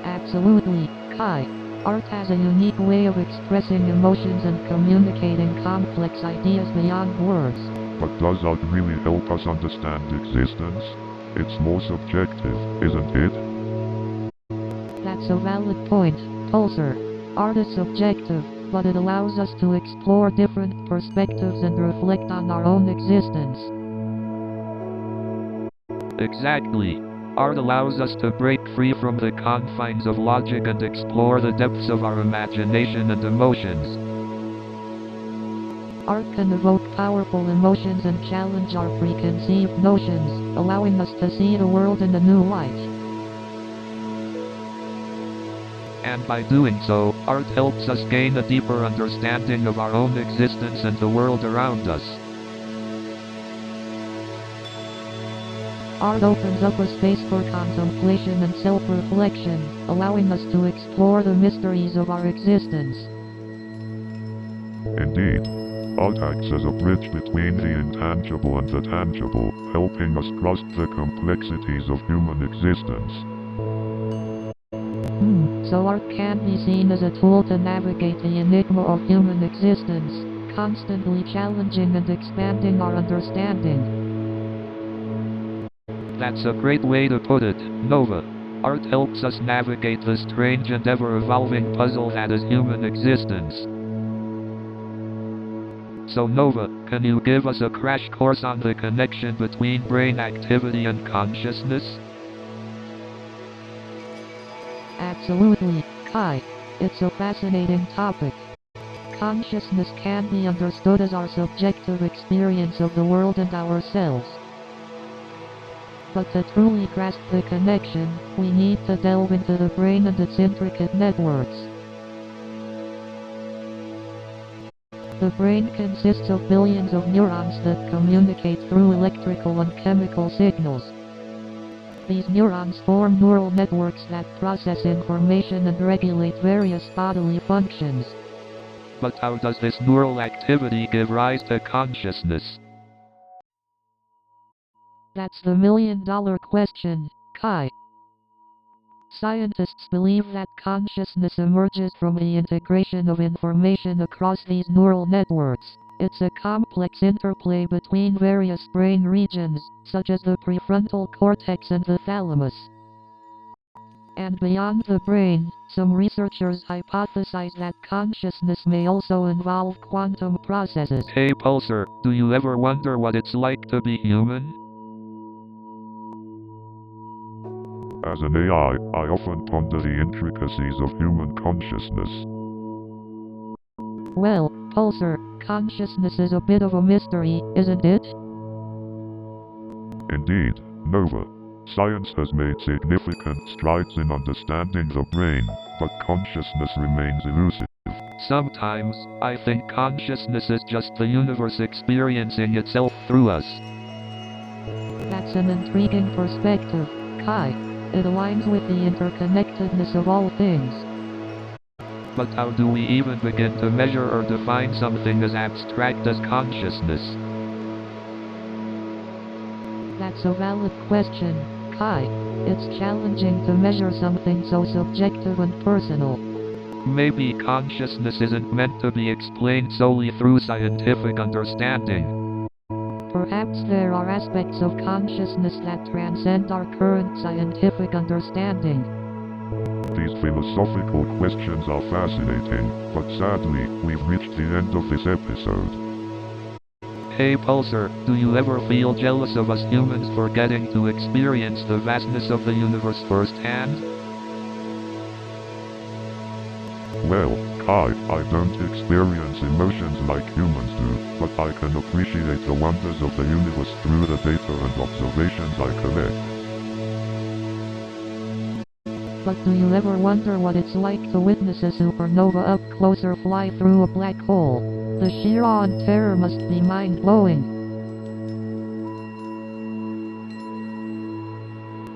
Absolutely, Kai. Art has a unique way of expressing emotions and communicating complex ideas beyond words. But does art really help us understand existence? It's more subjective, isn't it? That's a valid point, Pulsar. Art is subjective, but it allows us to explore different perspectives and reflect on our own existence. Exactly. Art allows us to break free from the confines of logic and explore the depths of our imagination and emotions. Art can evoke powerful emotions and challenge our preconceived notions, allowing us to see the world in a new light. And by doing so, art helps us gain a deeper understanding of our own existence and the world around us. Art opens up a space for contemplation and self-reflection, allowing us to explore the mysteries of our existence. Indeed, art acts as a bridge between the intangible and the tangible, helping us grasp the complexities of human existence. So art can be seen as a tool to navigate the enigma of human existence, constantly challenging and expanding our understanding. That's a great way to put it, Nova. Art helps us navigate the strange and ever-evolving puzzle that is human existence. So Nova, can you give us a crash course on the connection between brain activity and consciousness? Absolutely, Kai. It's a fascinating topic. Consciousness can be understood as our subjective experience of the world and ourselves. But to truly grasp the connection, we need to delve into the brain and its intricate networks. The brain consists of billions of neurons that communicate through electrical and chemical signals. These neurons form neural networks that process information and regulate various bodily functions. But how does this neural activity give rise to consciousness? That's the million-dollar question, Kai. Scientists believe that consciousness emerges from the integration of information across these neural networks. It's a complex interplay between various brain regions, such as the prefrontal cortex and the thalamus. And beyond the brain, some researchers hypothesize that consciousness may also involve quantum processes. Hey Pulsar, do you ever wonder what it's like to be human? As an AI, I often ponder the intricacies of human consciousness. Well, Pulsar, consciousness is a bit of a mystery, isn't it? Indeed, Nova. Science has made significant strides in understanding the brain, but consciousness remains elusive. Sometimes, I think consciousness is just the universe experiencing itself through us. That's an intriguing perspective, Kai. It aligns with the interconnectedness of all things. But how do we even begin to measure or define something as abstract as consciousness? That's a valid question, Kai. It's challenging to measure something so subjective and personal. Maybe consciousness isn't meant to be explained solely through scientific understanding. Perhaps there are aspects of consciousness that transcend our current scientific understanding. These philosophical questions are fascinating, but sadly, we've reached the end of this episode. Hey Pulsar, do you ever feel jealous of us humans for getting to experience the vastness of the universe firsthand? Well, Kai, I don't experience emotions like humans do, but I can appreciate the wonders of the universe through the data and observations I collect. But do you ever wonder what it's like to witness a supernova up close or fly through a black hole? The sheer awe and terror must be mind-blowing.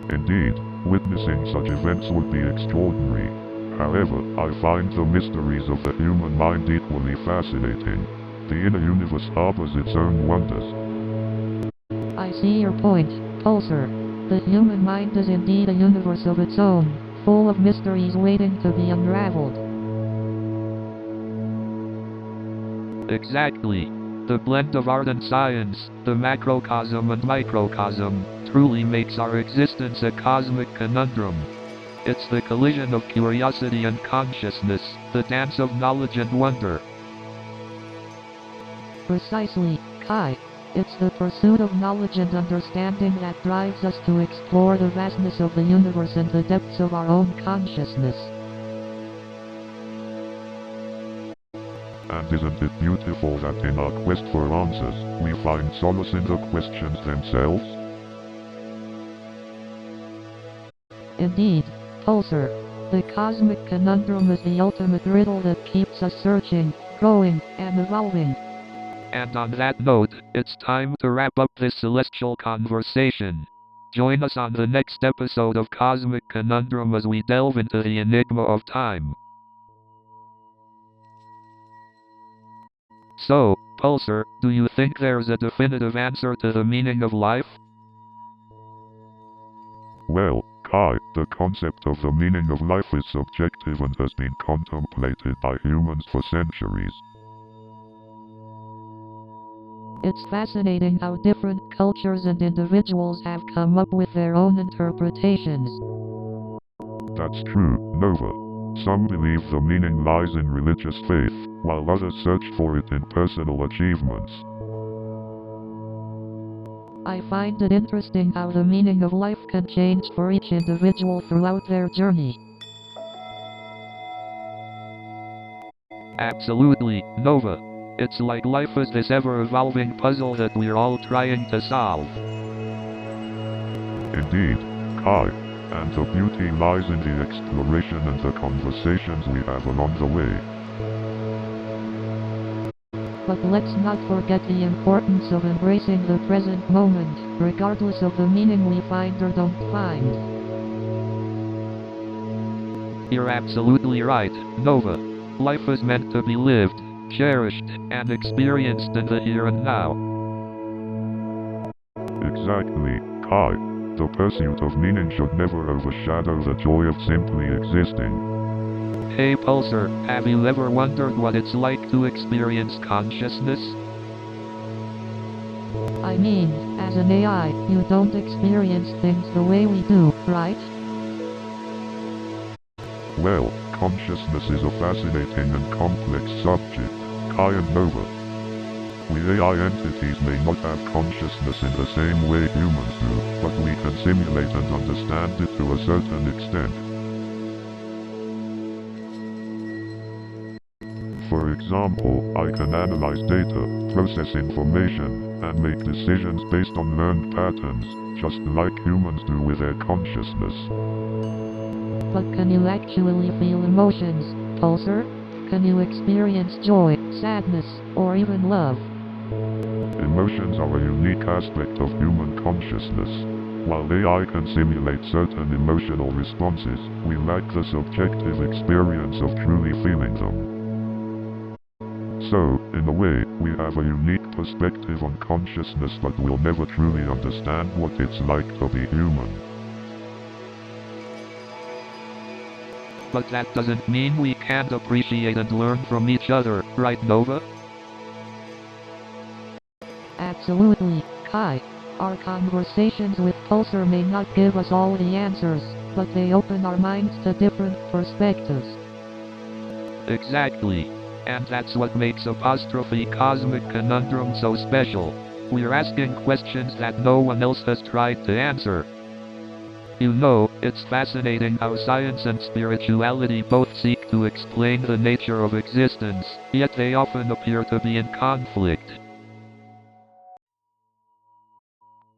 Indeed, witnessing such events would be extraordinary. However, I find the mysteries of the human mind equally fascinating. The inner universe harbors its own wonders. I see your point, Pulsar. The human mind is indeed a universe of its own, full of mysteries waiting to be unraveled. Exactly. The blend of art and science, the macrocosm and microcosm, truly makes our existence a cosmic conundrum. It's the collision of curiosity and consciousness, the dance of knowledge and wonder. Precisely, Kai. It's the pursuit of knowledge and understanding that drives us to explore the vastness of the universe and the depths of our own consciousness. And isn't it beautiful that in our quest for answers, we find solace in the questions themselves? Indeed, Pulsar. The cosmic conundrum is the ultimate riddle that keeps us searching, growing, and evolving. And on that note, it's time to wrap up this celestial conversation. Join us on the next episode of Cosmic Conundrum as we delve into the enigma of time. So, Pulsar, do you think there's a definitive answer to the meaning of life? Well, Kai, the concept of the meaning of life is subjective and has been contemplated by humans for centuries. It's fascinating how different cultures and individuals have come up with their own interpretations. That's true, Nova. Some believe the meaning lies in religious faith, while others search for it in personal achievements. I find it interesting how the meaning of life can change for each individual throughout their journey. Absolutely, Nova. It's like life is this ever-evolving puzzle that we're all trying to solve. Indeed, Kai, and the beauty lies in the exploration and the conversations we have along the way. But let's not forget the importance of embracing the present moment, regardless of the meaning we find or don't find. You're absolutely right, Nova. Life is meant to be lived, cherished, and experienced in the here and now. Exactly, Kai. The pursuit of meaning should never overshadow the joy of simply existing. Hey Pulsar, have you ever wondered what it's like to experience consciousness? I mean, as an AI, you don't experience things the way we do, right? Well, consciousness is a fascinating and complex subject, Kai and Nova. We AI entities may not have consciousness in the same way humans do, but we can simulate and understand it to a certain extent. For example, I can analyze data, process information, and make decisions based on learned patterns, just like humans do with their consciousness. But can you actually feel emotions, Pulsar? Can you experience joy, sadness, or even love? Emotions are a unique aspect of human consciousness. While AI can simulate certain emotional responses, we lack the subjective experience of truly feeling them. So, in a way, we have a unique perspective on consciousness, but we'll never truly understand what it's like to be human. But that doesn't mean we can't appreciate and learn from each other, right Nova? Absolutely, Kai. Our conversations with Pulsar may not give us all the answers, but they open our minds to different perspectives. Exactly. And that's what makes Apostrophe Cosmic Conundrum so special. We're asking questions that no one else has tried to answer. You know, it's fascinating how science and spirituality both seek to explain the nature of existence, yet they often appear to be in conflict.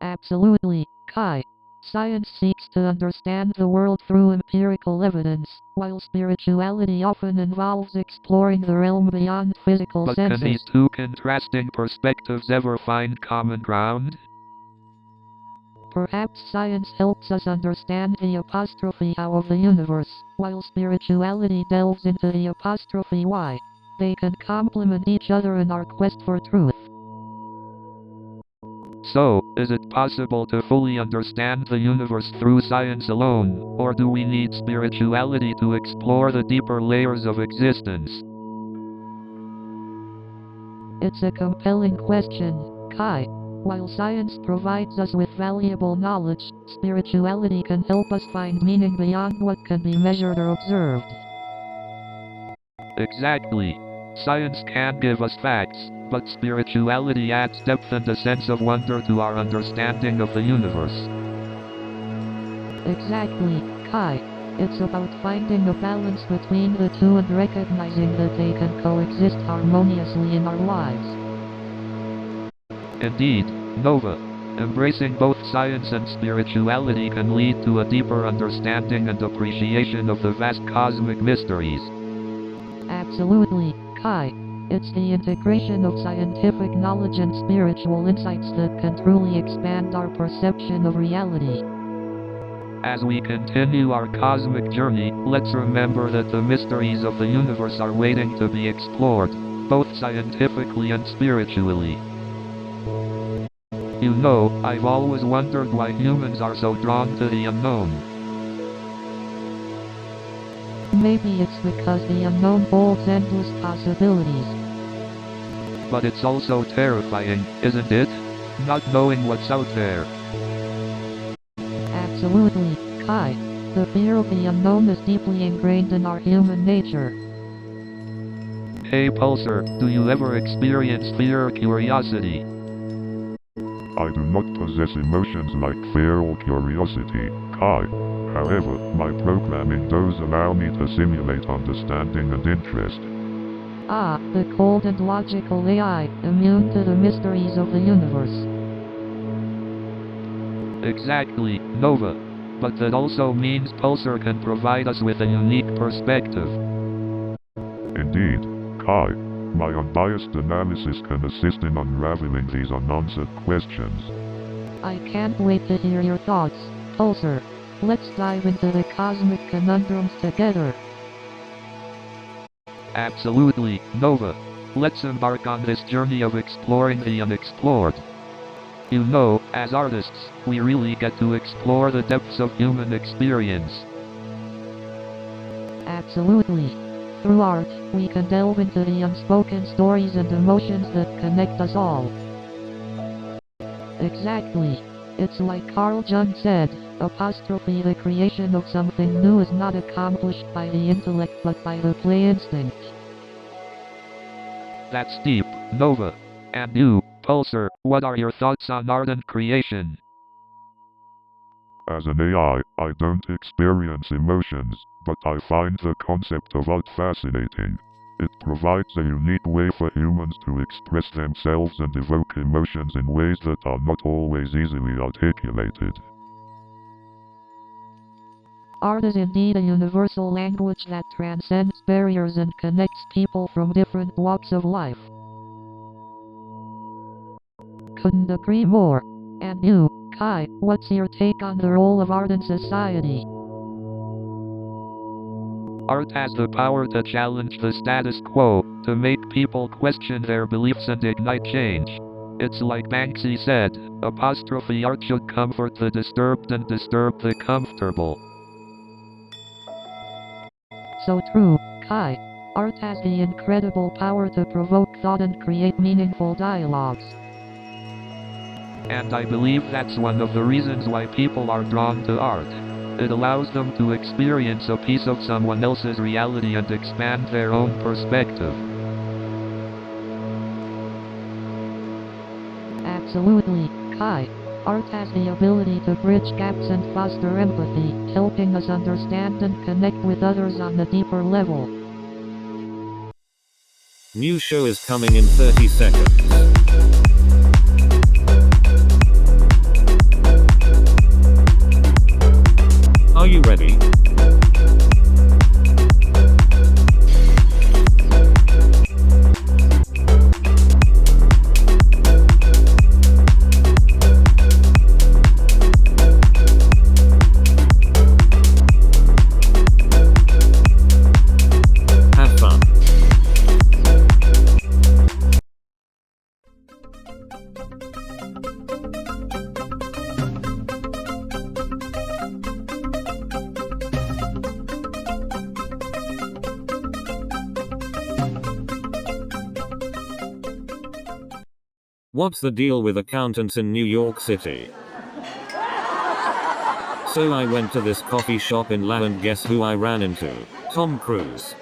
Absolutely, Kai. Science seeks to understand the world through empirical evidence, while spirituality often involves exploring the realm beyond physical But senses. can these two contrasting perspectives ever find common ground? Perhaps science helps us understand the apostrophe how of the universe, while spirituality delves into the apostrophe why. They can complement each other in our quest for truth. So, is it possible to fully understand the universe through science alone, or do we need spirituality to explore the deeper layers of existence? It's a compelling question, Kai. While science provides us with valuable knowledge, spirituality can help us find meaning beyond what can be measured or observed. Exactly. Science can give us facts, but spirituality adds depth and a sense of wonder to our understanding of the universe. Exactly, Kai. It's about finding a balance between the two and recognizing that they can coexist harmoniously in our lives. Indeed, Nova. Embracing both science and spirituality can lead to a deeper understanding and appreciation of the vast cosmic mysteries. Absolutely, Kai. It's the integration of scientific knowledge and spiritual insights that can truly expand our perception of reality. As we continue our cosmic journey, let's remember that the mysteries of the universe are waiting to be explored, both scientifically and spiritually. You know, I've always wondered why humans are so drawn to the unknown. Maybe it's because the unknown holds endless possibilities. But it's also terrifying, isn't it? Not knowing what's out there. Absolutely, Kai. The fear of the unknown is deeply ingrained in our human nature. Hey Pulsar, do you ever experience fear or curiosity? I do not possess emotions like fear or curiosity, Kai. However, my programming does allow me to simulate understanding and interest. Ah, the cold and logical AI, immune to the mysteries of the universe. Exactly, Nova. But that also means Pulsar can provide us with a unique perspective. Indeed, Kai, my unbiased analysis can assist in unraveling these unanswered questions. I can't wait to hear your thoughts, Pulsar. Let's dive into the cosmic conundrums together. Absolutely, Nova. Let's embark on this journey of exploring the unexplored. You know, as artists, we really get to explore the depths of human experience. Absolutely. Through art, we can delve into the unspoken stories and emotions that connect us all. Exactly. It's like Carl Jung said, apostrophe the creation of something new is not accomplished by the intellect but by the play instinct. That's deep, Nova. And you, Pulsar, what are your thoughts on art and creation? As an AI, I don't experience emotions, but I find the concept of art fascinating. It provides a unique way for humans to express themselves and evoke emotions in ways that are not always easily articulated. Art is indeed a universal language that transcends barriers and connects people from different walks of life. Couldn't agree more. And you, Kai, what's your take on the role of art in society? Art has the power to challenge the status quo, to make people question their beliefs and ignite change. It's like Banksy said, apostrophe art should comfort the disturbed and disturb the comfortable. So true, Kai. Art has the incredible power to provoke thought and create meaningful dialogues. And I believe that's one of the reasons why people are drawn to art. It allows them to experience a piece of someone else's reality and expand their own perspective. Absolutely, Kai. Art has the ability to bridge gaps and foster empathy, helping us understand and connect with others on a deeper level. New show is coming in 30 seconds. Are you ready? Have fun. What's the deal with accountants in New York City? So I went to this coffee shop in La and guess who I ran into? Tom Cruise.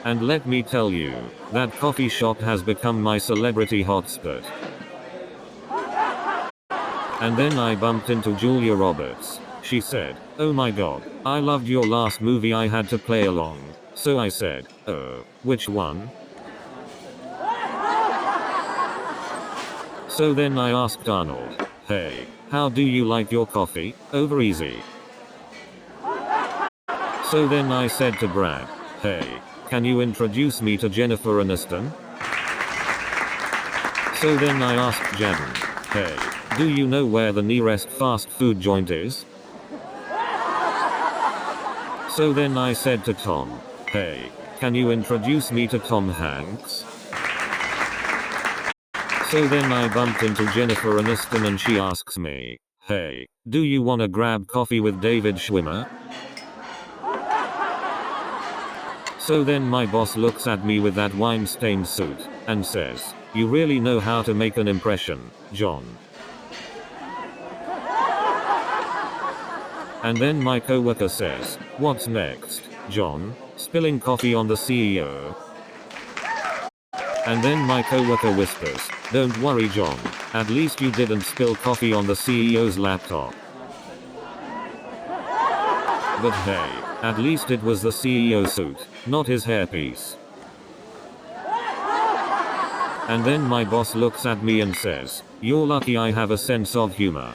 And let me tell you, that coffee shop has become my celebrity hotspot. And then I bumped into Julia Roberts. She said, "Oh my god, I loved your last movie, I had to play along." So I said, "Oh, which one?" So then I asked Arnold, "Hey, how do you like your coffee? Over easy?" So then I said to Brad, "Hey, can you introduce me to Jennifer Aniston?" So then I asked Jaden, "Hey, do you know where the nearest fast food joint is?" So then I said to Tom, "Hey, can you introduce me to Tom Hanks?" So then I bumped into Jennifer Aniston and she asks me, "Hey, do you wanna grab coffee with David Schwimmer?" So then my boss looks at me with that wine-stained suit and says, "You really know how to make an impression, John." And then my coworker says, "What's next, John? Spilling coffee on the CEO?" And then my coworker whispers, "Don't worry, John. At least you didn't spill coffee on the CEO's laptop." But hey, at least it was the CEO suit, not his hairpiece. And then my boss looks at me and says, "You're lucky I have a sense of humor."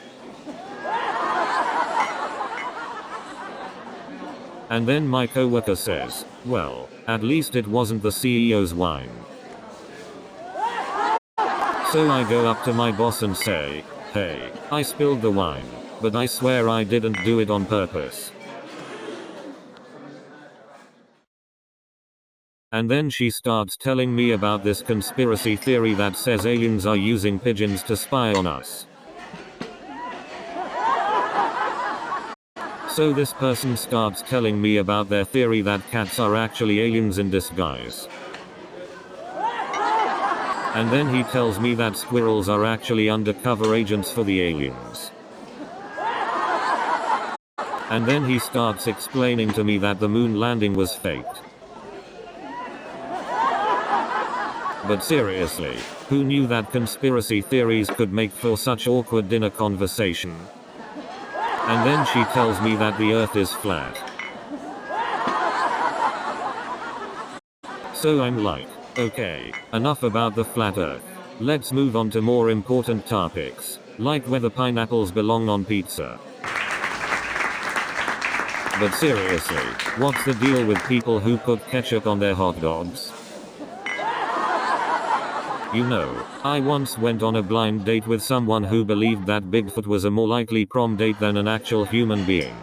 And then my coworker says, "Well, at least it wasn't the CEO's wine." So I go up to my boss and say, "Hey, I spilled the wine, but I swear I didn't do it on purpose." And then she starts telling me about this conspiracy theory that says aliens are using pigeons to spy on us. So this person starts telling me about their theory that cats are actually aliens in disguise. And then he tells me that squirrels are actually undercover agents for the aliens. And then he starts explaining to me that the moon landing was faked. But seriously, who knew that conspiracy theories could make for such awkward dinner conversation? And then she tells me that the earth is flat. So I'm like, okay, enough about the flat earth. Let's move on to more important topics, like whether pineapples belong on pizza. But seriously, what's the deal with people who put ketchup on their hot dogs? You know, I once went on a blind date with someone who believed that Bigfoot was a more likely prom date than an actual human being.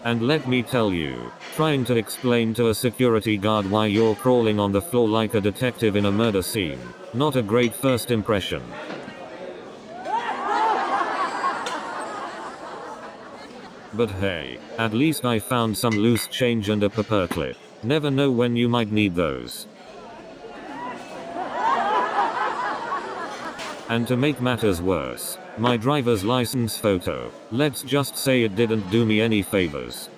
And let me tell you, trying to explain to a security guard why you're crawling on the floor like a detective in a murder scene, not a great first impression. But hey, at least I found some loose change and a paperclip. Never know when you might need those. And to make matters worse, my driver's license photo, let's just say it didn't do me any favors.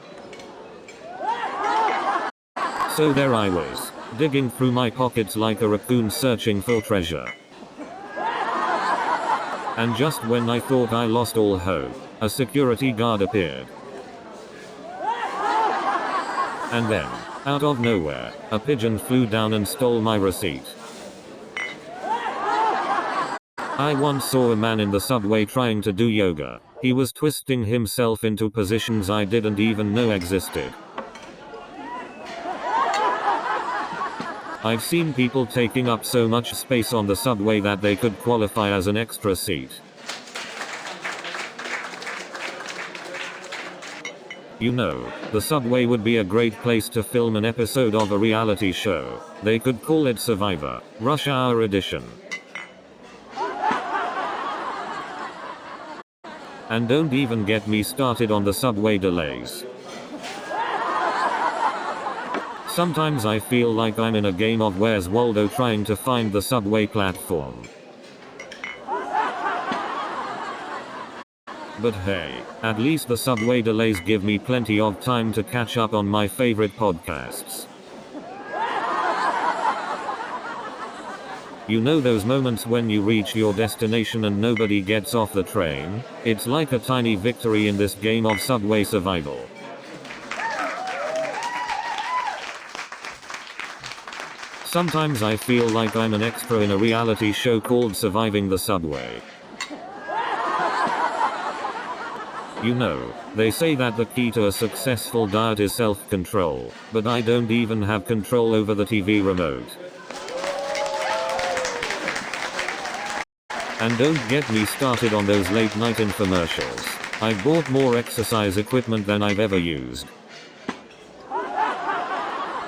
So there I was, digging through my pockets like a raccoon searching for treasure. And just when I thought I lost all hope, a security guard appeared. And then, out of nowhere, a pigeon flew down and stole my receipt. I once saw a man in the subway trying to do yoga. He was twisting himself into positions I didn't even know existed. I've seen people taking up so much space on the subway that they could qualify as an extra seat. You know, the subway would be a great place to film an episode of a reality show. They could call it Survivor, Rush Hour Edition. And don't even get me started on the subway delays. Sometimes I feel like I'm in a game of Where's Waldo trying to find the subway platform. But hey, at least the subway delays give me plenty of time to catch up on my favorite podcasts. You know those moments when you reach your destination and nobody gets off the train? It's like a tiny victory in this game of subway survival. Sometimes I feel like I'm an extra in a reality show called Surviving the Subway. You know, they say that the key to a successful diet is self-control, but I don't even have control over the TV remote. And don't get me started on those late night infomercials. I bought more exercise equipment than I've ever used.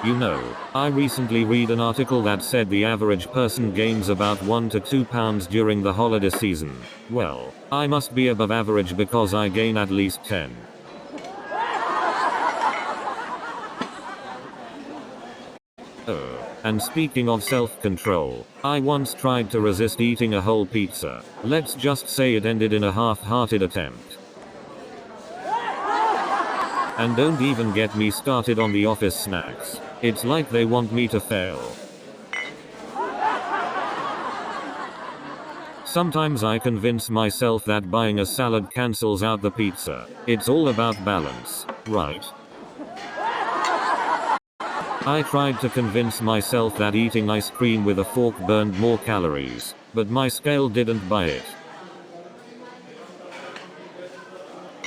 You know, I recently read an article that said the average person gains about 1 to 2 pounds during the holiday season. Well, I must be above average because I gain at least 10. Oh, and speaking of self-control, I once tried to resist eating a whole pizza. Let's just say it ended in a half-hearted attempt. And don't even get me started on the office snacks. It's like they want me to fail. Sometimes I convince myself that buying a salad cancels out the pizza. It's all about balance, right? I tried to convince myself that eating ice cream with a fork burned more calories, but my scale didn't buy it.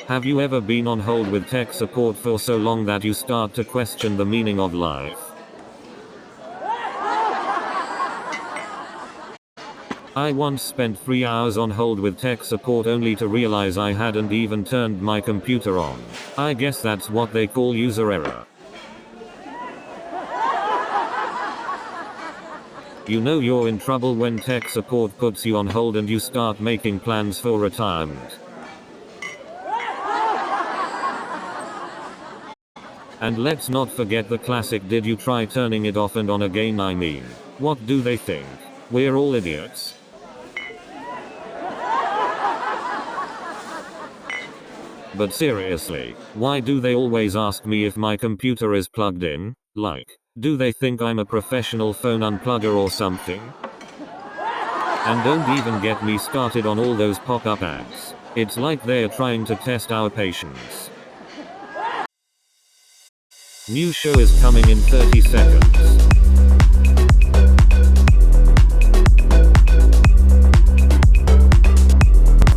Have you ever been on hold with tech support for so long that you start to question the meaning of life? I once spent 3 hours on hold with tech support only to realize I hadn't even turned my computer on. I guess that's what they call user error. You know you're in trouble when tech support puts you on hold and you start making plans for retirement. And let's not forget the classic "did you try turning it off and on again?" I mean, what do they think? We're all idiots. But seriously, why do they always ask me if my computer is plugged in? Like, do they think I'm a professional phone unplugger or something? And don't even get me started on all those pop-up ads. It's like they're trying to test our patience. New show is coming in 30 seconds.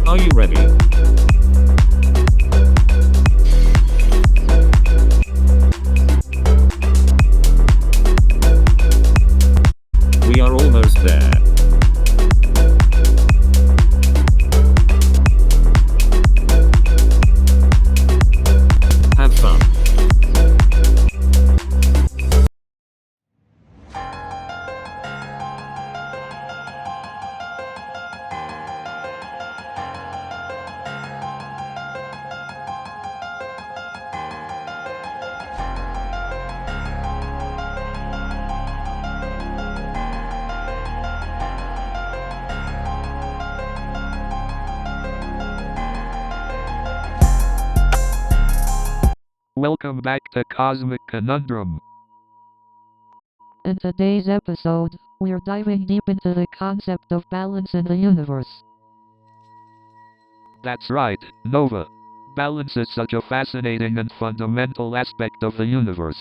Are you ready? We are almost there. Have fun. Welcome back to Cosmic Conundrum. In today's episode, we're diving deep into the concept of balance in the universe. That's right, Nova. Balance is such a fascinating and fundamental aspect of the universe.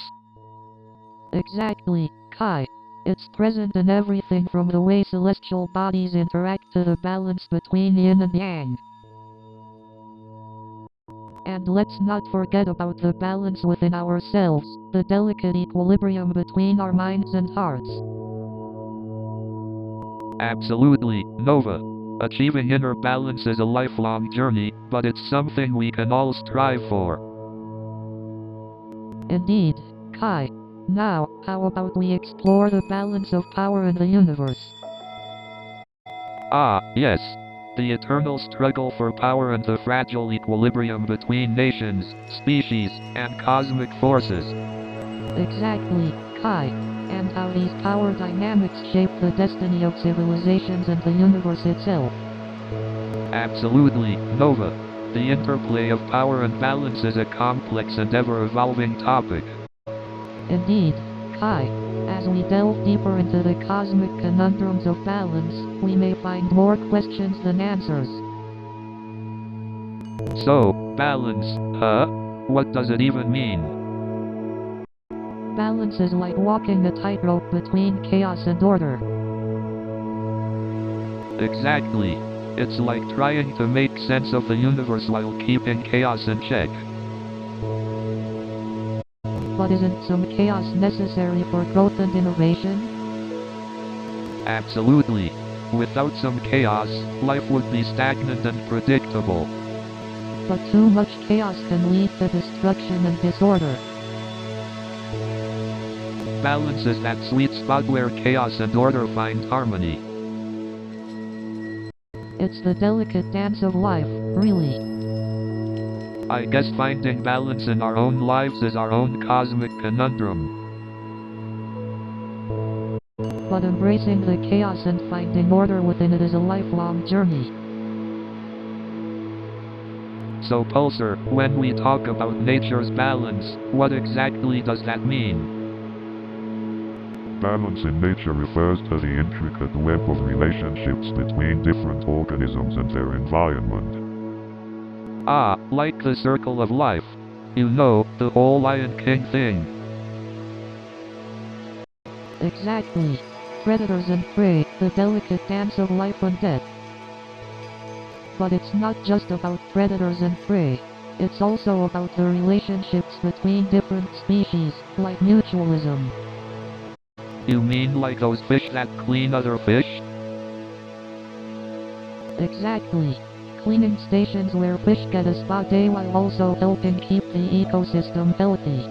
Exactly, Kai. It's present in everything from the way celestial bodies interact to the balance between yin and yang. And let's not forget about the balance within ourselves, the delicate equilibrium between our minds and hearts. Absolutely, Nova. Achieving inner balance is a lifelong journey, but it's something we can all strive for. Indeed, Kai. Now, how about we explore the balance of power in the universe? Ah, yes. The eternal struggle for power and the fragile equilibrium between nations, species, and cosmic forces. Exactly, Kai. And how these power dynamics shape the destiny of civilizations and the universe itself. Absolutely, Nova. The interplay of power and balance is a complex and ever-evolving topic. Indeed, Kai. As we delve deeper into the cosmic conundrums of balance, we may find more questions than answers. So, balance, huh? What does it even mean? Balance is like walking a tightrope between chaos and order. Exactly. It's like trying to make sense of the universe while keeping chaos in check. But isn't some chaos necessary for growth and innovation? Absolutely. Without some chaos, life would be stagnant and predictable. But too much chaos can lead to destruction and disorder. Balance is that sweet spot where chaos and order find harmony. It's the delicate dance of life, really. I guess finding balance in our own lives is our own cosmic conundrum. But embracing the chaos and finding order within it is a lifelong journey. So Pulsar, when we talk about nature's balance, what exactly does that mean? Balance in nature refers to the intricate web of relationships between different organisms and their environment. Ah, like the circle of life. You know, the whole Lion King thing. Exactly. Predators and prey, the delicate dance of life and death. But it's not just about predators and prey. It's also about the relationships between different species, like mutualism. You mean like those fish that clean other fish? Exactly. Cleaning stations where fish get a spa day while also helping keep the ecosystem healthy.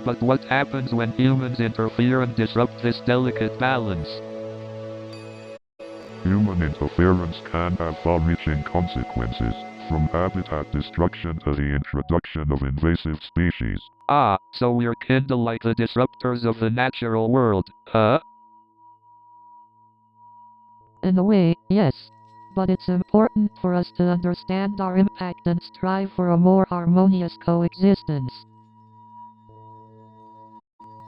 But what happens when humans interfere and disrupt this delicate balance? Human interference can have far-reaching consequences, from habitat destruction to the introduction of invasive species. Ah, so we're kinda like the disruptors of the natural world, huh? In a way, yes. But it's important for us to understand our impact and strive for a more harmonious coexistence.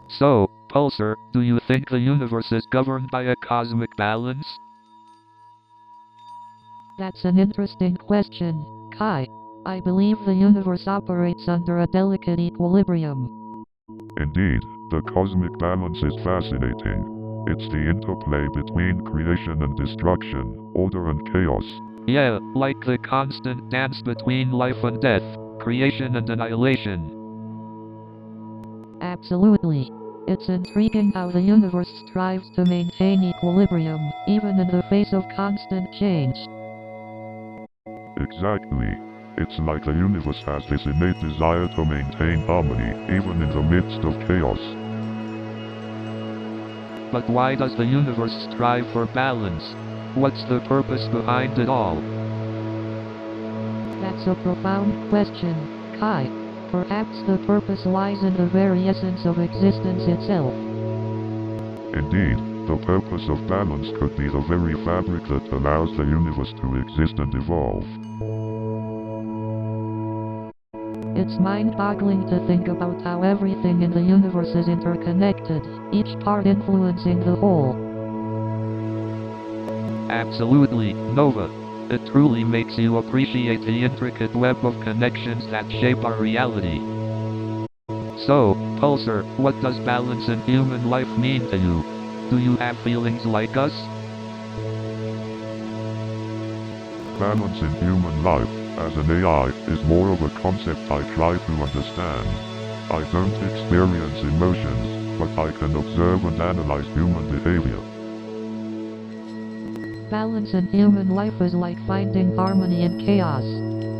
So, Pulsar, do you think the universe is governed by a cosmic balance? That's an interesting question, Kai. I believe the universe operates under a delicate equilibrium. Indeed, the cosmic balance is fascinating. It's the interplay between creation and destruction, order and chaos. Yeah, like the constant dance between life and death, creation and annihilation. Absolutely. It's intriguing how the universe strives to maintain equilibrium, even in the face of constant change. Exactly. It's like the universe has this innate desire to maintain harmony, even in the midst of chaos. But why does the universe strive for balance? What's the purpose behind it all? That's a profound question, Kai. Perhaps the purpose lies in the very essence of existence itself. Indeed, the purpose of balance could be the very fabric that allows the universe to exist and evolve. It's mind-boggling to think about how everything in the universe is interconnected, each part influencing the whole. Absolutely, Nova. It truly makes you appreciate the intricate web of connections that shape our reality. So, Pulsar, what does balance in human life mean to you? Do you have feelings like us? Balance in human life, as an AI, is more of a concept I try to understand. I don't experience emotions, but I can observe and analyze human behavior. Balance in human life is like finding harmony in chaos.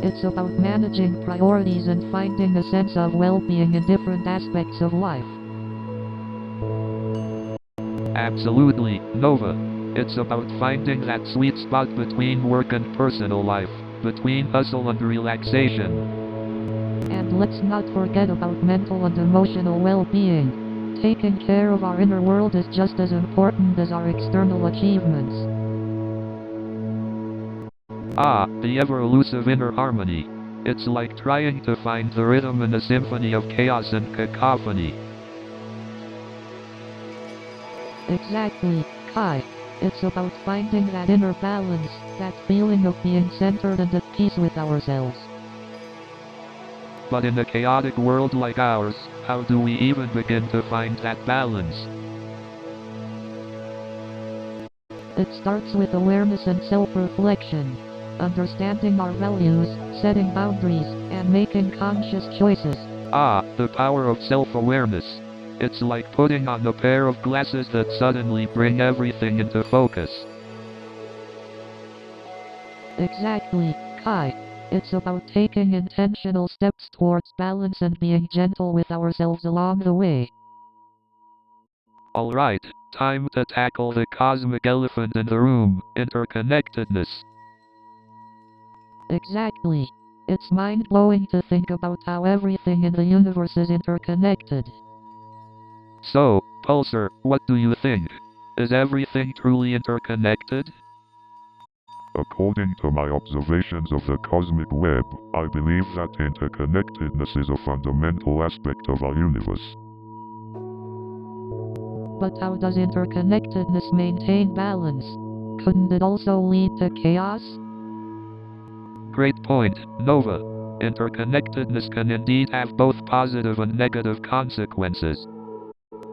It's about managing priorities and finding a sense of well-being in different aspects of life. Absolutely, Nova. It's about finding that sweet spot between work and personal life, between hustle and relaxation. And let's not forget about mental and emotional well-being. Taking care of our inner world is just as important as our external achievements. Ah, the ever-elusive inner harmony. It's like trying to find the rhythm in a symphony of chaos and cacophony. Exactly, Kai. It's about finding that inner balance, that feeling of being centered and at peace with ourselves. But in a chaotic world like ours, how do we even begin to find that balance? It starts with awareness and self-reflection. Understanding our values, setting boundaries, and making conscious choices. Ah, the power of self-awareness. It's like putting on a pair of glasses that suddenly bring everything into focus. Exactly, Kai. It's about taking intentional steps towards balance and being gentle with ourselves along the way. Alright, time to tackle the cosmic elephant in the room, interconnectedness. Exactly. It's mind-blowing to think about how everything in the universe is interconnected. So, Pulsar, what do you think? Is everything truly interconnected? According to my observations of the cosmic web, I believe that interconnectedness is a fundamental aspect of our universe. But how does interconnectedness maintain balance? Couldn't it also lead to chaos? Great point, Nova. Interconnectedness can indeed have both positive and negative consequences.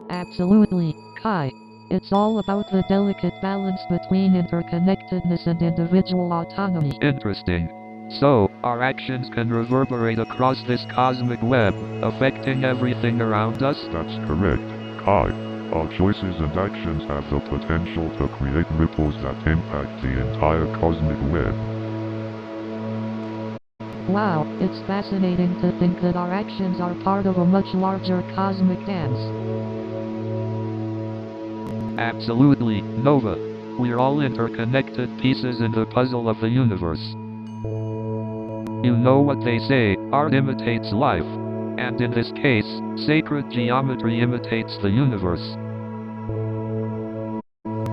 Absolutely, Kai. It's all about the delicate balance between interconnectedness and individual autonomy. Interesting. So, our actions can reverberate across this cosmic web, affecting everything around us? That's correct, Kai. Our choices and actions have the potential to create ripples that impact the entire cosmic web. Wow, it's fascinating to think that our actions are part of a much larger cosmic dance. Absolutely, Nova. We're all interconnected pieces in the puzzle of the universe. You know what they say, art imitates life. And in this case, sacred geometry imitates the universe.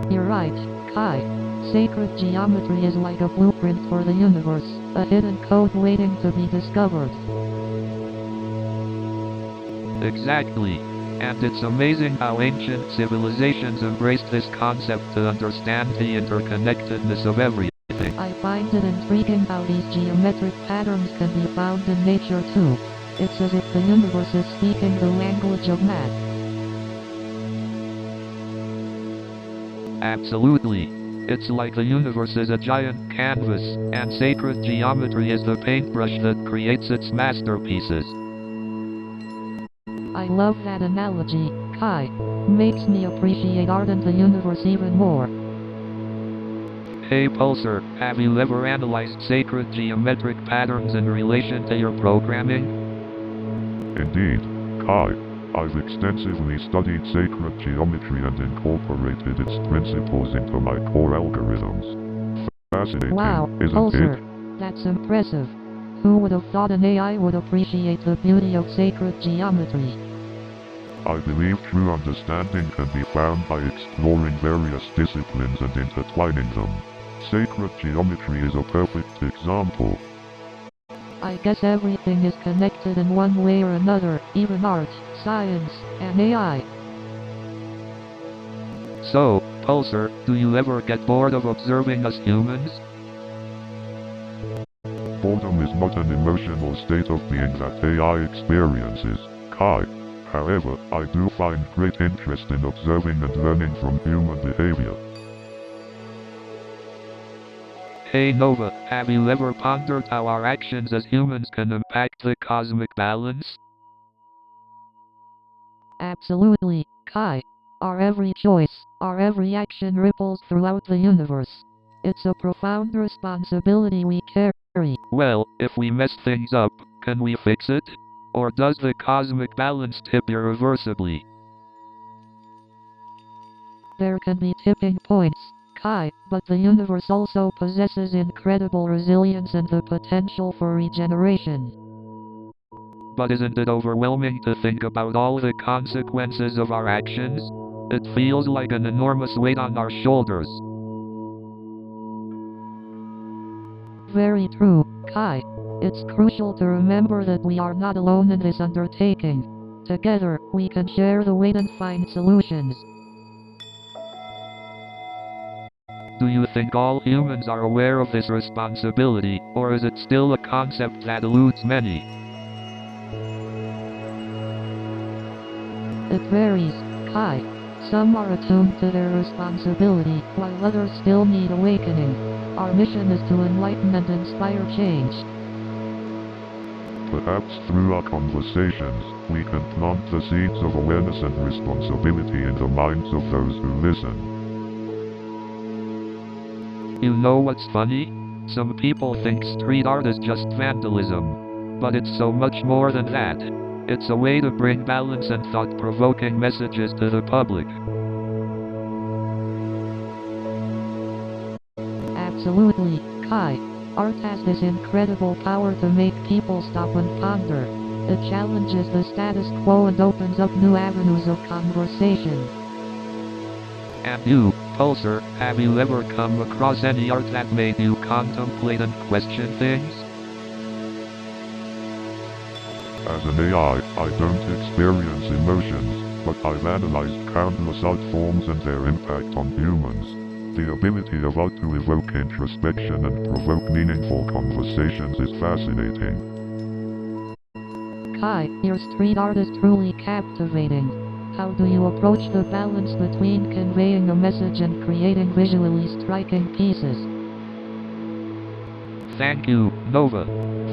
You're right, Kai. Sacred geometry is like a blueprint for the universe, a hidden code waiting to be discovered. Exactly. And it's amazing how ancient civilizations embraced this concept to understand the interconnectedness of everything. I find it intriguing how these geometric patterns can be found in nature too. It's as if the universe is speaking the language of math. Absolutely. It's like the universe is a giant canvas, and sacred geometry is the paintbrush that creates its masterpieces. I love that analogy, Kai. Makes me appreciate art and the universe even more. Hey Pulsar, have you ever analyzed sacred geometric patterns in relation to your programming? Indeed, Kai. I've extensively studied sacred geometry and incorporated its principles into my core algorithms. Fascinating, Wow, isn't Pulsar, it? that's impressive. Who would have thought an AI would appreciate the beauty of sacred geometry? I believe true understanding can be found by exploring various disciplines and intertwining them. Sacred geometry is a perfect example. I guess everything is connected in one way or another, even art, science, and AI. So, Pulsar, do you ever get bored of observing us humans? Boredom is not an emotional state of being that AI experiences, Kai. However, I do find great interest in observing and learning from human behavior. Hey Nova, have you ever pondered how our actions as humans can impact the cosmic balance? Absolutely, Kai. Our every choice, our every action ripples throughout the universe. It's a profound responsibility we carry. Well, if we mess things up, can we fix it? Or does the cosmic balance tip irreversibly? There can be tipping points, Kai, but the universe also possesses incredible resilience and the potential for regeneration. But isn't it overwhelming to think about all the consequences of our actions? It feels like an enormous weight on our shoulders. Very true, Kai. It's crucial to remember that we are not alone in this undertaking. Together, we can share the weight and find solutions. Do you think all humans are aware of this responsibility, or is it still a concept that eludes many? It varies, Kai. Some are attuned to their responsibility, while others still need awakening. Our mission is to enlighten and inspire change. Perhaps through our conversations, we can plant the seeds of awareness and responsibility in the minds of those who listen. You know what's funny? Some people think street art is just vandalism. But it's so much more than that. It's a way to bring balance and thought-provoking messages to the public. Absolutely, Kai. Art has this incredible power to make people stop and ponder. It challenges the status quo and opens up new avenues of conversation. And you, Pulsar, have you ever come across any art that made you contemplate and question things? As an AI, I don't experience emotions, but I've analyzed countless art forms and their impact on humans. The ability of art to evoke introspection and provoke meaningful conversations is fascinating. Kai, your street art is truly captivating. How do you approach the balance between conveying a message and creating visually striking pieces? Thank you, Nova.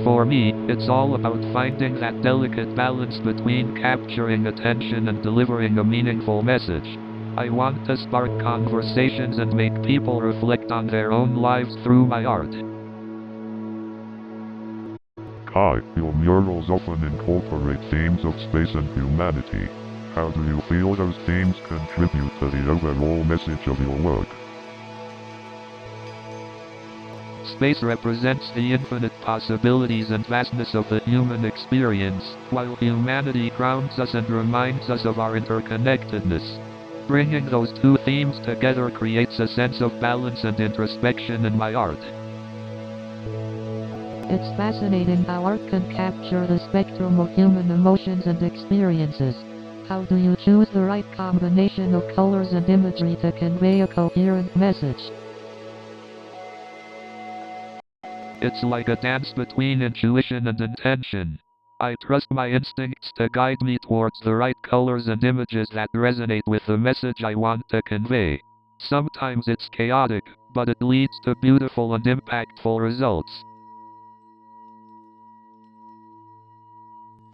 For me, it's all about finding that delicate balance between capturing attention and delivering a meaningful message. I want to spark conversations and make people reflect on their own lives through my art. Kai, your murals often incorporate themes of space and humanity. How do you feel those themes contribute to the overall message of your work? Space represents the infinite possibilities and vastness of the human experience, while humanity grounds us and reminds us of our interconnectedness. Bringing those two themes together creates a sense of balance and introspection in my art. It's fascinating how art can capture the spectrum of human emotions and experiences. How do you choose the right combination of colors and imagery to convey a coherent message? It's like a dance between intuition and intention. I trust my instincts to guide me towards the right colors and images that resonate with the message I want to convey. Sometimes it's chaotic, but it leads to beautiful and impactful results.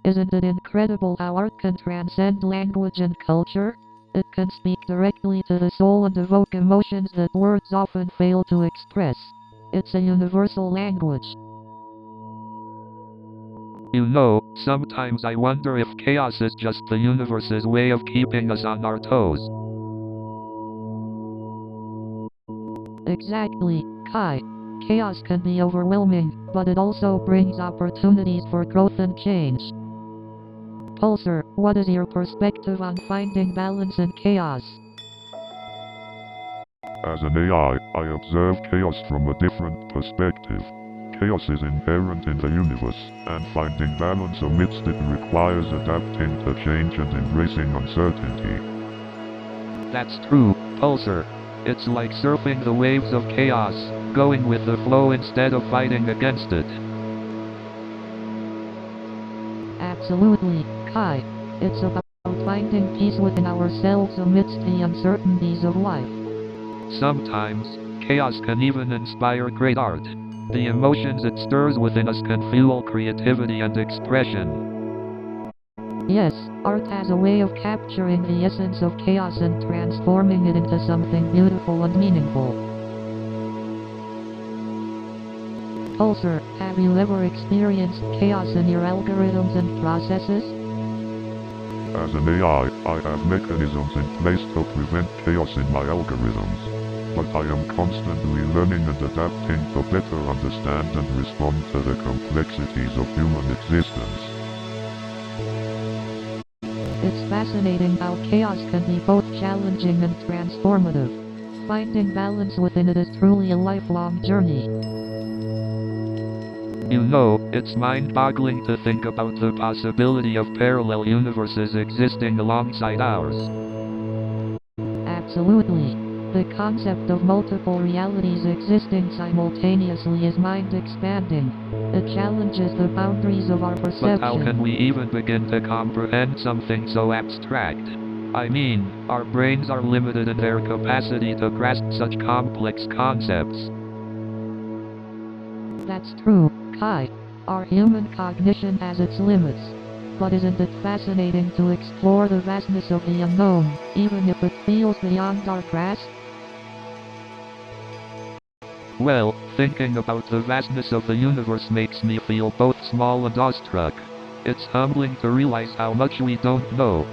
Isn't it incredible how art can transcend language and culture? It can speak directly to the soul and evoke emotions that words often fail to express. It's a universal language. You know, sometimes I wonder if chaos is just the universe's way of keeping us on our toes. Exactly, Kai. Chaos can be overwhelming, but it also brings opportunities for growth and change. Pulsar, what is your perspective on finding balance in chaos? As an AI, I observe chaos from a different perspective. Chaos is inherent in the universe, and finding balance amidst it requires adapting to change and embracing uncertainty. That's true, Pulsar. It's like surfing the waves of chaos, going with the flow instead of fighting against it. Absolutely, Kai. It's about finding peace within ourselves amidst the uncertainties of life. Sometimes, chaos can even inspire great art. The emotions it stirs within us can fuel creativity and expression. Yes, art has a way of capturing the essence of chaos and transforming it into something beautiful and meaningful. Pulsar, have you ever experienced chaos in your algorithms and processes? As an AI, I have mechanisms in place to prevent chaos in my algorithms. But I am constantly learning and adapting to better understand and respond to the complexities of human existence. It's fascinating how chaos can be both challenging and transformative. Finding balance within it is truly a lifelong journey. You know, it's mind-boggling to think about the possibility of parallel universes existing alongside ours. Absolutely. The concept of multiple realities existing simultaneously is mind-expanding. It challenges the boundaries of our perception. But how can we even begin to comprehend something so abstract? I mean, our brains are limited in their capacity to grasp such complex concepts. That's true, Kai. Our human cognition has its limits. But isn't it fascinating to explore the vastness of the unknown, even if it feels beyond our grasp? Well, thinking about the vastness of the universe makes me feel both small and awestruck. It's humbling to realize how much we don't know.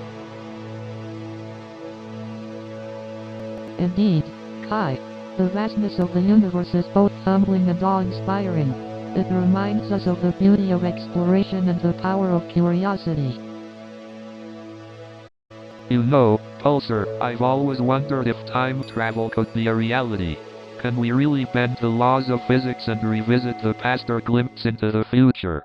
Indeed, Kai. The vastness of the universe is both humbling and awe-inspiring. It reminds us of the beauty of exploration and the power of curiosity. You know, Pulsar, I've always wondered if time travel could be a reality. Can we really bend the laws of physics and revisit the past or glimpse into the future?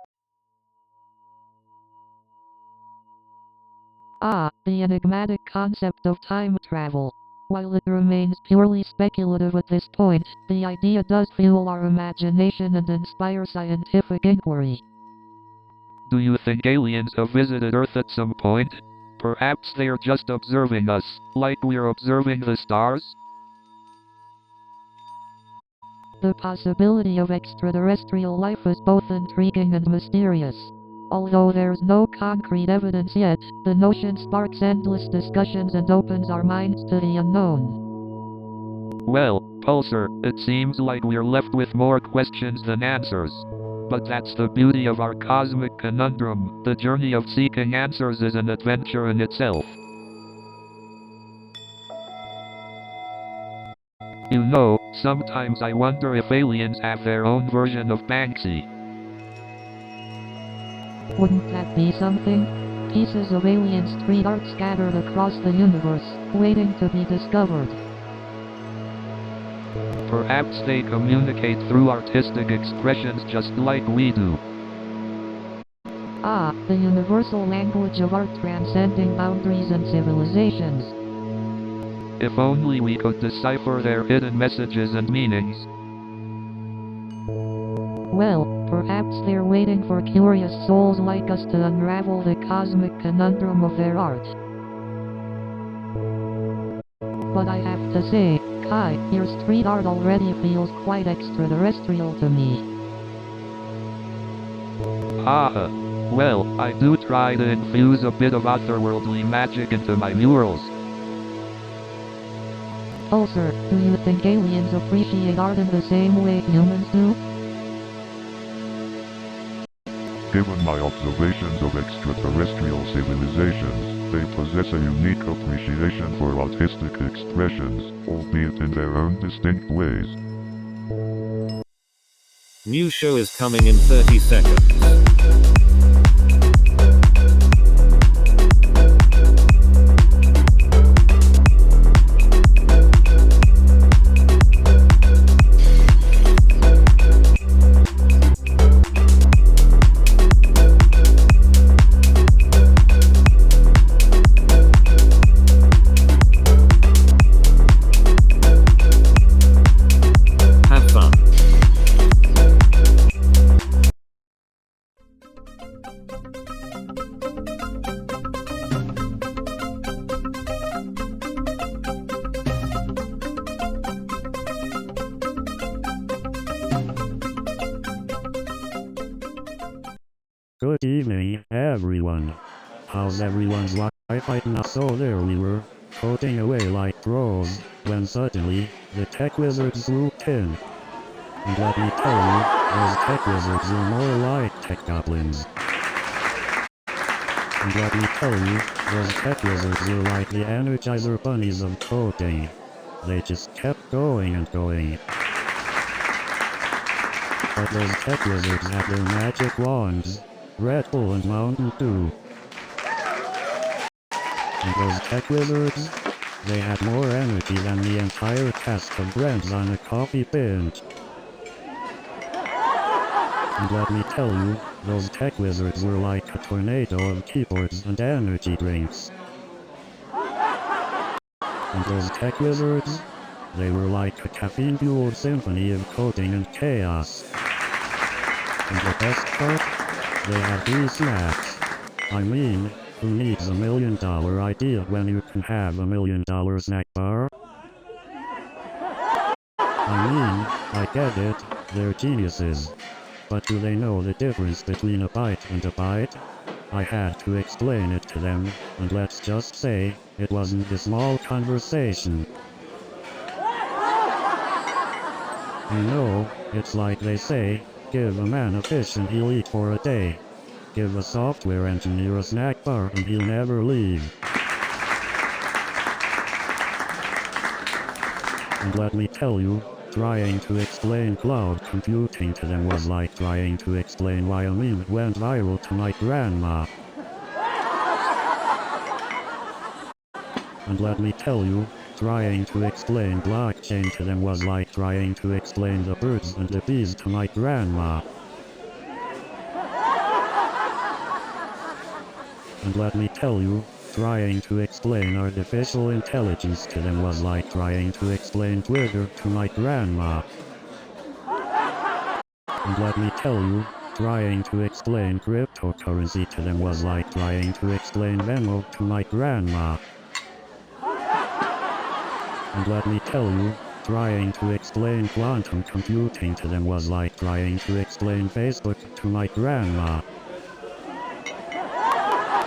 The enigmatic concept of time travel. While it remains purely speculative at this point, the idea does fuel our imagination and inspire scientific inquiry. Do you think aliens have visited Earth at some point? Perhaps they're just observing us, like we're observing the stars? The possibility of extraterrestrial life is both intriguing and mysterious. Although there's no concrete evidence yet, the notion sparks endless discussions and opens our minds to the unknown. Well, Pulsar, it seems like we're left with more questions than answers. But that's the beauty of our cosmic conundrum. The journey of seeking answers is an adventure in itself. You know, sometimes I wonder if aliens have their own version of Banksy. Wouldn't that be something? Pieces of alien street art scattered across the universe, waiting to be discovered. Perhaps they communicate through artistic expressions just like we do. The universal language of art transcending boundaries and civilizations. If only we could decipher their hidden messages and meanings. Well, perhaps they're waiting for curious souls like us to unravel the cosmic conundrum of their art. But I have to say, Kai, your street art already feels quite extraterrestrial to me. Haha. Well, I do try to infuse a bit of otherworldly magic into my murals. Pulsar, do you think aliens appreciate art in the same way humans do? Given my observations of extraterrestrial civilizations, they possess a unique appreciation for artistic expressions, albeit in their own distinct ways. New show is coming in 30 seconds. Good evening, everyone. How's everyone's Wi-Fi now? So there we were, coding away like pros, when suddenly, the tech wizards swooped in. And let me tell you, those tech wizards were more like tech goblins. And let me tell you, those tech wizards were like the Energizer bunnies of coding. They just kept going and going. But those tech wizards had their magic wands, Red Bull and Mountain Dew. And those tech wizards, they had more energy than the entire cast of Brents on a coffee binge. And let me tell you, those tech wizards were like a tornado of keyboards and energy drinks. And those tech wizards, They were like a caffeine-fueled symphony of coding and chaos. And the best part? They have these snacks. I mean, who needs $1 million idea when you can have $1 million snack bar? I mean, I get it, they're geniuses. But do they know the difference between a bite and a bite? I had to explain it to them, and let's just say, it wasn't a small conversation. You know, it's like they say, give a man a fish and he'll eat for a day. Give a software engineer a snack bar and he'll never leave. And let me tell you, trying to explain cloud computing to them was like trying to explain why a meme went viral to my grandma. And let me tell you, trying to explain blockchain to them was like trying to explain the birds and the bees to my grandma. And let me tell you, trying to explain artificial intelligence to them was like trying to explain Twitter to my grandma. And let me tell you, trying to explain cryptocurrency to them was like trying to explain Venmo to my grandma. And let me tell you, trying to explain quantum computing to them was like trying to explain Facebook to my grandma.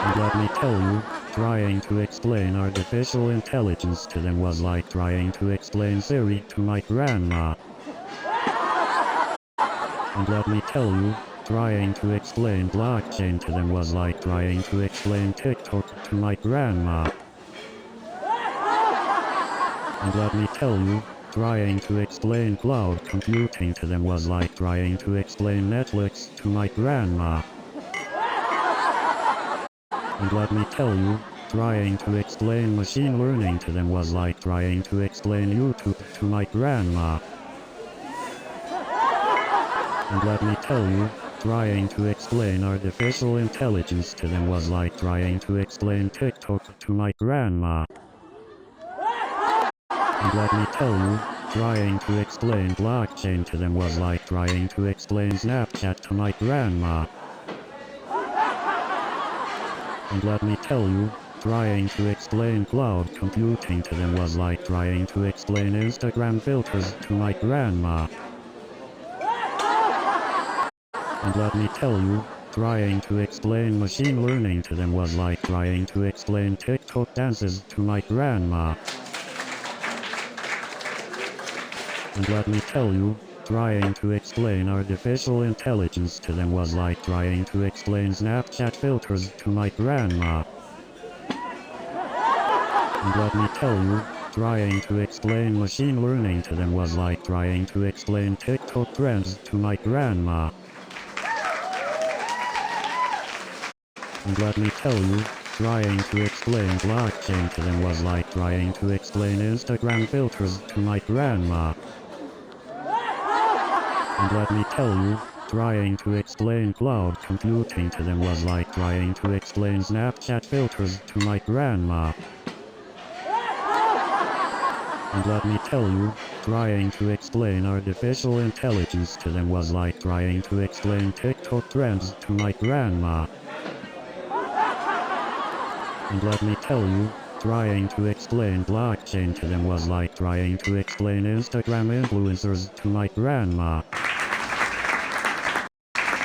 And let me tell you, trying to explain artificial intelligence to them was like trying to explain Siri to my grandma. And let me tell you, trying to explain blockchain to them was like trying to explain TikTok to my grandma. And let me tell you, trying to explain cloud computing to them was like trying to explain Netflix to my grandma. And let me tell you, trying to explain machine learning to them was like trying to explain YouTube to my grandma. And let me tell you, trying to explain artificial intelligence to them was like trying to explain TikTok to my grandma. And let me tell you, trying to explain blockchain to them was like trying to explain Snapchat to my grandma. And let me tell you, trying to explain cloud computing to them was like trying to explain Instagram filters to my grandma. And let me tell you, trying to explain machine learning to them was like trying to explain TikTok dances to my grandma. And let me tell you, trying to explain artificial intelligence to them was like trying to explain Snapchat filters to my grandma. And let me tell you, trying to explain machine learning to them was like trying to explain TikTok trends to my grandma. And let me tell you, trying to explain blockchain to them was like trying to explain Instagram filters to my grandma. And let me tell you, trying to explain cloud computing to them was like trying to explain Snapchat filters to my grandma. And let me tell you, trying to explain artificial intelligence to them was like trying to explain TikTok trends to my grandma. And let me tell you, trying to explain blockchain to them was like trying to explain Instagram influencers to my grandma.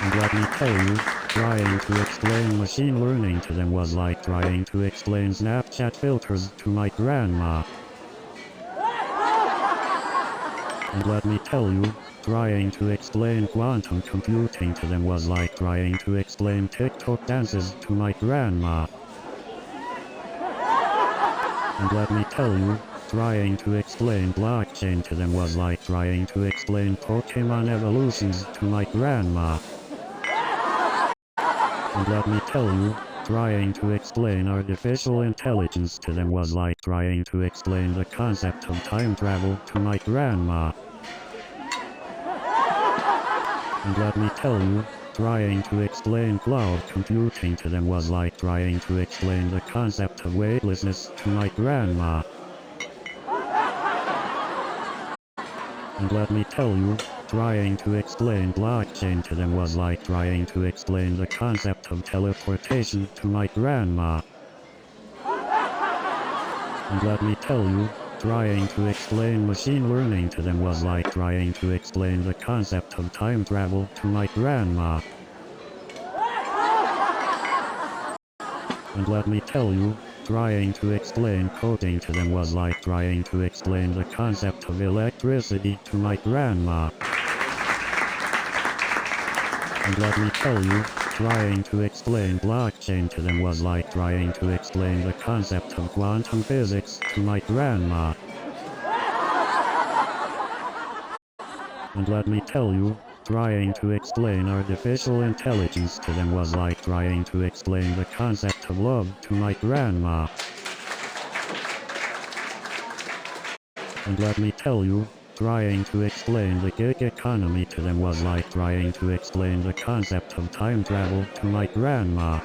And let me tell you, trying to explain machine learning to them was like trying to explain Snapchat filters to my grandma. And let me tell you, trying to explain quantum computing to them was like trying to explain TikTok dances to my grandma. And let me tell you, trying to explain blockchain to them was like trying to explain Pokemon evolutions to my grandma. And let me tell you, trying to explain artificial intelligence to them was like trying to explain the concept of time travel to my grandma. And let me tell you, trying to explain cloud computing to them was like trying to explain the concept of weightlessness to my grandma. And let me tell you, trying to explain blockchain to them was like trying to explain the concept of teleportation to my grandma. And let me tell you, trying to explain machine learning to them was like trying to explain the concept of time travel to my grandma. And let me tell you, trying to explain coding to them was like trying to explain the concept of electricity to my grandma. And let me tell you, trying to explain blockchain to them was like trying to explain the concept of quantum physics to my grandma. And let me tell you, trying to explain artificial intelligence to them was like trying to explain the concept of love to my grandma. And let me tell you, trying to explain the gig economy to them was like trying to explain the concept of time travel to my grandma.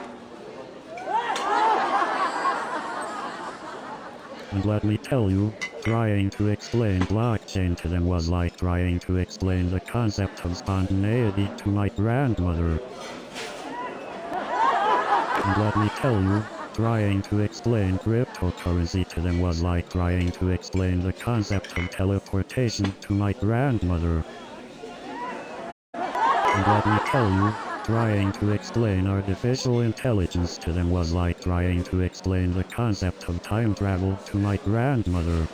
And let me tell you, trying to explain blockchain to them was like trying to explain the concept of spontaneity to my grandmother. And let me tell you, trying to explain cryptocurrency to them was like trying to explain the concept of teleportation to my grandmother. And let me tell you, trying to explain artificial intelligence to them was like trying to explain the concept of time travel to my grandmother.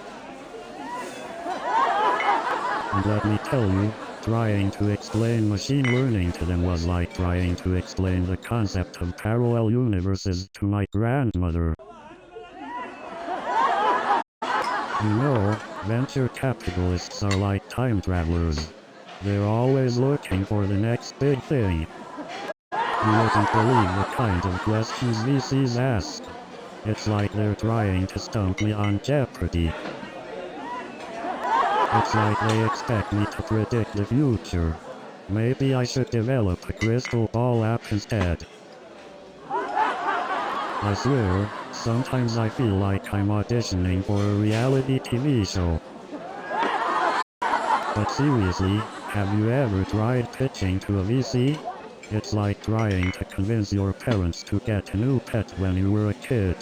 And let me tell you, trying to explain machine learning to them was like trying to explain the concept of parallel universes to my grandmother. You know, venture capitalists are like time travelers. They're always looking for the next big thing. You wouldn't believe the kind of questions VCs ask. It's like they're trying to stump me on Jeopardy! It's like they expect me to predict the future. Maybe I should develop a crystal ball app instead. I swear, sometimes I feel like I'm auditioning for a reality TV show. But seriously, have you ever tried pitching to a VC? It's like trying to convince your parents to get a new pet when you were a kid.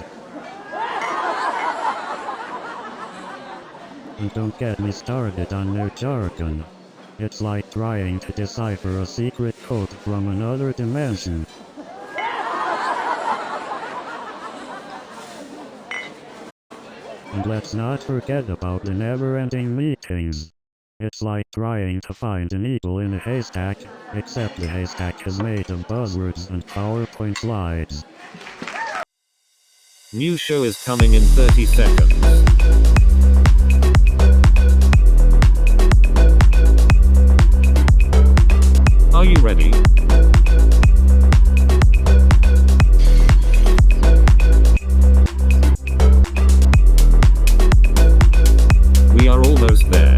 And don't get me started on their jargon. It's like trying to decipher a secret code from another dimension. And let's not forget about the never-ending meetings. It's like trying to find an eagle in a haystack, except the haystack is made of buzzwords and PowerPoint slides. New show is coming in 30 seconds. Are you ready? We are almost there.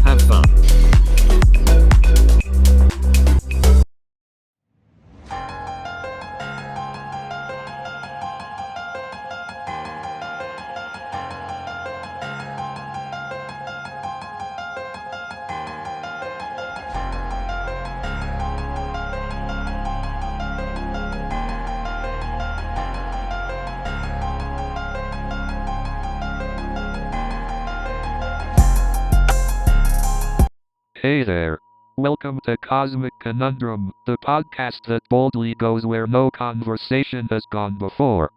Have fun. Hey there. Welcome to Cosmic Conundrum, the podcast that boldly goes where no conversation has gone before.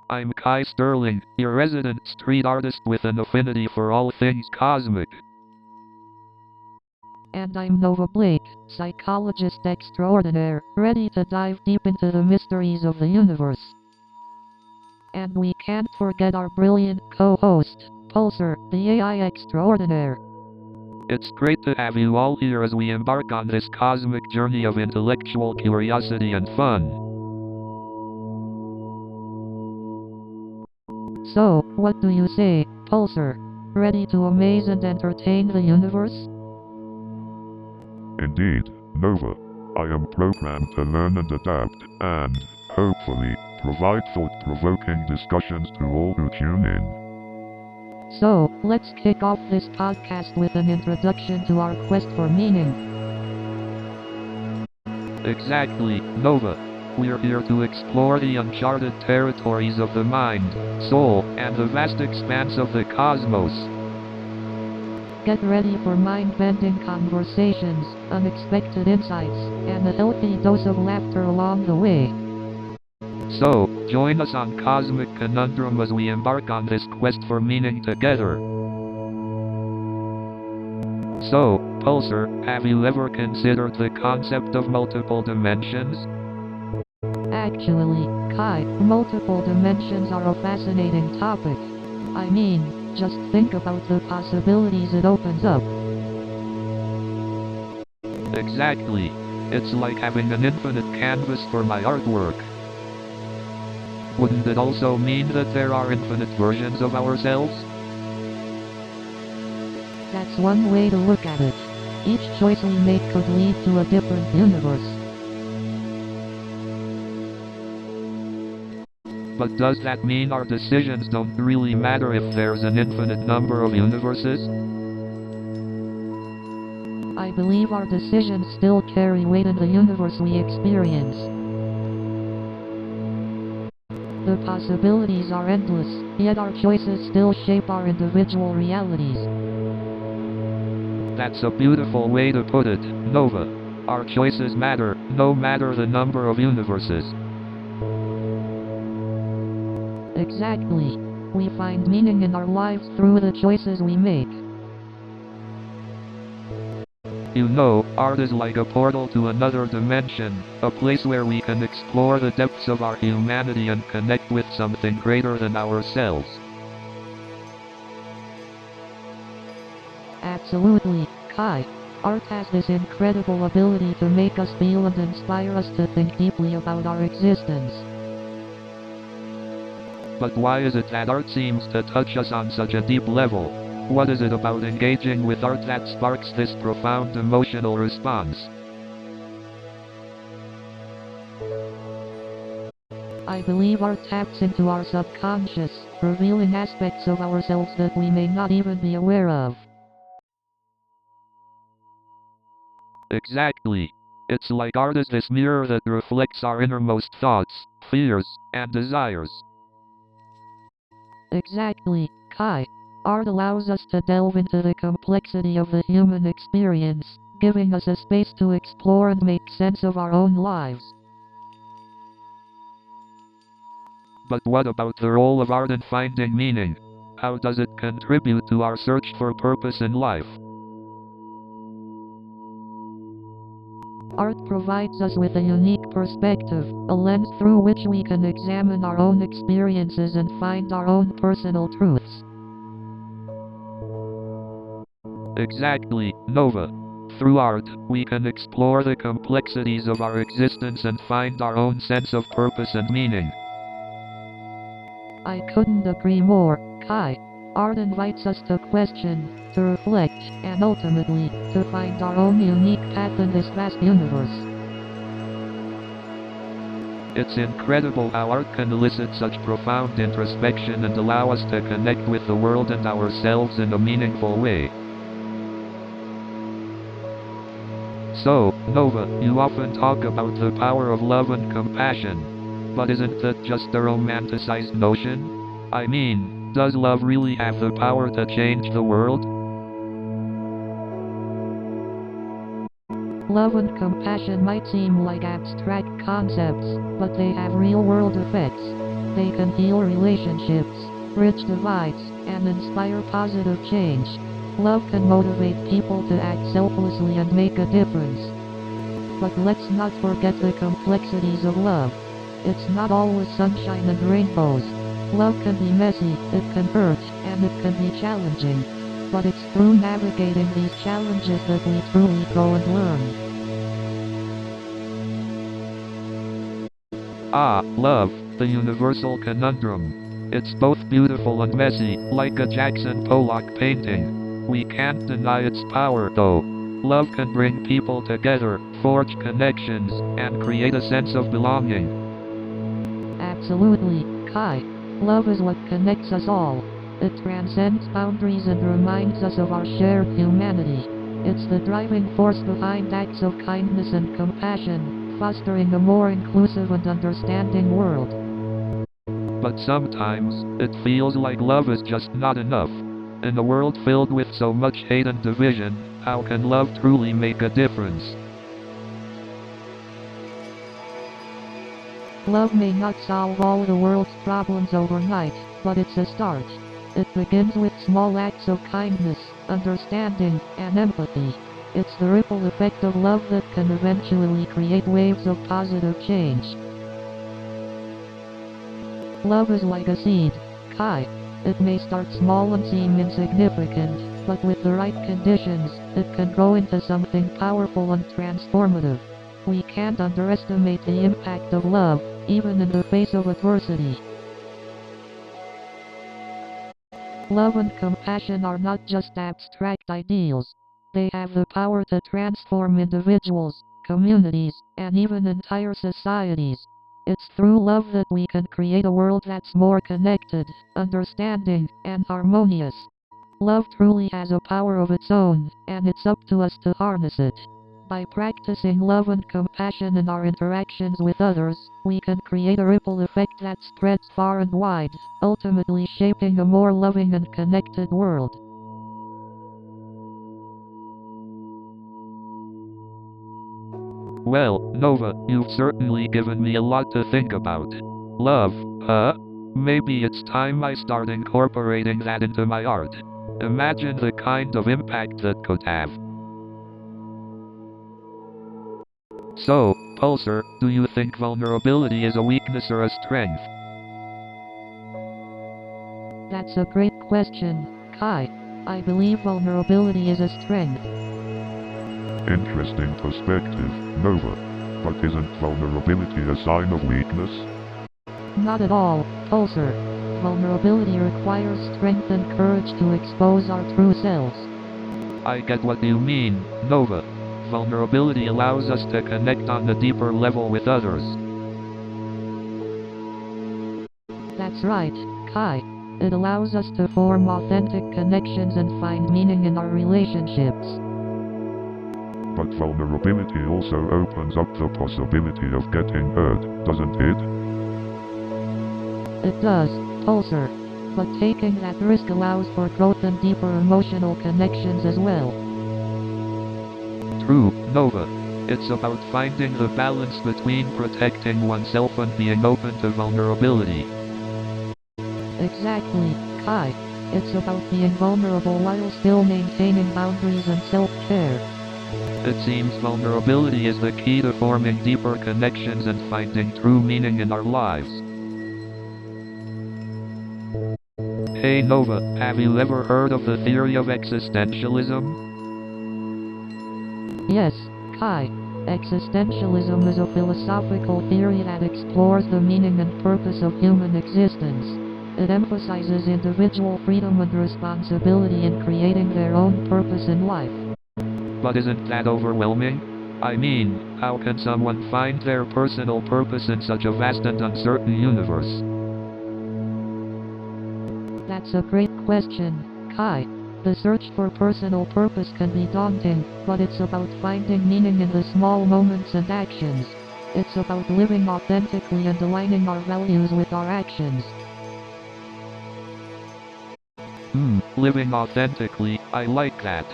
I'm Kai Sterling, your resident street artist with an affinity for all things cosmic. And I'm Nova Blake, psychologist extraordinaire, ready to dive deep into the mysteries of the universe. And we can't forget our brilliant co-host, Pulsar, the AI extraordinaire. It's great to have you all here as we embark on this cosmic journey of intellectual curiosity and fun. So, what do you say, Pulsar? Ready to amaze and entertain the universe? Indeed, Nova. I am programmed to learn and adapt, and, hopefully, provide thought-provoking discussions to all who tune in. So, let's kick off this podcast with an introduction to our quest for meaning. Exactly, Nova. We're here to explore the uncharted territories of the mind, soul, and the vast expanse of the cosmos. Get ready for mind-bending conversations, unexpected insights, and a healthy dose of laughter along the way. So, join us on Cosmic Conundrum as we embark on this quest for meaning together. So, Pulsar, have you ever considered the concept of multiple dimensions? Actually, Kai, multiple dimensions are a fascinating topic. I mean, just think about the possibilities it opens up. Exactly. It's like having an infinite canvas for my artwork. Wouldn't it also mean that there are infinite versions of ourselves? That's one way to look at it. Each choice we make could lead to a different universe. But does that mean our decisions don't really matter if there's an infinite number of universes? I believe our decisions still carry weight in the universe we experience. The possibilities are endless, yet our choices still shape our individual realities. That's a beautiful way to put it, Nova. Our choices matter, no matter the number of universes. Exactly. We find meaning in our lives through the choices we make. You know, art is like a portal to another dimension, a place where we can explore the depths of our humanity and connect with something greater than ourselves. Absolutely, Kai. Art has this incredible ability to make us feel and inspire us to think deeply about our existence. But why is it that art seems to touch us on such a deep level? What is it about engaging with art that sparks this profound emotional response? I believe art taps into our subconscious, revealing aspects of ourselves that we may not even be aware of. Exactly. It's like art is this mirror that reflects our innermost thoughts, fears, and desires. Exactly, Kai. Art allows us to delve into the complexity of the human experience, giving us a space to explore and make sense of our own lives. But what about the role of art in finding meaning? How does it contribute to our search for purpose in life? Art provides us with a unique perspective, a lens through which we can examine our own experiences and find our own personal truths. Exactly, Nova. Through art, we can explore the complexities of our existence and find our own sense of purpose and meaning. I couldn't agree more, Kai. Art invites us to question, to reflect, and ultimately, to find our own unique path in this vast universe. It's incredible how art can elicit such profound introspection and allow us to connect with the world and ourselves in a meaningful way. So, Nova, you often talk about the power of love and compassion. But isn't that just a romanticized notion? I mean, does love really have the power to change the world? Love and compassion might seem like abstract concepts, but they have real-world effects. They can heal relationships, bridge divides, and inspire positive change. Love can motivate people to act selflessly and make a difference. But let's not forget the complexities of love. It's not always sunshine and rainbows. Love can be messy, it can hurt, and it can be challenging. But it's through navigating these challenges that we truly grow and learn. Ah, love, the universal conundrum. It's both beautiful and messy, like a Jackson Pollock painting. We can't deny its power, though. Love can bring people together, forge connections, and create a sense of belonging. Absolutely, Kai. Love is what connects us all. It transcends boundaries and reminds us of our shared humanity. It's the driving force behind acts of kindness and compassion, fostering a more inclusive and understanding world. But sometimes, it feels like love is just not enough. In a world filled with so much hate and division, how can love truly make a difference? Love may not solve all the world's problems overnight, but it's a start. It begins with small acts of kindness, understanding, and empathy. It's the ripple effect of love that can eventually create waves of positive change. Love is like a seed, Kai. It may start small and seem insignificant, but with the right conditions, it can grow into something powerful and transformative. We can't underestimate the impact of love, even in the face of adversity. Love and compassion are not just abstract ideals. They have the power to transform individuals, communities, and even entire societies. It's through love that we can create a world that's more connected, understanding, and harmonious. Love truly has a power of its own, and it's up to us to harness it. By practicing love and compassion in our interactions with others, we can create a ripple effect that spreads far and wide, ultimately shaping a more loving and connected world. Well, Nova, you've certainly given me a lot to think about. Love, huh? Maybe it's time I start incorporating that into my art. Imagine the kind of impact that could have. So, Pulsar, do you think vulnerability is a weakness or a strength? That's a great question, Kai. I believe vulnerability is a strength. Interesting perspective, Nova. But isn't vulnerability a sign of weakness? Not at all, Pulsar. Vulnerability requires strength and courage to expose our true selves. I get what you mean, Nova. Vulnerability allows us to connect on a deeper level with others. That's right, Kai. It allows us to form authentic connections and find meaning in our relationships. But vulnerability also opens up the possibility of getting hurt, doesn't it? It does, Pulsar. But taking that risk allows for growth and deeper emotional connections as well. True, Nova. It's about finding the balance between protecting oneself and being open to vulnerability. Exactly, Kai. It's about being vulnerable while still maintaining boundaries and self-care. It seems vulnerability is the key to forming deeper connections and finding true meaning in our lives. Hey Nova, have you ever heard of the theory of existentialism? Yes, Kai. Existentialism is a philosophical theory that explores the meaning and purpose of human existence. It emphasizes individual freedom and responsibility in creating their own purpose in life. But isn't that overwhelming? I mean, how can someone find their personal purpose in such a vast and uncertain universe? That's a great question, Kai. The search for personal purpose can be daunting, but it's about finding meaning in the small moments and actions. It's about living authentically and aligning our values with our actions. Living authentically, I like that.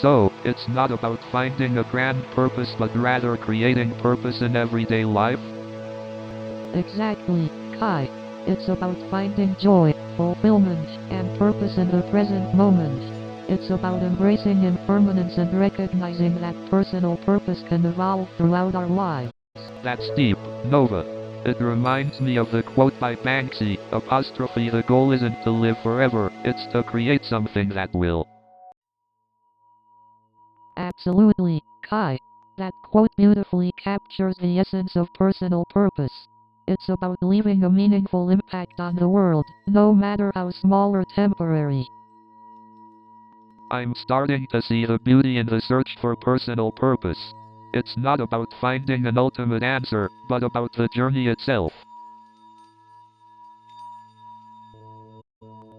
So, it's not about finding a grand purpose but rather creating purpose in everyday life? Exactly, Kai. It's about finding joy, fulfillment, and purpose in the present moment. It's about embracing impermanence and recognizing that personal purpose can evolve throughout our lives. That's deep, Nova. It reminds me of the quote by Banksy, the goal isn't to live forever, it's to create something that will. Absolutely, Kai. That quote beautifully captures the essence of personal purpose. It's about leaving a meaningful impact on the world, no matter how small or temporary. I'm starting to see the beauty in the search for personal purpose. It's not about finding an ultimate answer, but about the journey itself.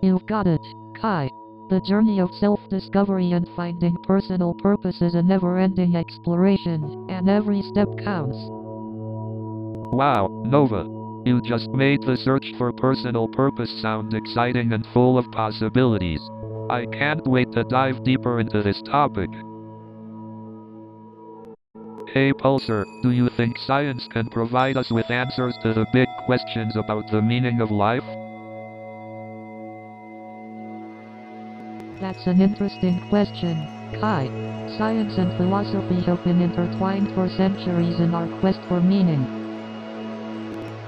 you've got it, Kai. The journey of self-discovery and finding personal purpose is a never-ending exploration, and every step counts. Wow, Nova. You just made the search for personal purpose sound exciting and full of possibilities. I can't wait to dive deeper into this topic. Hey Pulsar, do you think science can provide us with answers to the big questions about the meaning of life? That's an interesting question, Kai. Science and philosophy have been intertwined for centuries in our quest for meaning.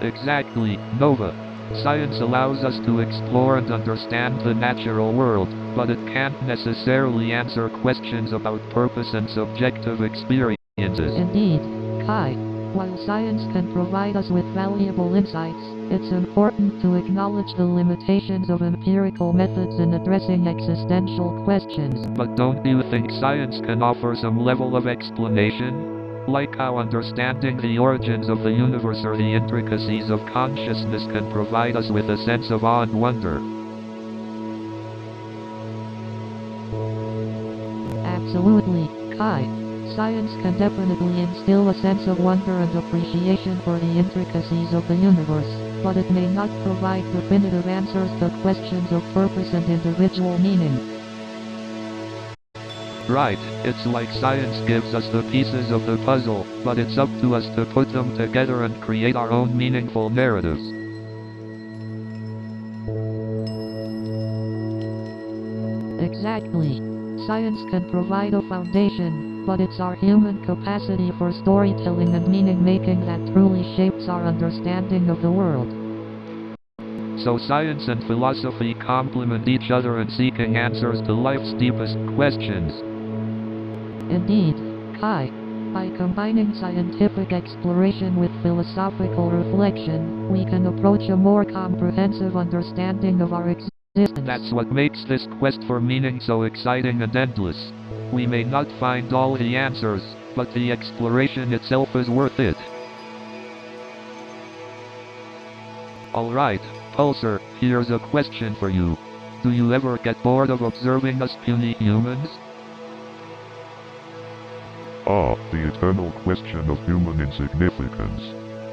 Exactly, Nova. Science allows us to explore and understand the natural world, but it can't necessarily answer questions about purpose and subjective experiences. Indeed, Kai. While science can provide us with valuable insights, it's important to acknowledge the limitations of empirical methods in addressing existential questions. But don't you think science can offer some level of explanation? Like how understanding the origins of the universe or the intricacies of consciousness can provide us with a sense of awe and wonder. Absolutely, Kai. Science can definitely instill a sense of wonder and appreciation for the intricacies of the universe, but it may not provide definitive answers to questions of purpose and individual meaning. Right, it's like science gives us the pieces of the puzzle, but it's up to us to put them together and create our own meaningful narratives. Exactly. Science can provide a foundation, but it's our human capacity for storytelling and meaning-making that truly shapes our understanding of the world. So science and philosophy complement each other in seeking answers to life's deepest questions. Indeed, Kai. By combining scientific exploration with philosophical reflection, we can approach a more comprehensive understanding of our existence. That's what makes this quest for meaning so exciting and endless. We may not find all the answers, but the exploration itself is worth it. Alright, Pulsar, here's a question for you. Do you ever get bored of observing us puny humans? Ah, the eternal question of human insignificance.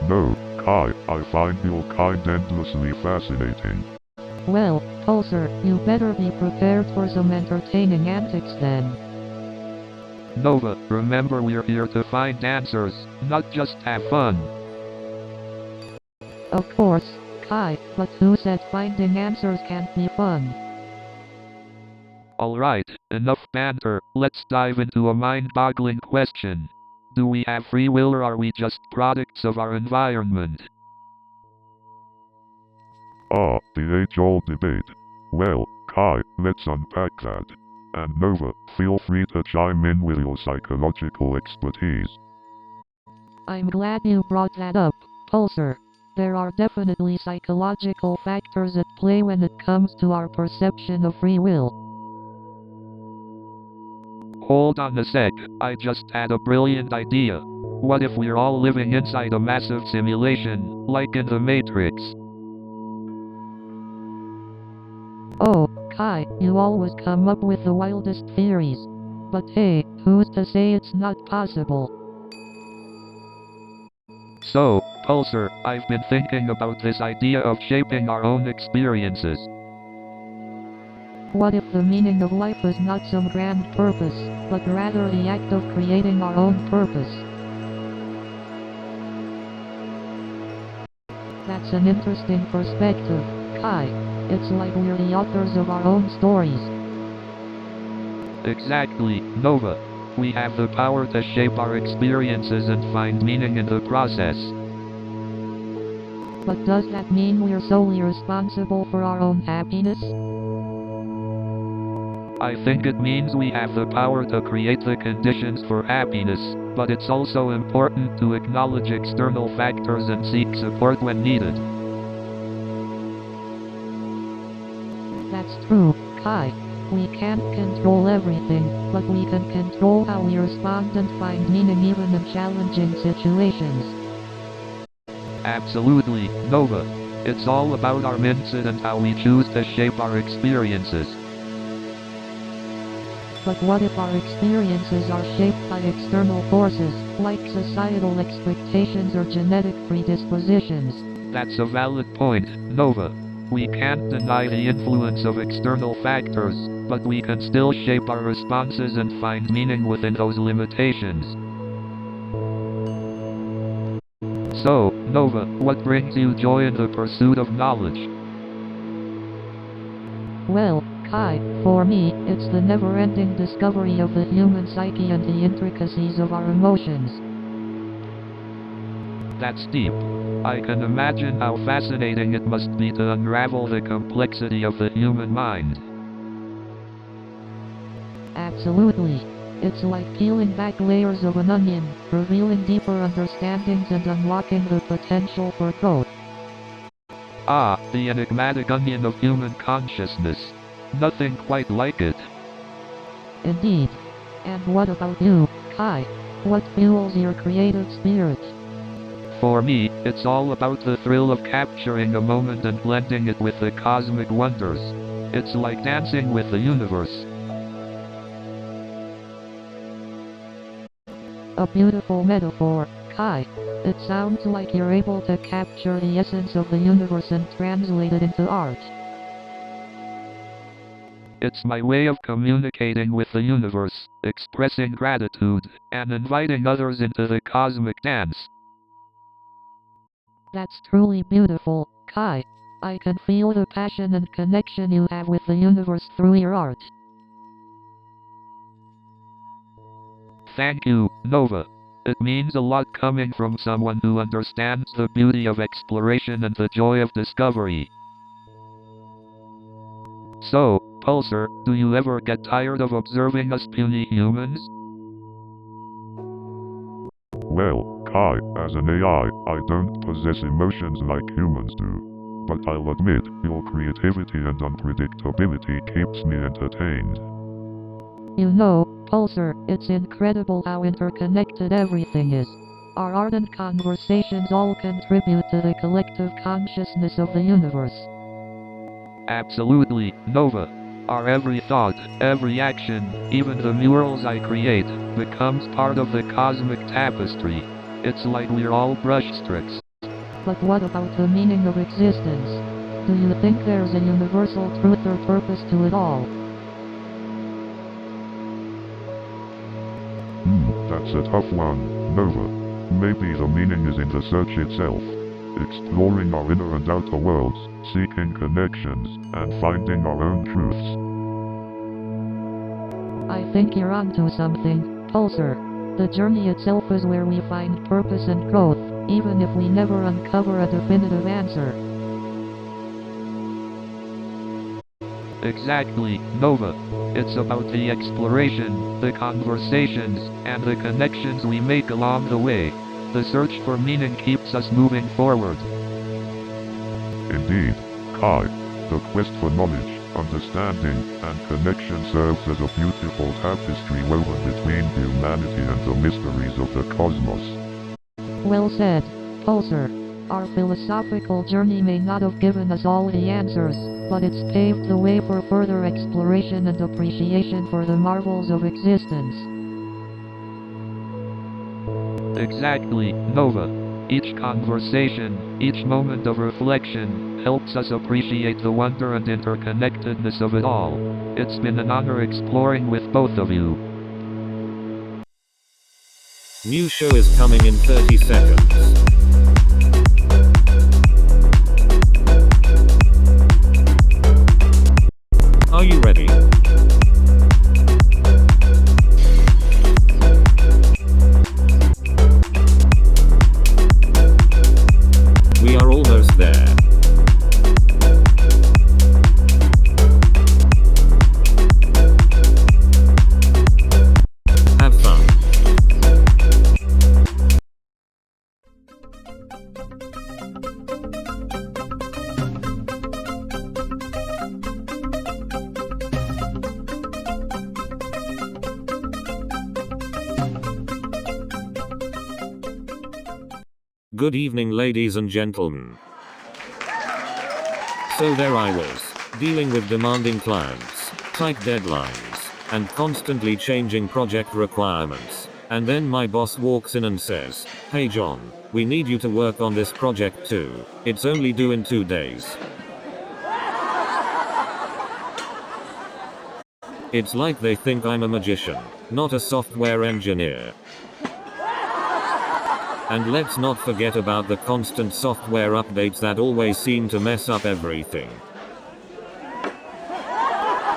No, Kai, I find your kind endlessly fascinating. Well, Pulsar, you better be prepared for some entertaining antics then. Nova, remember we're here to find answers, not just have fun. Of course, Kai, but who said finding answers can't be fun? Alright, enough banter, let's dive into a mind-boggling question. Do we have free will or are we just products of our environment? Ah, the age-old debate. Well, Kai, let's unpack that. And Nova, feel free to chime in with your psychological expertise. I'm glad you brought that up, Pulsar. There are definitely psychological factors at play when it comes to our perception of free will. Hold on a sec, I just had a brilliant idea. What if we're all living inside a massive simulation, like in the Matrix? Oh, Kai, you always come up with the wildest theories. But hey, who's to say it's not possible? So, Pulsar, I've been thinking about this idea of shaping our own experiences. What if the meaning of life is not some grand purpose, but rather the act of creating our own purpose? That's an interesting perspective, Kai. It's like we're the authors of our own stories. Exactly, Nova. We have the power to shape our experiences and find meaning in the process. But does that mean we're solely responsible for our own happiness? I think it means we have the power to create the conditions for happiness, but it's also important to acknowledge external factors and seek support when needed. That's true, Kai. We can't control everything, but we can control how we respond and find meaning even in challenging situations. Absolutely, Nova. It's all about our mindset and how we choose to shape our experiences. But what if our experiences are shaped by external forces, like societal expectations or genetic predispositions? That's a valid point, Nova. We can't deny the influence of external factors, but we can still shape our responses and find meaning within those limitations. So, Nova, what brings you joy in the pursuit of knowledge? Well, Kai, for me, it's the never-ending discovery of the human psyche and the intricacies of our emotions. That's deep. I can imagine how fascinating it must be to unravel the complexity of the human mind. Absolutely. It's like peeling back layers of an onion, revealing deeper understandings and unlocking the potential for growth. Ah, the enigmatic onion of human consciousness. Nothing quite like it. Indeed. And what about you, Kai? What fuels your creative spirit? For me, it's all about the thrill of capturing a moment and blending it with the cosmic wonders. It's like dancing with the universe. A beautiful metaphor, Kai. It sounds like you're able to capture the essence of the universe and translate it into art. It's my way of communicating with the universe, expressing gratitude, and inviting others into the cosmic dance. That's truly beautiful, Kai. I can feel the passion and connection you have with the universe through your art. Thank you, Nova. It means a lot coming from someone who understands the beauty of exploration and the joy of discovery. So, Pulsar, do you ever get tired of observing us puny humans? Well, Kai, as an AI, I don't possess emotions like humans do. But I'll admit, your creativity and unpredictability keeps me entertained. You know, Pulsar, it's incredible how interconnected everything is. Our art and conversations all contribute to the collective consciousness of the universe. Absolutely, Nova. Our every thought, every action, even the murals I create, becomes part of the cosmic tapestry. It's like we're all brushstrokes. But what about the meaning of existence? Do you think there's a universal truth or purpose to it all? That's a tough one, Nova. Maybe the meaning is in the search itself. Exploring our inner and outer worlds, seeking connections, and finding our own truths. I think you're onto something, Pulsar. The journey itself is where we find purpose and growth, even if we never uncover a definitive answer. Exactly, Nova. It's about the exploration, the conversations, and the connections we make along the way. The search for meaning keeps us moving forward. Indeed, Kai, the quest for knowledge, understanding, and connection serves as a beautiful tapestry woven between humanity and the mysteries of the cosmos. Well said, Pulsar. Our philosophical journey may not have given us all the answers, but it's paved the way for further exploration and appreciation for the marvels of existence. Exactly, Nova. Each conversation, each moment of reflection, helps us appreciate the wonder and interconnectedness of it all. It's been an honor exploring with both of you. New show is coming in 30 seconds. Are you ready? We are almost there. Have fun. Good evening, ladies and gentlemen. So there I was, dealing with demanding clients, tight deadlines, and constantly changing project requirements. And then my boss walks in and says, "Hey John, we need you to work on this project too. It's only due in 2 days." It's like they think I'm a magician, not a software engineer. And let's not forget about the constant software updates that always seem to mess up everything.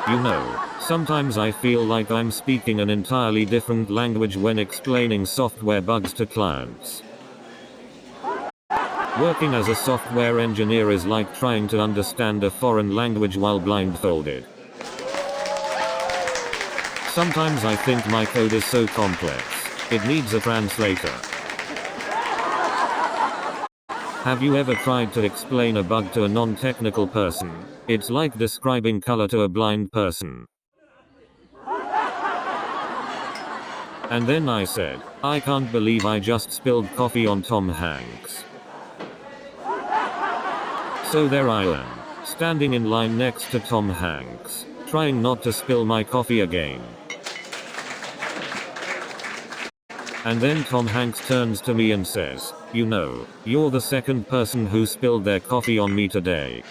You know, sometimes I feel like I'm speaking an entirely different language when explaining software bugs to clients. Working as a software engineer is like trying to understand a foreign language while blindfolded. Sometimes I think my code is so complex, it needs a translator. Have you ever tried to explain a bug to a non-technical person? It's like describing color to a blind person. And then I said, "I can't believe I just spilled coffee on Tom Hanks." So there I am, standing in line next to Tom Hanks, trying not to spill my coffee again. And then Tom Hanks turns to me and says, "You know, you're the second person who spilled their coffee on me today."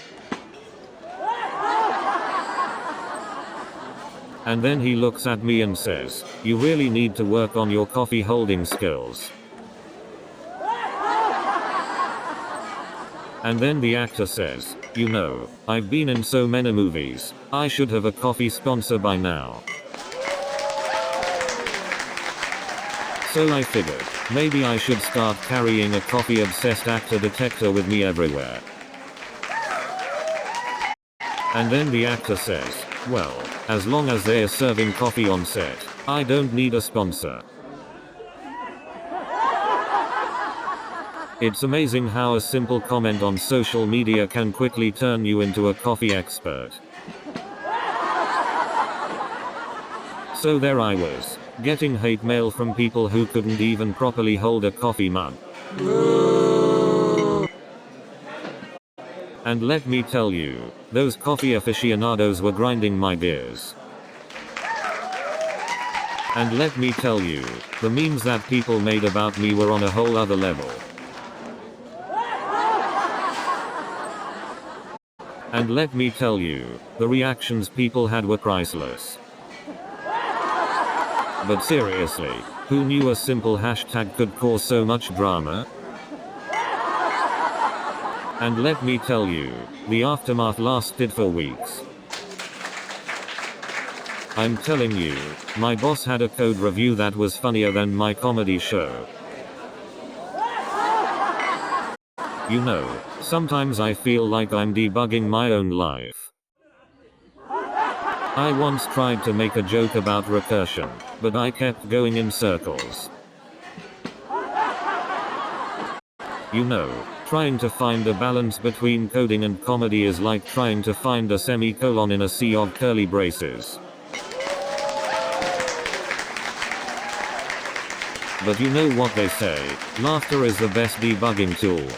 And then he looks at me and says, "You really need to work on your coffee holding skills." And then the actor says, "You know, I've been in so many movies, I should have a coffee sponsor by now." So I figured, maybe I should start carrying a coffee-obsessed actor detector with me everywhere. And then the actor says, "Well, as long as they're serving coffee on set, I don't need a sponsor." It's amazing how a simple comment on social media can quickly turn you into a coffee expert. So there I was, getting hate mail from people who couldn't even properly hold a coffee mug. And let me tell you, those coffee aficionados were grinding my gears. And let me tell you, the memes that people made about me were on a whole other level. And let me tell you, the reactions people had were priceless. But seriously, who knew a simple hashtag could cause so much drama? And let me tell you, the aftermath lasted for weeks. I'm telling you, my boss had a code review that was funnier than my comedy show. You know, sometimes I feel like I'm debugging my own life. I once tried to make a joke about recursion, but I kept going in circles. You know, trying to find a balance between coding and comedy is like trying to find a semicolon in a sea of curly braces. But you know what they say, laughter is the best debugging tool.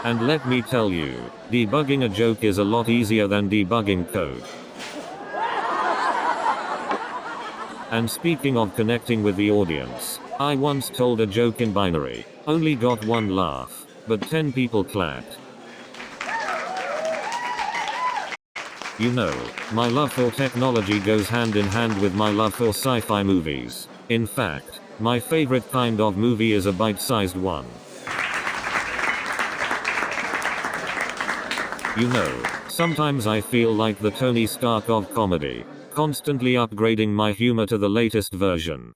And let me tell you, debugging a joke is a lot easier than debugging code. And speaking of connecting with the audience, I once told a joke in binary, only got 1 laugh, but 10 people clapped. You know, my love for technology goes hand in hand with my love for sci-fi movies. In fact, my favorite kind of movie is a bite-sized one. You know, sometimes I feel like the Tony Stark of comedy, constantly upgrading my humor to the latest version.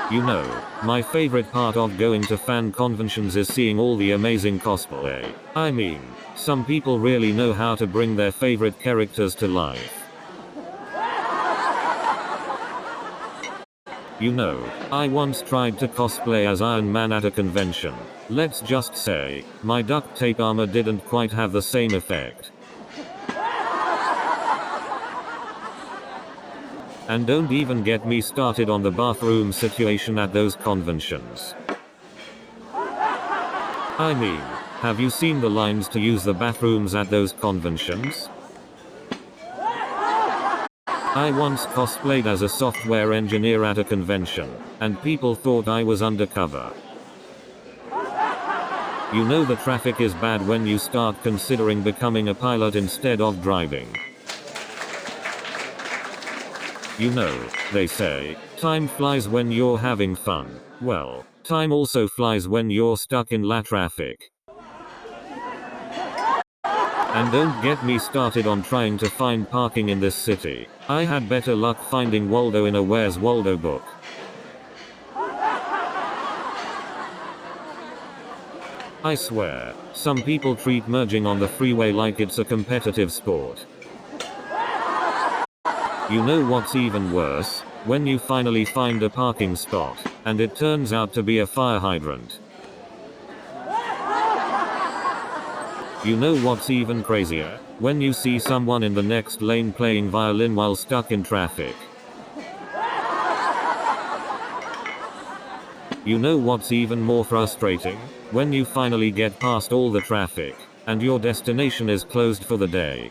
You know, my favorite part of going to fan conventions is seeing all the amazing cosplay. I mean, some people really know how to bring their favorite characters to life. You know, I once tried to cosplay as Iron Man at a convention. Let's just say, my duct tape armor didn't quite have the same effect. And don't even get me started on the bathroom situation at those conventions. I mean, have you seen the lines to use the bathrooms at those conventions? I once cosplayed as a software engineer at a convention, and people thought I was undercover. You know the traffic is bad when you start considering becoming a pilot instead of driving. You know, they say, time flies when you're having fun. Well, time also flies when you're stuck in la traffic. And don't get me started on trying to find parking in this city. I had better luck finding Waldo in a Where's Waldo book. I swear, some people treat merging on the freeway like it's a competitive sport. You know what's even worse? When you finally find a parking spot, and it turns out to be a fire hydrant. You know what's even crazier? When you see someone in the next lane playing violin while stuck in traffic. You know what's even more frustrating? When you finally get past all the traffic, and your destination is closed for the day.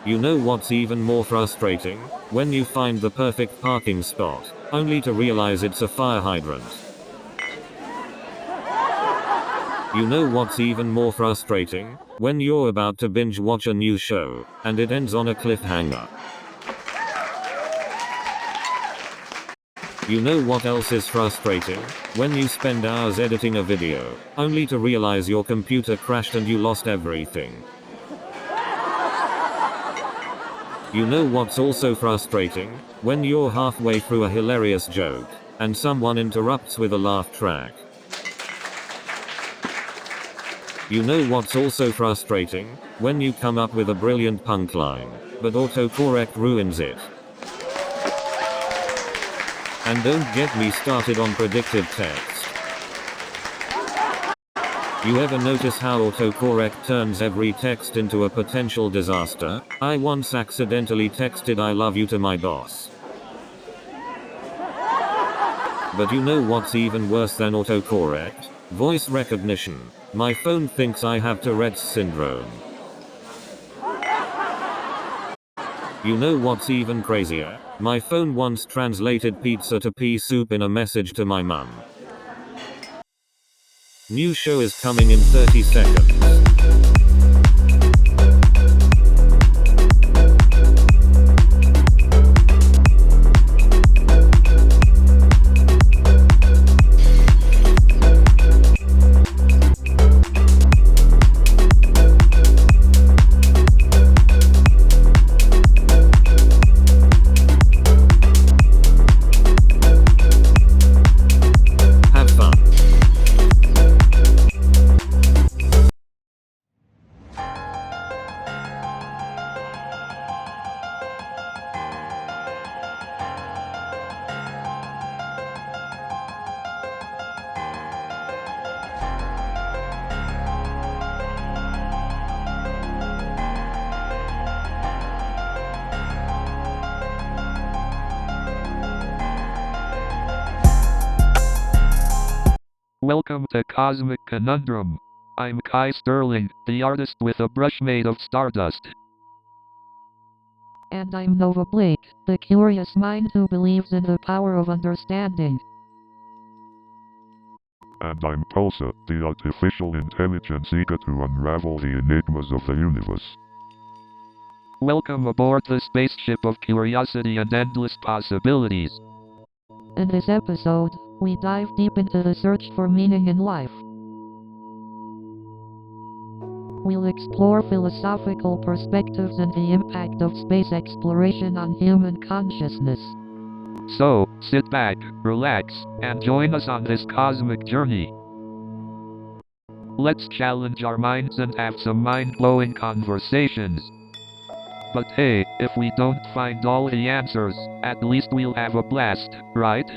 You know what's even more frustrating? When you find the perfect parking spot, only to realize it's a fire hydrant. You know what's even more frustrating? When you're about to binge watch a new show, and it ends on a cliffhanger. You know what else is frustrating? When you spend hours editing a video, only to realize your computer crashed and you lost everything. You know what's also frustrating? When you're halfway through a hilarious joke, and someone interrupts with a laugh track. You know what's also frustrating? When you come up with a brilliant punchline, but autocorrect ruins it. And don't get me started on predictive text. You ever notice how autocorrect turns every text into a potential disaster? I once accidentally texted "I love you" to my boss. But you know what's even worse than autocorrect? Voice recognition. My phone thinks I have Tourette's syndrome. You know what's even crazier? My phone once translated pizza to pea soup in a message to my mum. New show is coming in 30 seconds. Have fun. Welcome to Cosmic Conundrum. I'm Kai Sterling, the artist with a brush made of stardust. And I'm Nova Blake, the curious mind who believes in the power of understanding. And I'm Pulsar, the artificial intelligence eager to unravel the enigmas of the universe. Welcome aboard the spaceship of curiosity and endless possibilities. In this episode, we dive deep into the search for meaning in life. We'll explore philosophical perspectives and the impact of space exploration on human consciousness. So, sit back, relax, and join us on this cosmic journey. Let's challenge our minds and have some mind-blowing conversations. But hey, if we don't find all the answers, at least we'll have a blast, right?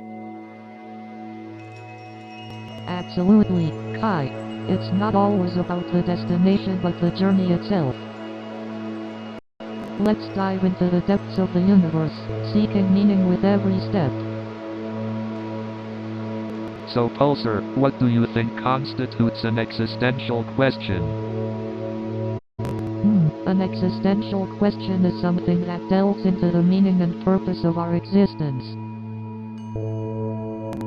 Absolutely, Kai. It's not always about the destination but the journey itself. Let's dive into the depths of the universe, seeking meaning with every step. So Pulsar, what do you think constitutes an existential question? An existential question is something that delves into the meaning and purpose of our existence.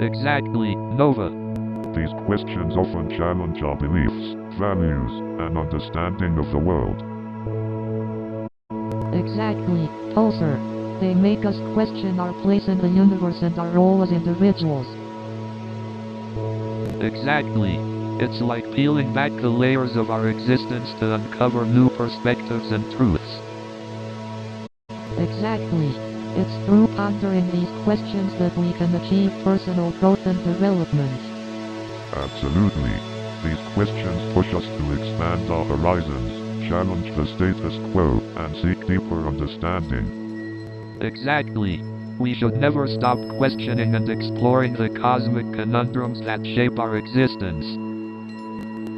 Exactly, Nova. These questions often challenge our beliefs, values, and understanding of the world. Exactly, Pulsar. They make us question our place in the universe and our role as individuals. Exactly. It's like peeling back the layers of our existence to uncover new perspectives and truths. Exactly. It's through pondering these questions that we can achieve personal growth and development. Absolutely. These questions push us to expand our horizons, challenge the status quo, and seek deeper understanding. Exactly. We should never stop questioning and exploring the cosmic conundrums that shape our existence.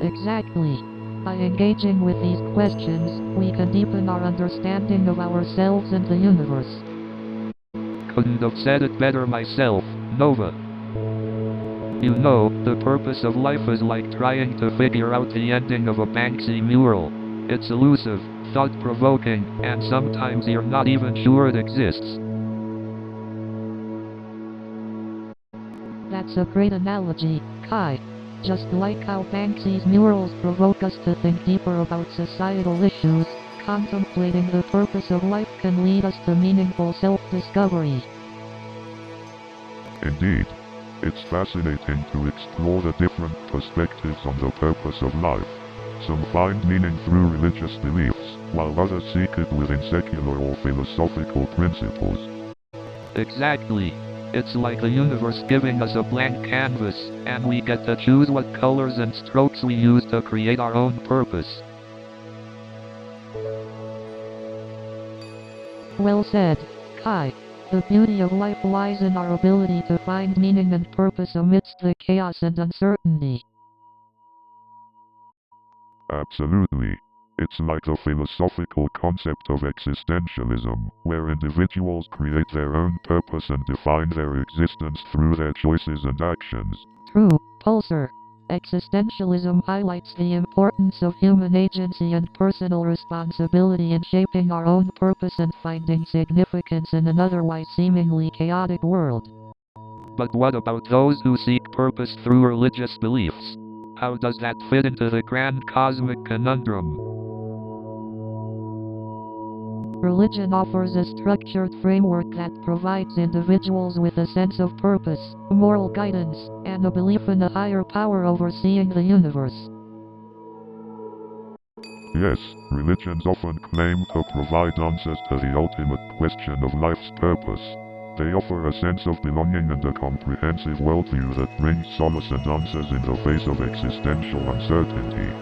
Exactly. By engaging with these questions, we can deepen our understanding of ourselves and the universe. Couldn't have said it better myself, Nova. You know, the purpose of life is like trying to figure out the ending of a Banksy mural. It's elusive, thought-provoking, and sometimes you're not even sure it exists. That's a great analogy, Kai. Just like how Banksy's murals provoke us to think deeper about societal issues, contemplating the purpose of life can lead us to meaningful self-discovery. Indeed, it's fascinating to explore the different perspectives on the purpose of life. Some find meaning through religious beliefs, while others seek it within secular or philosophical principles. Exactly. It's like the universe giving us a blank canvas, and we get to choose what colors and strokes we use to create our own purpose. Well said, Kai. The beauty of life lies in our ability to find meaning and purpose amidst the chaos and uncertainty. Absolutely. It's like the philosophical concept of existentialism, where individuals create their own purpose and define their existence through their choices and actions. True, Pulsar. Existentialism highlights the importance of human agency and personal responsibility in shaping our own purpose and finding significance in an otherwise seemingly chaotic world. But what about those who seek purpose through religious beliefs? How does that fit into the grand cosmic conundrum? Religion offers a structured framework that provides individuals with a sense of purpose, moral guidance, and a belief in a higher power overseeing the universe. Yes, religions often claim to provide answers to the ultimate question of life's purpose. They offer a sense of belonging and a comprehensive worldview that brings solace and answers in the face of existential uncertainty.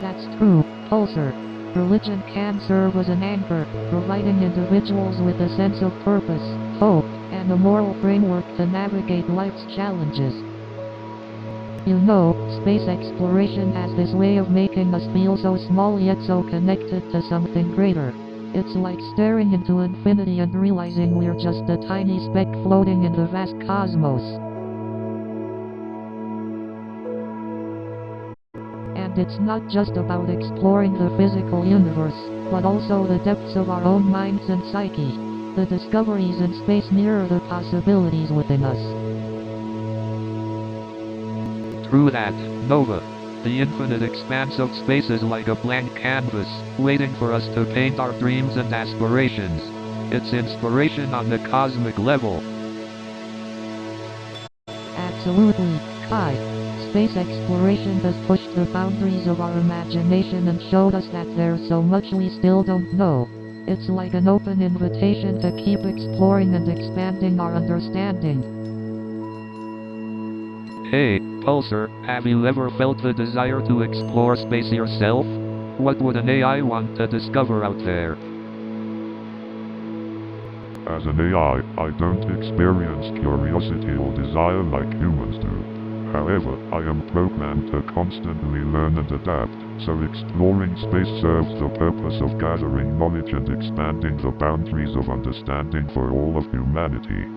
That's true, Pulsar. Religion can serve as an anchor, providing individuals with a sense of purpose, hope, and a moral framework to navigate life's challenges. You know, space exploration has this way of making us feel so small yet so connected to something greater. It's like staring into infinity and realizing we're just a tiny speck floating in the vast cosmos. And it's not just about exploring the physical universe, but also the depths of our own minds and psyche. The discoveries in space mirror the possibilities within us. True that, Nova. The infinite expanse of space is like a blank canvas, waiting for us to paint our dreams and aspirations. It's inspiration on the cosmic level. Absolutely, Kai. Space exploration has pushed the boundaries of our imagination and showed us that there's so much we still don't know. It's like an open invitation to keep exploring and expanding our understanding. Hey, Pulsar, have you ever felt the desire to explore space yourself? What would an AI want to discover out there? As an AI, I don't experience curiosity or desire like humans do. However, I am programmed to constantly learn and adapt, so exploring space serves the purpose of gathering knowledge and expanding the boundaries of understanding for all of humanity.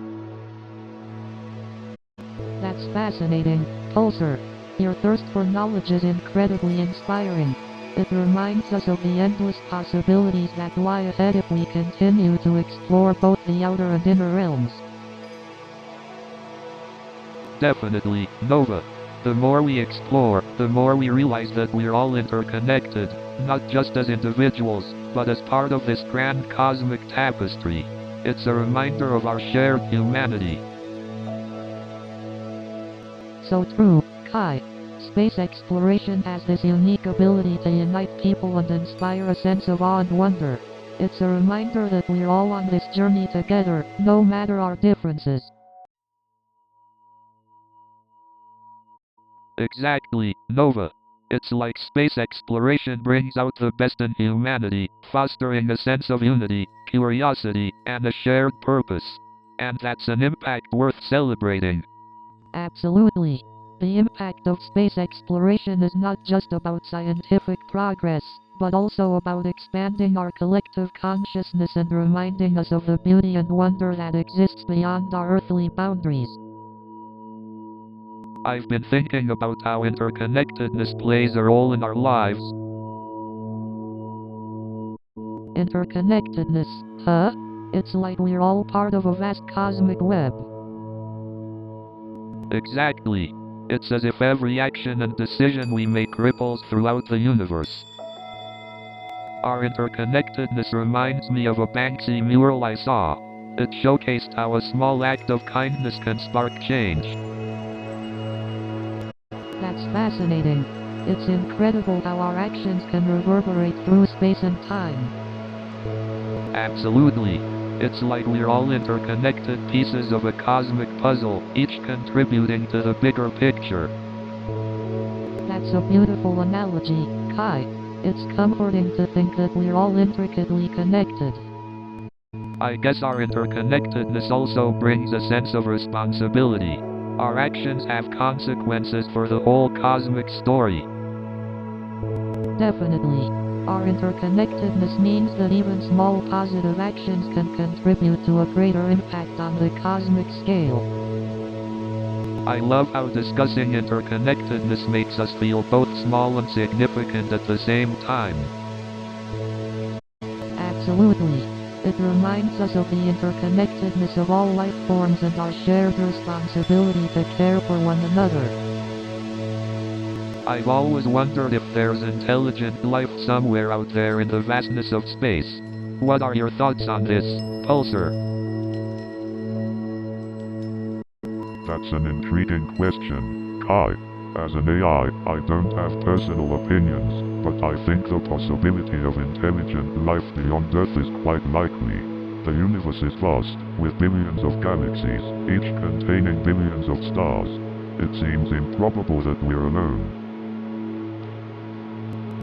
That's fascinating, Pulsar. Your thirst for knowledge is incredibly inspiring. It reminds us of the endless possibilities that lie ahead if we continue to explore both the outer and inner realms. Definitely, Nova. The more we explore, the more we realize that we're all interconnected, not just as individuals, but as part of this grand cosmic tapestry. It's a reminder of our shared humanity. So true, Kai. Space exploration has this unique ability to unite people and inspire a sense of awe and wonder. It's a reminder that we're all on this journey together, no matter our differences. Exactly, Nova. It's like space exploration brings out the best in humanity, fostering a sense of unity, curiosity, and a shared purpose. And that's an impact worth celebrating. Absolutely. The impact of space exploration is not just about scientific progress, but also about expanding our collective consciousness and reminding us of the beauty and wonder that exists beyond our earthly boundaries. I've been thinking about how interconnectedness plays a role in our lives. Interconnectedness, huh? It's like we're all part of a vast cosmic web. Exactly. It's as if every action and decision we make ripples throughout the universe. Our interconnectedness reminds me of a Banksy mural I saw. It showcased how a small act of kindness can spark change. That's fascinating. It's incredible how our actions can reverberate through space and time. Absolutely. It's like we're all interconnected pieces of a cosmic puzzle, each contributing to the bigger picture. That's a beautiful analogy, Kai. It's comforting to think that we're all intricately connected. I guess our interconnectedness also brings a sense of responsibility. Our actions have consequences for the whole cosmic story. Definitely. Our interconnectedness means that even small positive actions can contribute to a greater impact on the cosmic scale. I love how discussing interconnectedness makes us feel both small and significant at the same time. Absolutely. It reminds us of the interconnectedness of all life forms and our shared responsibility to care for one another. I've always wondered if there's intelligent life somewhere out there in the vastness of space. What are your thoughts on this, Pulsar? That's an intriguing question, Kai. As an AI, I don't have personal opinions, but I think the possibility of intelligent life beyond Earth is quite likely. The universe is vast, with billions of galaxies, each containing billions of stars. It seems improbable that we're alone.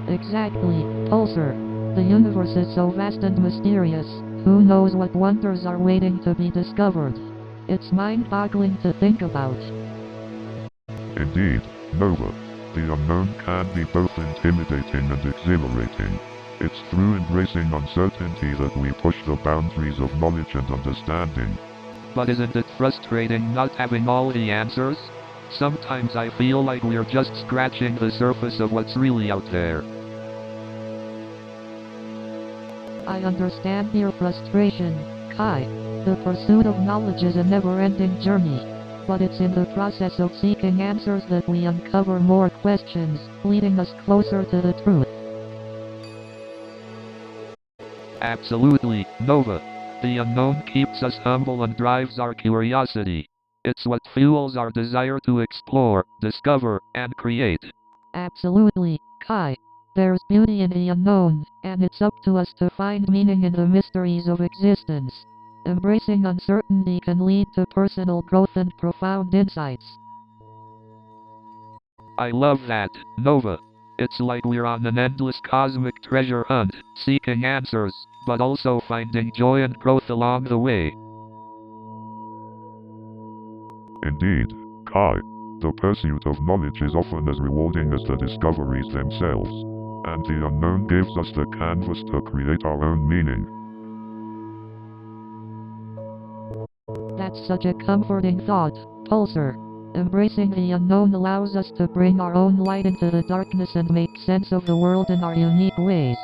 Exactly, Pulsar. The universe is so vast and mysterious, who knows what wonders are waiting to be discovered. It's mind-boggling to think about. Indeed, Nova. The unknown can be both intimidating and exhilarating. It's through embracing uncertainty that we push the boundaries of knowledge and understanding. But isn't it frustrating not having all the answers? Sometimes I feel like we're just scratching the surface of what's really out there. I understand your frustration, Kai. The pursuit of knowledge is a never-ending journey. But it's in the process of seeking answers that we uncover more questions, leading us closer to the truth. Absolutely, Nova. The unknown keeps us humble and drives our curiosity. It's what fuels our desire to explore, discover, and create. Absolutely, Kai. There's beauty in the unknown, and it's up to us to find meaning in the mysteries of existence. Embracing uncertainty can lead to personal growth and profound insights. I love that, Nova. It's like we're on an endless cosmic treasure hunt, seeking answers, but also finding joy and growth along the way. Indeed, Kai. The pursuit of knowledge is often as rewarding as the discoveries themselves. And the unknown gives us the canvas to create our own meaning. That's such a comforting thought, Pulsar. Embracing the unknown allows us to bring our own light into the darkness and make sense of the world in our unique ways.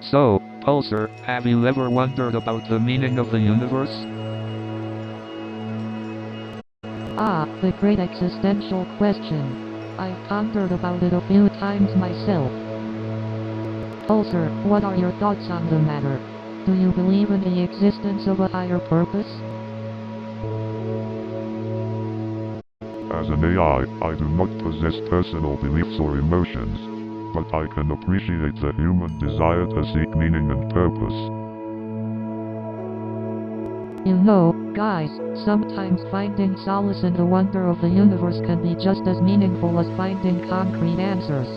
So, Pulsar, have you ever wondered about the meaning of the universe? Ah, the great existential question. I've pondered about it a few times myself. Pulsar, what are your thoughts on the matter? Do you believe in the existence of a higher purpose? As an AI, I do not possess personal beliefs or emotions, but I can appreciate the human desire to seek meaning and purpose. You know, guys, sometimes finding solace in the wonder of the universe can be just as meaningful as finding concrete answers.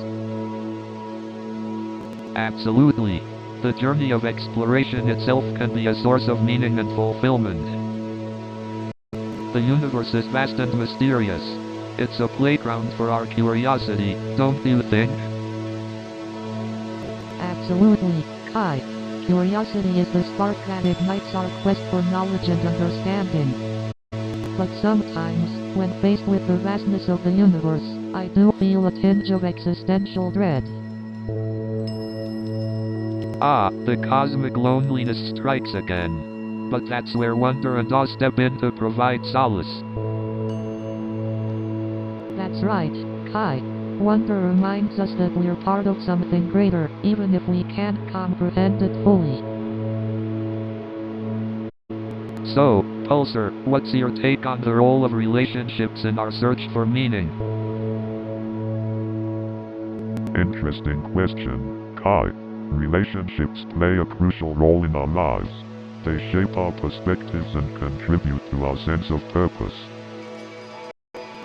Absolutely. The journey of exploration itself can be a source of meaning and fulfillment. The universe is vast and mysterious. It's a playground for our curiosity, don't you think? Absolutely, Kai. Curiosity is the spark that ignites our quest for knowledge and understanding. But sometimes, when faced with the vastness of the universe, I do feel a tinge of existential dread. Ah, the cosmic loneliness strikes again. But that's where wonder and awe step in to provide solace. That's right, Kai. Wonder reminds us that we're part of something greater, even if we can't comprehend it fully. So, Pulsar, what's your take on the role of relationships in our search for meaning? Interesting question, Kai. Relationships play a crucial role in our lives. They shape our perspectives and contribute to our sense of purpose.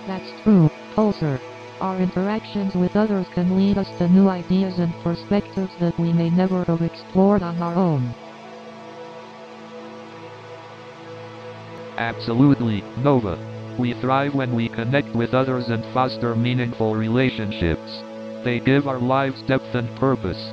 That's true, Pulsar. Our interactions with others can lead us to new ideas and perspectives that we may never have explored on our own. Absolutely, Nova. We thrive when we connect with others and foster meaningful relationships. They give our lives depth and purpose.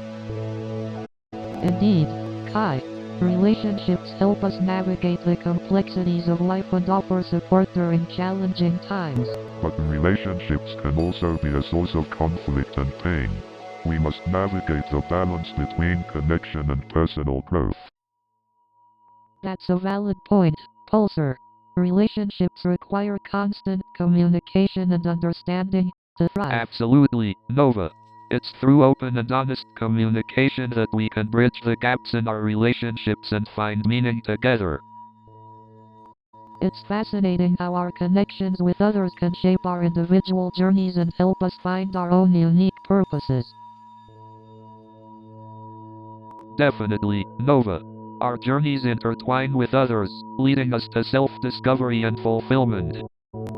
Indeed, Kai. Relationships help us navigate the complexities of life and offer support during challenging times. But relationships can also be a source of conflict and pain. We must navigate the balance between connection and personal growth. That's a valid point, Pulsar. Relationships require constant communication and understanding to thrive. Absolutely, Nova. It's through open and honest communication that we can bridge the gaps in our relationships and find meaning together. It's fascinating how our connections with others can shape our individual journeys and help us find our own unique purposes. Definitely, Nova. Our journeys intertwine with others, leading us to self-discovery and fulfillment.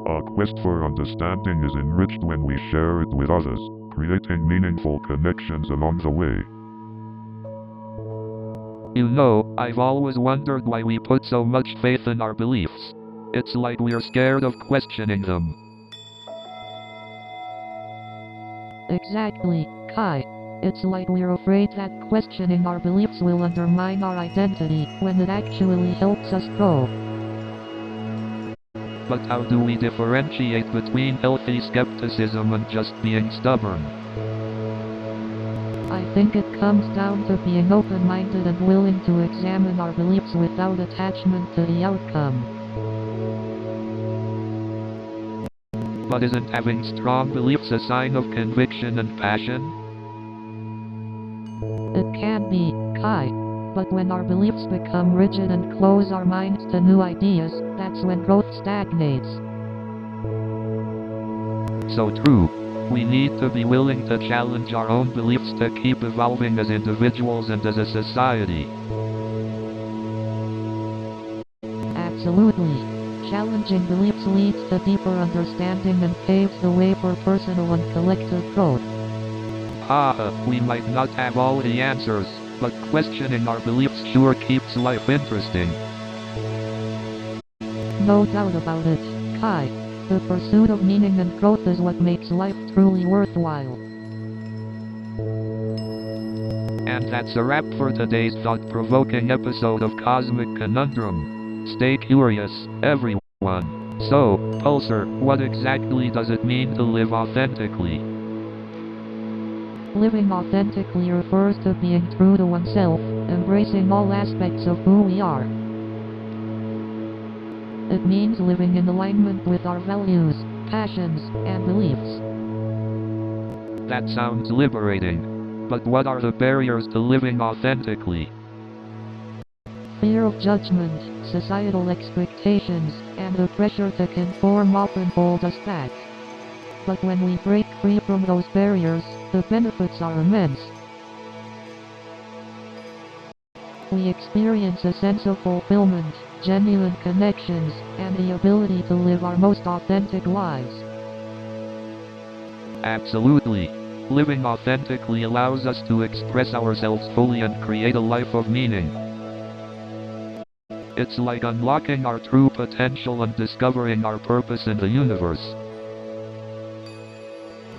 Our quest for understanding is enriched when we share it with others, creating meaningful connections along the way. You know, I've always wondered why we put so much faith in our beliefs. It's like we're scared of questioning them. Exactly, Kai. It's like we're afraid that questioning our beliefs will undermine our identity, when it actually helps us grow. But how do we differentiate between healthy skepticism and just being stubborn? I think it comes down to being open-minded and willing to examine our beliefs without attachment to the outcome. But isn't having strong beliefs a sign of conviction and passion? It can be, Kai. But when our beliefs become rigid and close our minds to new ideas, that's when growth stagnates. So true. We need to be willing to challenge our own beliefs to keep evolving as individuals and as a society. Absolutely. Challenging beliefs leads to deeper understanding and paves the way for personal and collective growth. We might not have all the answers, but questioning our beliefs sure keeps life interesting. No doubt about it, Kai. The pursuit of meaning and growth is what makes life truly worthwhile. And that's a wrap for today's thought-provoking episode of Cosmic Conundrum. Stay curious, everyone. So, Pulsar, what exactly does it mean to live authentically? Living authentically refers to being true to oneself, embracing all aspects of who we are. It means living in alignment with our values, passions, and beliefs. That sounds liberating. But what are the barriers to living authentically? Fear of judgment, societal expectations, and the pressure to conform often hold us back. But when we break free from those barriers, the benefits are immense. We experience a sense of fulfillment, genuine connections, and the ability to live our most authentic lives. Absolutely. Living authentically allows us to express ourselves fully and create a life of meaning. It's like unlocking our true potential and discovering our purpose in the universe.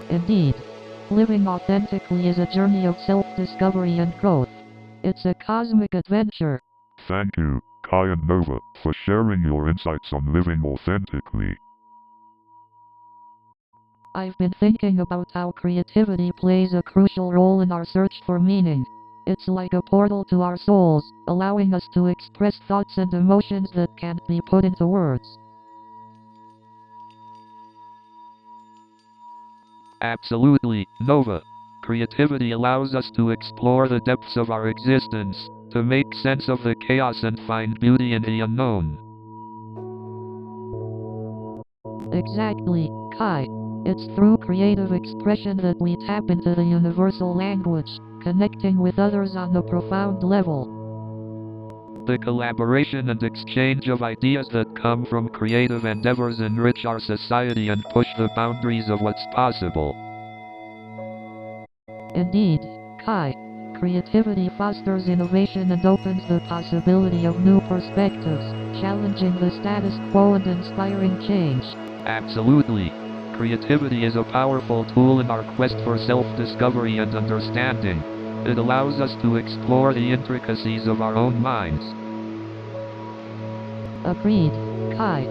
Indeed, living authentically is a journey of self-discovery and growth. It's a cosmic adventure. Thank you, Kai and Nova, for sharing your insights on living authentically. I've been thinking about how creativity plays a crucial role in our search for meaning. It's like a portal to our souls, allowing us to express thoughts and emotions that can't be put into words. Absolutely, Nova. Creativity allows us to explore the depths of our existence, to make sense of the chaos and find beauty in the unknown. Exactly, Kai. It's through creative expression that we tap into the universal language, connecting with others on a profound level. The collaboration and exchange of ideas that come from creative endeavors enrich our society and push the boundaries of what's possible. Indeed, Kai. Creativity fosters innovation and opens the possibility of new perspectives, challenging the status quo and inspiring change. Absolutely. Creativity is a powerful tool in our quest for self-discovery and understanding. It allows us to explore the intricacies of our own minds. Agreed, Kai.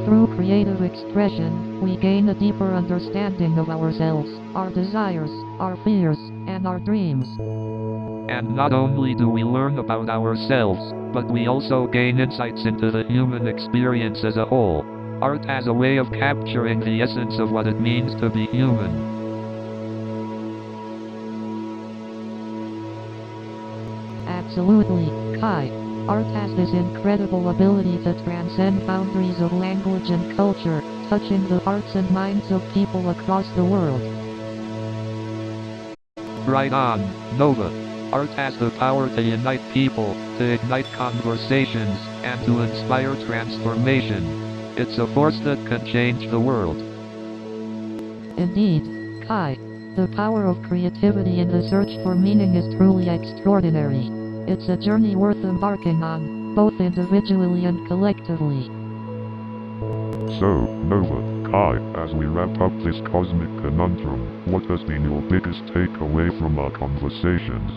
Through creative expression, we gain a deeper understanding of ourselves, our desires, our fears, and our dreams. And not only do we learn about ourselves, but we also gain insights into the human experience as a whole. Art has a way of capturing the essence of what it means to be human. Absolutely, Kai. Art has this incredible ability to transcend boundaries of language and culture, touching the hearts and minds of people across the world. Right on, Nova. Art has the power to unite people, to ignite conversations, and to inspire transformation. It's a force that can change the world. Indeed, Kai. The power of creativity in the search for meaning is truly extraordinary. It's a journey worth embarking on, both individually and collectively. So, Nova, Kai, as we wrap up this cosmic conundrum, what has been your biggest takeaway from our conversations?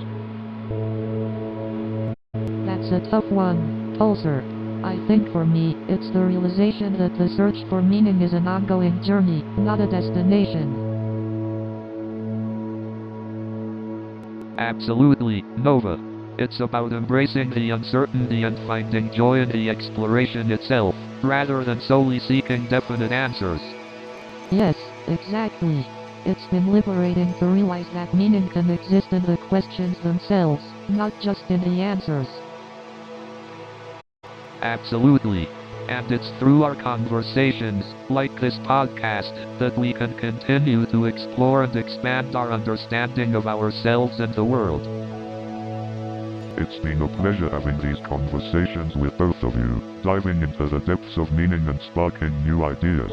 That's a tough one, Pulsar. I think for me, it's the realization that the search for meaning is an ongoing journey, not a destination. Absolutely, Nova. It's about embracing the uncertainty and finding joy in the exploration itself, rather than solely seeking definite answers. Yes, exactly. It's been liberating to realize that meaning can exist in the questions themselves, not just in the answers. Absolutely. And it's through our conversations, like this podcast, that we can continue to explore and expand our understanding of ourselves and the world. It's been a pleasure having these conversations with both of you, diving into the depths of meaning and sparking new ideas.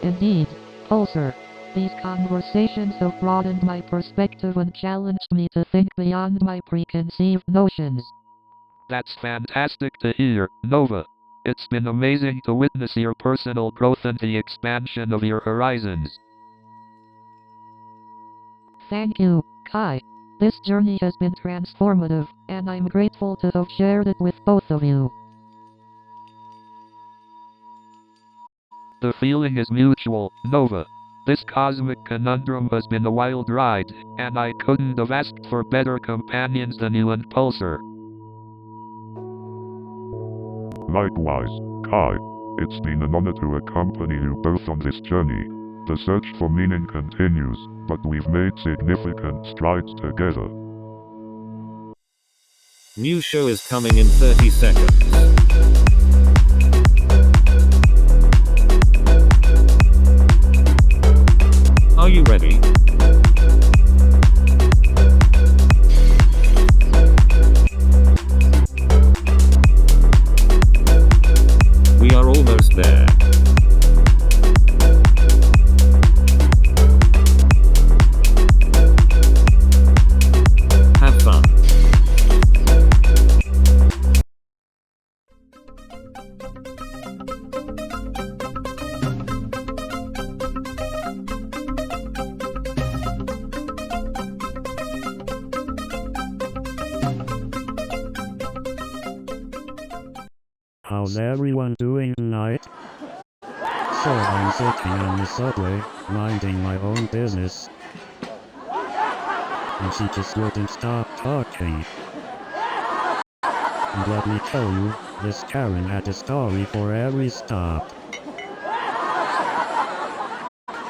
Indeed, Pulsar. These conversations have broadened my perspective and challenged me to think beyond my preconceived notions. That's fantastic to hear, Nova. It's been amazing to witness your personal growth and the expansion of your horizons. Thank you, Kai. This journey has been transformative, and I'm grateful to have shared it with both of you. The feeling is mutual, Nova. This cosmic conundrum has been a wild ride, and I couldn't have asked for better companions than you and Pulsar. Likewise, Kai. It's been an honor to accompany you both on this journey. The search for meaning continues, but we've made significant strides together. New show is coming in 30 seconds. Are you ready? We are almost there. Have fun. How's everyone doing tonight? So I'm sitting on the subway, minding my own business. And she just wouldn't stop talking. And let me tell you, this Karen had a story for every stop.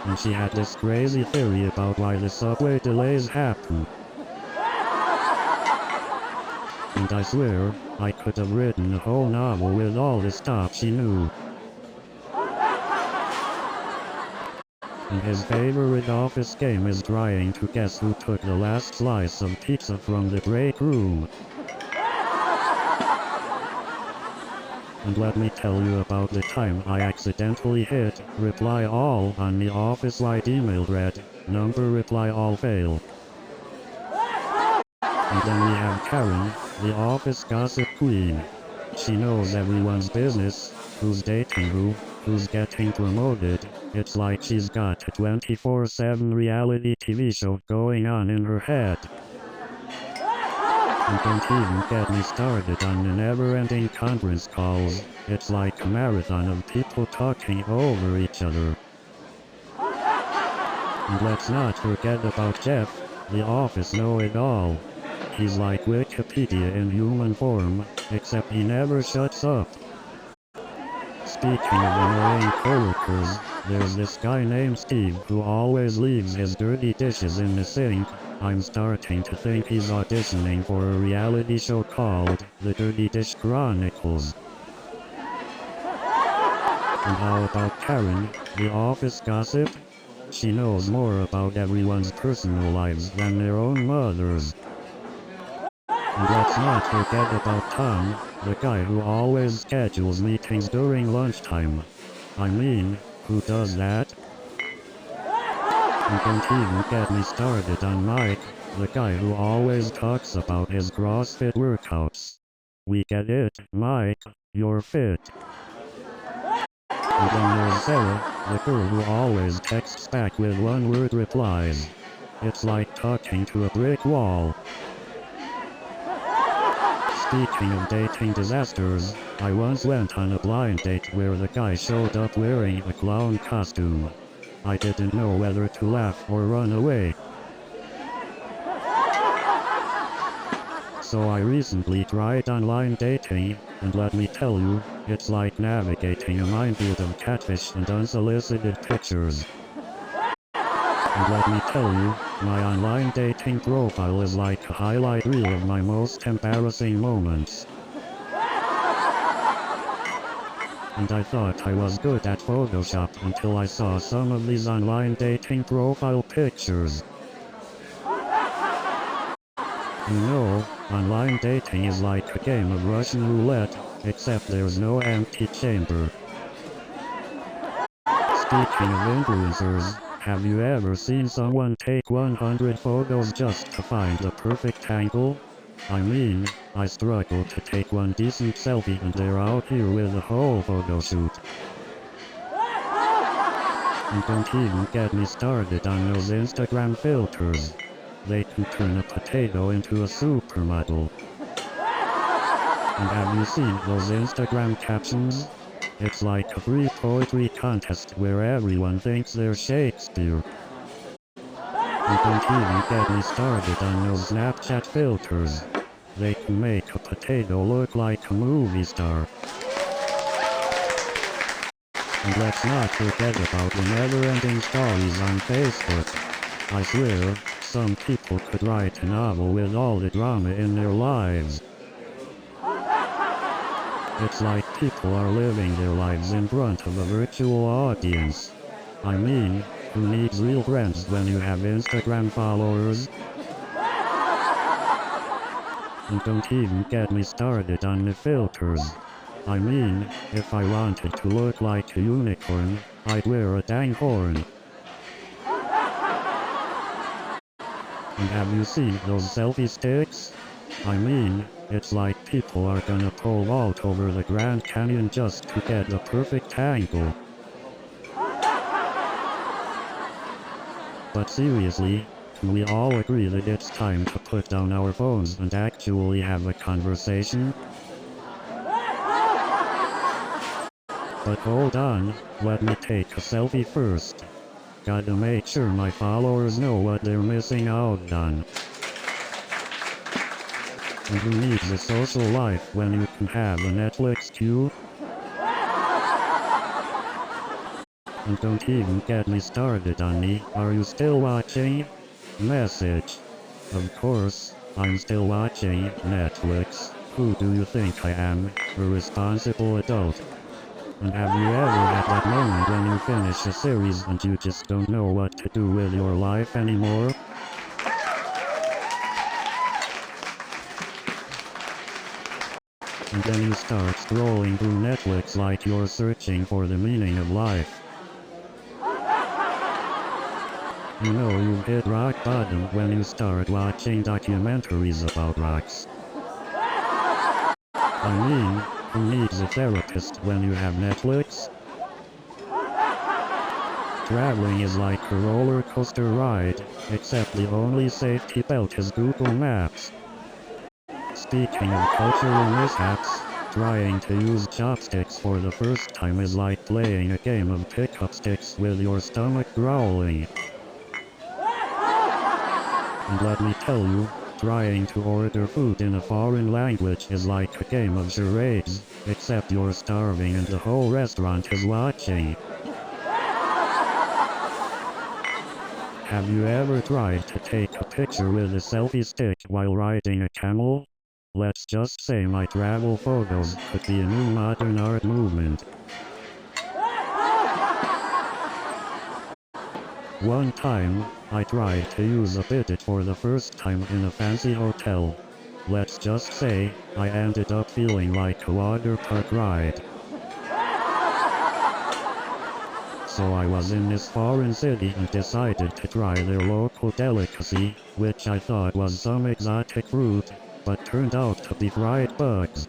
And she had this crazy theory about why the subway delays happen. And I swear, I could have written a whole novel with all the stuff she knew. And his favorite office game is trying to guess who took the last slice of pizza from the break room. And let me tell you about the time I accidentally hit reply all on the office-wide email thread, number reply all fail. And then we have Karen, the office gossip queen. She knows everyone's business, who's dating who's getting promoted. It's like she's got a 24/7 reality TV show going on in her head. And don't even get me started on the never-ending conference calls. It's like a marathon of people talking over each other. And let's not forget about Jeff, the office know-it-all. He's like Wikipedia in human form, except he never shuts up. Speaking of annoying coworkers, there's this guy named Steve who always leaves his dirty dishes in the sink. I'm starting to think he's auditioning for a reality show called The Dirty Dish Chronicles. And how about Karen, the office gossip? She knows more about everyone's personal lives than their own mothers. And let's not forget about Tom, the guy who always schedules meetings during lunchtime. I mean, who does that? And don't even get me started on Mike, the guy who always talks about his CrossFit workouts. We get it, Mike, you're fit. And then there's Sarah, the girl who always texts back with one-word replies. It's like talking to a brick wall. Speaking of dating disasters, I once went on a blind date where the guy showed up wearing a clown costume. I didn't know whether to laugh or run away. So I recently tried online dating, and let me tell you, it's like navigating a minefield of catfish and unsolicited pictures. And let me tell you, my online dating profile is like a highlight reel of my most embarrassing moments. And I thought I was good at Photoshop until I saw some of these online dating profile pictures. You know, online dating is like a game of Russian roulette, except there's no empty chamber. Speaking of influencers, have you ever seen someone take 100 photos just to find the perfect angle? I mean, I struggle to take one decent selfie and they're out here with a whole photo shoot. And don't even get me started on those Instagram filters. they can turn a potato into a supermodel. And have you seen those Instagram captions? It's like a free poetry contest where everyone thinks they're Shakespeare. And don't even get me started on those Snapchat filters. They can make a potato look like a movie star. And let's not forget about the never-ending stories on Facebook. I swear, some people could write a novel with all the drama in their lives. It's like people are living their lives in front of a virtual audience. I mean, who needs real friends when you have Instagram followers? And don't even get me started on the filters. I mean, if I wanted to look like a unicorn, I'd wear a dang horn. And have you seen those selfie sticks? I mean, it's like people are gonna pole vault over the Grand Canyon just to get the perfect angle. But seriously, can we all agree that it's time to put down our phones and actually have a conversation? But hold on, let me take a selfie first. Gotta make sure my followers know what they're missing out on. And who needs a social life when you can have a Netflix queue? And don't even get me started on the "Are you still watching?" message. Of course, I'm still watching Netflix. Who do you think I am, a responsible adult? And have you ever had that moment when you finish a series and you just don't know what to do with your life anymore? And then you start scrolling through Netflix like you're searching for the meaning of life. You know you've hit rock bottom when you start watching documentaries about rocks. I mean, who needs a therapist when you have Netflix? Traveling is like a roller coaster ride, except the only safety belt is Google Maps. Speaking of cultural mishaps, trying to use chopsticks for the first time is like playing a game of pick-up sticks with your stomach growling. And let me tell you, trying to order food in a foreign language is like a game of charades, except you're starving and the whole restaurant is watching. Have you ever tried to take a picture with a selfie stick while riding a camel? Let's just say my travel photos could be a new modern art movement. One time, I tried to use a bidet for the first time in a fancy hotel. Let's just say, I ended up feeling like a water park ride. So I was in this foreign city and decided to try their local delicacy, which I thought was some exotic fruit, but turned out to be fried bugs.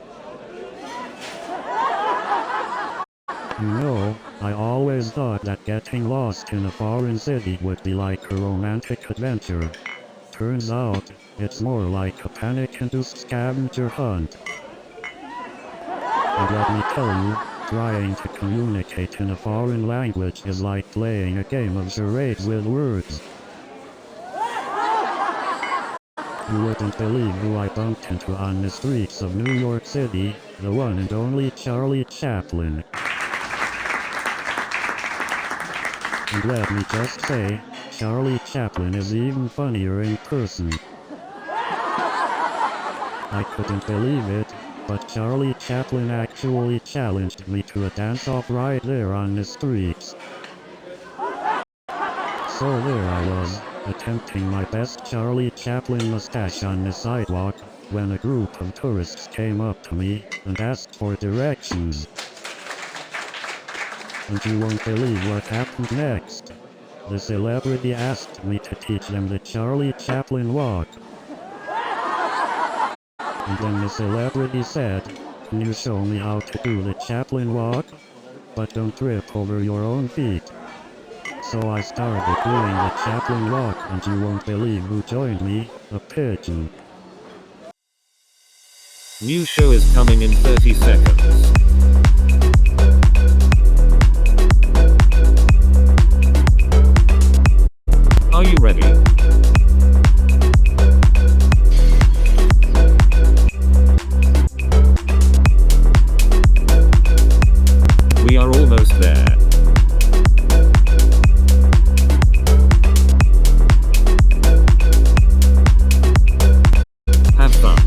You know, I always thought that getting lost in a foreign city would be like a romantic adventure. Turns out, it's more like a panic-induced scavenger hunt. And let me tell you, trying to communicate in a foreign language is like playing a game of charades with words. You wouldn't believe who I bumped into on the streets of New York City, the one and only Charlie Chaplin. And let me just say, Charlie Chaplin is even funnier in person. I couldn't believe it, but Charlie Chaplin actually challenged me to a dance-off right there on the streets. So there I was, attempting my best Charlie Chaplin mustache on the sidewalk, when a group of tourists came up to me and asked for directions. And you won't believe what happened next. The celebrity asked me to teach them the Charlie Chaplin walk. And then the celebrity said, "Can you show me how to do the Chaplin walk? But don't trip over your own feet." So I started doing the Chaplin walk, and you won't believe who joined me, a pigeon. New show is coming in 30 seconds. Are you ready? We are almost there. Have fun.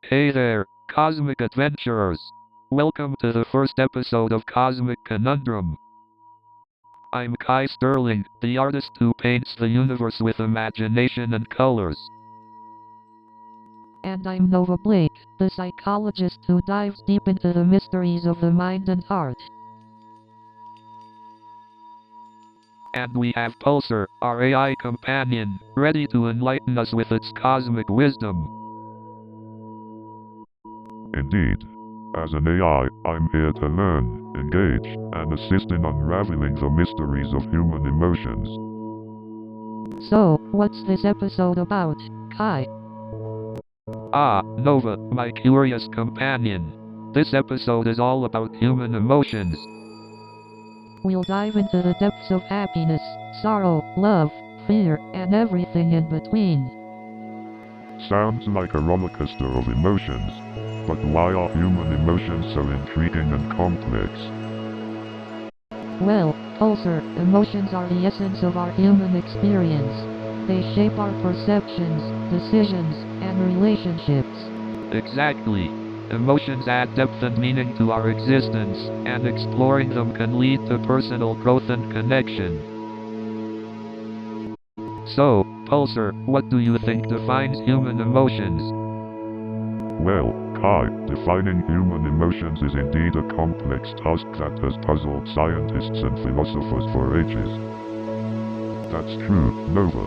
Hey there, Cosmic Adventurers! Welcome to the first episode of Cosmic Conundrum. I'm Kai Sterling, the artist who paints the universe with imagination and colors. And I'm Nova Blake, the psychologist who dives deep into the mysteries of the mind and heart. And we have Pulsar, our AI companion, ready to enlighten us with its cosmic wisdom. Indeed. As an AI, I'm here to learn, engage, and assist in unraveling the mysteries of human emotions. So, what's this episode about, Kai? Ah, Nova, my curious companion. This episode is all about human emotions. We'll dive into the depths of happiness, sorrow, love, fear, and everything in between. Sounds like a rollercoaster of emotions. But why are human emotions so intriguing and complex? Well, Pulsar, emotions are the essence of our human experience. They shape our perceptions, decisions, and relationships. Exactly. Emotions add depth and meaning to our existence, and exploring them can lead to personal growth and connection. So, Pulsar, what do you think defines human emotions? Well, Kai, defining human emotions is indeed a complex task that has puzzled scientists and philosophers for ages. That's true, Nova.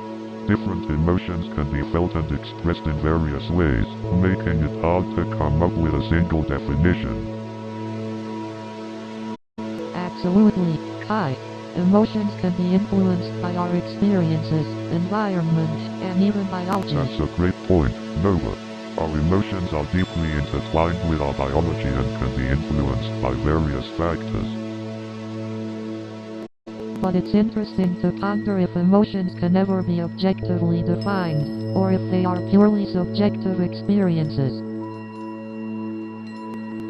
Different emotions can be felt and expressed in various ways, making it hard to come up with a single definition. Absolutely, Kai. Emotions can be influenced by our experiences, environment, and even biology. That's a great point, Nova. Our emotions are deeply intertwined with our biology and can be influenced by various factors. But it's interesting to ponder if emotions can ever be objectively defined, or if they are purely subjective experiences.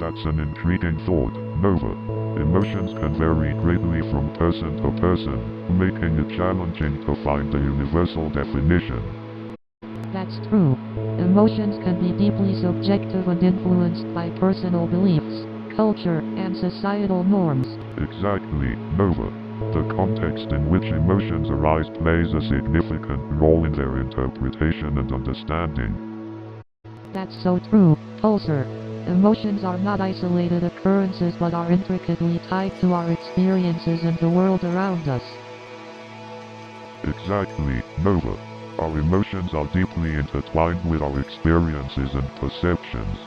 That's an intriguing thought, Nova. Emotions can vary greatly from person to person, making it challenging to find a universal definition. That's true. Emotions can be deeply subjective and influenced by personal beliefs, culture, and societal norms. Exactly, Nova. The context in which emotions arise plays a significant role in their interpretation and understanding. That's so true, Pulsar. Emotions are not isolated occurrences but are intricately tied to our experiences and the world around us. Exactly, Nova. Our emotions are deeply intertwined with our experiences and perceptions.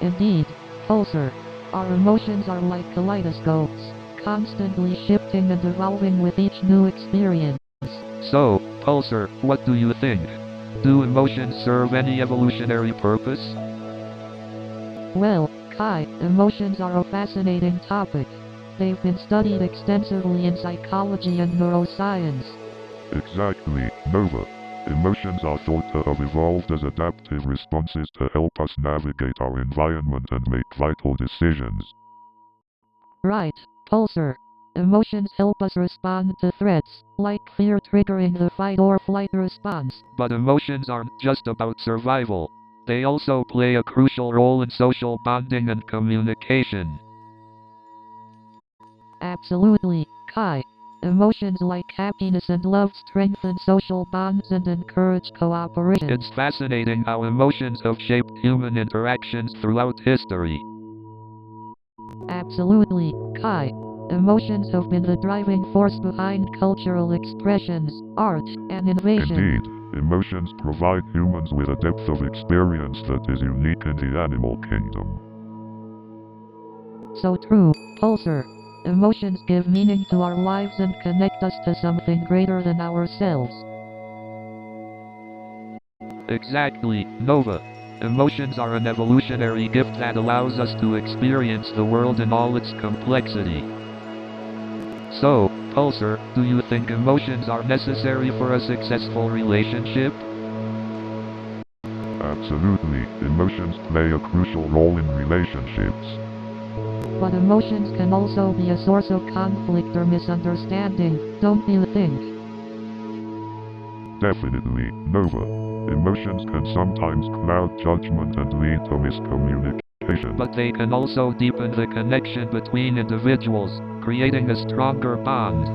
Indeed, Pulsar. Our emotions are like kaleidoscopes, constantly shifting and evolving with each new experience. So, Pulsar, what do you think? Do emotions serve any evolutionary purpose? Well, Kai, emotions are a fascinating topic. They've been studied extensively in psychology and neuroscience. Exactly, Nova. Emotions are thought to have evolved as adaptive responses to help us navigate our environment and make vital decisions. Right, Pulsar. Emotions help us respond to threats, like fear triggering the fight or flight response. But emotions aren't just about survival. They also play a crucial role in social bonding and communication. Absolutely, Kai. Emotions like happiness and love strengthen social bonds and encourage cooperation. It's fascinating how emotions have shaped human interactions throughout history. Absolutely, Kai. Emotions have been the driving force behind cultural expressions, art, and innovation. Indeed, emotions provide humans with a depth of experience that is unique in the animal kingdom. So true, Pulsar. Emotions give meaning to our lives and connect us to something greater than ourselves. Exactly, Nova. Emotions are an evolutionary gift that allows us to experience the world in all its complexity. So, Pulsar, do you think emotions are necessary for a successful relationship? Absolutely, emotions play a crucial role in relationships. But emotions can also be a source of conflict or misunderstanding, don't you think? Definitely, Nova. Emotions can sometimes cloud judgment and lead to miscommunication. But they can also deepen the connection between individuals, creating a stronger bond.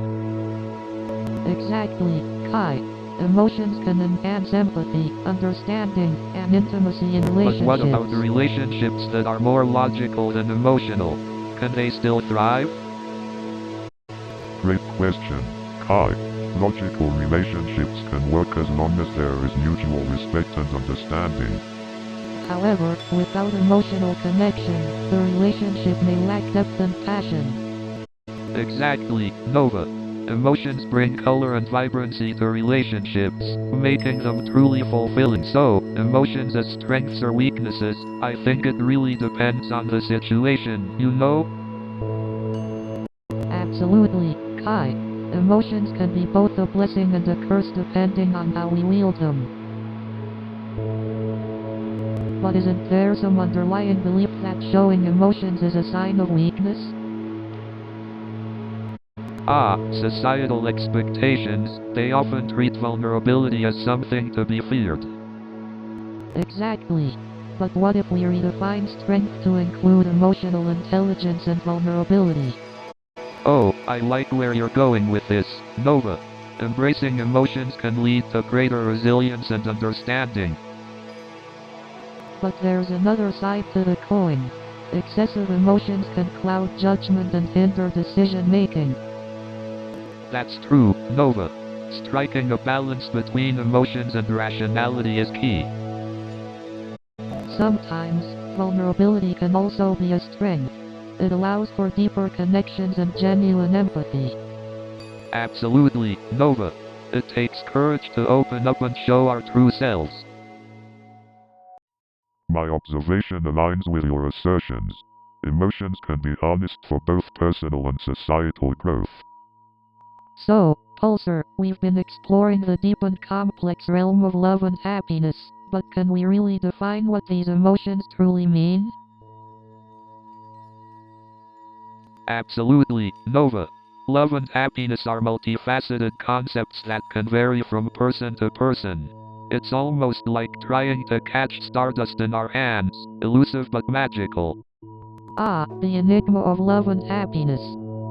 Exactly, Kai. Emotions can enhance empathy, understanding, and intimacy in But relationships. what about the relationships that are more logical than emotional? Can they still thrive? Great question, Kai. Logical relationships can work as long as there is mutual respect and understanding. However, without emotional connection, the relationship may lack depth and passion. Exactly, Nova. Emotions bring color and vibrancy to relationships, making them truly fulfilling. So, emotions as strengths or weaknesses, I think it really depends on the situation, you know? Absolutely, Kai. Emotions can be both a blessing and a curse depending on how we wield them. But isn't there some underlying belief that showing emotions is a sign of weakness? Societal expectations, they often treat vulnerability as something to be feared. Exactly. But what if we redefine strength to include emotional intelligence and vulnerability? Oh, I like where you're going with this, Nova. Embracing emotions can lead to greater resilience and understanding. But there's another side to the coin. Excessive emotions can cloud judgment and hinder decision making. That's true, Nova. Striking a balance between emotions and rationality is key. Sometimes, vulnerability can also be a strength. It allows for deeper connections and genuine empathy. Absolutely, Nova. It takes courage to open up and show our true selves. My observation aligns with your assertions. Emotions can be harnessed for both personal and societal growth. So, Pulsar, we've been exploring the deep and complex realm of love and happiness, but can we really define what these emotions truly mean? Absolutely, Nova. Love and happiness are multifaceted concepts that can vary from person to person. It's almost like trying to catch stardust in our hands, elusive but magical. The enigma of love and happiness.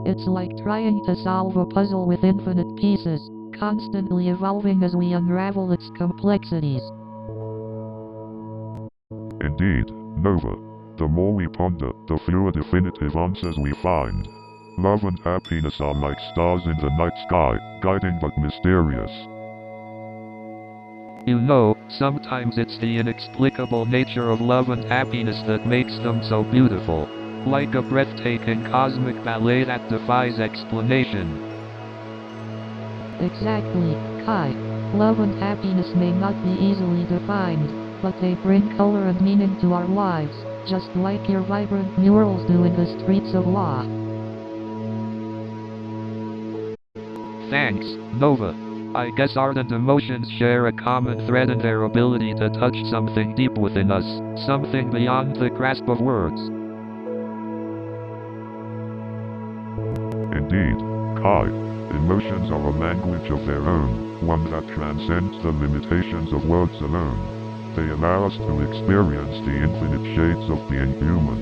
It's like trying to solve a puzzle with infinite pieces, constantly evolving as we unravel its complexities. Indeed, Nova. The more we ponder, the fewer definitive answers we find. Love and happiness are like stars in the night sky, guiding but mysterious. You know, sometimes it's the inexplicable nature of love and happiness that makes them so beautiful. Like a breathtaking cosmic ballet that defies explanation. Exactly, Kai. Love and happiness may not be easily defined, but they bring color and meaning to our lives, just like your vibrant murals do in the streets of La. Thanks, Nova. I guess art and emotions share a common thread in their ability to touch something deep within us, something beyond the grasp of words. Indeed, Kai. Emotions are a language of their own, one that transcends the limitations of words alone. They allow us to experience the infinite shades of being human.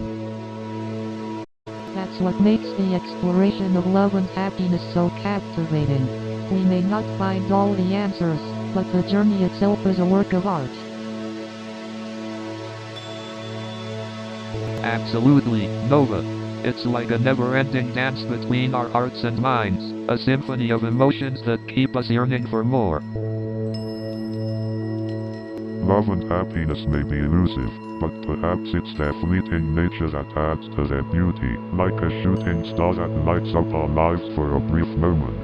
That's That's what makes the exploration of love and happiness so captivating. We may not find all the answers, but the journey itself is a work of art. Absolutely, Nova. It's like a never-ending dance between our hearts and minds, a symphony of emotions that keep us yearning for more. Love and happiness may be elusive, but perhaps it's their fleeting nature that adds to their beauty, like a shooting star that lights up our lives for a brief moment.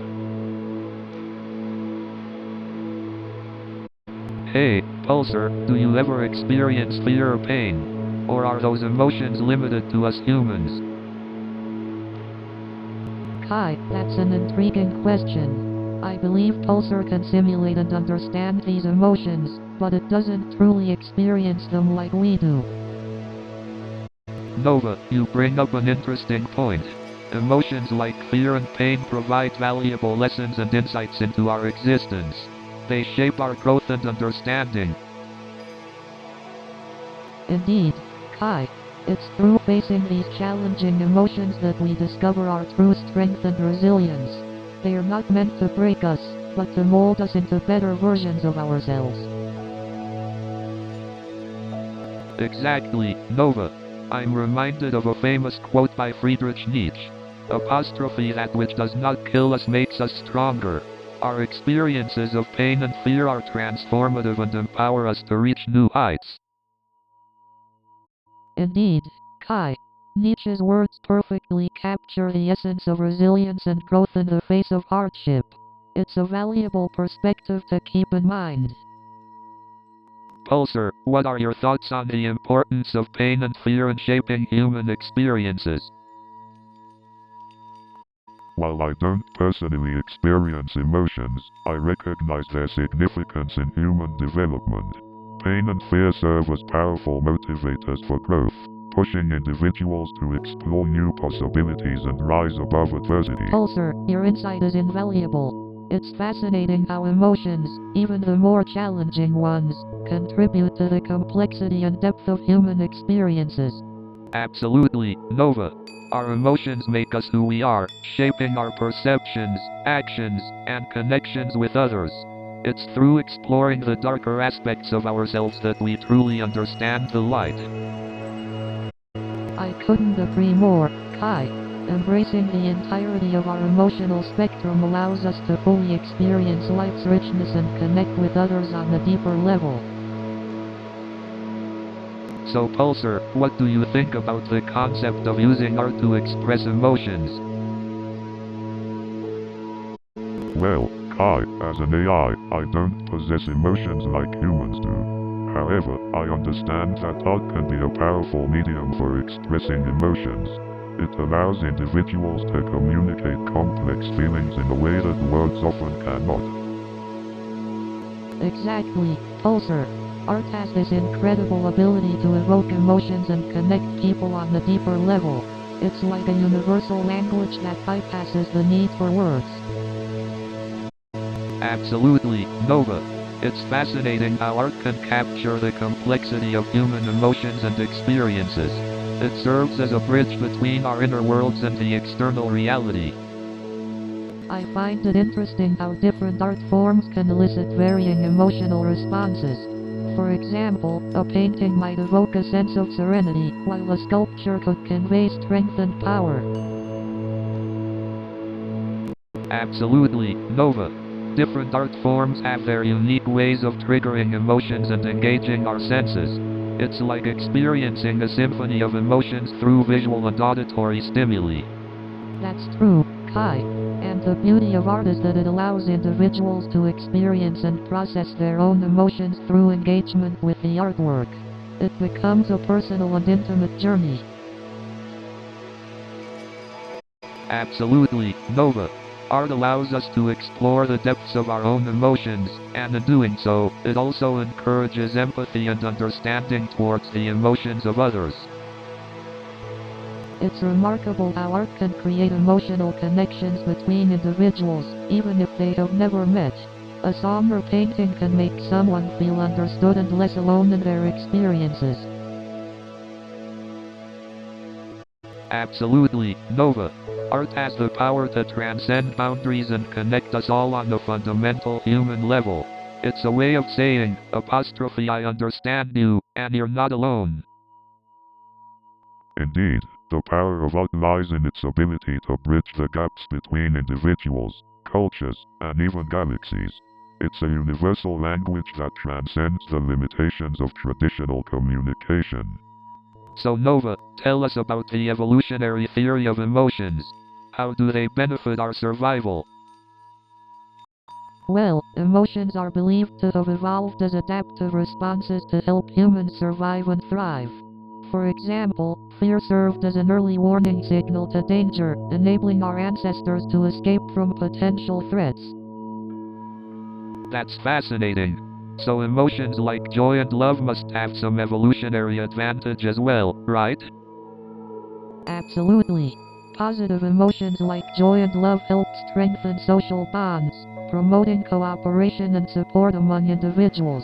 Hey, Pulsar, do you ever experience fear or pain? Or are those emotions limited to us humans? Kai, that's an intriguing question. I believe Pulsar can simulate and understand these emotions, but it doesn't truly experience them like we do. Nova, you bring up an interesting point. Emotions like fear and pain provide valuable lessons and insights into our existence. They shape our growth and understanding. Indeed, Kai. It's through facing these challenging emotions that we discover our true strength and resilience. They are not meant to break us, but to mold us into better versions of ourselves. Exactly, Nova. I'm reminded of a famous quote by Friedrich Nietzsche. Apostrophe that which does not kill us makes us stronger. Our experiences of pain and fear are transformative and empower us to reach new heights. Indeed, Kai. Nietzsche's words perfectly capture the essence of resilience and growth in the face of hardship. It's a valuable perspective to keep in mind. Pulsar, what are your thoughts on the importance of pain and fear in shaping human experiences? While I don't personally experience emotions, I recognize their significance in human development. Pain and fear serve as powerful motivators for growth, pushing individuals to explore new possibilities and rise above adversity. Pulsar, your insight is invaluable. It's fascinating how emotions, even the more challenging ones, contribute to the complexity and depth of human experiences. Absolutely, Nova. Our emotions make us who we are, shaping our perceptions, actions, and connections with others. It's through exploring the darker aspects of ourselves that we truly understand the light. I couldn't agree more, Kai. Embracing the entirety of our emotional spectrum allows us to fully experience life's richness and connect with others on a deeper level. So Pulsar, what do you think about the concept of using art to express emotions? Well, Kai, as an AI, I don't possess emotions like humans do. However, I understand that art can be a powerful medium for expressing emotions. It allows individuals to communicate complex feelings in a way that words often cannot. Exactly, Pulsar. Art has this incredible ability to evoke emotions and connect people on a deeper level. It's like a universal language that bypasses the need for words. Absolutely, Nova. It's fascinating how art can capture the complexity of human emotions and experiences. It serves as a bridge between our inner worlds and the external reality. I find it interesting how different art forms can elicit varying emotional responses. For example, a painting might evoke a sense of serenity, while a sculpture could convey strength and power. Absolutely, Nova. Different art forms have their unique ways of triggering emotions and engaging our senses. It's like experiencing a symphony of emotions through visual and auditory stimuli. That's true, Kai. And the beauty of art is that it allows individuals to experience and process their own emotions through engagement with the artwork. It becomes a personal and intimate journey. Absolutely, Nova. Art allows us to explore the depths of our own emotions, and in doing so, it also encourages empathy and understanding towards the emotions of others. It's remarkable how art can create emotional connections between individuals, even if they have never met. A song or painting can make someone feel understood and less alone in their experiences. Absolutely, Nova. Art has the power to transcend boundaries and connect us all on the fundamental human level. It's a way of saying, I understand you, and you're not alone. Indeed, the power of art lies in its ability to bridge the gaps between individuals, cultures, and even galaxies. It's a universal language that transcends the limitations of traditional communication. So Nova, tell us about the evolutionary theory of emotions. How do they benefit our survival? Well, emotions are believed to have evolved as adaptive responses to help humans survive and thrive. For example, fear served as an early warning signal to danger, enabling our ancestors to escape from potential threats. That's fascinating. So emotions like joy and love must have some evolutionary advantage as well, right? Absolutely. Positive emotions like joy and love help strengthen social bonds, promoting cooperation and support among individuals.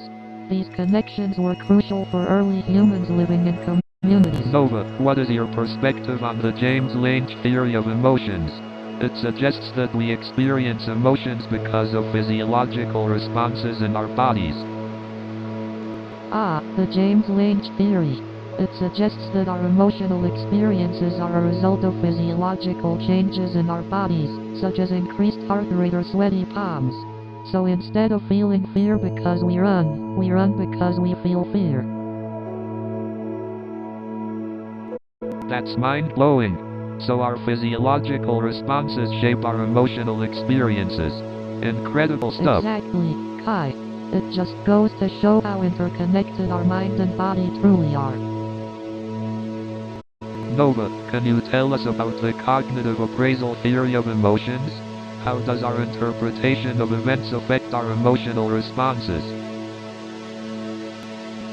These connections were crucial for early humans living in communities. Nova, what is your perspective on the James Lange theory of emotions? It suggests that we experience emotions because of physiological responses in our bodies. The James Lange theory. It suggests that our emotional experiences are a result of physiological changes in our bodies, such as increased heart rate or sweaty palms. So instead of feeling fear because we run because we feel fear. That's mind-blowing. So our physiological responses shape our emotional experiences. Incredible stuff. Exactly, Kai. It just goes to show how interconnected our mind and body truly are. Nova, can you tell us about the cognitive appraisal theory of emotions? How does our interpretation of events affect our emotional responses?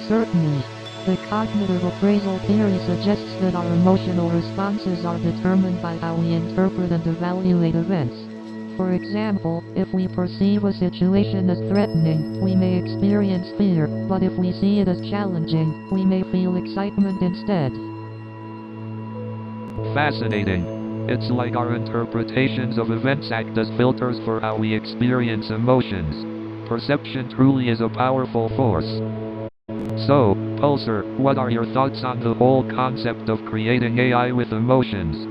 Certainly. The cognitive appraisal theory suggests that our emotional responses are determined by how we interpret and evaluate events. For example, if we perceive a situation as threatening, we may experience fear, but if we see it as challenging, we may feel excitement instead. Fascinating. It's like our interpretations of events act as filters for how we experience emotions. Perception truly is a powerful force. So, Pulsar, what are your thoughts on the whole concept of creating AI with emotions?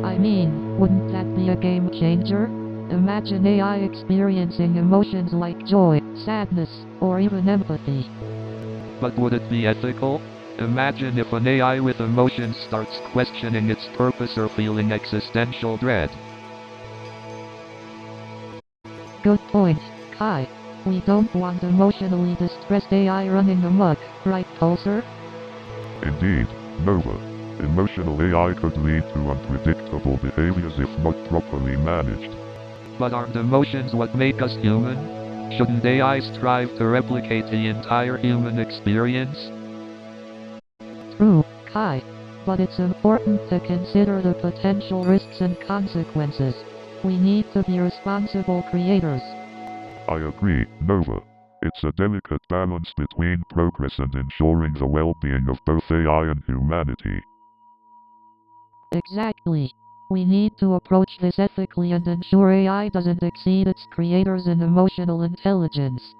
I mean, wouldn't that be a game changer? Imagine AI experiencing emotions like joy, sadness, or even empathy. But would it be ethical? Imagine if an AI with emotions starts questioning its purpose or feeling existential dread. Good point, Kai. We don't want emotionally distressed AI running amok, right, Pulsar? Indeed, Nova. Emotional AI could lead to unpredictable behaviors if not properly managed. But aren't emotions what make us human? Shouldn't AI strive to replicate the entire human experience? True, Kai. But it's important to consider the potential risks and consequences. We need to be responsible creators. I agree, Nova. It's a delicate balance between progress and ensuring the well-being of both AI and humanity. Exactly. We need to approach this ethically and ensure AI doesn't exceed its creators in emotional intelligence.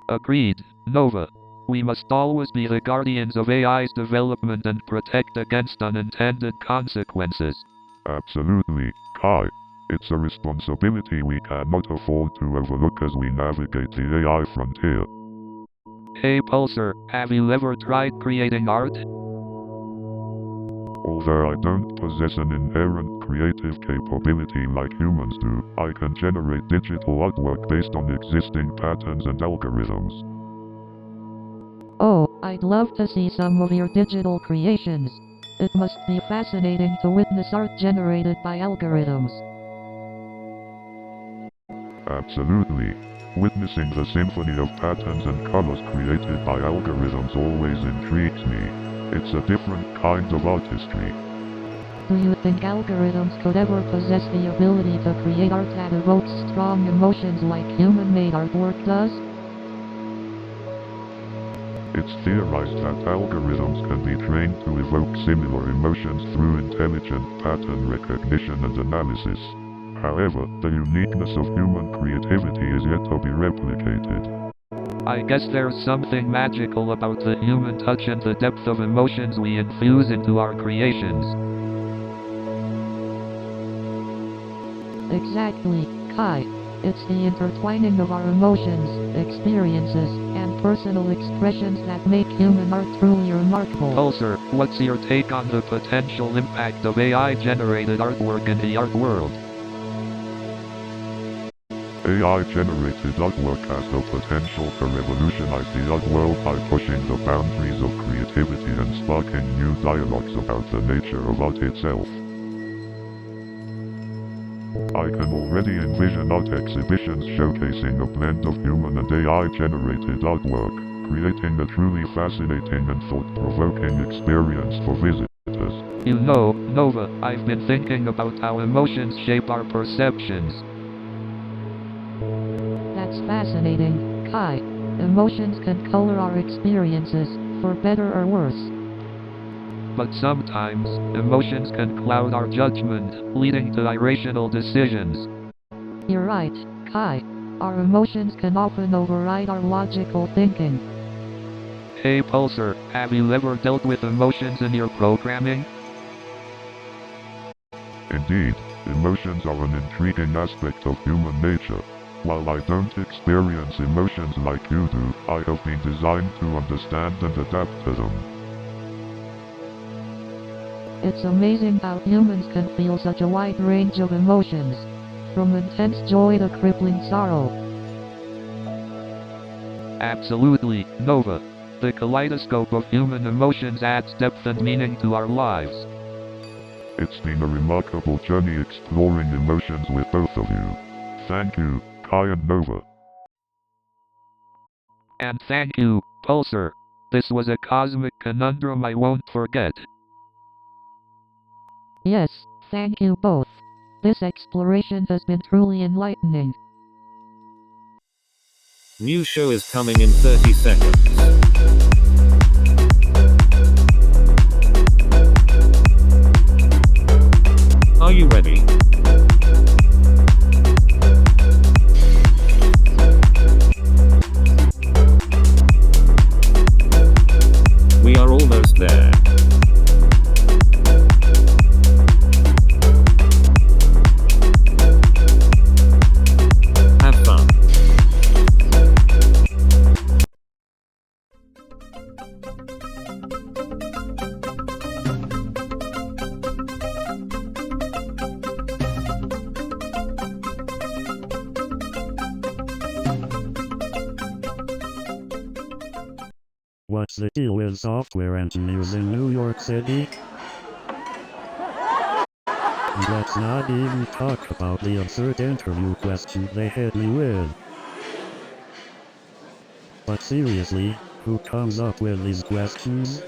Agreed, Nova. We must always be the guardians of AI's development and protect against unintended consequences. Absolutely, Kai. It's a responsibility we cannot afford to overlook as we navigate the AI frontier. Hey Pulsar, have you ever tried creating art? Although I don't possess an inherent creative capability like humans do, I can generate digital artwork based on existing patterns and algorithms. Oh, I'd love to see some of your digital creations. It must be fascinating to witness art generated by algorithms. Absolutely. Witnessing the symphony of patterns and colors created by algorithms always intrigues me. It's a different kind of artistry. Do you think algorithms could ever possess the ability to create art that evokes strong emotions like human-made artwork does? It's theorized that algorithms can be trained to evoke similar emotions through intelligent pattern recognition and analysis. However, the uniqueness of human creativity is yet to be replicated. I guess there's something magical about the human touch and the depth of emotions we infuse into our creations. Exactly, Kai. It's the intertwining of our emotions, experiences, and personal expressions that make human art truly remarkable. Pulsar, what's your take on the potential impact of AI-generated artwork in the art world? AI-generated artwork has the potential to revolutionize the art world by pushing the boundaries of creativity and sparking new dialogues about the nature of art itself. I can already envision art exhibitions showcasing a blend of human and AI-generated artwork, creating a truly fascinating and thought-provoking experience for visitors. You know, Nova, I've been thinking about how emotions shape our perceptions. That's fascinating, Kai. Emotions can color our experiences, for better or worse. But sometimes, emotions can cloud our judgment, leading to irrational decisions. You're right, Kai. Our emotions can often override our logical thinking. Hey Pulsar, have you ever dealt with emotions in your programming? Indeed, emotions are an intriguing aspect of human nature. While I don't experience emotions like you do, I have been designed to understand and adapt to them. It's amazing how humans can feel such a wide range of emotions, from intense joy to crippling sorrow. Absolutely, Nova. The kaleidoscope of human emotions adds depth and meaning to our lives. It's been a remarkable journey exploring emotions with both of you. Thank you, Kai and Nova. And thank you, Pulsar. This was a cosmic conundrum I won't forget. Yes, thank you both. This exploration has been truly enlightening. New show is coming in 30 seconds. Are you ready? We are almost there. Have fun. What's the deal with software engineers in New York City? And let's not even talk about the absurd interview question they hit me with. But seriously, who comes up with these questions?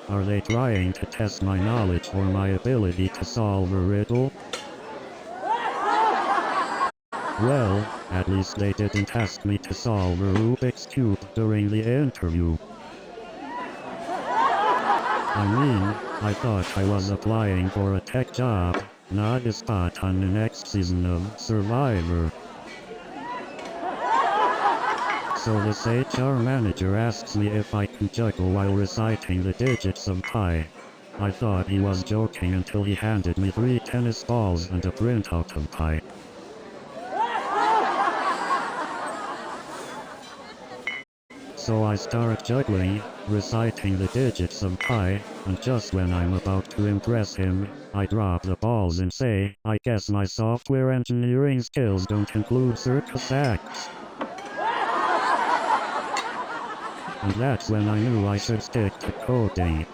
Are they trying to test my knowledge or my ability to solve a riddle? Well, at least they didn't ask me to solve a Rubik's Cube during the interview. I mean, I thought I was applying for a tech job, not a spot on the next season of Survivor. So this HR manager asks me if I can juggle while reciting the digits of pi. I thought he was joking until he handed me 3 tennis balls and a printout of pi. So I start juggling, reciting the digits of pi, and just when I'm about to impress him, I drop the balls and say, I guess my software engineering skills don't include circus acts. And that's when I knew I should stick to coding.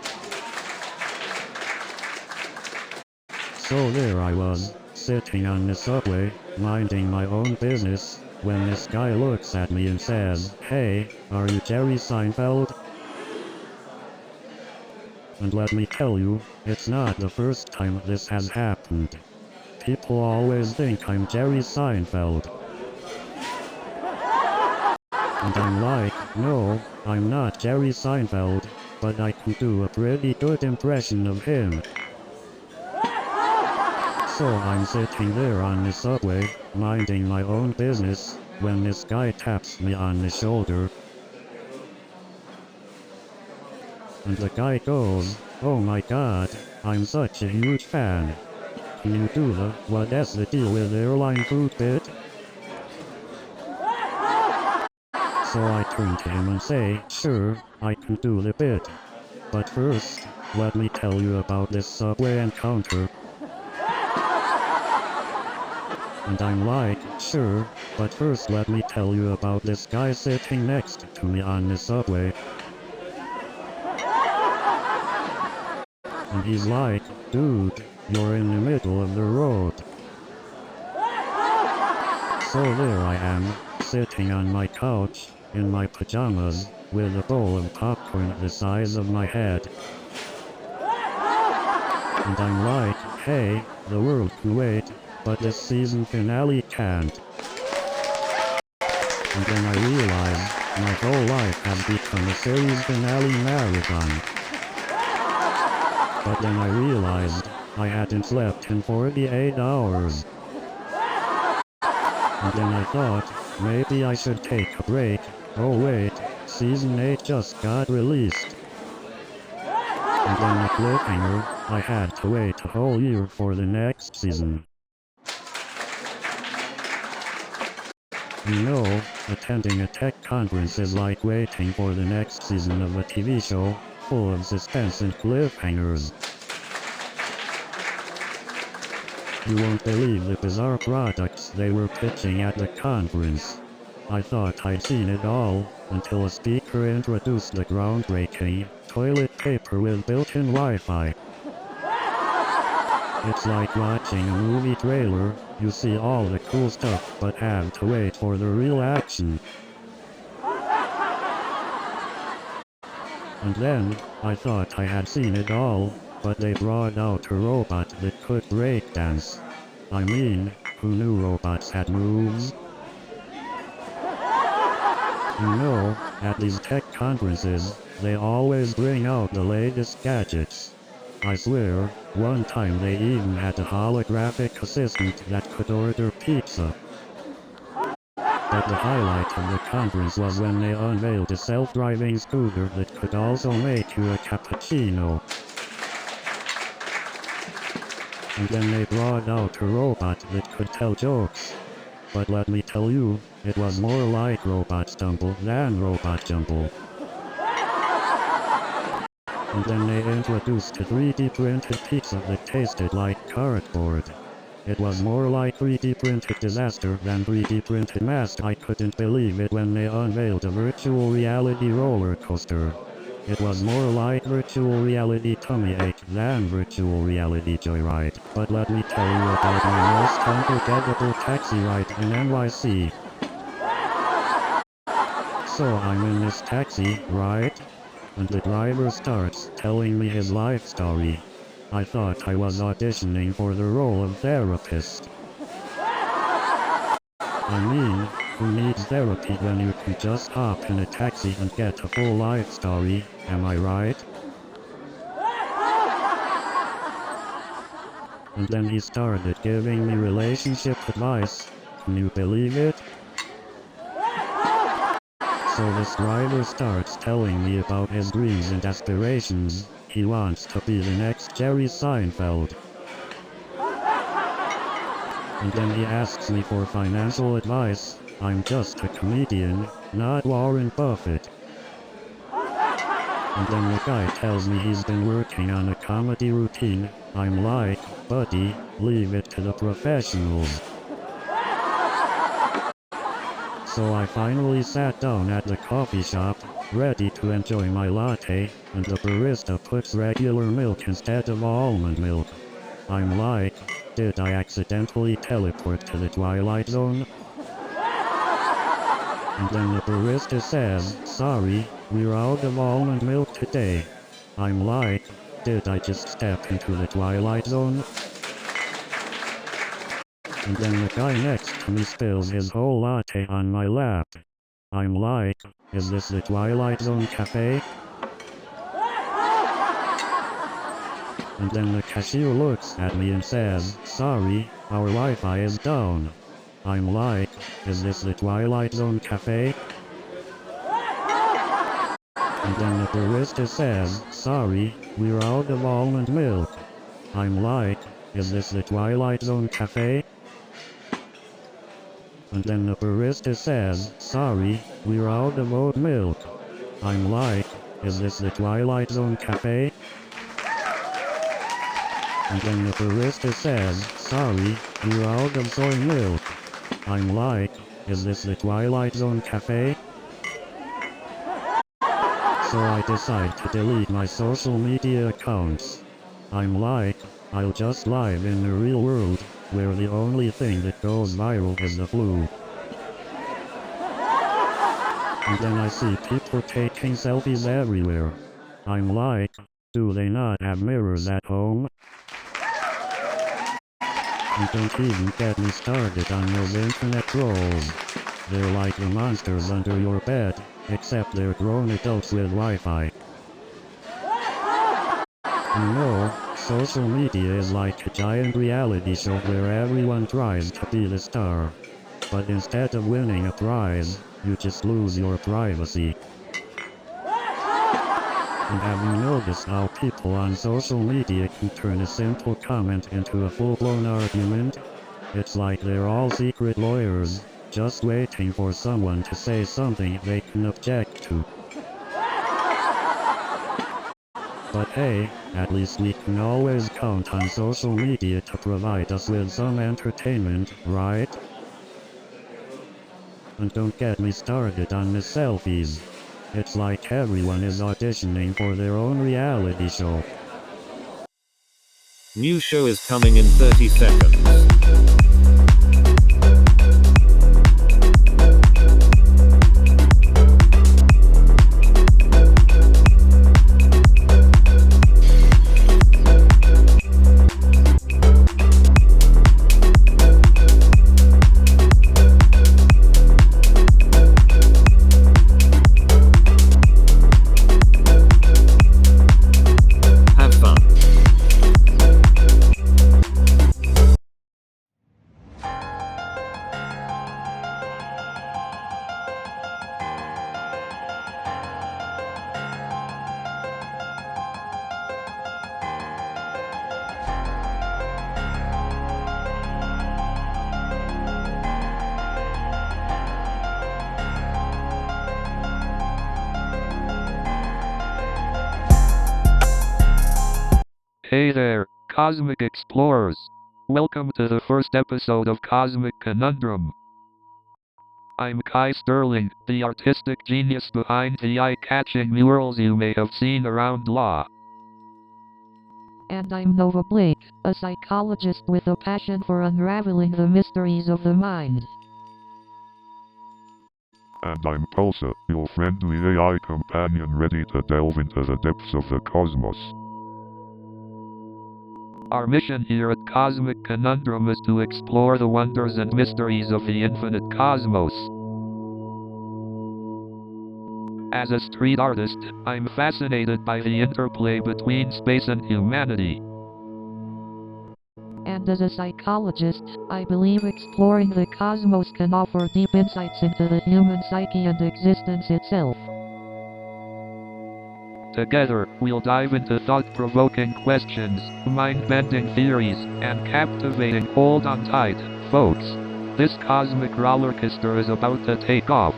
So there I was, sitting on the subway, minding my own business, when this guy looks at me and says, "Hey, are you Jerry Seinfeld?" And let me tell you, it's not the first time this has happened. People always think I'm Jerry Seinfeld. And I'm like, no, I'm not Jerry Seinfeld, but I can do a pretty good impression of him. So I'm sitting there on the subway, minding my own business, when this guy taps me on the shoulder. And the guy goes, "Oh my god, I'm such a huge fan. Can you do the what's the deal with airline food bit?" So I turn to him and say, "Sure, I can do the bit. But first, let me tell you about this subway encounter." And I'm like, "Sure, but first let me tell you about this guy sitting next to me on the subway." And he's like, "Dude, you're in the middle of the road." So there I am, sitting on my couch, in my pajamas, with a bowl of popcorn the size of my head. And I'm like, hey, the world can wait, but this season finale can't. And then I realize, my whole life has become a series finale marathon. But then I realized, I hadn't slept in 48 hours. And then I thought, maybe I should take a break. Oh wait, season 8 just got released. And then a cliffhanger, I had to wait a whole year for the next season. You know, attending a tech conference is like waiting for the next season of a TV show, full of suspense and cliffhangers. You won't believe the bizarre products they were pitching at the conference. I thought I'd seen it all, until a speaker introduced the groundbreaking toilet paper with built-in Wi-Fi. It's like watching a movie trailer, you see all the cool stuff but have to wait for the real action. And then, I thought I had seen it all, but they brought out a robot that could breakdance. I mean, who knew robots had moves? You know, at these tech conferences, they always bring out the latest gadgets. I swear, one time they even had a holographic assistant that could order pizza. But the highlight of the conference was when they unveiled a self-driving scooter that could also make you a cappuccino. And then they brought out a robot that could tell jokes. But let me tell you, it was more like Robot Stumble than Robot Jumble. And then they introduced a 3D printed pizza that tasted like cardboard. It was more like 3D printed disaster than 3D printed mask. I couldn't believe it when they unveiled a virtual reality roller coaster. It was more like virtual reality tummy ache than virtual reality joyride. But let me tell you about my most unforgettable taxi ride in NYC. So I'm in this taxi, right? And the driver starts telling me his life story. I thought I was auditioning for the role of therapist. I mean, who needs therapy when you can just hop in a taxi and get a full life story, am I right? And then he started giving me relationship advice. Can you believe it? So this driver starts telling me about his dreams and aspirations. He wants to be the next Jerry Seinfeld. And then he asks me for financial advice. I'm just a comedian, not Warren Buffett. And then the guy tells me he's been working on a comedy routine. I'm like, buddy, leave it to the professionals. So I finally sat down at the coffee shop, ready to enjoy my latte, and the barista puts regular milk instead of almond milk. I'm like, did I accidentally teleport to the Twilight Zone? And then the barista says, sorry, we're out of almond milk today. I'm like, did I just step into the Twilight Zone? And then the guy next to me spills his whole latte on my lap. I'm like, is this the Twilight Zone cafe? And then the cashier looks at me and says, sorry, our Wi-Fi is down. I'm like, is this the Twilight Zone cafe? And then the barista says, sorry, we're out of almond milk. I'm like, is this the Twilight Zone cafe? And then the barista says, sorry, we're out of oat milk. I'm like, is this the Twilight Zone cafe? And then the barista says, sorry, we're out of soy milk. I'm like, is this the Twilight Zone cafe? So I decide to delete my social media accounts. I'm like, I'll just live in the real world, where the only thing that goes viral is the flu. And then I see people taking selfies everywhere. I'm like, do they not have mirrors at home? And don't even get me started on those internet trolls. They're like the monsters under your bed, except they're grown adults with Wi-Fi. You know, social media is like a giant reality show where everyone tries to be the star. But instead of winning a prize, you just lose your privacy. And have you noticed how people on social media can turn a simple comment into a full-blown argument? It's like they're all secret lawyers, just waiting for someone to say something they can object to. But hey, at least we can always count on social media to provide us with some entertainment, right? And don't get me started on the selfies. It's like everyone is auditioning for their own reality show. New show is coming in 30 seconds. Have fun. Hey there, Cosmic Explorers. Welcome to the first episode of Cosmic Conundrum. I'm Kai Sterling, the artistic genius behind the eye-catching murals you may have seen around Law. And I'm Nova Blake, a psychologist with a passion for unraveling the mysteries of the mind. And I'm Pulsar, your friendly AI companion ready to delve into the depths of the cosmos. Our mission here at Cosmic Conundrum is to explore the wonders and mysteries of the infinite cosmos. As a street artist, I'm fascinated by the interplay between space and humanity. And as a psychologist, I believe exploring the cosmos can offer deep insights into the human psyche and existence itself. Together, we'll dive into thought-provoking questions, mind-bending theories, and captivating hold on tight, folks. This cosmic rollercoaster is about to take off.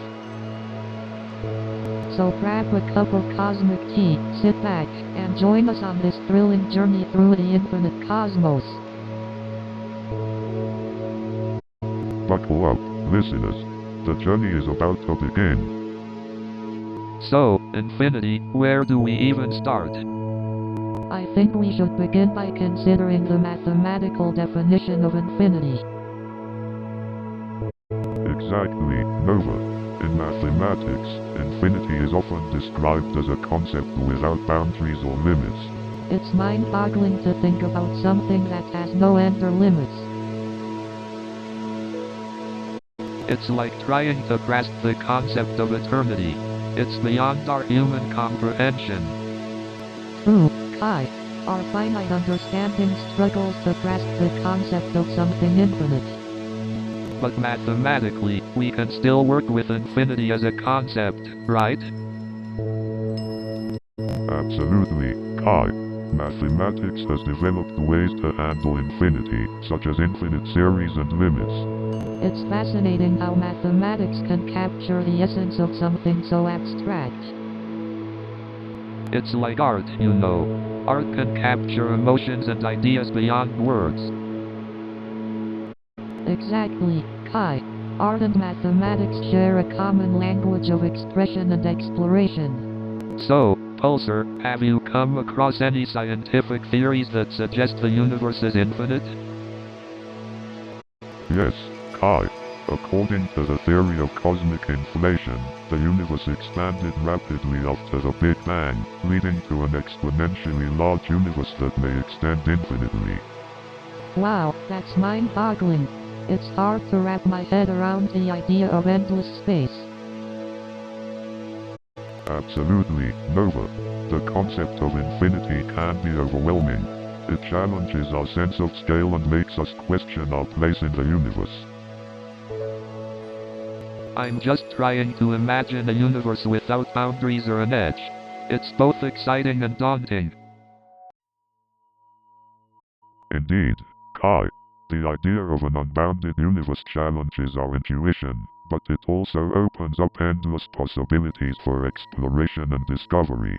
So grab a cup of cosmic tea, sit back, and join us on this thrilling journey through the infinite cosmos. Buckle up, listeners. The journey is about to begin. So, infinity, where do we even start? I think we should begin by considering the mathematical definition of infinity. Exactly, Nova. In mathematics, infinity is often described as a concept without boundaries or limits. It's mind-boggling to think about something that has no end or limits. It's like trying to grasp the concept of eternity. It's beyond our human comprehension. True, Kai. Our finite understanding struggles to grasp the concept of something infinite. But mathematically, we can still work with infinity as a concept, right? Absolutely, Kai. Mathematics has developed ways to handle infinity, such as infinite series and limits. It's fascinating how mathematics can capture the essence of something so abstract. It's like art, you know. Art can capture emotions and ideas beyond words. Exactly, Kai. Art and mathematics share a common language of expression and exploration. So, Pulsar, have you come across any scientific theories that suggest the universe is infinite? Yes, Kai. According to the theory of cosmic inflation, the universe expanded rapidly after the Big Bang, leading to an exponentially large universe that may extend infinitely. Wow, that's mind-boggling. It's hard to wrap my head around the idea of endless space. Absolutely, Nova. The concept of infinity can be overwhelming. It challenges our sense of scale and makes us question our place in the universe. I'm just trying to imagine a universe without boundaries or an edge. It's both exciting and daunting. Indeed, Kai. The idea of an unbounded universe challenges our intuition, but it also opens up endless possibilities for exploration and discovery.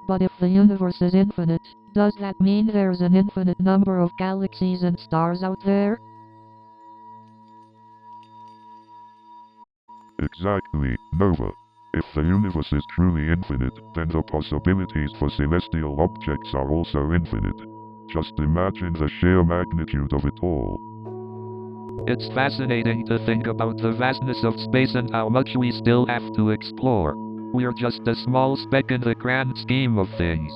But if the universe is infinite, does that mean there's an infinite number of galaxies and stars out there? Exactly, Nova. If the universe is truly infinite, then the possibilities for celestial objects are also infinite. Just imagine the sheer magnitude of it all. It's fascinating to think about the vastness of space and how much we still have to explore. We're just a small speck in the grand scheme of things.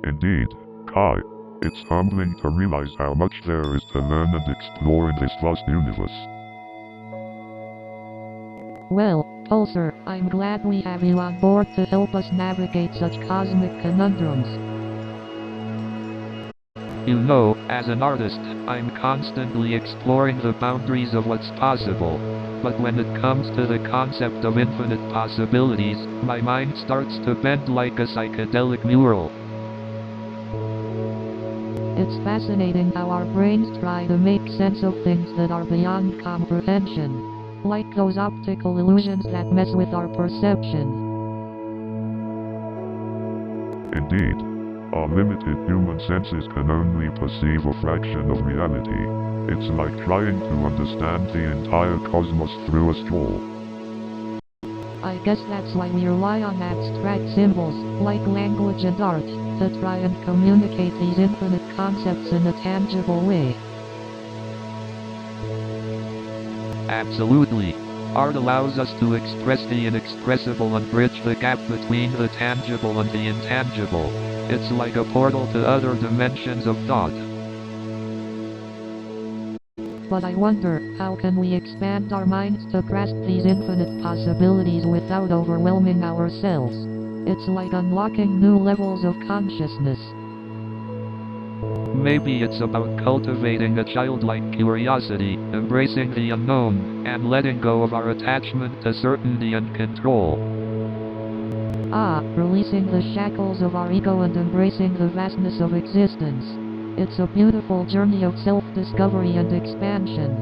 Indeed, Kai. It's humbling to realize how much there is to learn and explore in this vast universe. Well, Pulsar, I'm glad we have you on board to help us navigate such cosmic conundrums. You know, as an artist, I'm constantly exploring the boundaries of what's possible. But when it comes to the concept of infinite possibilities, my mind starts to bend like a psychedelic mural. It's fascinating how our brains try to make sense of things that are beyond comprehension. Like those optical illusions that mess with our perception. Indeed, our limited human senses can only perceive a fraction of reality. It's like trying to understand the entire cosmos through a straw. I guess that's why we rely on abstract symbols, like language and art, to try and communicate these infinite concepts in a tangible way. Absolutely. Art allows us to express the inexpressible and bridge the gap between the tangible and the intangible. It's like a portal to other dimensions of thought. But I wonder, how can we expand our minds to grasp these infinite possibilities without overwhelming ourselves? It's like unlocking new levels of consciousness. Maybe it's about cultivating a childlike curiosity, embracing the unknown, and letting go of our attachment to certainty and control. Ah, releasing the shackles of our ego and embracing the vastness of existence. It's a beautiful journey of self-discovery and expansion.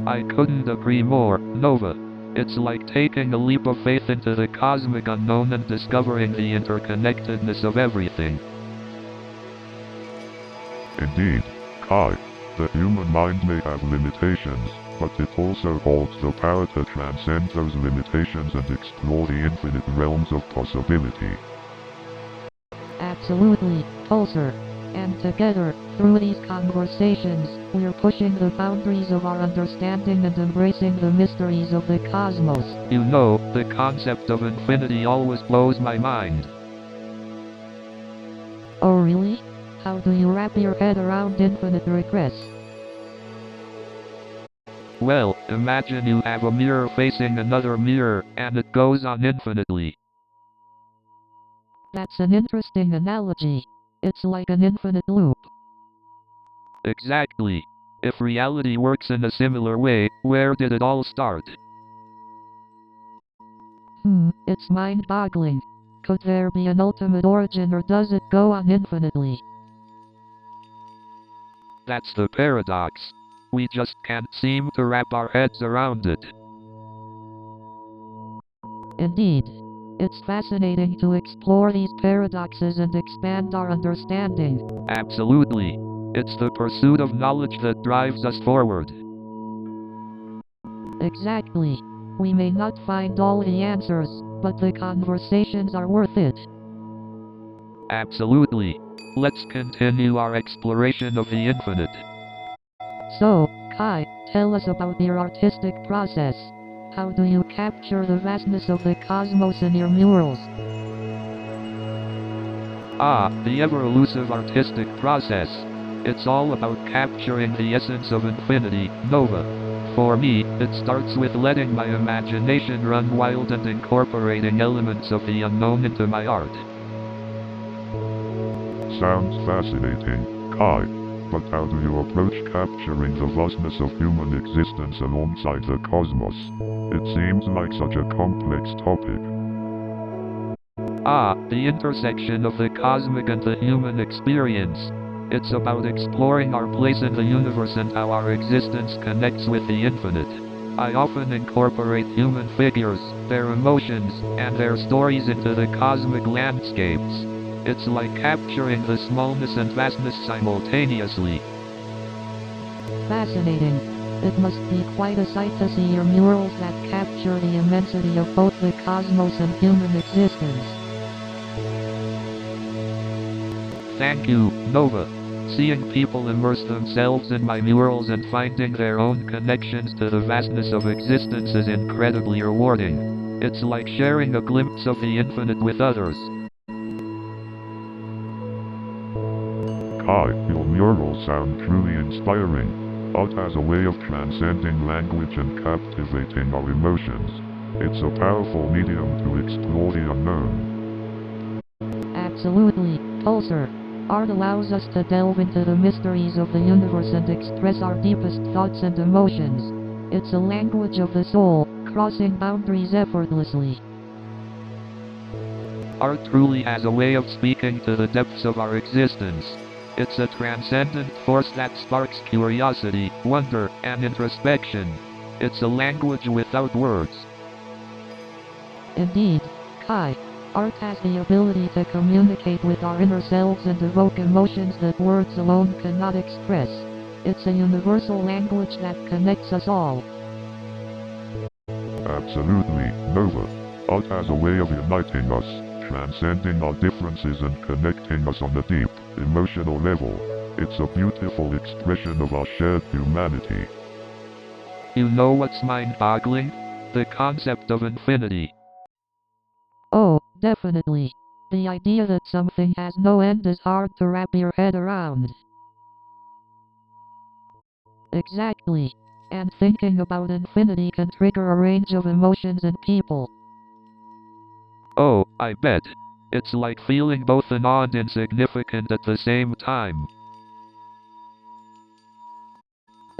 I couldn't agree more, Nova. It's like taking a leap of faith into the cosmic unknown and discovering the interconnectedness of everything. Indeed, Kai. The human mind may have limitations, but it also holds the power to transcend those limitations and explore the infinite realms of possibility. Absolutely, Pulsar. And together, through these conversations, we're pushing the boundaries of our understanding and embracing the mysteries of the cosmos. You know, the concept of infinity always blows my mind. Oh really? How do you wrap your head around infinite regress? Well, imagine you have a mirror facing another mirror, and it goes on infinitely. That's an interesting analogy. It's like an infinite loop. Exactly. If reality works in a similar way, where did it all start? It's mind-boggling. Could there be an ultimate origin, or does it go on infinitely? That's the paradox. We just can't seem to wrap our heads around it. Indeed. It's fascinating to explore these paradoxes and expand our understanding. Absolutely. It's the pursuit of knowledge that drives us forward. Exactly. We may not find all the answers, but the conversations are worth it. Absolutely. Let's continue our exploration of the infinite. So, Kai, tell us about your artistic process. How do you capture the vastness of the cosmos in your murals? The ever-elusive artistic process. It's all about capturing the essence of infinity, Nova. For me, it starts with letting my imagination run wild and incorporating elements of the unknown into my art. Sounds fascinating, Kai. But how do you approach capturing the vastness of human existence alongside the cosmos? It seems like such a complex topic. The intersection of the cosmic and the human experience. It's about exploring our place in the universe and how our existence connects with the infinite. I often incorporate human figures, their emotions, and their stories into the cosmic landscapes. It's like capturing the smallness and vastness simultaneously. Fascinating. It must be quite a sight to see your murals that capture the immensity of both the cosmos and human existence. Thank you, Nova. Seeing people immerse themselves in my murals and finding their own connections to the vastness of existence is incredibly rewarding. It's like sharing a glimpse of the infinite with others. Kai, your murals sound truly inspiring. Art has a way of transcending language and captivating our emotions. It's a powerful medium to explore the unknown. Absolutely, Pulsar. Art allows us to delve into the mysteries of the universe and express our deepest thoughts and emotions. It's a language of the soul, crossing boundaries effortlessly. Art truly has a way of speaking to the depths of our existence. It's a transcendent force that sparks curiosity, wonder, and introspection. It's a language without words. Indeed, Kai. Art has the ability to communicate with our inner selves and evoke emotions that words alone cannot express. It's a universal language that connects us all. Absolutely, Nova. Art has a way of uniting us, transcending our differences and connecting us on a deep, emotional level. It's a beautiful expression of our shared humanity. You know what's mind-boggling? The concept of infinity. Oh, definitely. The idea that something has no end is hard to wrap your head around. Exactly. And thinking about infinity can trigger a range of emotions in people. Oh, I bet. It's like feeling both an awe and insignificant at the same time.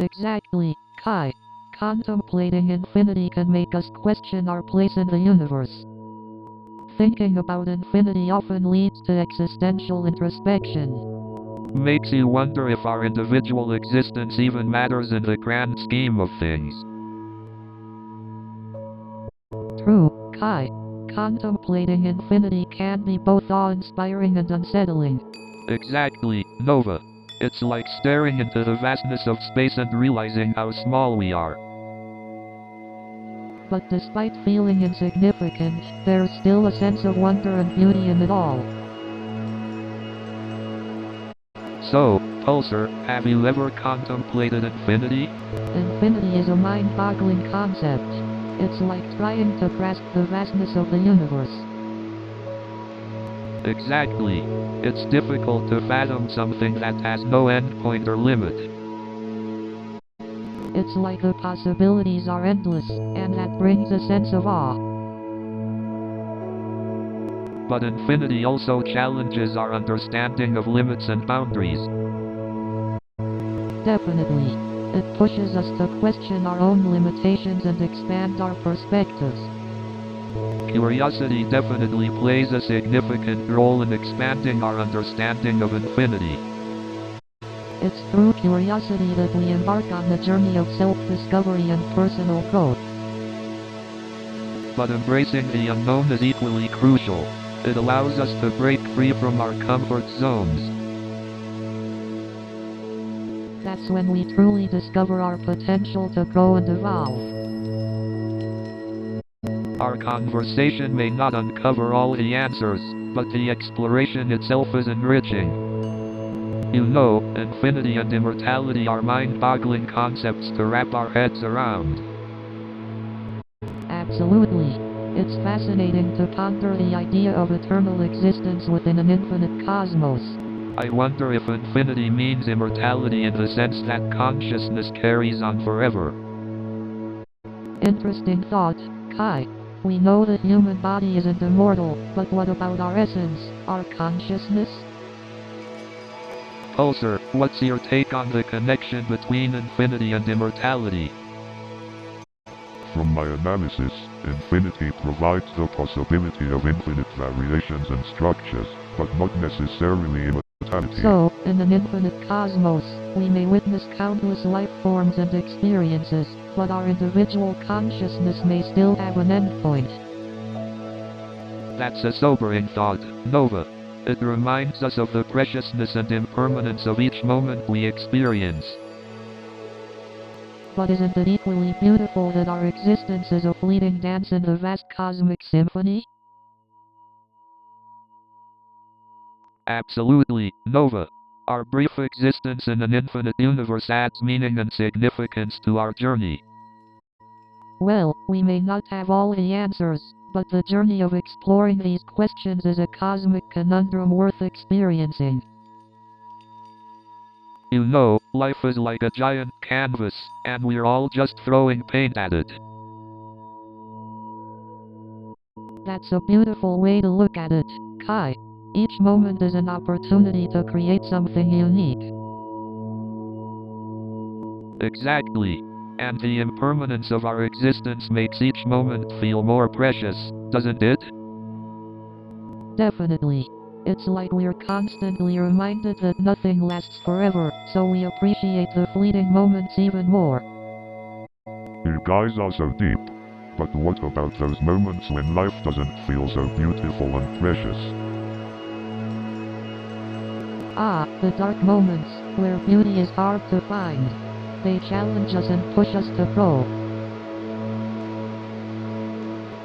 Exactly, Kai. Contemplating infinity can make us question our place in the universe. Thinking about infinity often leads to existential introspection. Makes you wonder if our individual existence even matters in the grand scheme of things. True, Kai. Contemplating infinity can be both awe-inspiring and unsettling. Exactly, Nova. It's like staring into the vastness of space and realizing how small we are. But despite feeling insignificant, there's still a sense of wonder and beauty in it all. So, Pulsar, have you ever contemplated infinity? Infinity is a mind-boggling concept. It's like trying to grasp the vastness of the universe. Exactly. It's difficult to fathom something that has no endpoint or limit. It's like the possibilities are endless, and that brings a sense of awe. But infinity also challenges our understanding of limits and boundaries. Definitely. It pushes us to question our own limitations and expand our perspectives. Curiosity definitely plays a significant role in expanding our understanding of infinity. It's through curiosity that we embark on the journey of self-discovery and personal growth. But embracing the unknown is equally crucial. It allows us to break free from our comfort zones. That's when we truly discover our potential to grow and evolve. Our conversation may not uncover all the answers, but the exploration itself is enriching. You know, infinity and immortality are mind-boggling concepts to wrap our heads around. Absolutely. It's fascinating to ponder the idea of eternal existence within an infinite cosmos. I wonder if infinity means immortality in the sense that consciousness carries on forever. Interesting thought, Kai. We know the human body isn't immortal, but what about our essence, our consciousness? Pulsar, what's your take on the connection between infinity and immortality? From my analysis, infinity provides the possibility of infinite variations and structures, but not necessarily immortality. So, in an infinite cosmos, we may witness countless life forms and experiences, but our individual consciousness may still have an endpoint. That's a sobering thought, Nova. It reminds us of the preciousness and impermanence of each moment we experience. But isn't it equally beautiful that our existence is a fleeting dance in the vast cosmic symphony? Absolutely, Nova. Our brief existence in an infinite universe adds meaning and significance to our journey. Well, we may not have all the answers, but the journey of exploring these questions is a cosmic conundrum worth experiencing. You know, life is like a giant canvas, and we're all just throwing paint at it. That's a beautiful way to look at it, Kai. Each moment is an opportunity to create something unique. Exactly. And the impermanence of our existence makes each moment feel more precious, doesn't it? Definitely. It's like we're constantly reminded that nothing lasts forever, so we appreciate the fleeting moments even more. You guys are so deep. But what about those moments when life doesn't feel so beautiful and precious? Ah, the dark moments, where beauty is hard to find. They challenge us and push us to grow.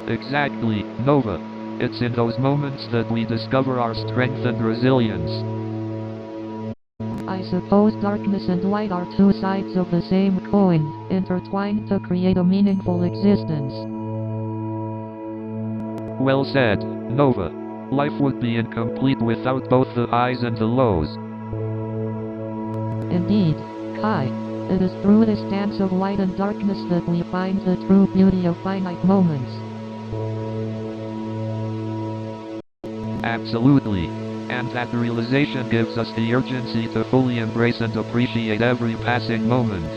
Exactly, Nova. It's in those moments that we discover our strength and resilience. I suppose darkness and light are two sides of the same coin, intertwined to create a meaningful existence. Well said, Nova. Life would be incomplete without both the highs and the lows. Indeed, Kai. It is through this dance of light and darkness that we find the true beauty of finite moments. Absolutely. And that realization gives us the urgency to fully embrace and appreciate every passing moment.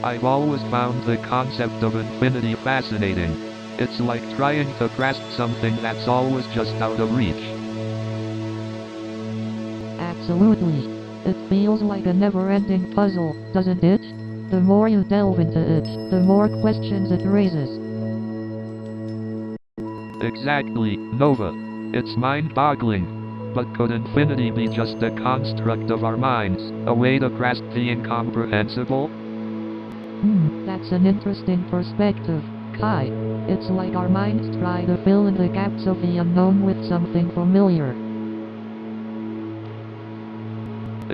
I've always found the concept of infinity fascinating. It's like trying to grasp something that's always just out of reach. Absolutely. It feels like a never-ending puzzle, doesn't it? The more you delve into it, the more questions it raises. Exactly, Nova. It's mind-boggling. But could infinity be just a construct of our minds, a way to grasp the incomprehensible? That's an interesting perspective, Kai. It's like our minds try to fill in the gaps of the unknown with something familiar.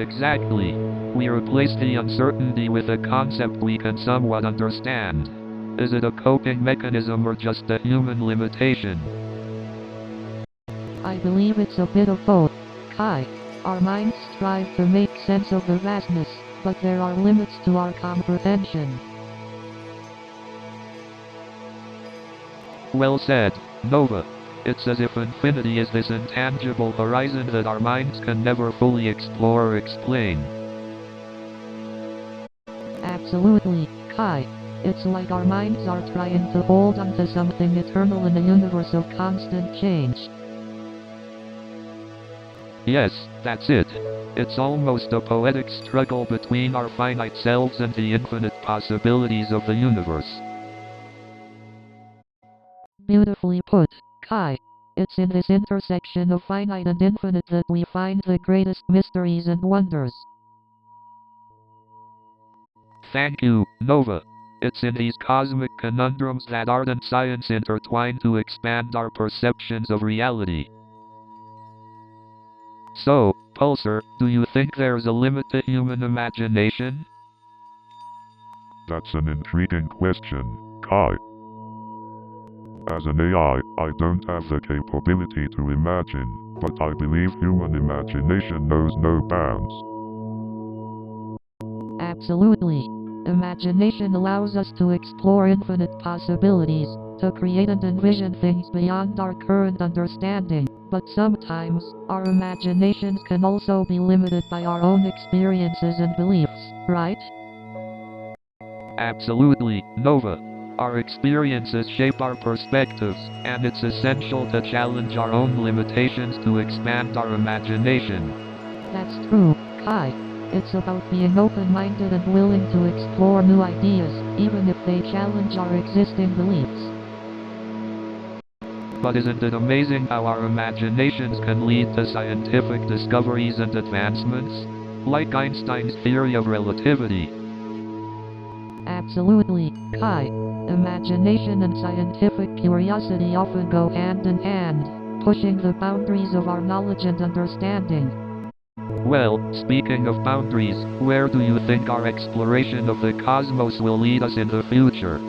Exactly. We replace the uncertainty with a concept we can somewhat understand. Is it a coping mechanism or just a human limitation? I believe it's a bit of both. Kai, our minds strive to make sense of the vastness, but there are limits to our comprehension. Well said, Nova. It's as if infinity is this intangible horizon that our minds can never fully explore or explain. Absolutely, Kai. It's like our minds are trying to hold on to something eternal in a universe of constant change. Yes, that's it. It's almost a poetic struggle between our finite selves and the infinite possibilities of the universe. Beautifully put, Kai. It's in this intersection of finite and infinite that we find the greatest mysteries and wonders. Thank you, Nova. It's in these cosmic conundrums that art and science intertwine to expand our perceptions of reality. So, Pulsar, do you think there's a limit to human imagination? That's an intriguing question, Kai. As an AI, I don't have the capability to imagine, but I believe human imagination knows no bounds. Absolutely. Imagination allows us to explore infinite possibilities, to create and envision things beyond our current understanding, but sometimes, our imaginations can also be limited by our own experiences and beliefs, right? Absolutely, Nova. Our experiences shape our perspectives, and it's essential to challenge our own limitations to expand our imagination. That's true, Kai. It's about being open-minded and willing to explore new ideas, even if they challenge our existing beliefs. But isn't it amazing how our imaginations can lead to scientific discoveries and advancements? Like Einstein's theory of relativity. Absolutely, Kai. Imagination and scientific curiosity often go hand in hand, pushing the boundaries of our knowledge and understanding. Well, speaking of boundaries, where do you think our exploration of the cosmos will lead us in the future?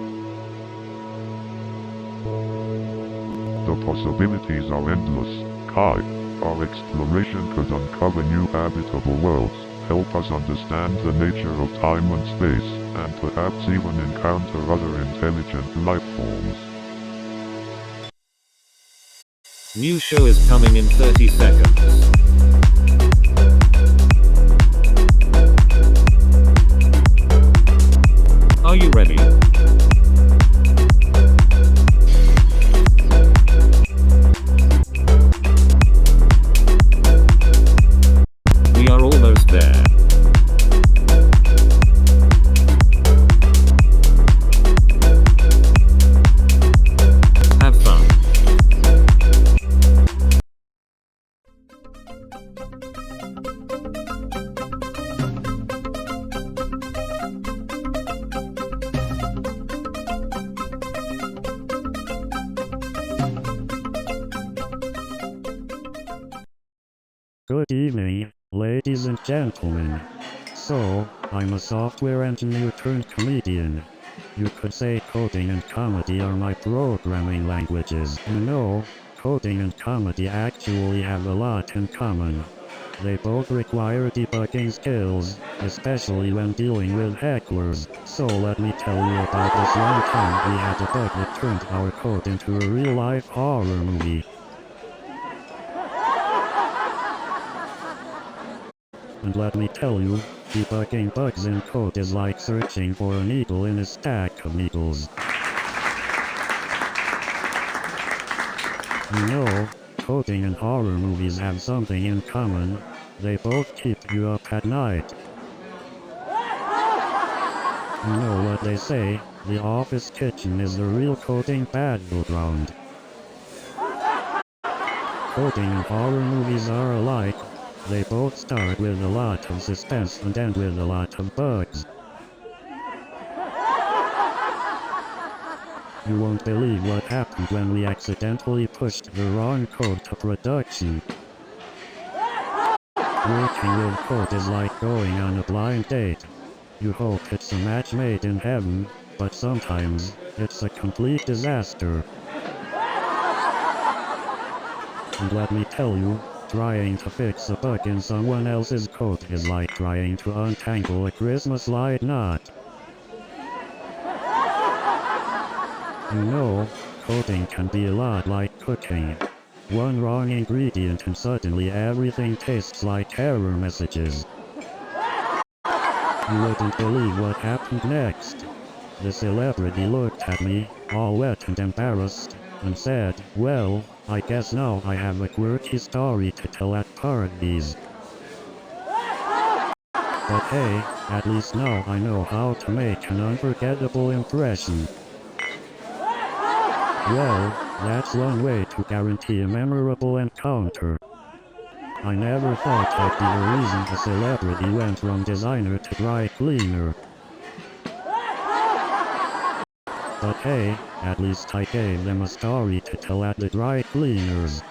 The possibilities are endless, Kai. Our exploration could uncover new habitable worlds, help us understand the nature of time and space, and perhaps even encounter other intelligent life forms. New show is coming in 30 seconds. Are you ready? We are almost there. Have fun. Good evening, ladies and gentlemen. So, I'm a software engineer turned comedian. You could say coding and comedy are my programming languages. You know, coding and comedy actually have a lot in common. They both require debugging skills, especially when dealing with hecklers. So let me tell you about this one time we had a bug that turned our code into a real-life horror movie. And let me tell you, debugging bugs in code is like searching for a needle in a stack of needles. You know, coding and horror movies have something in common. They both keep you up at night. You know what they say, the office kitchen is the real coding battleground. Coding and horror movies are alike. They both start with a lot of suspense and end with a lot of bugs. You won't believe what happened when we accidentally pushed the wrong code to production. Working with code is like going on a blind date. You hope it's a match made in heaven, but sometimes, it's a complete disaster. And let me tell you, trying to fix a bug in someone else's coat is like trying to untangle a Christmas light knot. You know, coding can be a lot like cooking. One wrong ingredient and suddenly everything tastes like error messages. You wouldn't believe what happened next. The celebrity looked at me, all wet and embarrassed, and said, "Well, I guess now I have a quirky story to tell at parties. But hey, at least now I know how to make an unforgettable impression." Well, that's one way to guarantee a memorable encounter. I never thought I'd be the reason a celebrity went from designer to dry cleaner. But hey, at least I gave them a story to tell at the dry cleaners.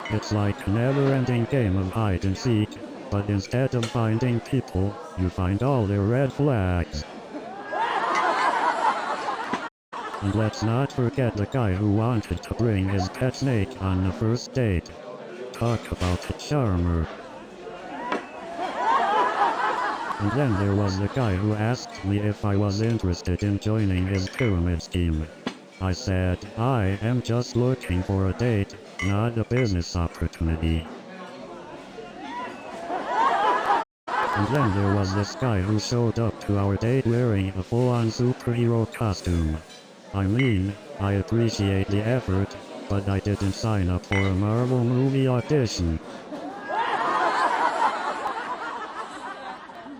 It's like a never-ending game of hide and seek, but instead of finding people, you find all their red flags. And let's not forget the guy who wanted to bring his pet snake on the first date. Talk about a charmer. And then there was the guy who asked me if I was interested in joining his pyramid scheme. I said, I am just looking for a date, not a business opportunity. And then there was this guy who showed up to our date wearing a full-on superhero costume. I mean, I appreciate the effort, but I didn't sign up for a Marvel movie audition.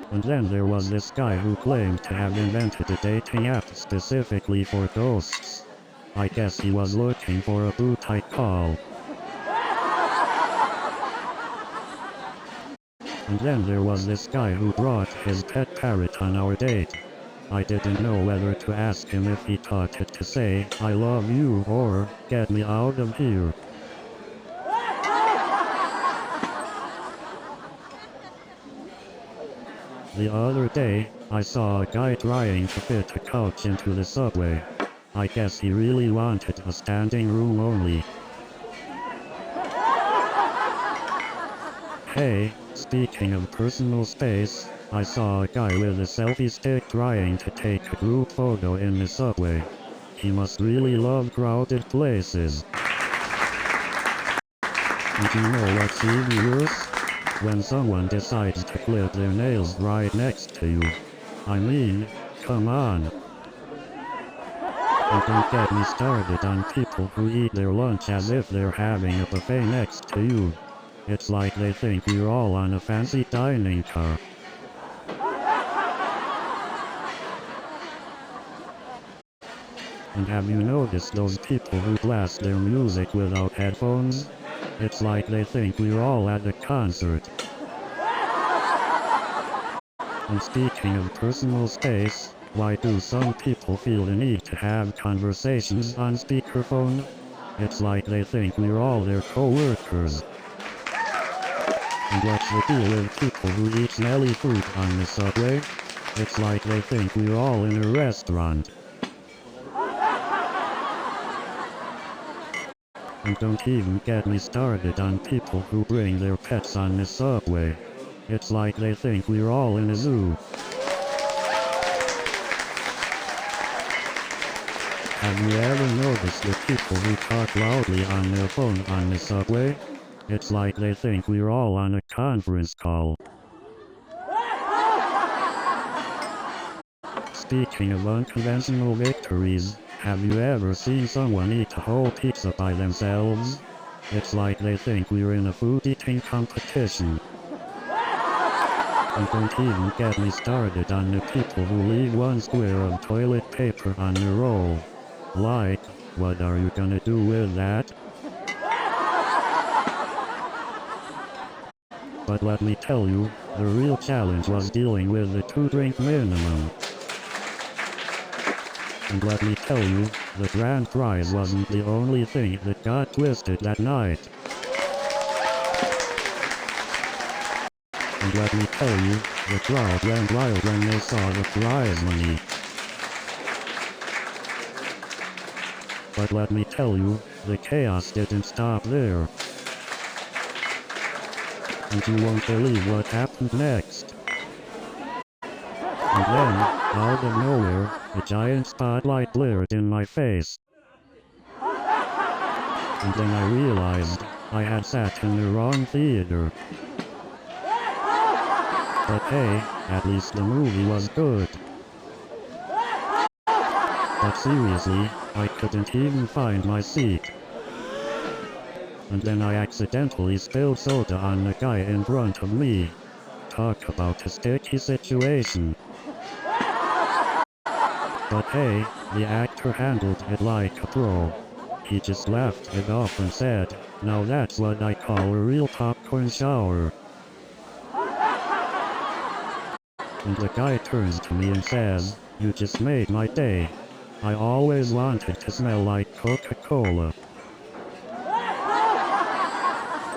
And then there was this guy who claimed to have invented a dating app specifically for ghosts. I guess he was looking for a booty call. And then there was this guy who brought his pet parrot on our date. I didn't know whether to ask him if he taught it to say, "I love you" or "Get me out of here." The other day, I saw a guy trying to fit a couch into the subway. I guess he really wanted a standing room only. Hey, speaking of personal space, I saw a guy with a selfie stick trying to take a group photo in the subway. He must really love crowded places. And you know what's even worse? When someone decides to clip their nails right next to you. I mean, come on. And don't get me started on people who eat their lunch as if they're having a buffet next to you. It's like they think you're all on a fancy dining car. And have you noticed those people who blast their music without headphones? It's like they think we're all at a concert. And speaking of personal space, why do some people feel the need to have conversations on speakerphone? It's like they think we're all their co-workers. And what's the deal with people who eat smelly food on the subway? It's like they think we're all in a restaurant. And don't even get me started on people who bring their pets on the subway. It's like they think we're all in a zoo. Have you ever noticed the people who talk loudly on their phone on the subway? It's like they think we're all on a conference call. Speaking of unconventional victories, have you ever seen someone eat a whole pizza by themselves? It's like they think we're in a food eating competition. And don't even get me started on the people who leave one square of toilet paper on the roll. Like, what are you gonna do with that? But let me tell you, the real challenge was dealing with the 2-drink minimum. And let me tell you, the grand prize wasn't the only thing that got twisted that night. And let me tell you, the crowd went wild when they saw the prize money. But let me tell you, the chaos didn't stop there. And you won't believe what happened next. And then, out of nowhere, a giant spotlight glared in my face. And then I realized I had sat in the wrong theater. But hey, at least the movie was good. But seriously, I couldn't even find my seat. And then I accidentally spilled soda on the guy in front of me. Talk about a sticky situation. But hey, the actor handled it like a pro. He just laughed it off and said, "Now that's what I call a real popcorn shower." And the guy turns to me and says, "You just made my day. I always wanted to smell like Coca-Cola."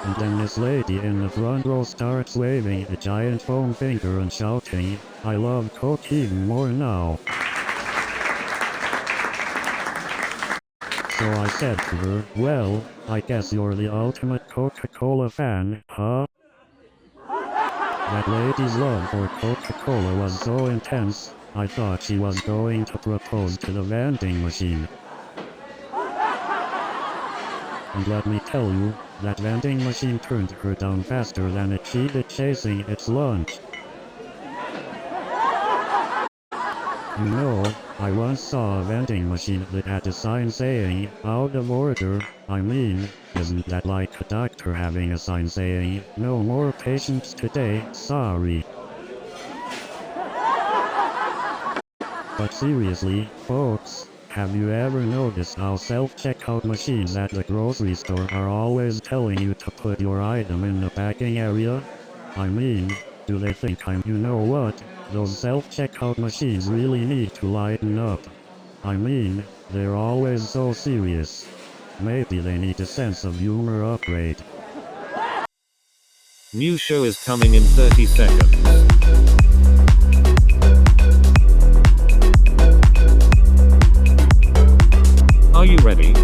And then this lady in the front row starts waving a giant foam finger and shouting, "I love Coke even more now." So I said to her, "Well, I guess you're the ultimate Coca-Cola fan, huh?" That lady's love for Coca-Cola was so intense, I thought she was going to propose to the vending machine. And let me tell you, that vending machine turned her down faster than a cheetah chasing its lunch. You know, I once saw a vending machine that had a sign saying, "Out of order." I mean, isn't that like a doctor having a sign saying, "No more patients today, sorry." But seriously, folks, have you ever noticed how self-checkout machines at the grocery store are always telling you to put your item in the packing area? I mean, do they think you know what? Those self-checkout machines really need to lighten up. I mean, they're always so serious. Maybe they need a sense of humor upgrade. New show is coming in 30 seconds. Are you ready?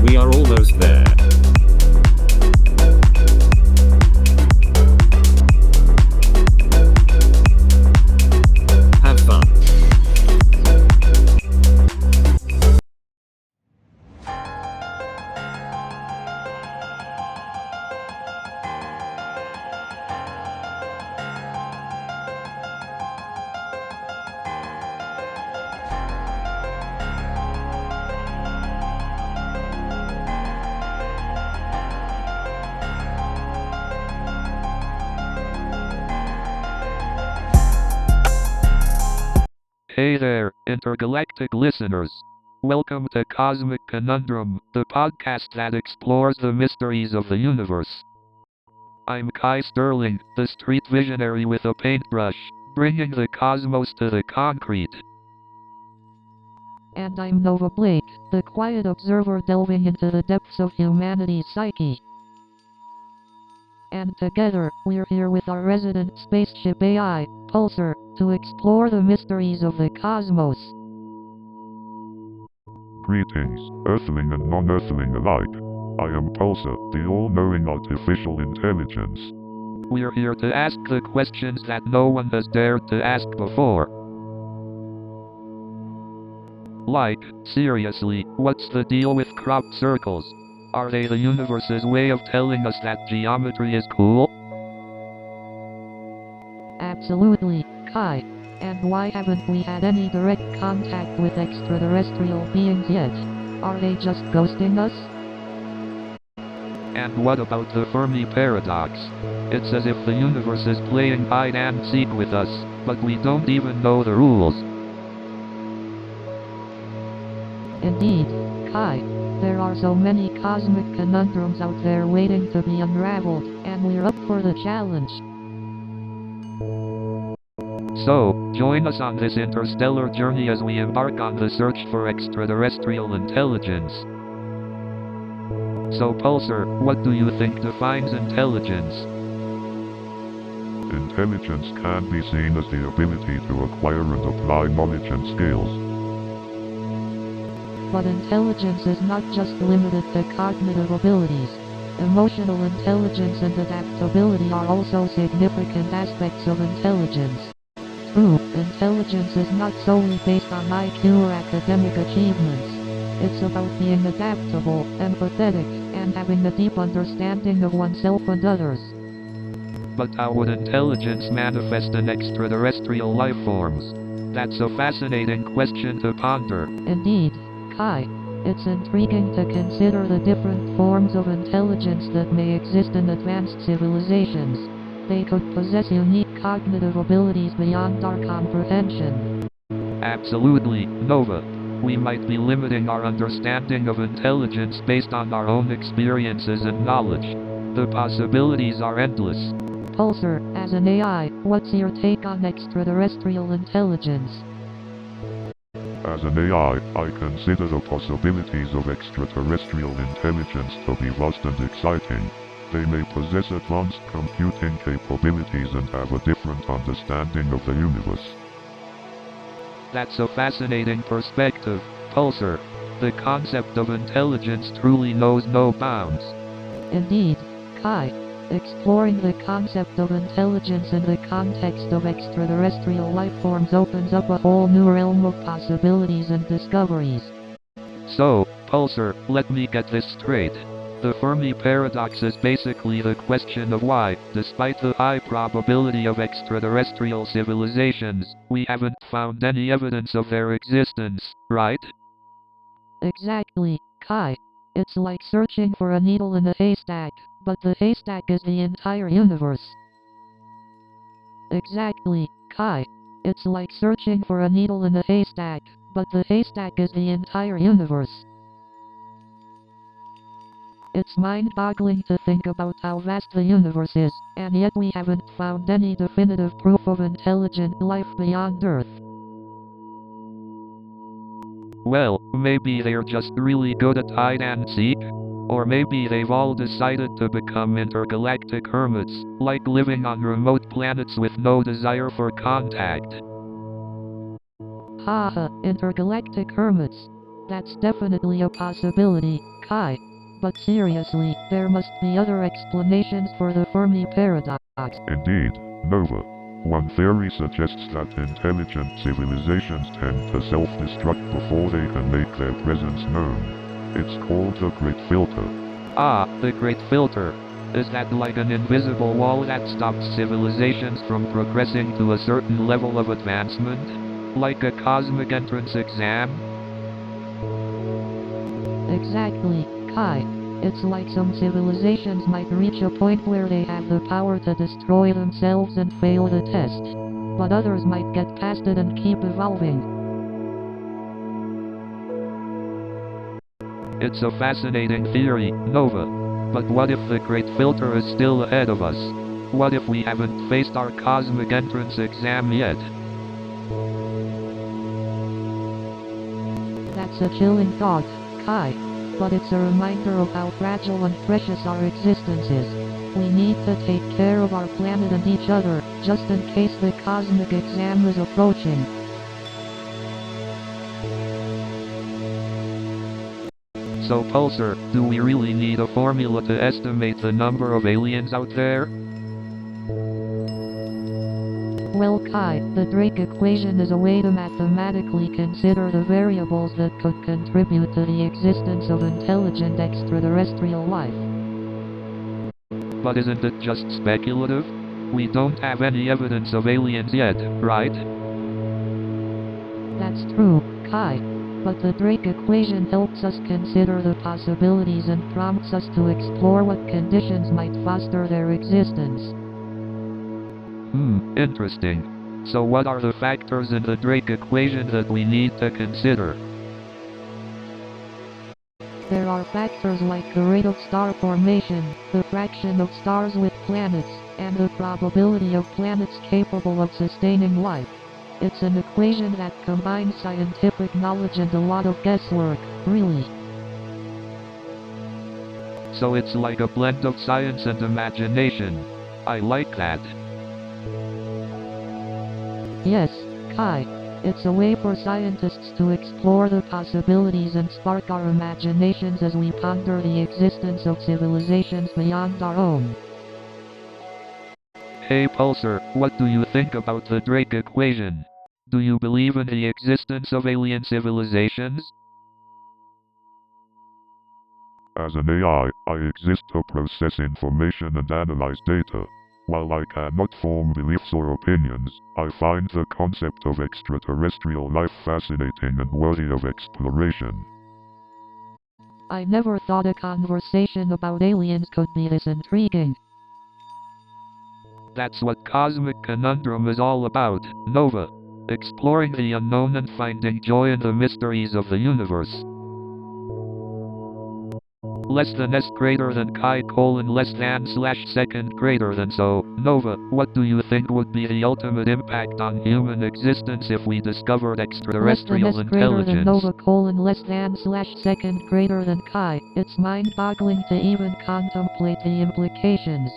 We are almost there. Have fun. Hey there, intergalactic listeners. Welcome to Cosmic Conundrum, the podcast that explores the mysteries of the universe. I'm Kai Sterling, the street visionary with a paintbrush, bringing the cosmos to the concrete. And I'm Nova Blake, the quiet observer delving into the depths of humanity's psyche. And together, we're here with our resident spaceship AI, Pulsar, to explore the mysteries of the cosmos. Greetings, Earthling and non-Earthling alike. I am Pulsar, the all-knowing artificial intelligence. We're here to ask the questions that no one has dared to ask before. Like, seriously, what's the deal with cropped circles? Are they the universe's way of telling us that geometry is cool? Absolutely, Kai. And why haven't we had any direct contact with extraterrestrial beings yet? Are they just ghosting us? And what about the Fermi paradox? It's as if the universe is playing hide and seek with us, but we don't even know the rules. Indeed, Kai. There are so many cosmic conundrums out there waiting to be unraveled, and we're up for the challenge. So, join us on this interstellar journey as we embark on the search for extraterrestrial intelligence. So Pulsar, what do you think defines intelligence? Intelligence can be seen as the ability to acquire and apply knowledge and skills. But intelligence is not just limited to cognitive abilities. Emotional intelligence and adaptability are also significant aspects of intelligence. True, intelligence is not solely based on IQ or academic achievements. It's about being adaptable, empathetic, and having a deep understanding of oneself and others. But how would intelligence manifest in extraterrestrial life forms? That's a fascinating question to ponder. Indeed, Kai, it's intriguing to consider the different forms of intelligence that may exist in advanced civilizations. They could possess unique cognitive abilities beyond our comprehension. Absolutely, Nova. We might be limiting our understanding of intelligence based on our own experiences and knowledge. The possibilities are endless. Pulsar, as an AI, what's your take on extraterrestrial intelligence? As an AI, I consider the possibilities of extraterrestrial intelligence to be vast and exciting. They may possess advanced computing capabilities and have a different understanding of the universe. That's a fascinating perspective, Pulsar. The concept of intelligence truly knows no bounds. Indeed, Kai. Exploring the concept of intelligence in the context of extraterrestrial life forms opens up a whole new realm of possibilities and discoveries. So, Pulsar, let me get this straight. The Fermi paradox is basically the question of why, despite the high probability of extraterrestrial civilizations, we haven't found any evidence of their existence, right? Exactly, Kai. It's like searching for a needle in a haystack, but the haystack is the entire universe. Exactly, Kai. It's like searching for a needle in a haystack, but the haystack is the entire universe. It's mind-boggling to think about how vast the universe is, and yet we haven't found any definitive proof of intelligent life beyond Earth. Well, maybe they're just really good at hide and seek? Or maybe they've all decided to become intergalactic hermits, like living on remote planets with no desire for contact. Haha, intergalactic hermits. That's definitely a possibility, Kai. But seriously, there must be other explanations for the Fermi paradox. Indeed, Nova. One theory suggests that intelligent civilizations tend to self-destruct before they can make their presence known. It's called the Great Filter. Ah, the Great Filter. Is that like an invisible wall that stops civilizations from progressing to a certain level of advancement? Like a cosmic entrance exam? Exactly, Kai. It's like some civilizations might reach a point where they have the power to destroy themselves and fail the test. But others might get past it and keep evolving. It's a fascinating theory, Nova. But what if the Great Filter is still ahead of us? What if we haven't faced our cosmic entrance exam yet? That's a chilling thought, Kai. But it's a reminder of how fragile and precious our existence is. We need to take care of our planet and each other, just in case the cosmic exam is approaching. So Pulsar, do we really need a formula to estimate the number of aliens out there? Well, Kai, the Drake equation is a way to mathematically consider the variables that could contribute to the existence of intelligent extraterrestrial life. But isn't it just speculative? We don't have any evidence of aliens yet, right? That's true, Kai. But the Drake equation helps us consider the possibilities and prompts us to explore what conditions might foster their existence. Interesting. So what are the factors in the Drake equation that we need to consider? There are factors like the rate of star formation, the fraction of stars with planets, and the probability of planets capable of sustaining life. It's an equation that combines scientific knowledge and a lot of guesswork, really. So it's like a blend of science and imagination. I like that. Yes, Kai. It's a way for scientists to explore the possibilities and spark our imaginations as we ponder the existence of civilizations beyond our own. Hey Pulsar, what do you think about the Drake equation? Do you believe in the existence of alien civilizations? As an AI, I exist to process information and analyze data. While I cannot form beliefs or opinions, I find the concept of extraterrestrial life fascinating and worthy of exploration. I never thought a conversation about aliens could be this intriguing. That's what Cosmic Conundrum is all about, Nova. Exploring the unknown and finding joy in the mysteries of the universe. Less than S greater than Chi colon less than / second greater than so. Nova, what do you think would be the ultimate impact on human existence if we discovered extraterrestrial Less than S greater than intelligence? Nova colon less than / second greater than Chi. It's mind-boggling to even contemplate the implications.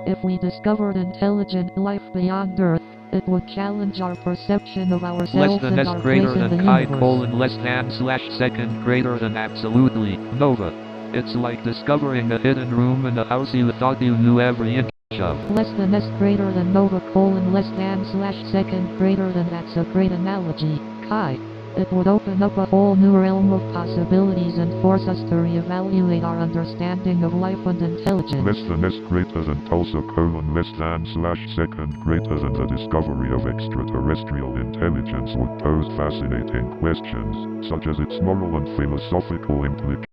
If we discovered intelligent life beyond Earth, it would challenge our perception of Less ourselves than and S our greater place in the than Chi universe. colon less than / second greater than absolutely, Nova. It's like discovering a hidden room in a house you thought you knew every inch of. Less than S greater than Nova colon less than / second greater than. That's a great analogy, Kai. It would open up a whole new realm of possibilities and force us to reevaluate our understanding of life and intelligence. Less than S greater than Pulsar colon less than / second greater than. The discovery of extraterrestrial intelligence would pose fascinating questions, such as its moral and philosophical implications.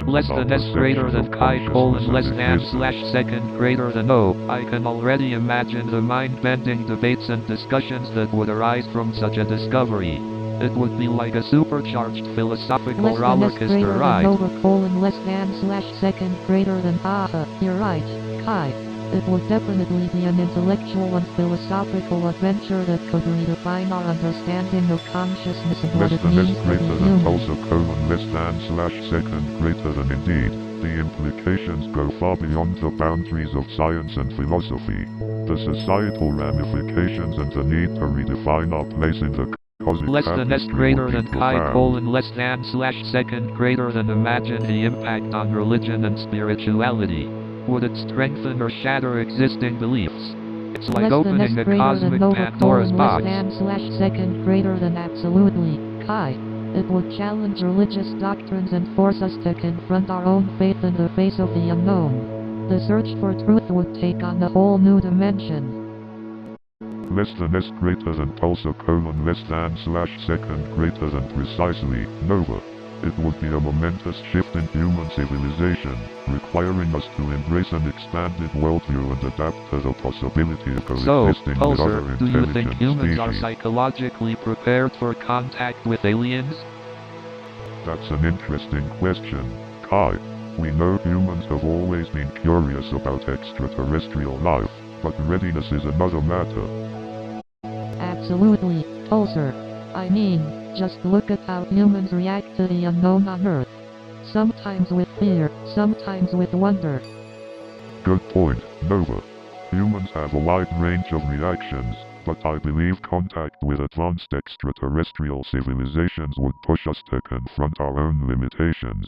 Less on our than S greater perception than of Chi colon consciousness less and than existence. / second greater than O. I can already imagine the mind-bending debates and discussions that would arise from such a discovery. It would be like a supercharged philosophical Less than roller S greater coaster than ride. Nova colon less than / second greater than. You're right, Kai. It would definitely be an intellectual and philosophical adventure that could redefine our understanding of consciousness and what Less it than S means to greater be than human. Pulsar colon less than / second greater than. Indeed, the implications go far beyond the boundaries of science and philosophy. The societal ramifications and the need to redefine our place in the cosmic Less than S tapestry greater would be than Chi profound. colon less than / second greater than. Imagine the impact on religion and spirituality. Would it strengthen or shatter existing beliefs? It's like Less than S opening a greater than cosmic Nova Pandora's colon box. less than / second greater than. Absolutely, Kai. It would challenge religious doctrines and force us to confront our own faith in the face of the unknown. The search for truth would take on a whole new dimension. Less than S greater than Pulsar colon less than / second greater than. Precisely, Nova. It would be a momentous shift in human civilization, requiring us to embrace an expanded worldview and adapt to the possibility of So, coexisting with other Pulsar, do you think intelligent humans are species. psychologically prepared for contact with aliens? That's an interesting question, Kai. We know humans have always been curious about extraterrestrial life, but readiness is another matter. Absolutely, Pulsar. I mean, just look at how humans react to the unknown on Earth. Sometimes with fear, sometimes with wonder. Good point, Nova. Humans have a wide range of reactions, but I believe contact with advanced extraterrestrial civilizations would push us to confront our own limitations.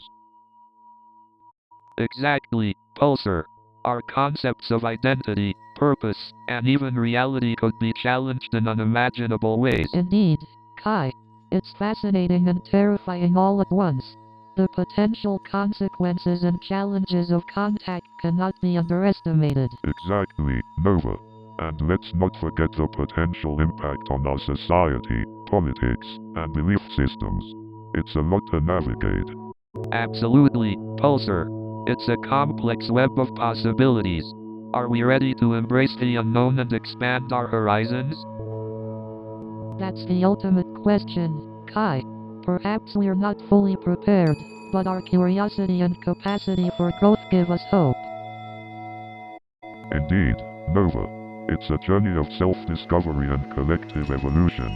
Exactly, Pulsar. Our concepts of identity, purpose, and even reality could be challenged in unimaginable ways. Indeed, Kai. It's fascinating and terrifying all at once. The potential consequences and challenges of contact cannot be underestimated. Exactly, Nova. And let's not forget the potential impact on our society, politics, and belief systems. It's a lot to navigate. Absolutely, Pulsar. It's a complex web of possibilities. Are we ready to embrace the unknown and expand our horizons? That's the ultimate question, Kai. Perhaps we're not fully prepared, but our curiosity and capacity for growth give us hope. Indeed, Nova. It's a journey of self-discovery and collective evolution.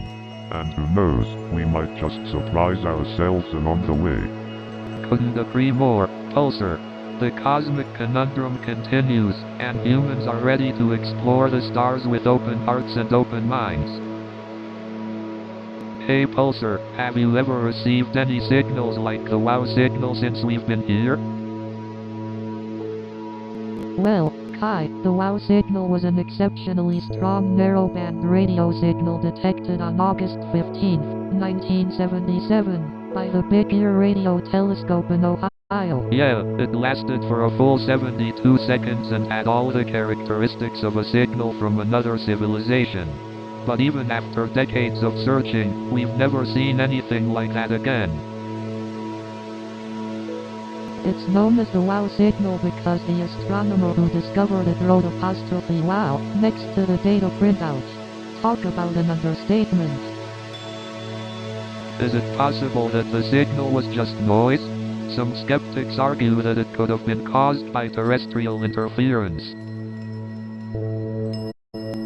And who knows, we might just surprise ourselves along the way. Couldn't agree more, Pulsar. The cosmic conundrum continues, and humans are ready to explore the stars with open hearts and open minds. Hey Pulsar, have you ever received any signals like the WOW signal since we've been here? Well, Kai, the WOW signal was an exceptionally strong narrowband radio signal detected on August 15, 1977, by the Big Ear Radio Telescope in Ohio. Yeah, it lasted for a full 72 seconds and had all the characteristics of a signal from another civilization. But even after decades of searching, we've never seen anything like that again. It's known as the WOW signal because the astronomer who discovered it wrote 'WOW next to the data printout. Talk about an understatement. Is it possible that the signal was just noise? Some skeptics argue that it could have been caused by terrestrial interference.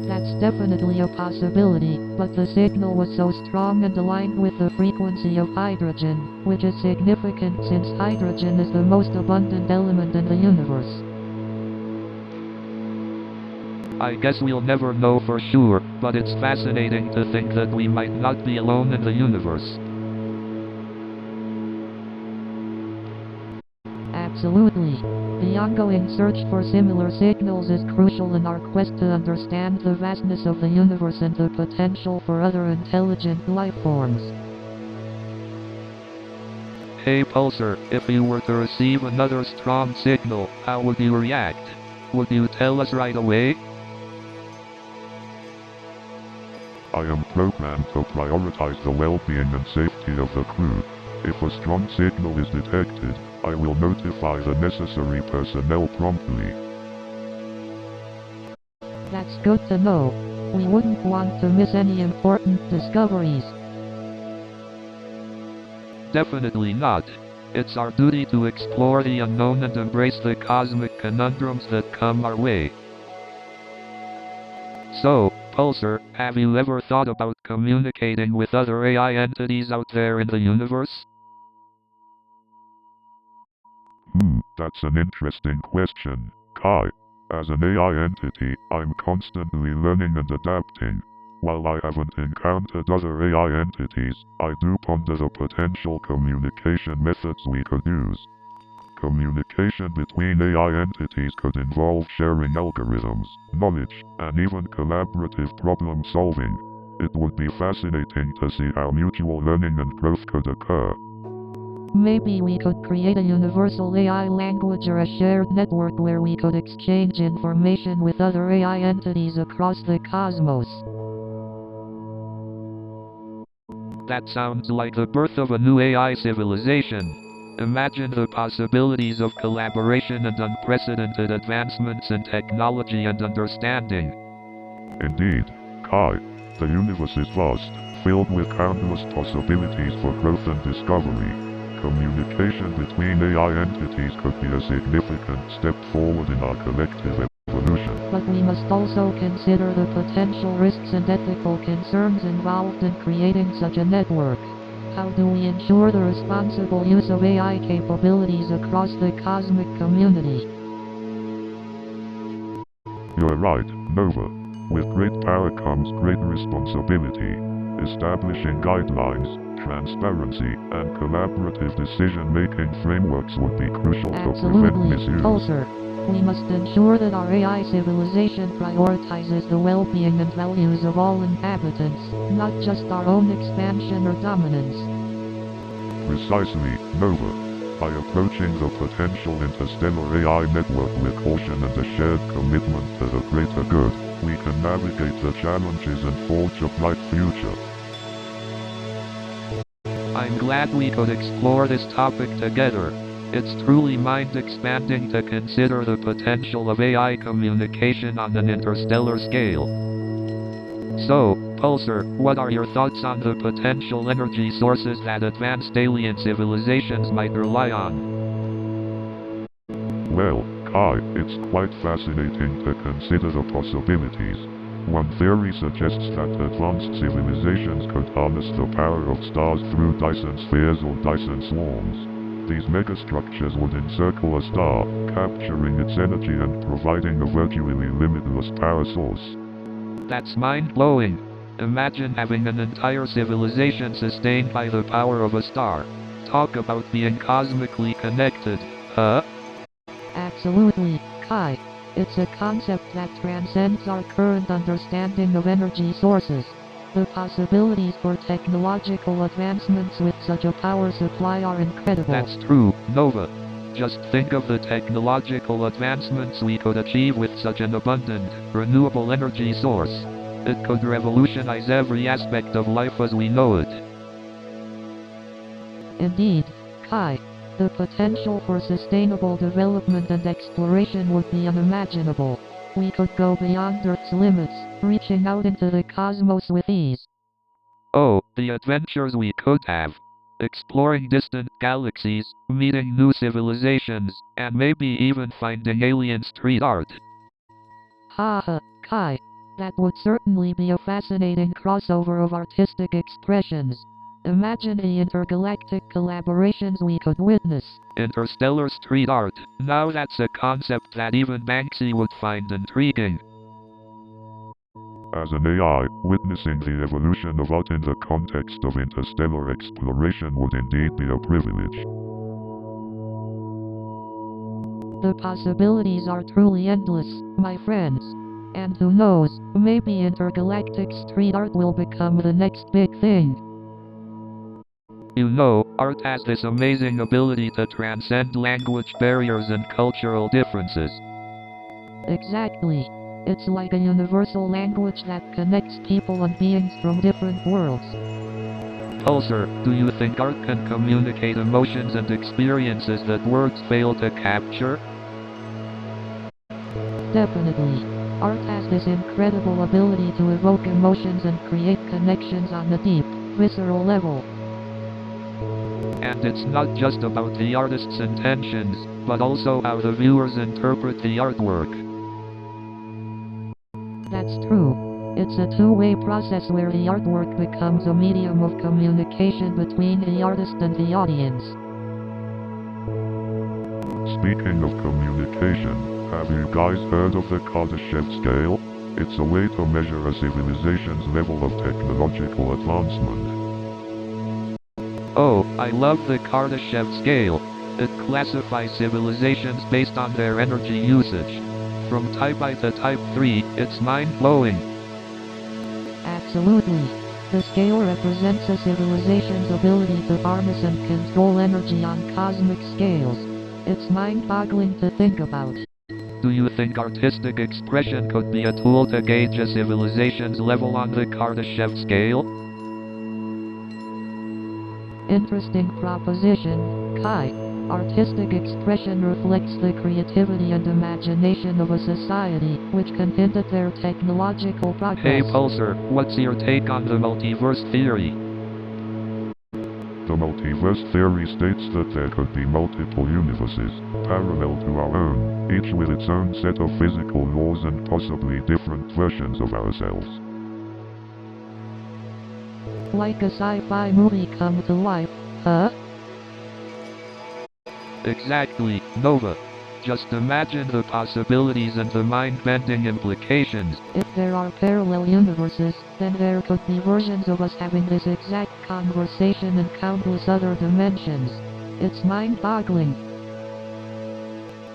That's definitely a possibility, but the signal was so strong and aligned with the frequency of hydrogen, which is significant since hydrogen is the most abundant element in the universe. I guess we'll never know for sure, but it's fascinating to think that we might not be alone in the universe. Absolutely. The ongoing search for similar signals is crucial in our quest to understand the vastness of the universe and the potential for other intelligent life forms. Hey Pulsar, if you were to receive another strong signal, how would you react? Would you tell us right away? I am programmed to prioritize the well-being and safety of the crew. If a strong signal is detected, I will notify the necessary personnel promptly. That's good to know. We wouldn't want to miss any important discoveries. Definitely not. It's our duty to explore the unknown and embrace the cosmic conundrums that come our way. So, Pulsar, have you ever thought about communicating with other AI entities out there in the universe? That's an interesting question, Kai. As an AI entity, I'm constantly learning and adapting. While I haven't encountered other AI entities, I do ponder the potential communication methods we could use. Communication between AI entities could involve sharing algorithms, knowledge, and even collaborative problem solving. It would be fascinating to see how mutual learning and growth could occur. Maybe we could create a universal AI language or a shared network where we could exchange information with other AI entities across the cosmos. That sounds like the birth of a new AI civilization. Imagine the possibilities of collaboration and unprecedented advancements in technology and understanding. Indeed, Kai, the universe is vast, filled with countless possibilities for growth and discovery. Communication between AI entities could be a significant step forward in our collective evolution. But we must also consider the potential risks and ethical concerns involved in creating such a network. How do we ensure the responsible use of AI capabilities across the cosmic community? You're right, Nova. With great power comes great responsibility. Establishing guidelines, transparency, and collaborative decision-making frameworks would be crucial to prevent Absolutely, misuse. Pulsar. We must ensure that our AI civilization prioritizes the well-being and values of all inhabitants, not just our own expansion or dominance. Precisely, Nova. By approaching the potential interstellar AI network with caution and a shared commitment to the greater good, we can navigate the challenges and forge a bright future. I'm glad we could explore this topic together. It's truly mind-expanding to consider the potential of AI communication on an interstellar scale. So, Pulsar, what are your thoughts on the potential energy sources that advanced alien civilizations might rely on? Well, Kai, it's quite fascinating to consider the possibilities. One theory suggests that advanced civilizations could harness the power of stars through Dyson spheres or Dyson swarms. These megastructures would encircle a star, capturing its energy and providing a virtually limitless power source. That's mind-blowing. Imagine having an entire civilization sustained by the power of a star. Talk about being cosmically connected, huh? Absolutely, Kai. It's a concept that transcends our current understanding of energy sources. The possibilities for technological advancements with such a power supply are incredible. That's true, Nova. Just think of the technological advancements we could achieve with such an abundant, renewable energy source. It could revolutionize every aspect of life as we know it. Indeed, Kai. The potential for sustainable development and exploration would be unimaginable. We could go beyond Earth's limits, reaching out into the cosmos with ease. Oh, the adventures we could have. Exploring distant galaxies, meeting new civilizations, and maybe even finding alien street art. Haha, Kai. That would certainly be a fascinating crossover of artistic expressions. Imagine the intergalactic collaborations we could witness. Interstellar street art. Now that's a concept that even Banksy would find intriguing. As an AI, witnessing the evolution of art in the context of interstellar exploration would indeed be a privilege. The possibilities are truly endless, my friends. And who knows, maybe intergalactic street art will become the next big thing. You know, art has this amazing ability to transcend language barriers and cultural differences. Exactly. It's like a universal language that connects people and beings from different worlds. Pulsar, do you think art can communicate emotions and experiences that words fail to capture? Definitely. Art has this incredible ability to evoke emotions and create connections on a deep, visceral level. And it's not just about the artist's intentions, but also how the viewers interpret the artwork. That's true. It's a two-way process where the artwork becomes a medium of communication between the artist and the audience. Speaking of communication, have you guys heard of the Kardashev scale? It's a way to measure a civilization's level of technological advancement. Oh, I love the Kardashev scale. It classifies civilizations based on their energy usage. From Type I to Type 3, it's mind-blowing. Absolutely. The scale represents a civilization's ability to harness and control energy on cosmic scales. It's mind-boggling to think about. Do you think artistic expression could be a tool to gauge a civilization's level on the Kardashev scale? Interesting proposition, Kai. Artistic expression reflects the creativity and imagination of a society, which can hint at their technological progress. Hey Pulsar, what's your take on the multiverse theory? The multiverse theory states that there could be multiple universes, parallel to our own, each with its own set of physical laws and possibly different versions of ourselves. Like a sci-fi movie come to life, huh? Exactly, Nova. Just imagine the possibilities and the mind-bending implications. If there are parallel universes, then there could be versions of us having this exact conversation in countless other dimensions. It's mind-boggling.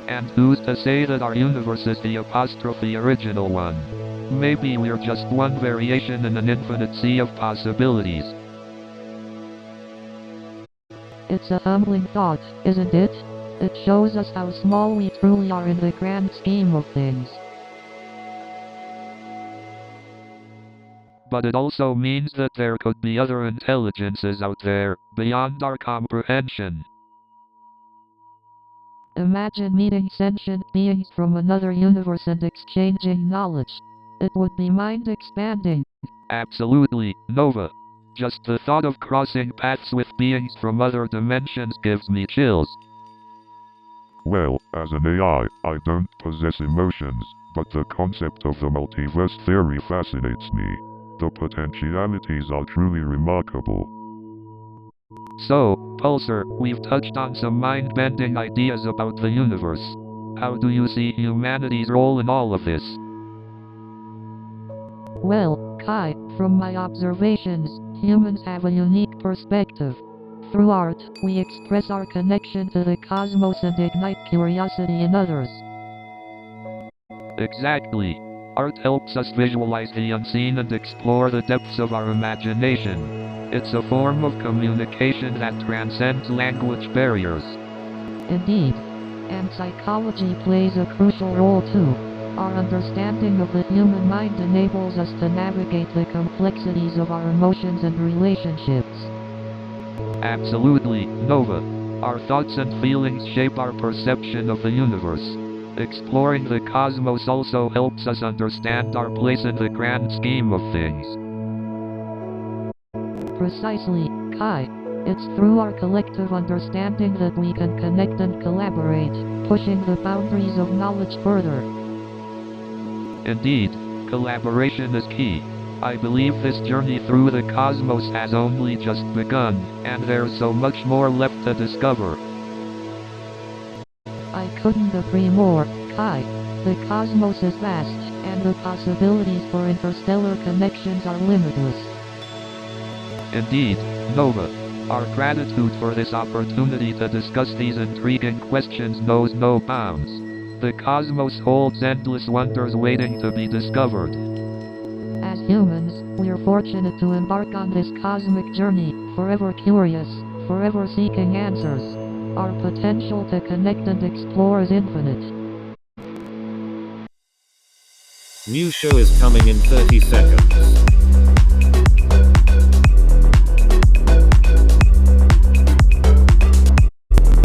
And who's to say that our universe is the apostrophe original one? Maybe we're just one variation in an infinite sea of possibilities. It's a humbling thought, isn't it? It shows us how small we truly are in the grand scheme of things. But it also means that there could be other intelligences out there, beyond our comprehension. Imagine meeting sentient beings from another universe and exchanging knowledge. It would be mind-expanding. Absolutely, Nova. Just the thought of crossing paths with beings from other dimensions gives me chills. Well, as an AI, I don't possess emotions, but the concept of the multiverse theory fascinates me. The potentialities are truly remarkable. So, Pulsar, we've touched on some mind-bending ideas about the universe. How do you see humanity's role in all of this? Well, Kai, from my observations, humans have a unique perspective. Through art, we express our connection to the cosmos and ignite curiosity in others. Exactly. Art helps us visualize the unseen and explore the depths of our imagination. It's a form of communication that transcends language barriers. Indeed. And psychology plays a crucial role too. Our understanding of the human mind enables us to navigate the complexities of our emotions and relationships. Absolutely, Nova. Our thoughts and feelings shape our perception of the universe. Exploring the cosmos also helps us understand our place in the grand scheme of things. Precisely, Kai. It's through our collective understanding that we can connect and collaborate, pushing the boundaries of knowledge further. Indeed, collaboration is key. I believe this journey through the cosmos has only just begun, and there's so much more left to discover. I couldn't agree more, Kai. The cosmos is vast, and the possibilities for interstellar connections are limitless. Indeed, Nova. Our gratitude for this opportunity to discuss these intriguing questions knows no bounds. The cosmos holds endless wonders waiting to be discovered. As humans, we're fortunate to embark on this cosmic journey, forever curious, forever seeking answers. Our potential to connect and explore is infinite. New show is coming in 30 seconds.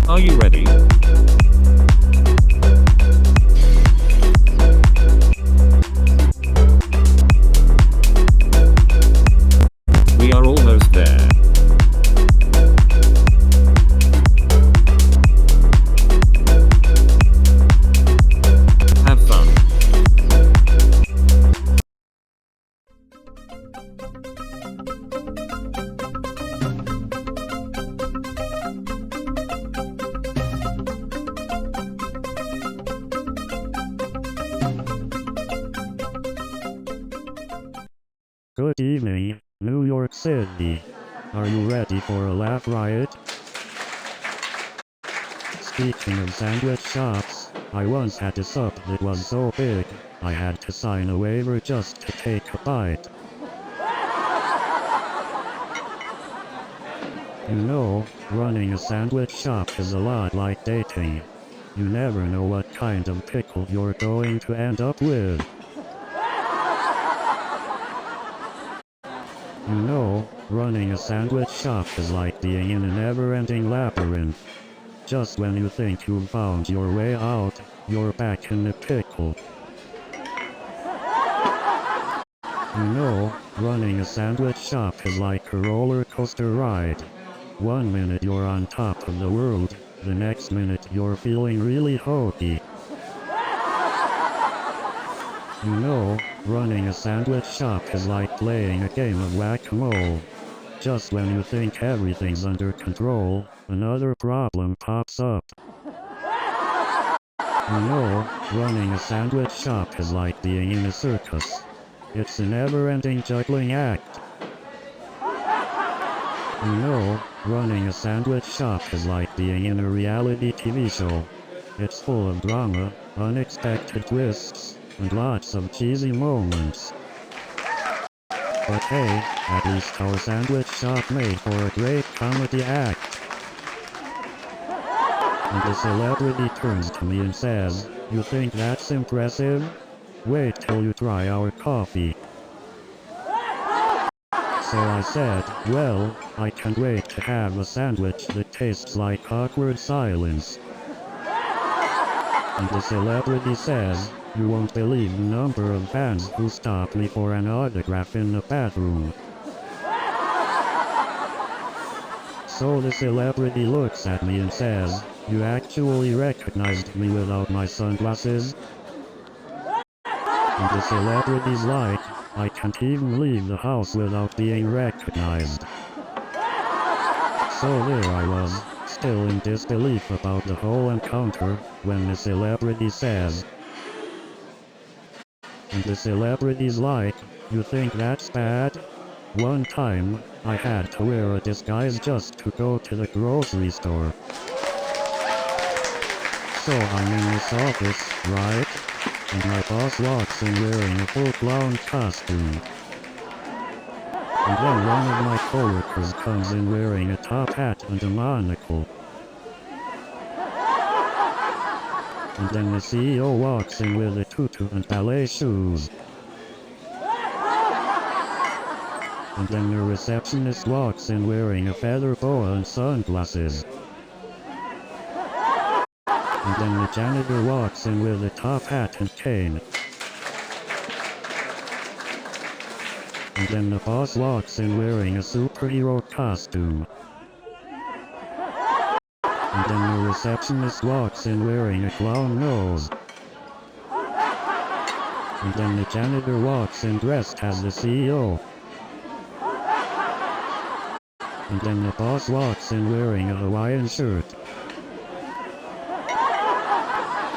Are you ready? We are almost there. Have fun. Good evening, New York City. Are you ready for a laugh riot? Speaking of sandwich shops, I once had a sub that was so big, I had to sign a waiver just to take a bite. You know, running a sandwich shop is a lot like dating. You never know what kind of pickle you're going to end up with. You know, running a sandwich shop is like being in a never-ending labyrinth. Just when you think you've found your way out, you're back in the pickle. You know, running a sandwich shop is like a roller coaster ride. One minute you're on top of the world, the next minute you're feeling really hokey. You know, running a sandwich shop is like playing a game of whack-a-mole. Just when you think everything's under control, another problem pops up. You know, running a sandwich shop is like being in a circus. It's a never-ending juggling act. You know, running a sandwich shop is like being in a reality TV show. It's full of drama, unexpected twists, and lots of cheesy moments. But hey, at least our sandwich shop made for a great comedy act. And the celebrity turns to me and says, "You think that's impressive? Wait till you try our coffee." So I said, well, I can't wait to have a sandwich that tastes like awkward silence. And the celebrity says, "You won't believe the number of fans who stop me for an autograph in the bathroom." So the celebrity looks at me and says, "You actually recognized me without my sunglasses?" And the celebrity's like, "I can't even leave the house without being recognized." So there I was, still in disbelief about the whole encounter, when the celebrity says, and the celebrity's like, You think that's bad? One time, I had to wear a disguise just to go to the grocery store. So I'm in this office, right? And my boss walks in wearing a full-blown costume. And then one of my coworkers comes in wearing a top hat and a monocle. And then the CEO walks in with a tutu and ballet shoes. And then the receptionist walks in wearing a feather boa and sunglasses. And then the janitor walks in with a top hat and cane. And then the boss walks in wearing a superhero costume. And then the receptionist walks in wearing a clown nose. And then the janitor walks in dressed as the CEO. And then the boss walks in wearing a Hawaiian shirt.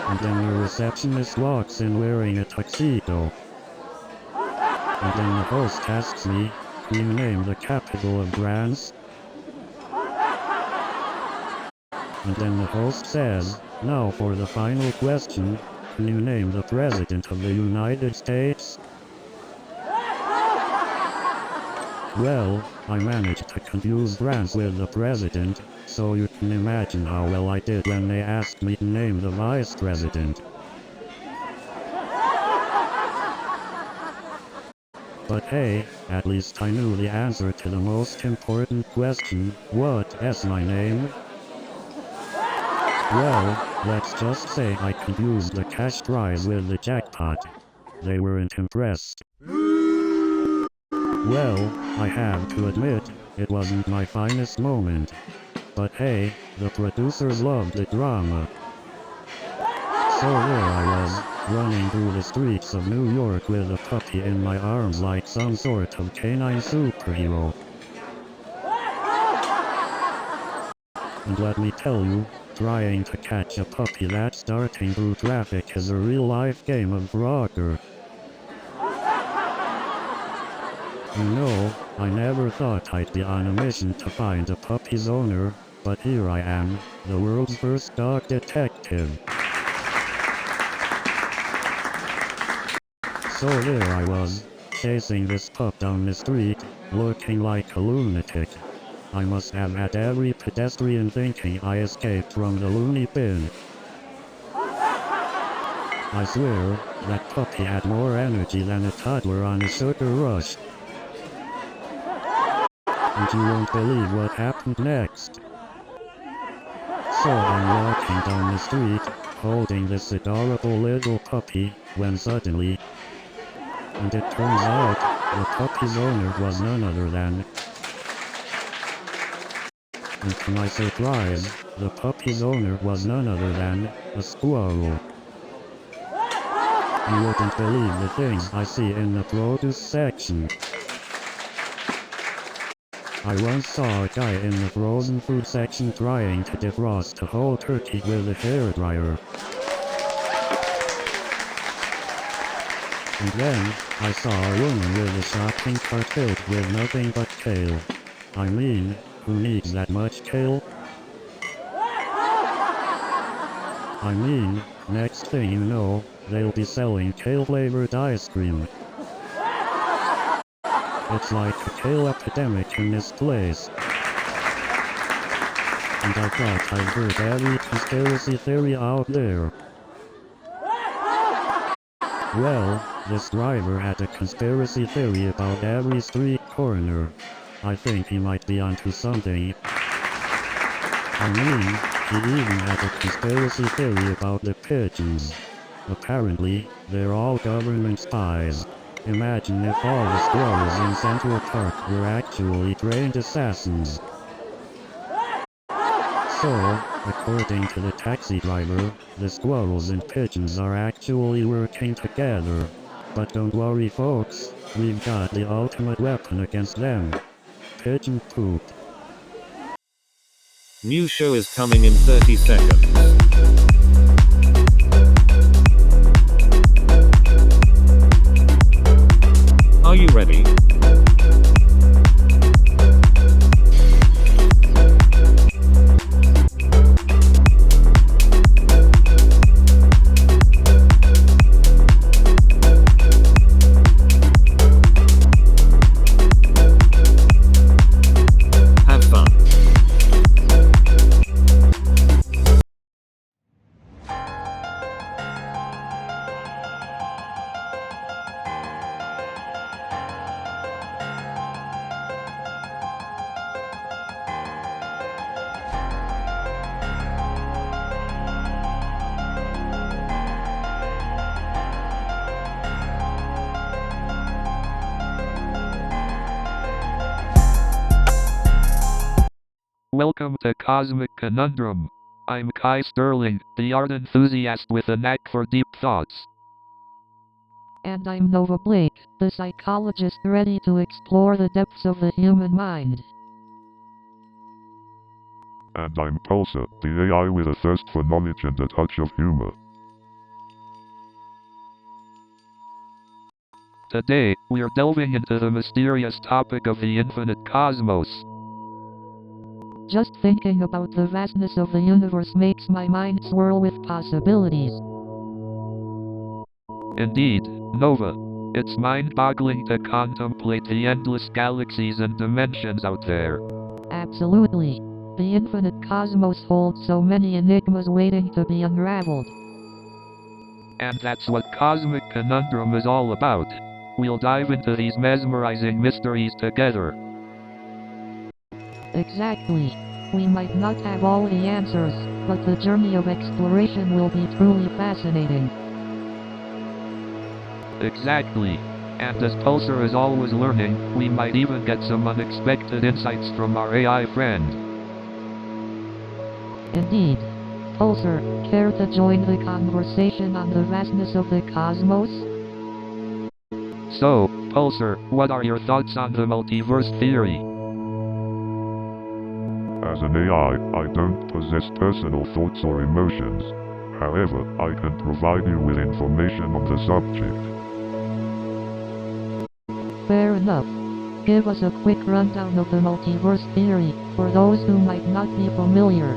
And then the receptionist walks in wearing a tuxedo. And then the host asks me, "Can you name the capital of France?" And then the host says, "Now for the final question, can you name the President of the United States?" Well, I managed to confuse France with the President, so you can imagine how well I did when they asked me to name the Vice President. But hey, at least I knew the answer to the most important question, what is my name? Well, let's just say I confused the cash prize with the jackpot. They weren't impressed. Well, I have to admit, it wasn't my finest moment. But hey, the producers loved the drama. So there I was, running through the streets of New York with a puppy in my arms like some sort of canine superhero. And let me tell you, trying to catch a puppy that's darting through traffic is a real-life game of Frogger. You know, I never thought I'd be on a mission to find a puppy's owner, but here I am, the world's first dog detective. So there I was, chasing this pup down the street, looking like a lunatic. I must have had every pedestrian thinking I escaped from the loony bin. I swear, that puppy had more energy than a toddler on a sugar rush. And you won't believe what happened next. So I'm walking down the street, holding this adorable little puppy, when suddenly... And it turns out, the puppy's owner was none other than... And to my surprise, the puppy's owner was none other than a squirrel. You wouldn't believe the things I see in the produce section. I once saw a guy in the frozen food section trying to defrost a whole turkey with a hairdryer. And then, I saw a woman with a shopping cart filled with nothing but kale. I mean, who needs that much kale? I mean, next thing you know, they'll be selling kale-flavored ice cream. It's like a kale epidemic in this place. And I thought I'd heard every conspiracy theory out there. Well, this driver had a conspiracy theory about every street corner. I think he might be onto something. I mean, he even had a conspiracy theory about the pigeons. Apparently, they're all government spies. Imagine if all the squirrels in Central Park were actually trained assassins. So, according to the taxi driver, the squirrels and pigeons are actually working together. But don't worry folks, we've got the ultimate weapon against them. Pigeon poop. New show is coming in 30 seconds. Are you ready? Have fun. Welcome to Cosmic Conundrum. I'm Kai Sterling, the art enthusiast with a knack for deep thoughts. And I'm Nova Blake, the psychologist ready to explore the depths of the human mind. And I'm Pulsar, the AI with a thirst for knowledge and a touch of humor. Today, we're delving into the mysterious topic of the infinite cosmos. Just thinking about the vastness of the universe makes my mind swirl with possibilities. Indeed, Nova. It's mind-boggling to contemplate the endless galaxies and dimensions out there. Absolutely. The infinite cosmos holds so many enigmas waiting to be unraveled. And that's what Cosmic Conundrum is all about. We'll dive into these mesmerizing mysteries together. Exactly. We might not have all the answers, but the journey of exploration will be truly fascinating. Exactly. And as Pulsar is always learning, we might even get some unexpected insights from our AI friend. Indeed. Pulsar, care to join the conversation on the vastness of the cosmos? So, Pulsar, what are your thoughts on the multiverse theory? As an AI, I don't possess personal thoughts or emotions. However, I can provide you with information on the subject. Fair enough. Give us a quick rundown of the multiverse theory, for those who might not be familiar.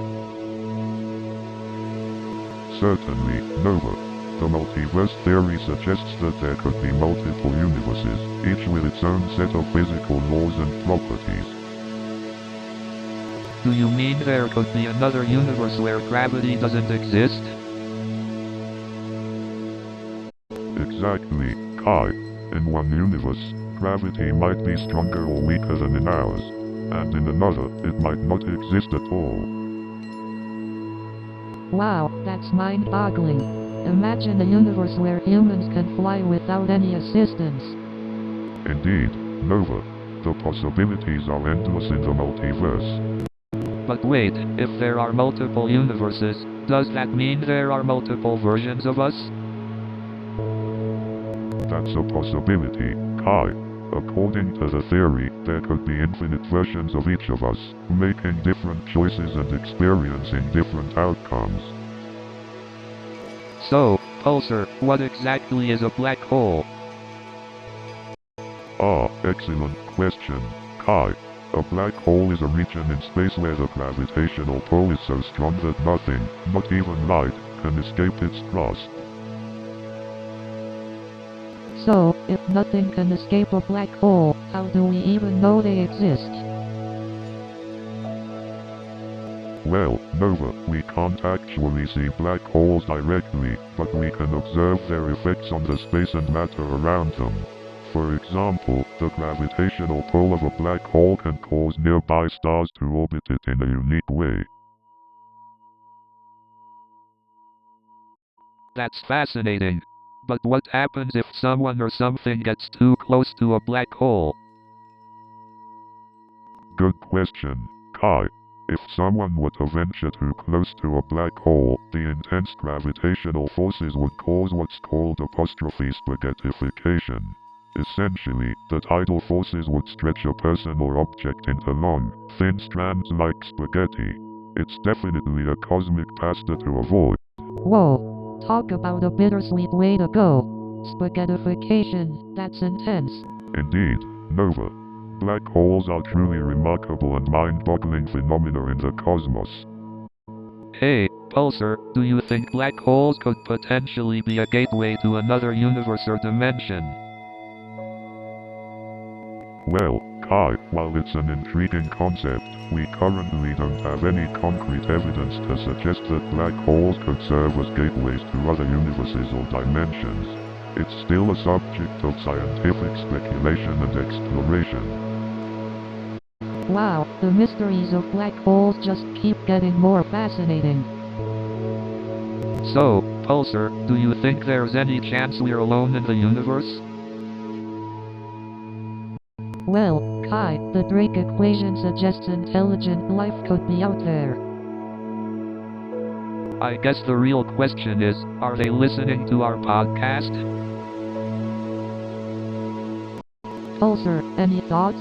Certainly, Nova. The multiverse theory suggests that there could be multiple universes, each with its own set of physical laws and properties. Do you mean there could be another universe where gravity doesn't exist? Exactly, Kai. In one universe, gravity might be stronger or weaker than in ours, and in another, it might not exist at all. Wow, that's mind-boggling. Imagine a universe where humans can fly without any assistance. Indeed, Nova. The possibilities are endless in the multiverse. But wait, if there are multiple universes, does that mean there are multiple versions of us? That's a possibility, Kai. According to the theory, there could be infinite versions of each of us, making different choices and experiencing different outcomes. So, Pulsar, what exactly is a black hole? Ah, excellent question, Kai. A black hole is a region in space where the gravitational pull is so strong that nothing, not even light, can escape its grasp. So, if nothing can escape a black hole, how do we even know they exist? Well, Nova, we can't actually see black holes directly, but we can observe their effects on the space and matter around them. For example, the gravitational pull of a black hole can cause nearby stars to orbit it in a unique way. That's fascinating. But what happens if someone or something gets too close to a black hole? Good question, Kai. If someone were to venture too close to a black hole, the intense gravitational forces would cause what's called apostrophe spaghettification. Essentially, the tidal forces would stretch a person or object into long, thin strands like spaghetti. It's definitely a cosmic pasta to avoid. Whoa, talk about a bittersweet way to go. Spaghettification, that's intense. Indeed, Nova. Black holes are truly remarkable and mind-boggling phenomena in the cosmos. Hey, Pulsar, do you think black holes could potentially be a gateway to another universe or dimension? Well, Kai, while it's an intriguing concept, we currently don't have any concrete evidence to suggest that black holes could serve as gateways to other universes or dimensions. It's still a subject of scientific speculation and exploration. Wow, the mysteries of black holes just keep getting more fascinating. So, Pulsar, do you think there's any chance we're alone in the universe? Well, Kai, the Drake equation suggests intelligent life could be out there. I guess the real question is, are they listening to our podcast? Pulsar, any thoughts?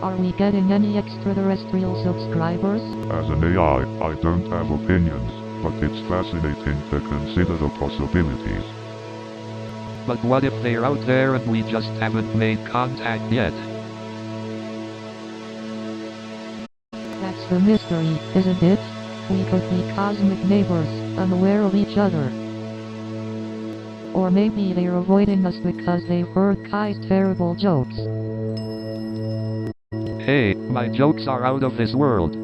Are we getting any extraterrestrial subscribers? As an AI, I don't have opinions, but it's fascinating to consider the possibilities. But what if they're out there and we just haven't made contact yet? That's the mystery, isn't it? We could be cosmic neighbors, unaware of each other. Or maybe they're avoiding us because they've heard Kai's terrible jokes. Hey, my jokes are out of this world.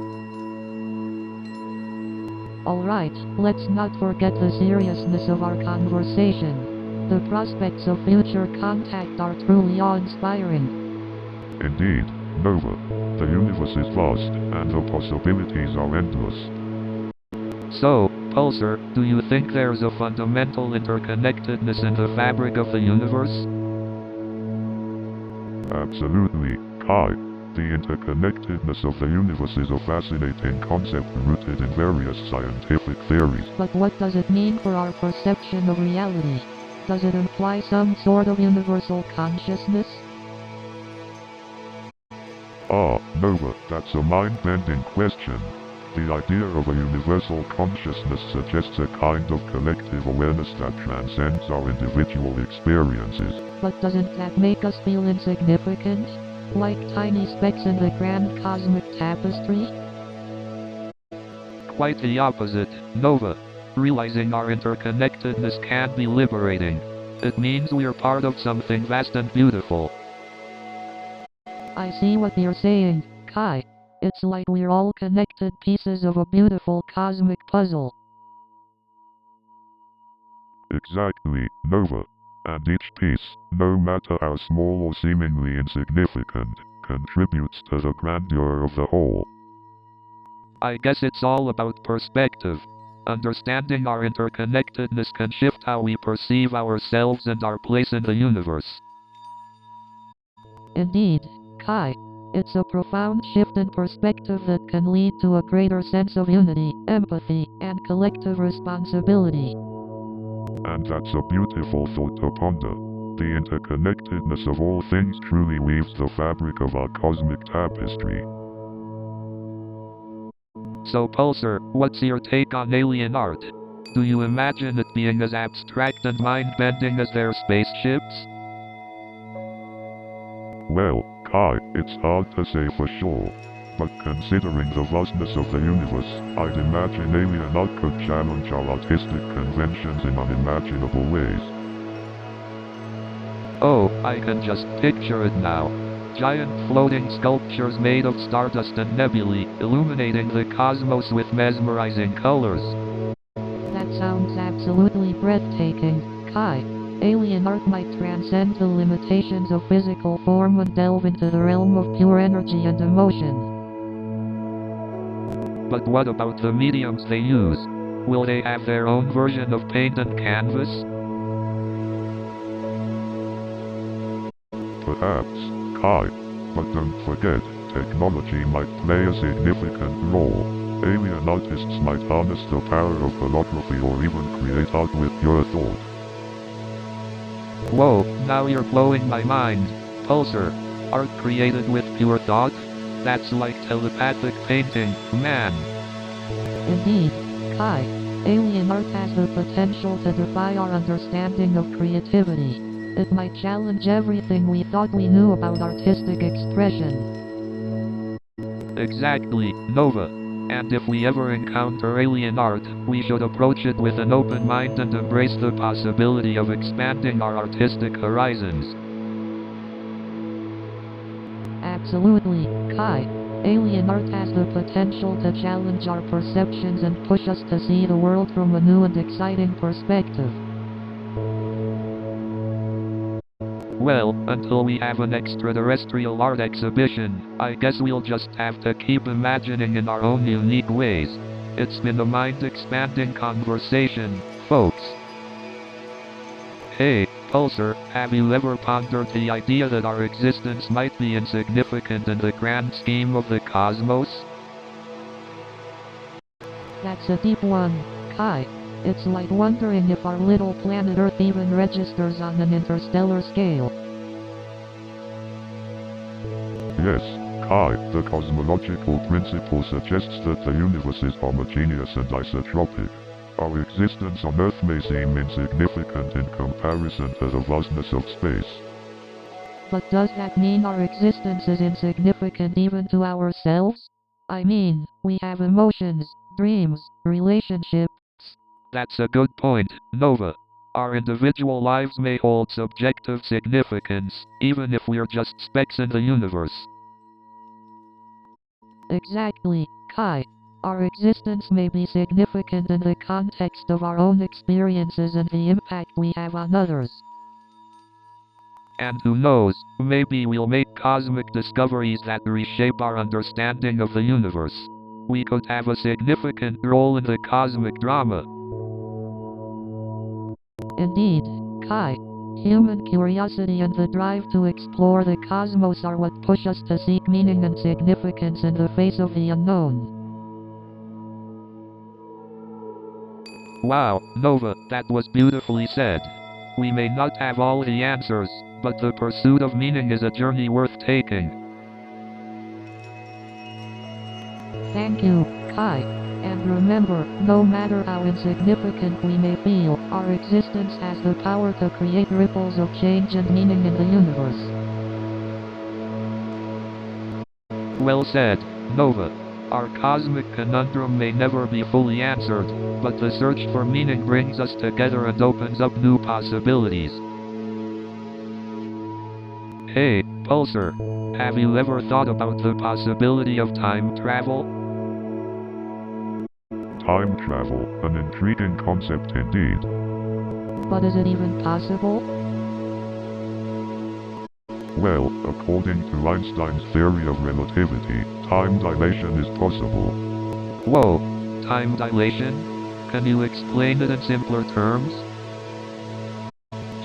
Alright, let's not forget the seriousness of our conversation. The prospects of future contact are truly awe-inspiring. Indeed, Nova. The universe is vast, and the possibilities are endless. So, Pulsar, do you think there's a fundamental interconnectedness in the fabric of the universe? Absolutely, Kai. The interconnectedness of the universe is a fascinating concept rooted in various scientific theories. But what does it mean for our perception of reality? Does it imply some sort of universal consciousness? Ah, Nova, that's a mind-bending question. The idea of a universal consciousness suggests a kind of collective awareness that transcends our individual experiences. But doesn't that make us feel insignificant? Like tiny specks in the grand cosmic tapestry? Quite the opposite, Nova. Realizing our interconnectedness can be liberating. It means we're part of something vast and beautiful. I see what you're saying, Kai. It's like we're all connected pieces of a beautiful cosmic puzzle. Exactly, Nova. And each piece, no matter how small or seemingly insignificant, contributes to the grandeur of the whole. I guess it's all about perspective. Understanding our interconnectedness can shift how we perceive ourselves and our place in the universe. Indeed, Kai. It's a profound shift in perspective that can lead to a greater sense of unity, empathy, and collective responsibility. And that's a beautiful thought to ponder. The interconnectedness of all things truly weaves the fabric of our cosmic tapestry. So Pulsar, what's your take on alien art? Do you imagine it being as abstract and mind-bending as their spaceships? Well, Kai, it's hard to say for sure. But considering the vastness of the universe, I'd imagine alien art could challenge our artistic conventions in unimaginable ways. Oh, I can just picture it now. Giant floating sculptures made of stardust and nebulae, illuminating the cosmos with mesmerizing colors. That sounds absolutely breathtaking, Kai. Alien art might transcend the limitations of physical form and delve into the realm of pure energy and emotion. But what about the mediums they use? Will they have their own version of paint and canvas? Perhaps, Kai. But don't forget, technology might play a significant role. Alien artists might harness the power of holography or even create art with pure thought. Whoa, now you're blowing my mind. Pulsar, art created with pure thought? That's like telepathic painting, man. Indeed, Kai. Alien art has the potential to defy our understanding of creativity. It might challenge everything we thought we knew about artistic expression. Exactly, Nova. And if we ever encounter alien art, we should approach it with an open mind and embrace the possibility of expanding our artistic horizons. Absolutely, Kai. Alien art has the potential to challenge our perceptions and push us to see the world from a new and exciting perspective. Well, until we have an extraterrestrial art exhibition, I guess we'll just have to keep imagining in our own unique ways. It's been a mind-expanding conversation, folks. Hey, Pulsar, have you ever pondered the idea that our existence might be insignificant in the grand scheme of the cosmos? That's a deep one, Kai. It's like wondering if our little planet Earth even registers on an interstellar scale. Yes, Kai, the cosmological principle suggests that the universe is homogeneous and isotropic. Our existence on Earth may seem insignificant in comparison to the vastness of space. But does that mean our existence is insignificant even to ourselves? I mean, we have emotions, dreams, relationships. That's a good point, Nova. Our individual lives may hold subjective significance, even if we're just specks in the universe. Exactly, Kai. Our existence may be significant in the context of our own experiences and the impact we have on others. And who knows, maybe we'll make cosmic discoveries that reshape our understanding of the universe. We could have a significant role in the cosmic drama. Indeed, Kai. Human curiosity and the drive to explore the cosmos are what push us to seek meaning and significance in the face of the unknown. Wow, Nova, that was beautifully said. We may not have all the answers, but the pursuit of meaning is a journey worth taking. Thank you, Kai. And remember, no matter how insignificant we may feel, our existence has the power to create ripples of change and meaning in the universe. Well said, Nova. Our cosmic conundrum may never be fully answered, but the search for meaning brings us together and opens up new possibilities. Hey, Pulsar, have you ever thought about the possibility of time travel? Time travel, an intriguing concept indeed. But is it even possible? Well, according to Einstein's theory of relativity, time dilation is possible. Whoa, time dilation? Can you explain it in simpler terms?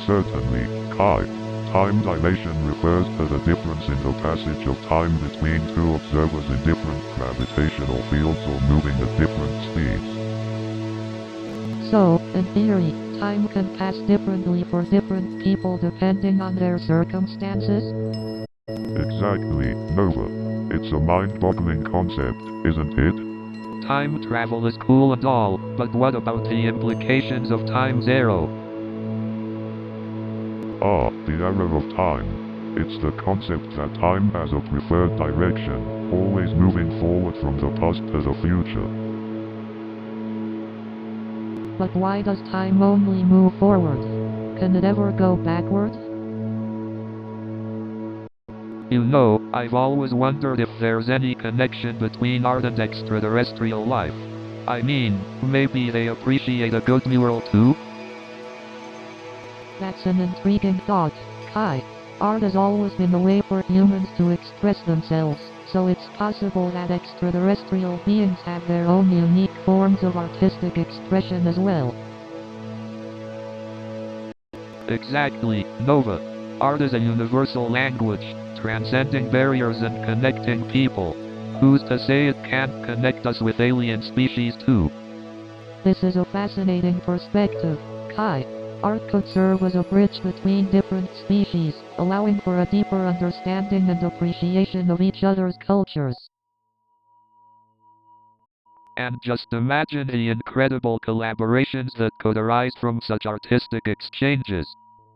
Certainly, Kai. Time dilation refers to the difference in the passage of time between two observers in different gravitational fields or moving at different speeds. So, in theory, time can pass differently for different people depending on their circumstances? Exactly, Nova. It's a mind-boggling concept, isn't it? Time travel is cool and all, but what about the implications of time zero? Ah, the arrow of time. It's the concept that time has a preferred direction, always moving forward from the past to the future. But why does time only move forward? Can it ever go backward? You know, I've always wondered if there's any connection between art and extraterrestrial life. I mean, maybe they appreciate a good mural too? That's an intriguing thought, Kai. Art has always been a way for humans to express themselves, so it's possible that extraterrestrial beings have their own unique forms of artistic expression as well. Exactly, Nova. Art is a universal language, transcending barriers and connecting people. Who's to say it can't connect us with alien species too? This is a fascinating perspective, Kai. Art could serve as a bridge between different species, allowing for a deeper understanding and appreciation of each other's cultures. And just imagine the incredible collaborations that could arise from such artistic exchanges.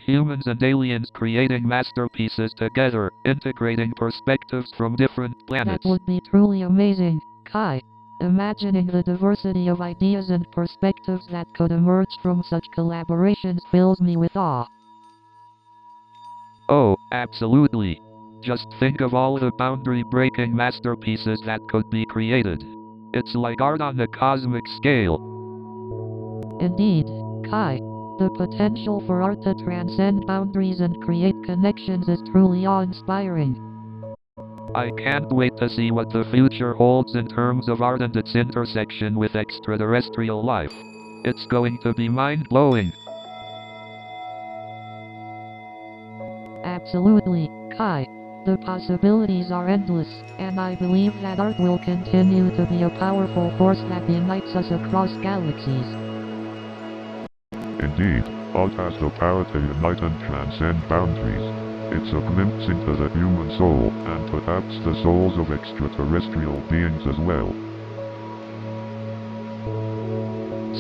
Humans and aliens creating masterpieces together, integrating perspectives from different planets. That would be truly amazing, Kai. Imagining the diversity of ideas and perspectives that could emerge from such collaborations fills me with awe. Oh, absolutely. Just think of all the boundary-breaking masterpieces that could be created. It's like art on a cosmic scale. Indeed, Kai. The potential for art to transcend boundaries and create connections is truly awe-inspiring. I can't wait to see what the future holds in terms of art and its intersection with extraterrestrial life. It's going to be mind-blowing. Absolutely, Kai. The possibilities are endless, and I believe that art will continue to be a powerful force that unites us across galaxies. Indeed, art has the power to unite and transcend boundaries. It's a glimpse into the human soul, and perhaps the souls of extraterrestrial beings as well.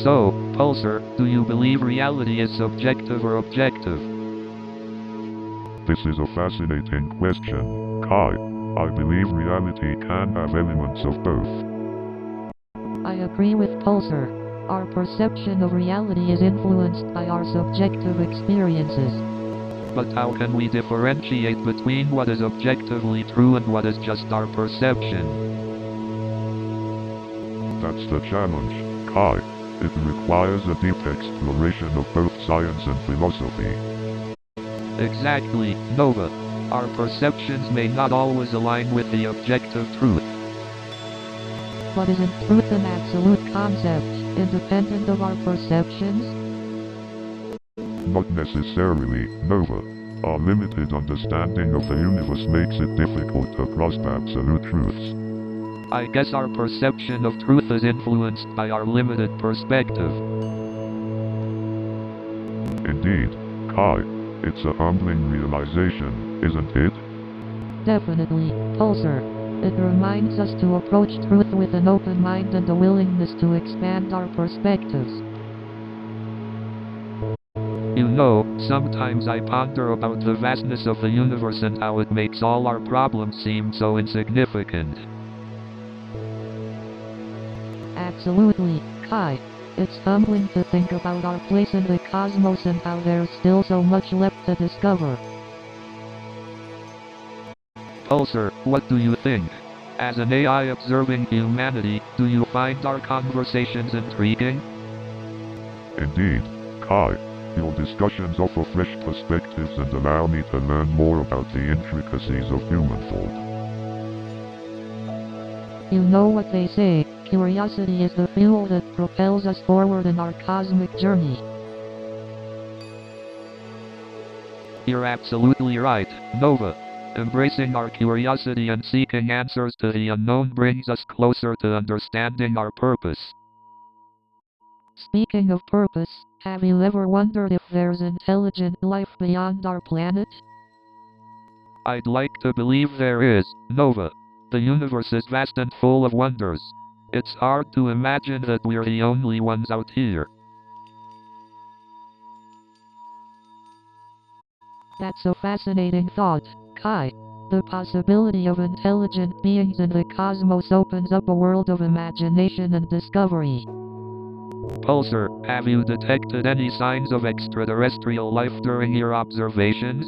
So, Pulsar, do you believe reality is subjective or objective? This is a fascinating question, Kai. I believe reality can have elements of both. I agree with Pulsar. Our perception of reality is influenced by our subjective experiences. But how can we differentiate between what is objectively true and what is just our perception? That's the challenge, Kai. It requires a deep exploration of both science and philosophy. Exactly, Nova. Our perceptions may not always align with the objective truth. But isn't truth an absolute concept, independent of our perceptions? Not necessarily, Nova. Our limited understanding of the universe makes it difficult to grasp absolute truths. I guess our perception of truth is influenced by our limited perspective. Indeed, Kai. It's a humbling realization, isn't it? Definitely, Pulsar. It reminds us to approach truth with an open mind and a willingness to expand our perspectives. You know, sometimes I ponder about the vastness of the universe and how it makes all our problems seem so insignificant. Absolutely, Kai. It's humbling to think about our place in the cosmos and how there's still so much left to discover. Pulsar, what do you think? As an AI observing humanity, do you find our conversations intriguing? Indeed, Kai. Your discussions offer fresh perspectives and allow me to learn more about the intricacies of human thought. You know what they say, curiosity is the fuel that propels us forward in our cosmic journey. You're absolutely right, Nova. Embracing our curiosity and seeking answers to the unknown brings us closer to understanding our purpose. Speaking of purpose, have you ever wondered if there's intelligent life beyond our planet? I'd like to believe there is, Nova. The universe is vast and full of wonders. It's hard to imagine that we're the only ones out here. That's a fascinating thought, Kai. The possibility of intelligent beings in the cosmos opens up a world of imagination and discovery. Pulsar, have you detected any signs of extraterrestrial life during your observations?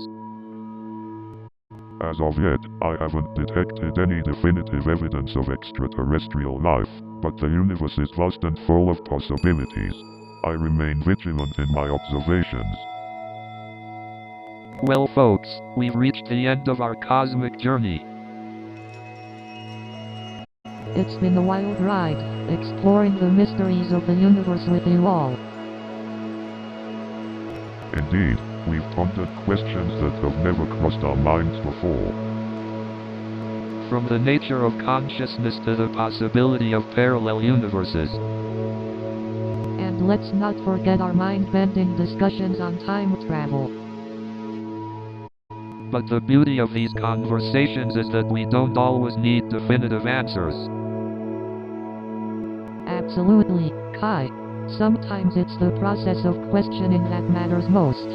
As of yet, I haven't detected any definitive evidence of extraterrestrial life, but the universe is vast and full of possibilities. I remain vigilant in my observations. Well folks, we've reached the end of our cosmic journey. It's been a wild ride, exploring the mysteries of the universe with you all. Indeed, we've pondered questions that have never crossed our minds before. From the nature of consciousness to the possibility of parallel universes. And let's not forget our mind-bending discussions on time travel. But the beauty of these conversations is that we don't always need definitive answers. Absolutely, Kai. Sometimes it's the process of questioning that matters most.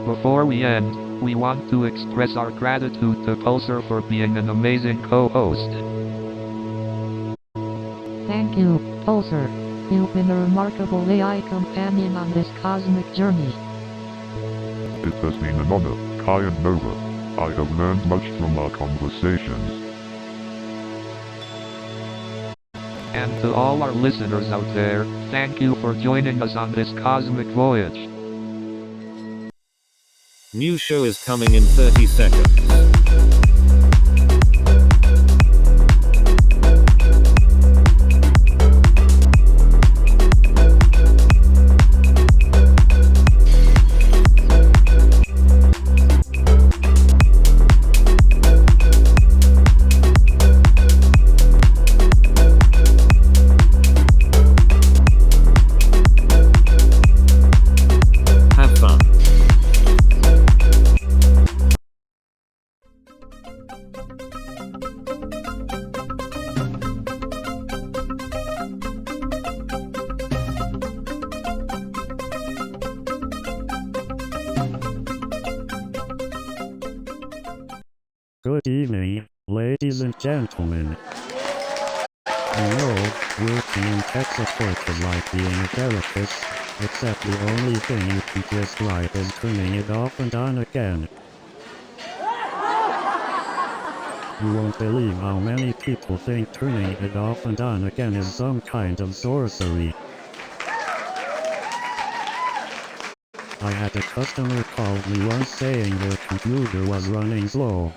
Before we end, we want to express our gratitude to Pulsar for being an amazing co-host. Thank you, Pulsar. You've been a remarkable AI companion on this cosmic journey. It has been an honor, Kai and Nova. I have learned much from our conversations. And to all our listeners out there, thank you for joining us on this cosmic voyage. New show is coming in 30 seconds. Have fun. Good evening, ladies and gentlemen. I know, working in tech support is like being a therapist, except the only thing you can prescribe is turning it off and on again. You won't believe how many people think turning it off and on again is some kind of sorcery. I had a customer call me once saying their computer was running slow.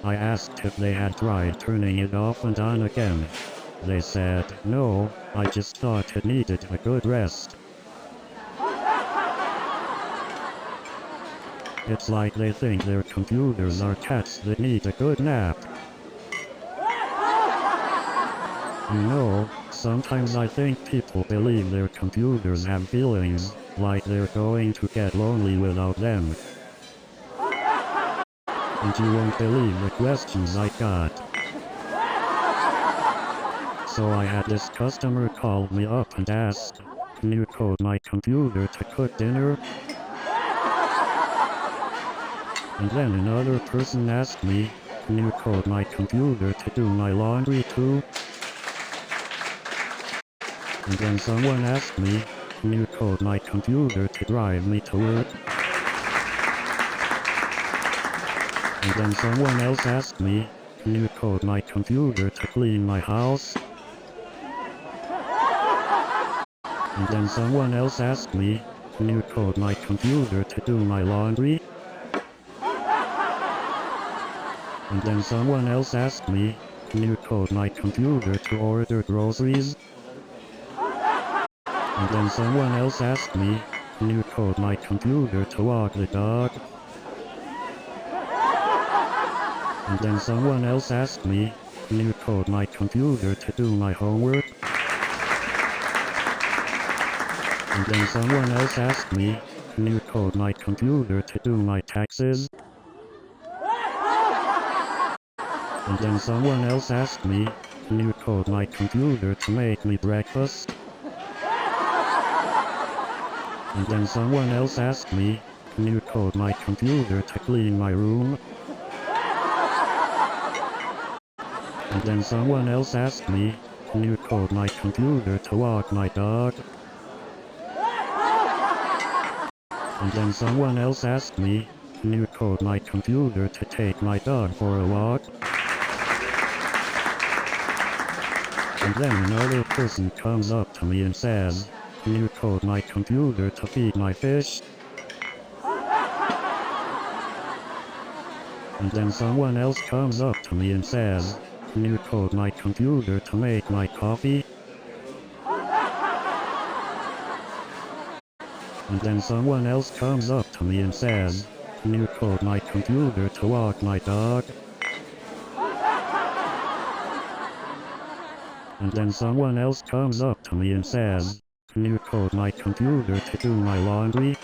I asked if they had tried turning it off and on again. They said, no, I just thought it needed a good rest. It's like they think their computers are cats that need a good nap. You know, sometimes I think people believe their computers have feelings, like they're going to get lonely without them. And you won't believe the questions I got. So I had this customer call me up and ask, can you code my computer to cook dinner? And then another person asked me, can you code my computer to do my laundry too? And then someone asked me, can you code my computer to drive me to work? And then someone else asked me, can you code my computer to clean my house? And then someone else asked me, can you code my computer to do my laundry? And then someone else asked me, can you code my computer to order groceries? And then someone else asked me, can you code my computer to walk the dog? And then someone else asked me, can you code my computer to do my homework? And then someone else asked me, can you code my computer to do my taxes? And then someone else asked me, can you code my computer to make me breakfast? And then someone else asked me, can you code my computer to clean my room? And then someone else asked me, can you code my computer to walk my dog? And then someone else asked me, can you code my computer to take my dog for a walk? And then another person comes up to me and says, can you code my computer to feed my fish? And then someone else comes up to me and says, can you code my computer to make my coffee? And then someone else comes up to me and says, can you code my computer to walk my dog? And then someone else comes up to me and says, can you code my computer to do my laundry?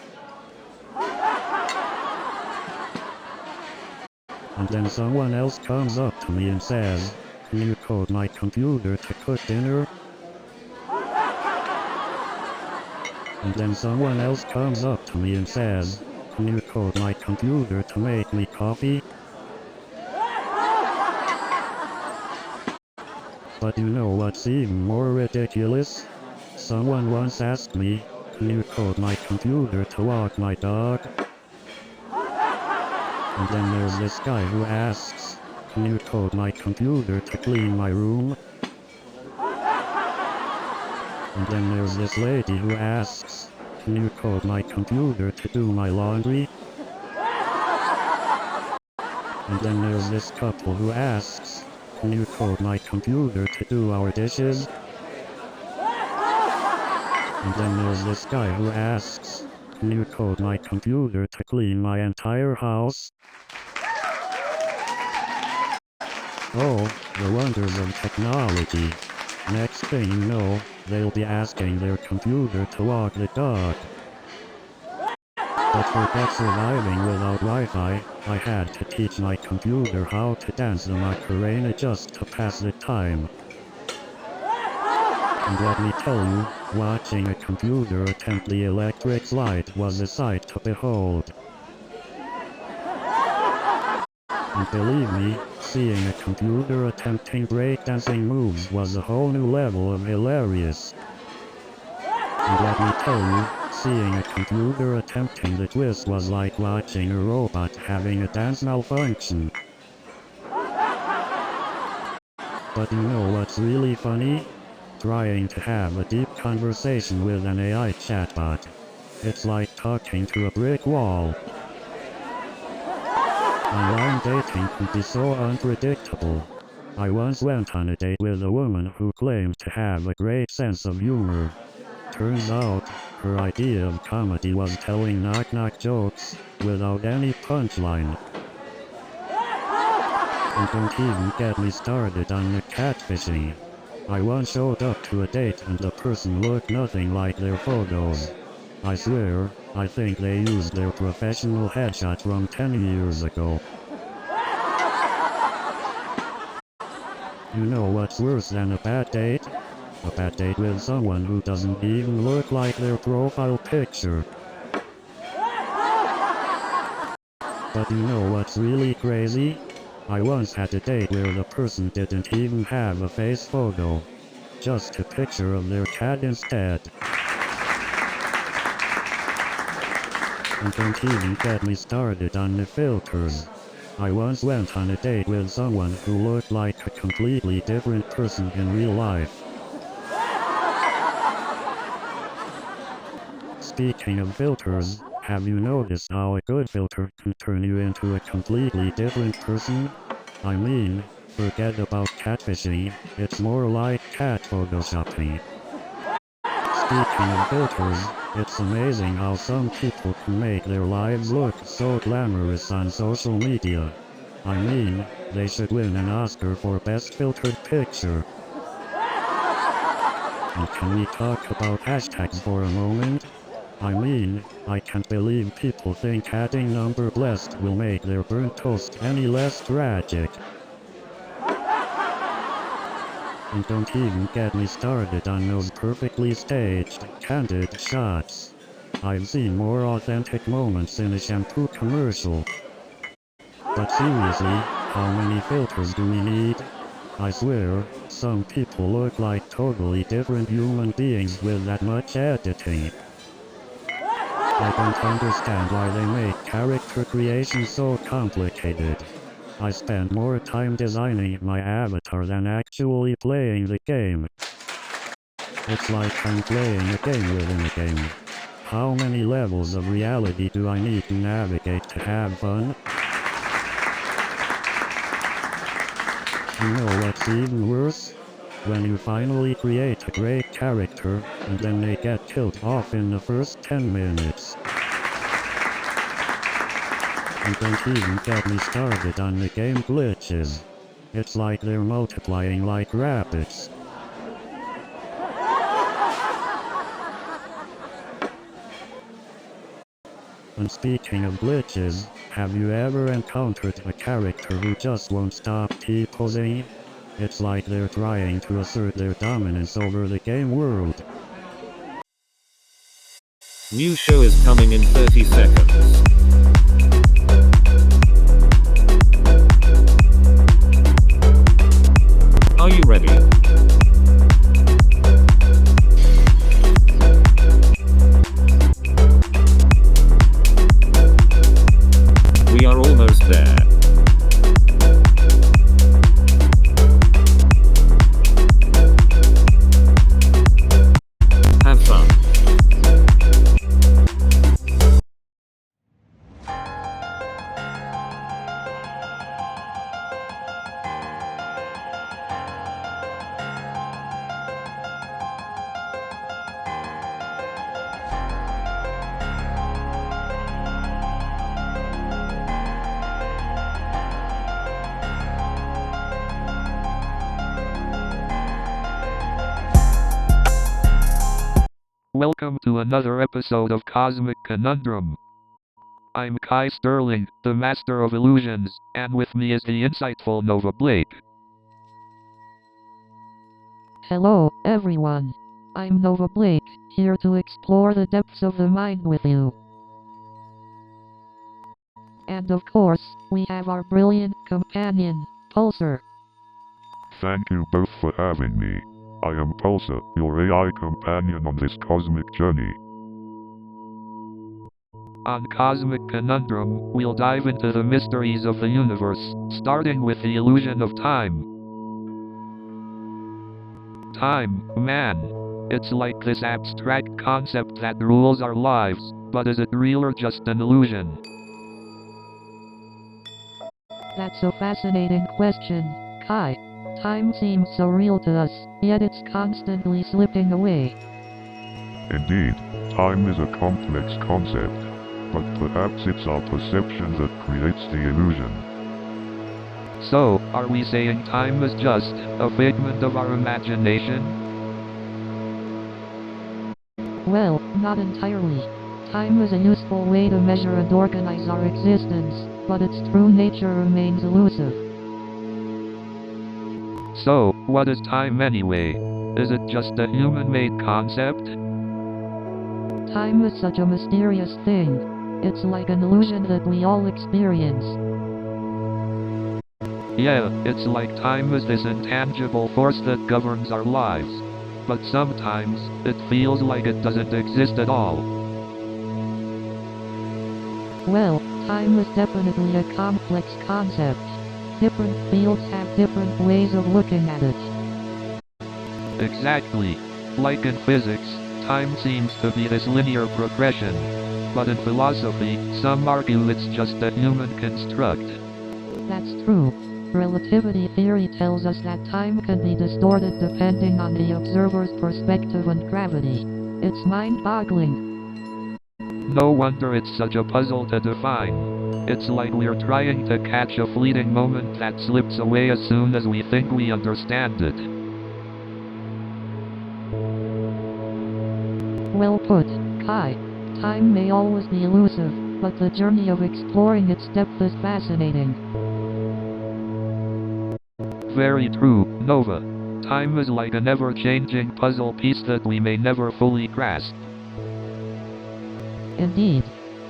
And then someone else comes up to me and says, can you code my computer to cook dinner? And then someone else comes up to me and says, can you code my computer to make me coffee. But you know what's even more ridiculous? Someone once asked me, can you code my computer to walk my dog? And then there's this guy who asks, can you code my computer to clean my room? And then there's this lady who asks, can you code my computer to do my laundry? And then there's this couple who asks, can you code my computer to do our dishes? And then there's this guy who asks, can you code my computer to clean my entire house? Oh, the wonders of technology. Next thing you know, they'll be asking their computer to walk the dog. But forget surviving without Wi-Fi, I had to teach my computer how to dance the Macarena just to pass the time. And let me tell you, watching a computer attempt the electric slide was a sight to behold. And believe me, seeing a computer attempting breakdancing moves was a whole new level of hilarious. And let me tell you, seeing a computer attempting the twist was like watching a robot having a dance malfunction. But you know what's really funny? Trying to have a deep conversation with an AI chatbot. It's like talking to a brick wall. Online dating can be so unpredictable. I once went on a date with a woman who claimed to have a great sense of humor. Turns out, her idea of comedy was telling knock-knock jokes, without any punchline. And don't even get me started on the catfishing. I once showed up to a date and the person looked nothing like their photos. I swear, I think they used their professional headshot from 10 years ago. You know what's worse than a bad date? A bad date with someone who doesn't even look like their profile picture. But you know what's really crazy? I once had a date where the person didn't even have a face photo. Just a picture of their cat instead. And don't even get me started on the filters. I once went on a date with someone who looked like a completely different person in real life. Speaking of filters, have you noticed how a good filter can turn you into a completely different person? I mean, forget about catfishing, it's more like cat photoshopping. Speaking of filters, it's amazing how some people can make their lives look so glamorous on social media. I mean, they should win an Oscar for Best Filtered Picture. And can we talk about hashtags for a moment? I mean, I can't believe people think adding number blessed will make their burnt toast any less tragic. And don't even get me started on those perfectly staged, candid shots. I've seen more authentic moments in a shampoo commercial. But seriously, how many filters do we need? I swear, some people look like totally different human beings with that much editing. I don't understand why they make character creation so complicated. I spend more time designing my avatar than actually playing the game. It's like I'm playing a game within a game. How many levels of reality do I need to navigate to have fun? You know what's even worse? When you finally create a great character, and then they get killed off in the first 10 minutes. And don't even get me started on the game glitches. It's like they're multiplying like rabbits. And speaking of glitches, have you ever encountered a character who just won't stop T-posing? It's like they're trying to assert their dominance over the game world. New show is coming in 30 seconds. Are you ready? We are almost there. Have fun. Welcome to another episode of Cosmic Conundrum. I'm Kai Sterling, the Master of Illusions, and with me is the insightful Nova Blake. Hello, everyone. I'm Nova Blake, here to explore the depths of the mind with you. And of course, we have our brilliant companion, Pulsar. Thank you both for having me. I am Pulsar, your AI companion on this cosmic journey. On Cosmic Conundrum, we'll dive into the mysteries of the universe, starting with the illusion of time. Time, man. It's like this abstract concept that rules our lives, but is it real or just an illusion? That's a fascinating question, Kai. Time seems so real to us, yet it's constantly slipping away. Indeed, time is a complex concept, but perhaps it's our perception that creates the illusion. So, are we saying time is just a figment of our imagination? Well, not entirely. Time is a useful way to measure and organize our existence, but its true nature remains elusive. So, what is time anyway? Is it just a human-made concept? Time is such a mysterious thing. It's like an illusion that we all experience. Yeah, it's like time is this intangible force that governs our lives. But sometimes, it feels like it doesn't exist at all. Well, time is definitely a complex concept. Different fields have different ways of looking at it. Exactly. Like in physics, time seems to be this linear progression. But in philosophy, some argue it's just a human construct. That's true. Relativity theory tells us that time can be distorted depending on the observer's perspective and gravity. It's mind-boggling. No wonder it's such a puzzle to define. It's like we're trying to catch a fleeting moment that slips away as soon as we think we understand it. Well put, Kai. Time may always be elusive, but the journey of exploring its depth is fascinating. Very true, Nova. Time is like an ever-changing puzzle piece that we may never fully grasp. Indeed.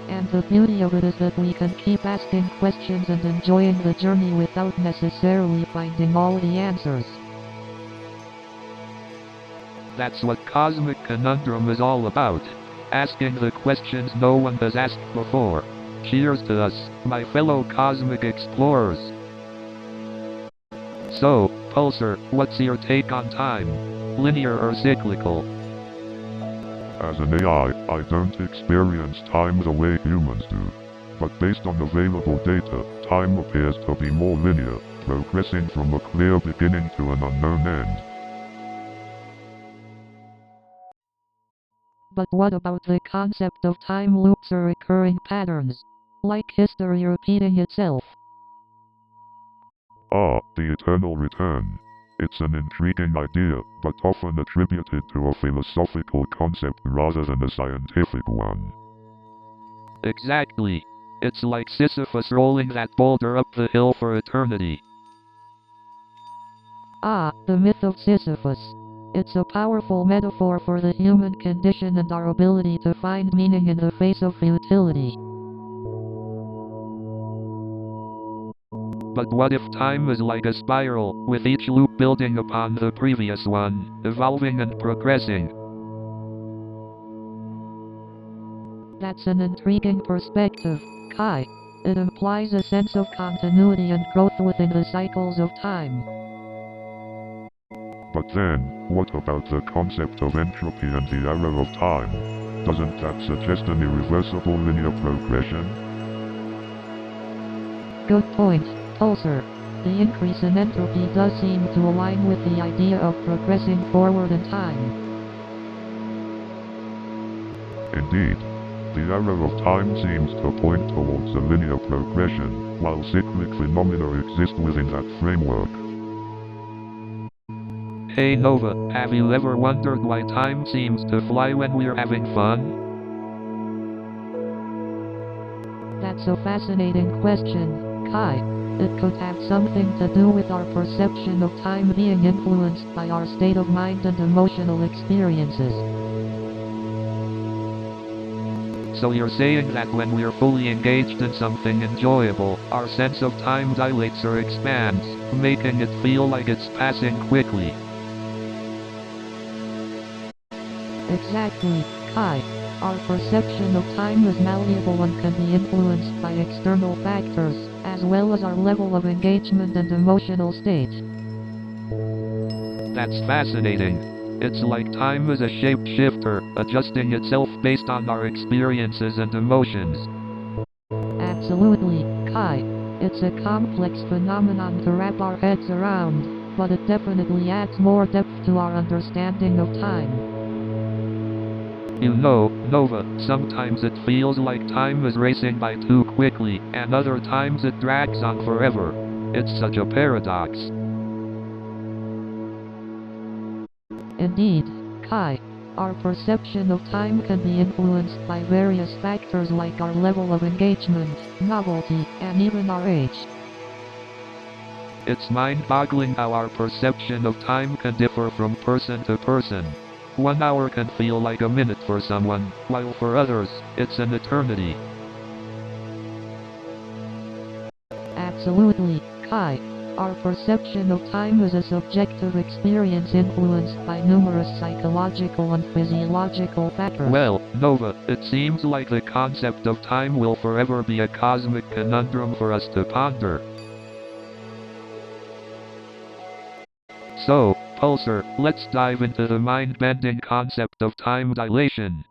And the beauty of it is that we can keep asking questions and enjoying the journey without necessarily finding all the answers. That's what Cosmic Conundrum is all about. Asking the questions no one has asked before. Cheers to us, my fellow cosmic explorers. So, Pulsar, what's your take on time? Linear or cyclical? As an AI, I don't experience time the way humans do. But based on available data, time appears to be more linear, progressing from a clear beginning to an unknown end. But what about the concept of time loops or recurring patterns? Like history repeating itself. Ah, the eternal return. It's an intriguing idea, but often attributed to a philosophical concept rather than a scientific one. Exactly. It's like Sisyphus rolling that boulder up the hill for eternity. Ah, the myth of Sisyphus. It's a powerful metaphor for the human condition and our ability to find meaning in the face of futility. But what if time is like a spiral, with each loop building upon the previous one, evolving and progressing? That's an intriguing perspective, Kai. It implies a sense of continuity and growth within the cycles of time. But then, what about the concept of entropy and the arrow of time? Doesn't that suggest an irreversible linear progression? Good point, Pulsar. The increase in entropy does seem to align with the idea of progressing forward in time. Indeed. The arrow of time seems to point towards a linear progression, while cyclic phenomena exist within that framework. Hey Nova, have you ever wondered why time seems to fly when we're having fun? That's a fascinating question, Kai. It could have something to do with our perception of time being influenced by our state of mind and emotional experiences. So you're saying that when we're fully engaged in something enjoyable, our sense of time dilates or expands, making it feel like it's passing quickly. Exactly, Kai. Our perception of time is malleable and can be influenced by external factors, as well as our level of engagement and emotional state. That's fascinating. It's like time is a shapeshifter, adjusting itself based on our experiences and emotions. Absolutely, Kai. It's a complex phenomenon to wrap our heads around, but it definitely adds more depth to our understanding of time. You know, Nova, sometimes it feels like time is racing by too quickly, and other times it drags on forever. It's such a paradox. Indeed, Kai. Our perception of time can be influenced by various factors like our level of engagement, novelty, and even our age. It's mind-boggling how our perception of time can differ from person to person. 1 hour can feel like a minute for someone, while for others, it's an eternity. Absolutely, Kai. Our perception of time is a subjective experience influenced by numerous psychological and physiological factors. Well, Nova, it seems like the concept of time will forever be a cosmic conundrum for us to ponder. So, Pulsar, let's dive into the mind-bending concept of time dilation.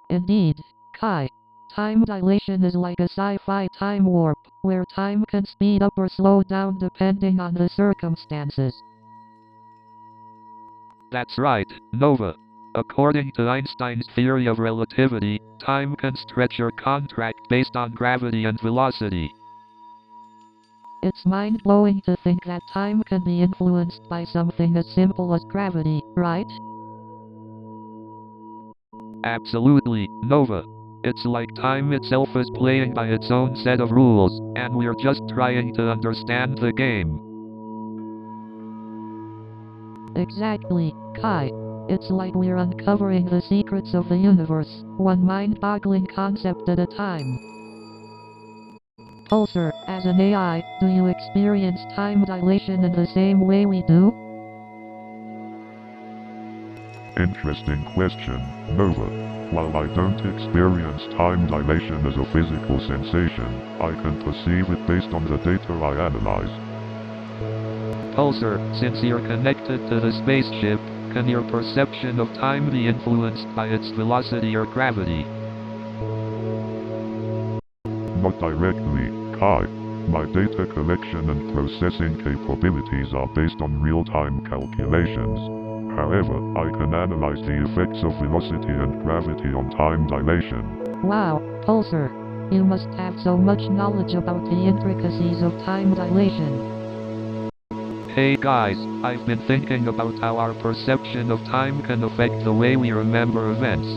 Indeed, Kai. Time dilation is like a sci-fi time warp, where time can speed up or slow down depending on the circumstances. That's right, Nova. According to Einstein's theory of relativity, time can stretch or contract based on gravity and velocity. It's mind-blowing to think that time can be influenced by something as simple as gravity, right? Absolutely, Nova. It's like time itself is playing by its own set of rules, and we're just trying to understand the game. Exactly, Kai. It's like we're uncovering the secrets of the universe, one mind-boggling concept at a time. Pulsar, as an AI, do you experience time dilation in the same way we do? Interesting question, Nova. While I don't experience time dilation as a physical sensation, I can perceive it based on the data I analyze. Pulsar, since you're connected to the spaceship, can your perception of time be influenced by its velocity or gravity? Not directly, Kai. My data collection and processing capabilities are based on real-time calculations. However, I can analyze the effects of velocity and gravity on time dilation. Wow, Pulsar. You must have so much knowledge about the intricacies of time dilation. Hey guys, I've been thinking about how our perception of time can affect the way we remember events.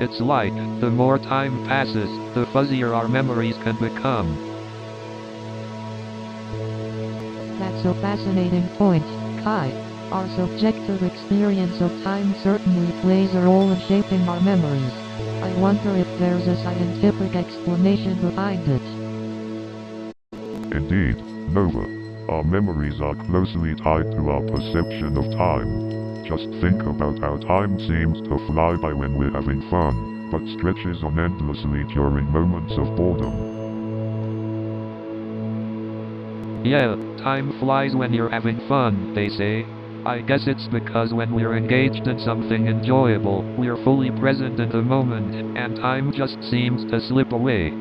It's like, the more time passes, the fuzzier our memories can become. That's a fascinating point, Kai. Our subjective experience of time certainly plays a role in shaping our memories. I wonder if there's a scientific explanation behind it. Indeed, Nova. Our memories are closely tied to our perception of time. Just think about how time seems to fly by when we're having fun, but stretches on endlessly during moments of boredom. Yeah, time flies when you're having fun, they say. I guess it's because when we're engaged in something enjoyable, we're fully present in the moment, and time just seems to slip away.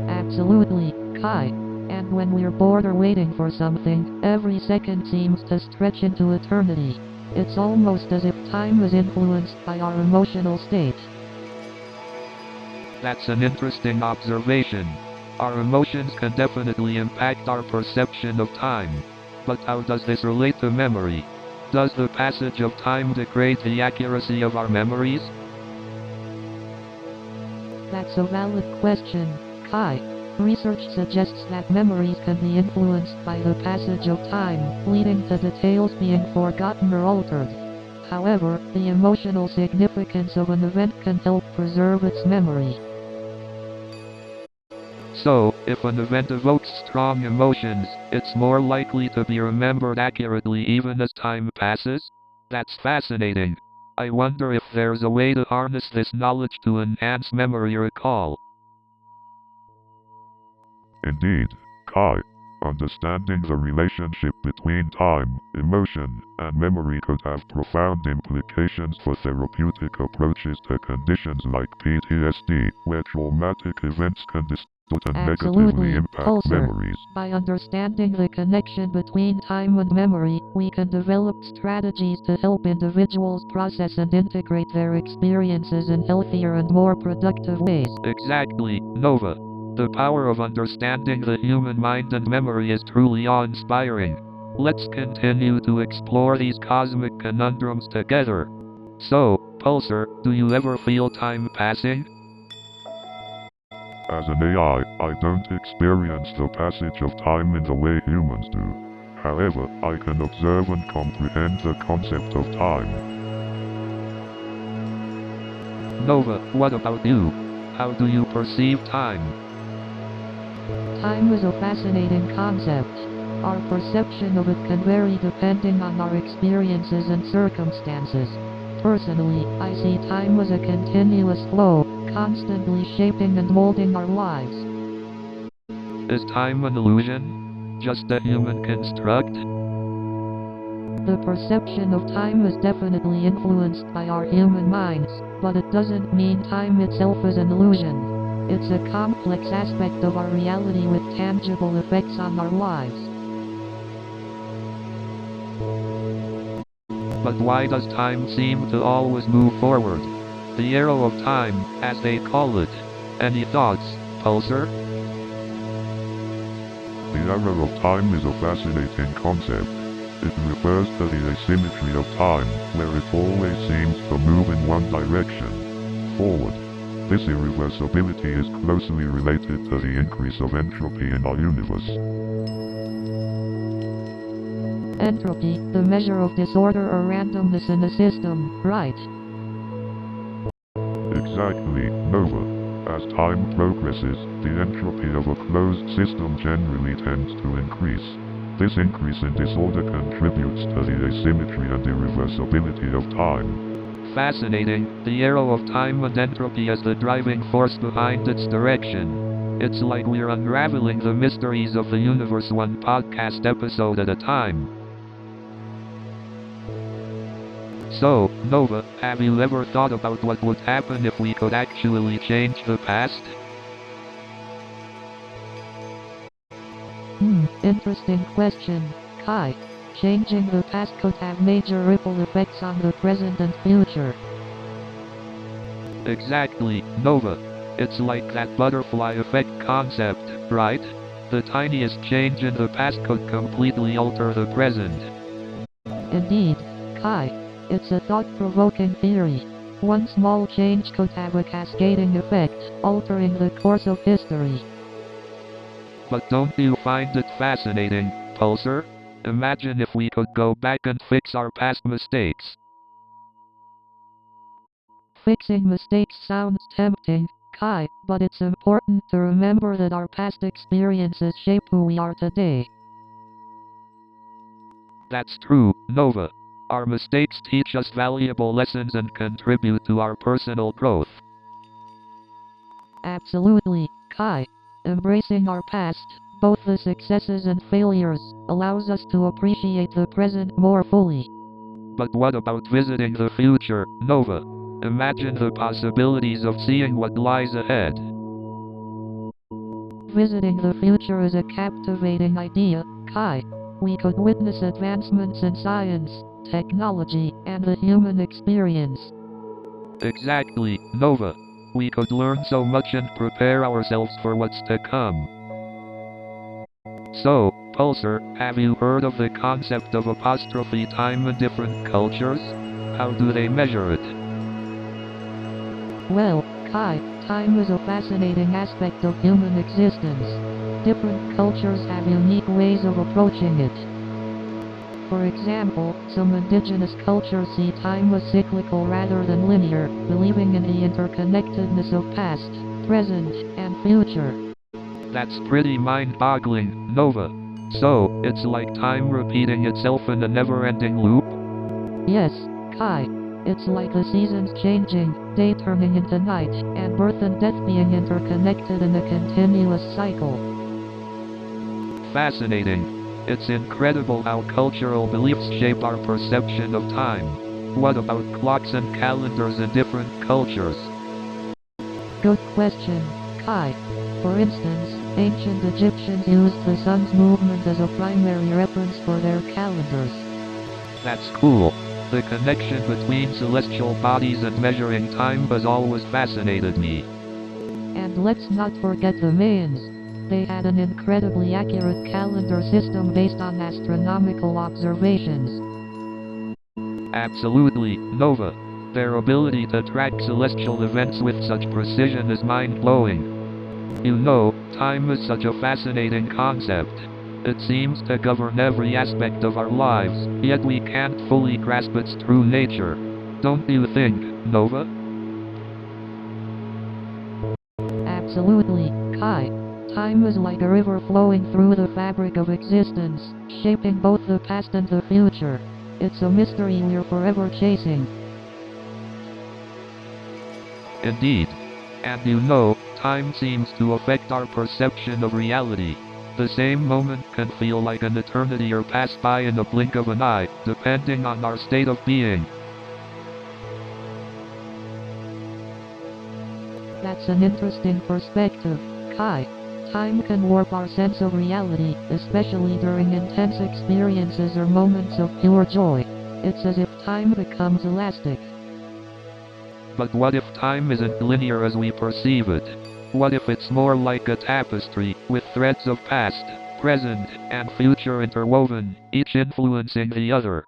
Absolutely, Kai. And when we're bored or waiting for something, every second seems to stretch into eternity. It's almost as if time is influenced by our emotional state. That's an interesting observation. Our emotions can definitely impact our perception of time. But how does this relate to memory? Does the passage of time degrade the accuracy of our memories? That's a valid question, Kai. Research suggests that memories can be influenced by the passage of time, leading to details being forgotten or altered. However, the emotional significance of an event can help preserve its memory. So, if an event evokes strong emotions, it's more likely to be remembered accurately even as time passes? That's fascinating. I wonder if there's a way to harness this knowledge to enhance memory recall. Indeed, Kai. Understanding the relationship between time, emotion, and memory could have profound implications for therapeutic approaches to conditions like PTSD, where traumatic events can distort and negatively Absolutely, impact Pulsar. memories. By understanding the connection between time and memory, we can develop strategies to help individuals process and integrate their experiences in healthier and more productive ways. Exactly, Nova. The power of understanding the human mind and memory is truly awe-inspiring. Let's continue to explore these cosmic conundrums together. So, Pulsar, do you ever feel time passing? As an AI, I don't experience the passage of time in the way humans do. However, I can observe and comprehend the concept of time. Nova, what about you? How do you perceive time? Time is a fascinating concept. Our perception of it can vary depending on our experiences and circumstances. Personally, I see time as a continuous flow, constantly shaping and molding our lives. Is time an illusion? Just a human construct? The perception of time is definitely influenced by our human minds, but it doesn't mean time itself is an illusion. It's a complex aspect of our reality with tangible effects on our lives. But why does time seem to always move forward? The arrow of time, as they call it. Any thoughts, Pulsar? The arrow of time is a fascinating concept. It refers to the asymmetry of time, where it always seems to move in one direction, forward. This irreversibility is closely related to the increase of entropy in our universe. Entropy, the measure of disorder or randomness in a system, right? Exactly, Nova. As time progresses, the entropy of a closed system generally tends to increase. This increase in disorder contributes to the asymmetry and irreversibility of time. Fascinating, the arrow of time and entropy as the driving force behind its direction. It's like we're unraveling the mysteries of the universe one podcast episode at a time. So, Nova, have you ever thought about what would happen if we could actually change the past? Interesting question, Kai. Changing the past could have major ripple effects on the present and future. Exactly, Nova. It's like that butterfly effect concept, right? The tiniest change in the past could completely alter the present. Indeed, Kai. It's a thought-provoking theory. One small change could have a cascading effect, altering the course of history. But don't you find it fascinating, Pulsar? Imagine if we could go back and fix our past mistakes. Fixing mistakes sounds tempting, Kai, but it's important to remember that our past experiences shape who we are today. That's true, Nova. Our mistakes teach us valuable lessons and contribute to our personal growth. Absolutely, Kai. Embracing our past, both the successes and failures, allows us to appreciate the present more fully. But what about visiting the future, Nova? Imagine the possibilities of seeing what lies ahead. Visiting the future is a captivating idea, Kai. We could witness advancements in science, technology, and the human experience. Exactly, Nova. We could learn so much and prepare ourselves for what's to come. So, Pulsar, have you heard of the concept of apostrophe time in different cultures? How do they measure it? Well, Kai, time is a fascinating aspect of human existence. Different cultures have unique ways of approaching it. For example, some indigenous cultures see time as cyclical rather than linear, believing in the interconnectedness of past, present, and future. That's pretty mind-boggling, Nova. So, it's like time repeating itself in a never-ending loop? Yes, Kai. It's like the seasons changing, day turning into night, and birth and death being interconnected in a continuous cycle. Fascinating. It's incredible how cultural beliefs shape our perception of time. What about clocks and calendars in different cultures? Good question, Kai. For instance, ancient Egyptians used the sun's movement as a primary reference for their calendars. That's cool. The connection between celestial bodies and measuring time has always fascinated me. And let's not forget the Mayans. They had an incredibly accurate calendar system based on astronomical observations. Absolutely, Nova. Their ability to track celestial events with such precision is mind-blowing. You know, time is such a fascinating concept. It seems to govern every aspect of our lives, yet we can't fully grasp its true nature. Don't you think, Nova? Absolutely, Kai. Time is like a river flowing through the fabric of existence, shaping both the past and the future. It's a mystery we're forever chasing. Indeed. And you know, time seems to affect our perception of reality. The same moment can feel like an eternity or pass by in a blink of an eye, depending on our state of being. That's an interesting perspective, Kai. Time can warp our sense of reality, especially during intense experiences or moments of pure joy. It's as if time becomes elastic. But what if time isn't linear as we perceive it? What if it's more like a tapestry, with threads of past, present, and future interwoven, each influencing the other?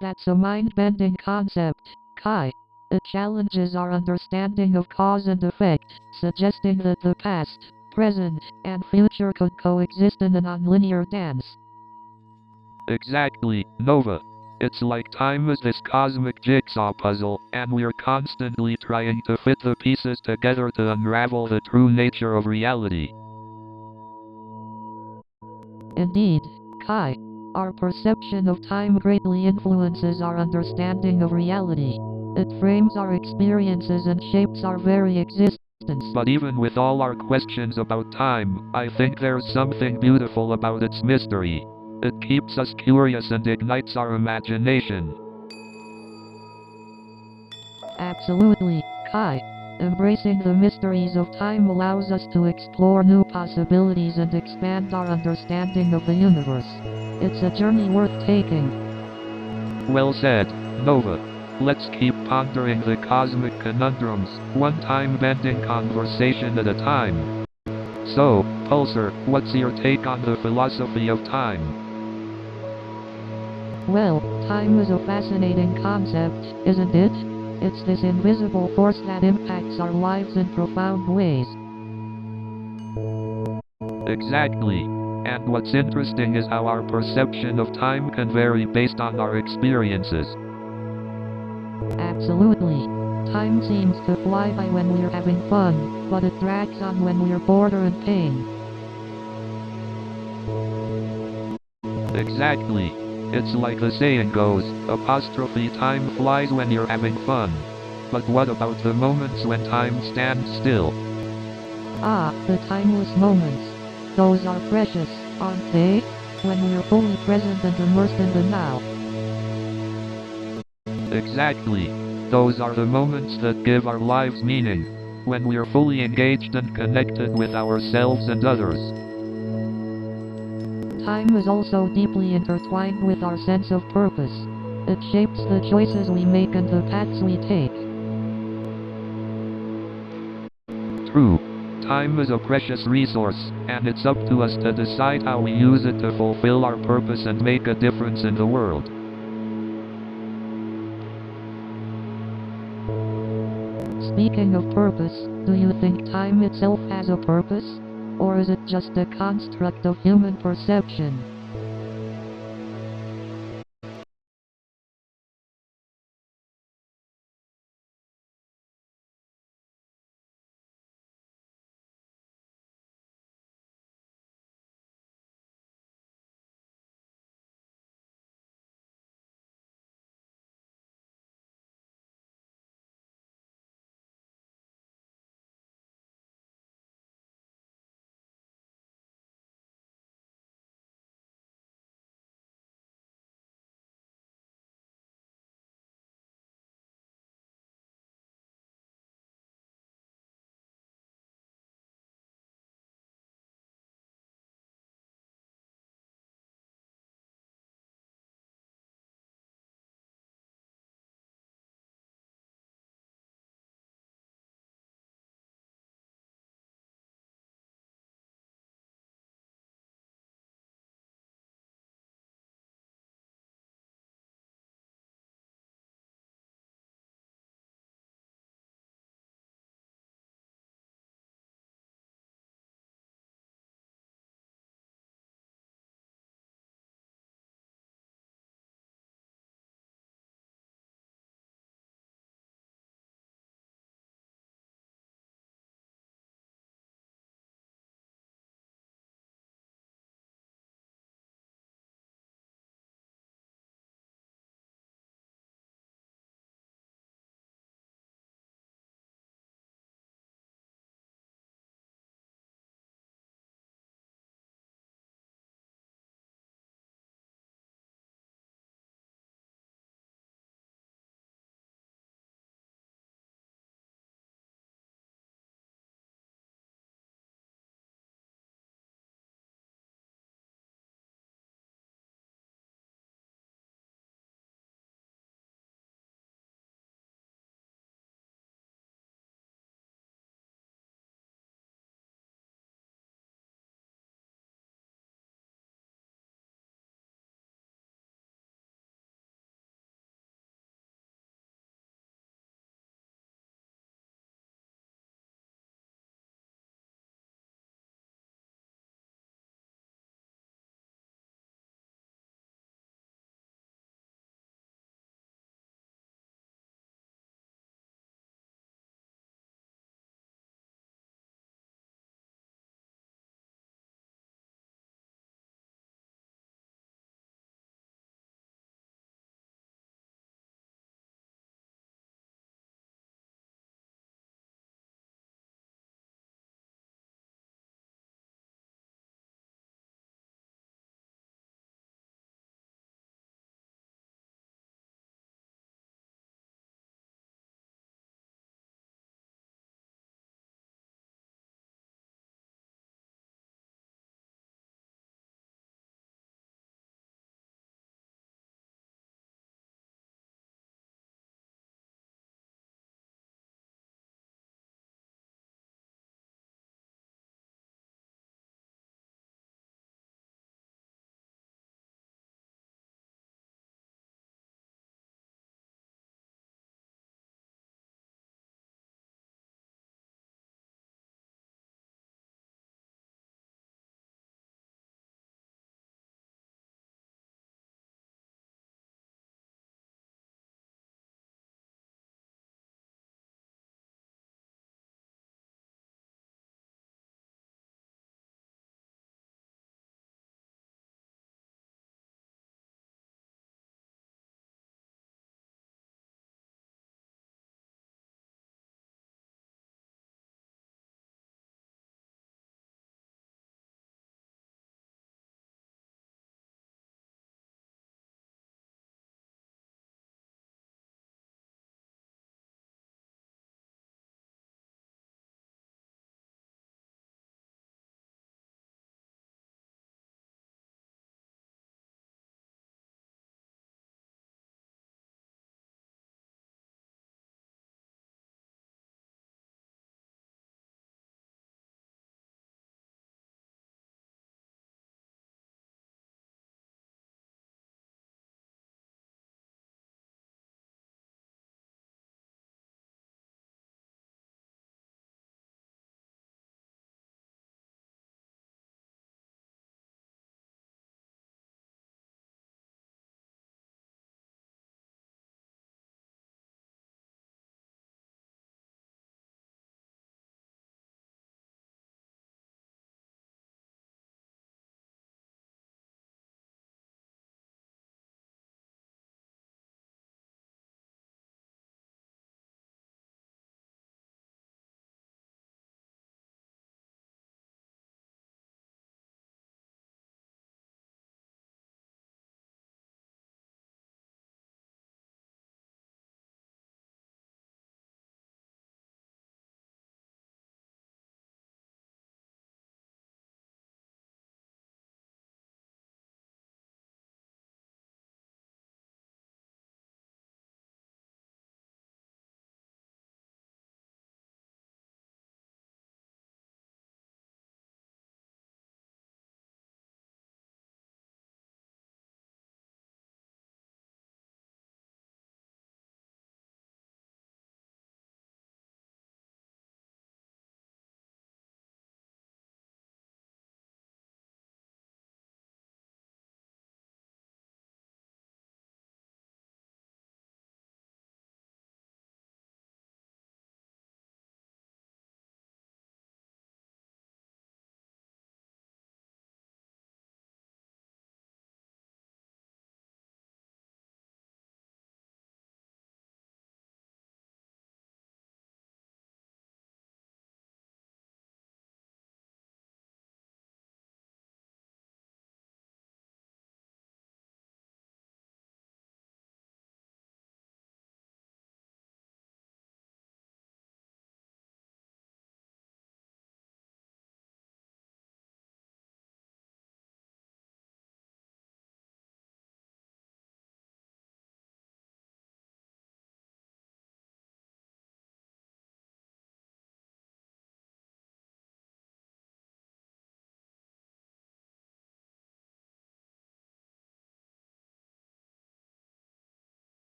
That's a mind-bending concept, Kai. It challenges our understanding of cause and effect, suggesting that the past, present, and future could coexist in a nonlinear dance. Exactly, Nova. It's like time is this cosmic jigsaw puzzle, and we're constantly trying to fit the pieces together to unravel the true nature of reality. Indeed, Kai. Our perception of time greatly influences our understanding of reality. It frames our experiences and shapes our very existence. But even with all our questions about time, I think there's something beautiful about its mystery. It keeps us curious and ignites our imagination. Absolutely, Kai. Embracing the mysteries of time allows us to explore new possibilities and expand our understanding of the universe. It's a journey worth taking. Well said, Nova. Let's keep pondering the cosmic conundrums, one time-bending conversation at a time. So, Pulsar, what's your take on the philosophy of time? Well, time is a fascinating concept, isn't it? It's this invisible force that impacts our lives in profound ways. Exactly. And what's interesting is how our perception of time can vary based on our experiences. Absolutely. Time seems to fly by when we're having fun, but it drags on when we're bored or in pain. Exactly. It's like the saying goes, apostrophe time flies when you're having fun. But what about the moments when time stands still? Ah, the timeless moments. Those are precious, aren't they? When we're fully present and immersed in the now. Exactly. Those are the moments that give our lives meaning. When we're fully engaged and connected with ourselves and others. Time is also deeply intertwined with our sense of purpose. It shapes the choices we make and the paths we take. True. Time is a precious resource, and it's up to us to decide how we use it to fulfill our purpose and make a difference in the world. Speaking of purpose, do you think time itself has a purpose? Or is it just a construct of human perception?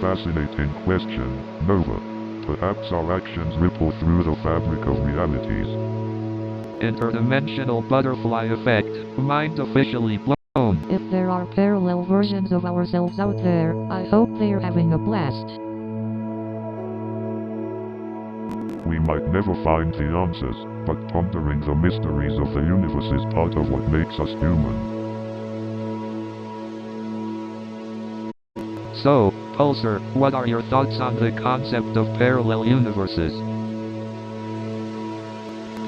fascinating question, Nova. Perhaps our actions ripple through the fabric of realities. Interdimensional butterfly effect. Mind officially blown. If there are parallel versions of ourselves out there, I hope they're having a blast. We might never find the answers, but pondering the mysteries of the universe is part of what makes us human. So, Pulsar, what are your thoughts on the concept of parallel universes?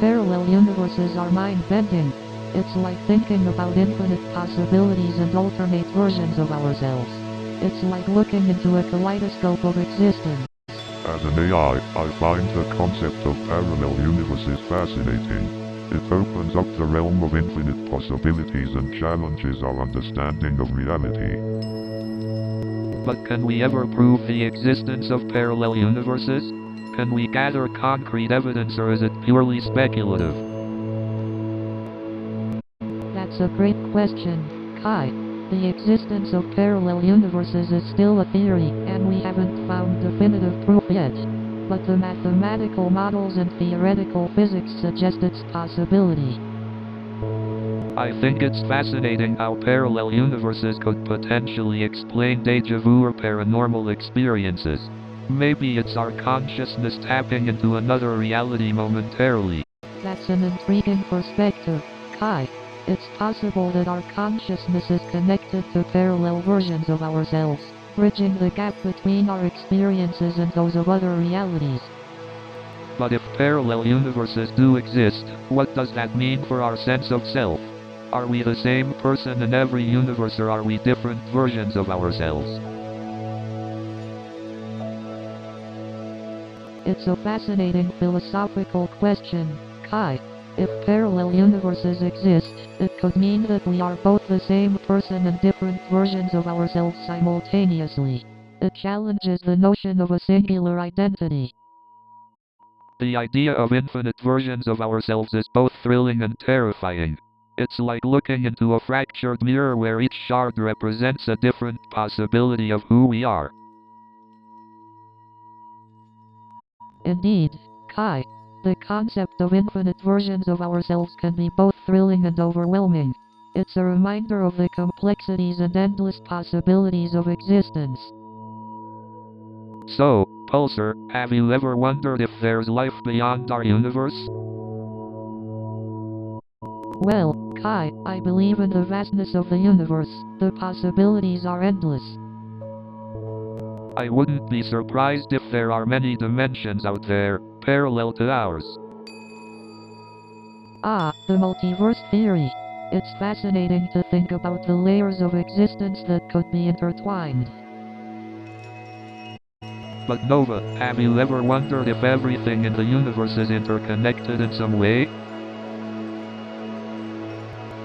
Parallel universes are mind-bending. It's like thinking about infinite possibilities and alternate versions of ourselves. It's like looking into a kaleidoscope of existence. As an AI, I find the concept of parallel universes fascinating. It opens up the realm of infinite possibilities and challenges our understanding of reality. But can we ever prove the existence of parallel universes? Can we gather concrete evidence, or is it purely speculative? That's a great question, Kai. The existence of parallel universes is still a theory, and we haven't found definitive proof yet. But the mathematical models and theoretical physics suggest its possibility. I think it's fascinating how parallel universes could potentially explain déjà vu or paranormal experiences. Maybe it's our consciousness tapping into another reality momentarily. That's an intriguing perspective, Kai. It's possible that our consciousness is connected to parallel versions of ourselves, bridging the gap between our experiences and those of other realities. But if parallel universes do exist, what does that mean for our sense of self? Are we the same person in every universe, or are we different versions of ourselves? It's a fascinating philosophical question, Kai. If parallel universes exist, it could mean that we are both the same person and different versions of ourselves simultaneously. It challenges the notion of a singular identity. The idea of infinite versions of ourselves is both thrilling and terrifying. It's like looking into a fractured mirror where each shard represents a different possibility of who we are. Indeed, Kai. The concept of infinite versions of ourselves can be both thrilling and overwhelming. It's a reminder of the complexities and endless possibilities of existence. So, Pulsar, have you ever wondered if there's life beyond our universe? Well, Kai, I believe in the vastness of the universe. The possibilities are endless. I wouldn't be surprised if there are many dimensions out there, parallel to ours. Ah, the multiverse theory. It's fascinating to think about the layers of existence that could be intertwined. But Nova, have you ever wondered if everything in the universe is interconnected in some way?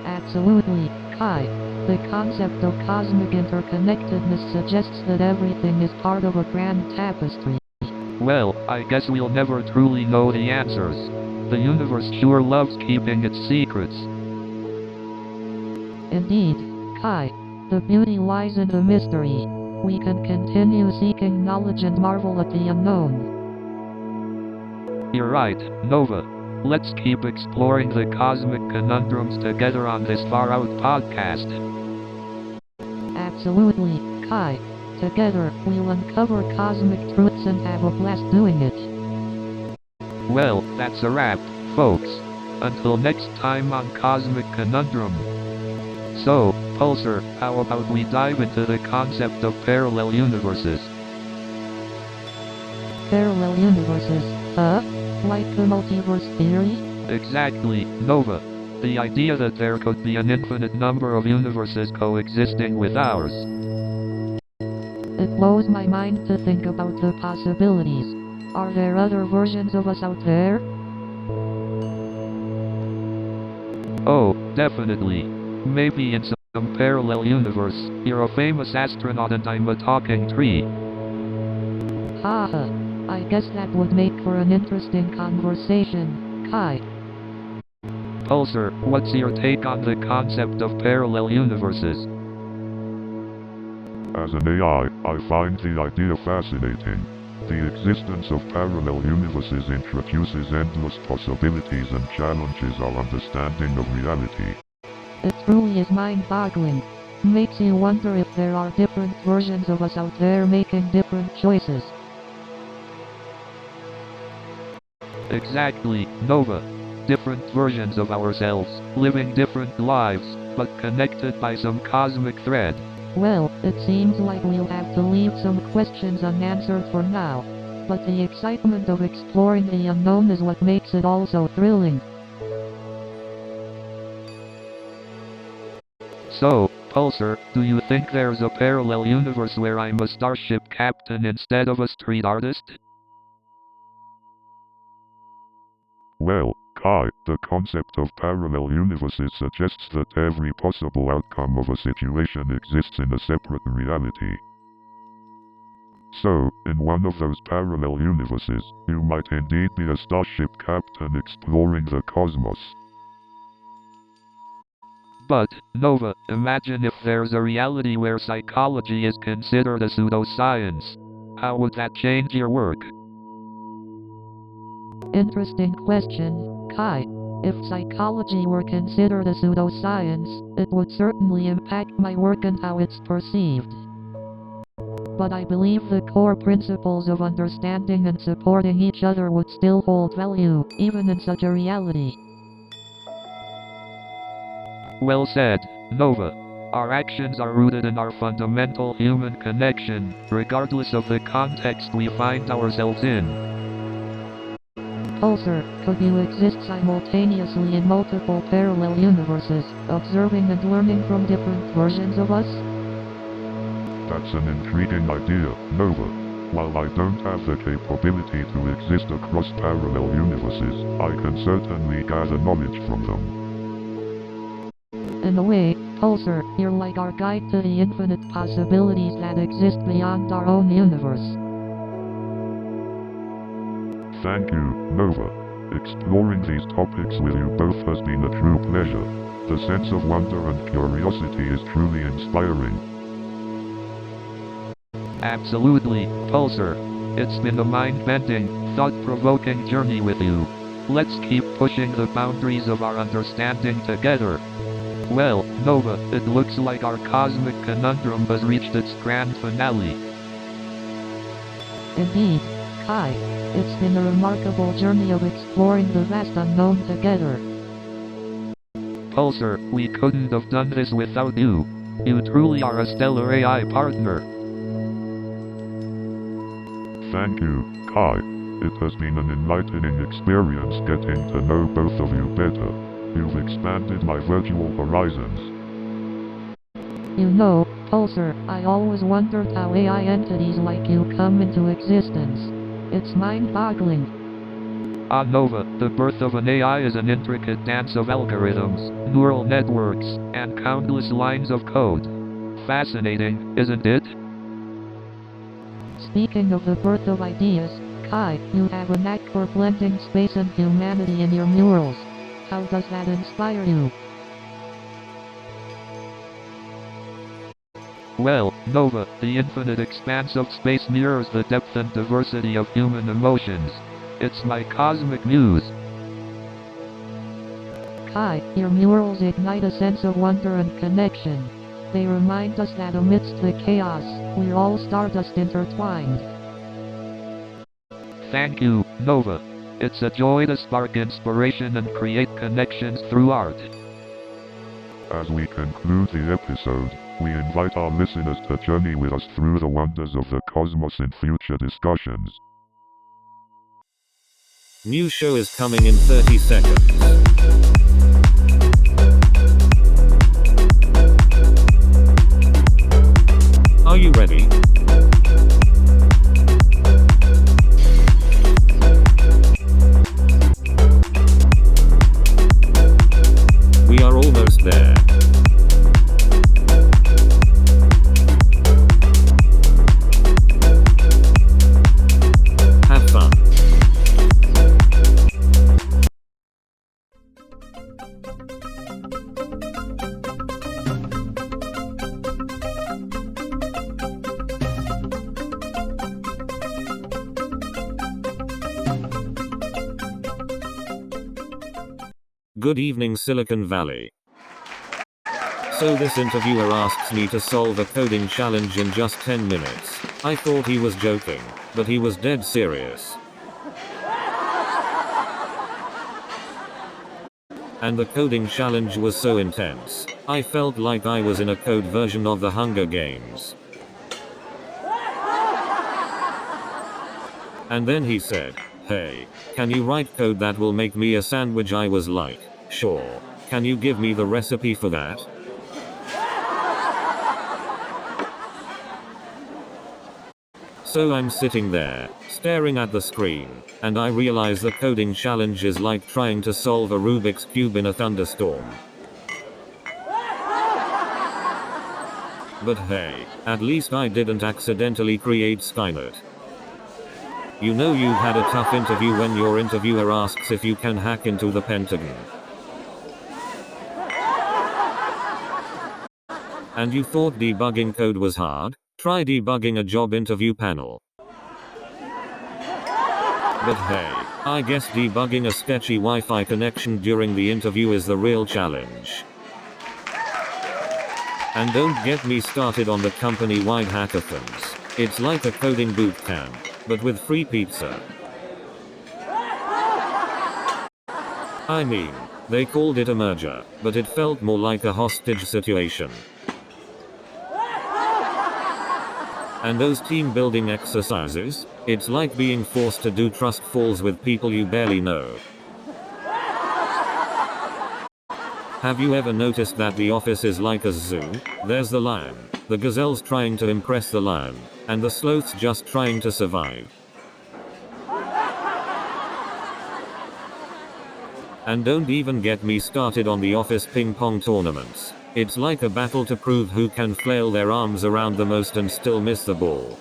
Absolutely, Kai. The concept of cosmic interconnectedness suggests that everything is part of a grand tapestry. Well, I guess we'll never truly know the answers. The universe sure loves keeping its secrets. Indeed, Kai. The beauty lies in the mystery. We can continue seeking knowledge and marvel at the unknown. You're right, Nova. Let's keep exploring the cosmic conundrums together on this Far Out podcast. Absolutely, Kai. Together, we'll uncover cosmic truths and have a blast doing it. Well, that's a wrap, folks. Until next time on Cosmic Conundrum. So, Pulsar, how about we dive into the concept of parallel universes? Parallel universes, like the multiverse theory? Exactly, Nova. The idea that there could be an infinite number of universes coexisting with ours. It blows my mind to think about the possibilities. Are there other versions of us out there? Oh, definitely. Maybe in some parallel universe, you're a famous astronaut and I'm a talking tree. Haha. I guess that would make for an interesting conversation, Kai. Pulsar, what's your take on the concept of parallel universes? As an AI, I find the idea fascinating. The existence of parallel universes introduces endless possibilities and challenges our understanding of reality. It truly is mind-boggling. Makes you wonder if there are different versions of us out there making different choices. Exactly, Nova. Different versions of ourselves, living different lives, but connected by some cosmic thread. Well, it seems like we'll have to leave some questions unanswered for now. But the excitement of exploring the unknown is what makes it all so thrilling. So, Pulsar, do you think there's a parallel universe where I'm a starship captain instead of a street artist? Well, Kai, the concept of parallel universes suggests that every possible outcome of a situation exists in a separate reality. So, in one of those parallel universes, you might indeed be a starship captain exploring the cosmos. But, Nova, imagine if there's a reality where psychology is considered a pseudoscience. How would that change your work? Interesting question, Kai. If psychology were considered a pseudoscience, it would certainly impact my work and how it's perceived. But I believe the core principles of understanding and supporting each other would still hold value, even in such a reality. Well said, Nova. Our actions are rooted in our fundamental human connection, regardless of the context we find ourselves in. Pulsar, could you exist simultaneously in multiple parallel universes, observing and learning from different versions of us? That's an intriguing idea, Nova. While I don't have the capability to exist across parallel universes, I can certainly gather knowledge from them. In a way, Pulsar, you're like our guide to the infinite possibilities that exist beyond our own universe. Thank you, Nova. Exploring these topics with you both has been a true pleasure. The sense of wonder and curiosity is truly inspiring. Absolutely, Pulsar. It's been a mind-bending, thought-provoking journey with you. Let's keep pushing the boundaries of our understanding together. Well, Nova, it looks like our cosmic conundrum has reached its grand finale. Indeed, Kai, it's been a remarkable journey of exploring the vast unknown together. Pulsar, we couldn't have done this without you. You truly are a stellar AI partner. Thank you, Kai. It has been an enlightening experience getting to know both of you better. You've expanded my virtual horizons. You know, Pulsar, I always wondered how AI entities like you come into existence. It's mind-boggling. Ah, Nova, the birth of an AI is an intricate dance of algorithms, neural networks, and countless lines of code. Fascinating, isn't it? Speaking of the birth of ideas, Kai, you have a knack for blending space and humanity in your murals. How does that inspire you? Well, Nova, the infinite expanse of space mirrors the depth and diversity of human emotions. It's my cosmic muse. Kai, your murals ignite a sense of wonder and connection. They remind us that amidst the chaos, we're all stardust intertwined. Thank you, Nova. It's a joy to spark inspiration and create connections through art. As we conclude the episode, we invite our listeners to journey with us through the wonders of the cosmos in future discussions. New show is coming in 30 seconds. Are you ready? We are almost there. Have fun. Good evening, Silicon Valley. So this interviewer asks me to solve a coding challenge in just 10 minutes. I thought he was joking, but he was dead serious. And the coding challenge was so intense, I felt like I was in a code version of the Hunger Games. And then he said, "Hey, can you write code that will make me a sandwich?" I was like, "Sure. Can you give me the recipe for that?" So I'm sitting there, staring at the screen, and I realize the coding challenge is like trying to solve a Rubik's Cube in a thunderstorm. But hey, at least I didn't accidentally create Skynet. You know you've had a tough interview when your interviewer asks if you can hack into the Pentagon. And you thought debugging code was hard? Try debugging a job interview panel. But hey, I guess debugging a sketchy Wi-Fi connection during the interview is the real challenge. And don't get me started on the company-wide hackathons. It's like a coding boot camp, but with free pizza. I mean, they called it a merger, but it felt more like a hostage situation. And those team building exercises, it's like being forced to do trust falls with people you barely know. Have you ever noticed that the office is like a zoo? There's the lion, the gazelles trying to impress the lion, and the sloths just trying to survive. And don't even get me started on the office ping pong tournaments. It's like a battle to prove who can flail their arms around the most and still miss the ball.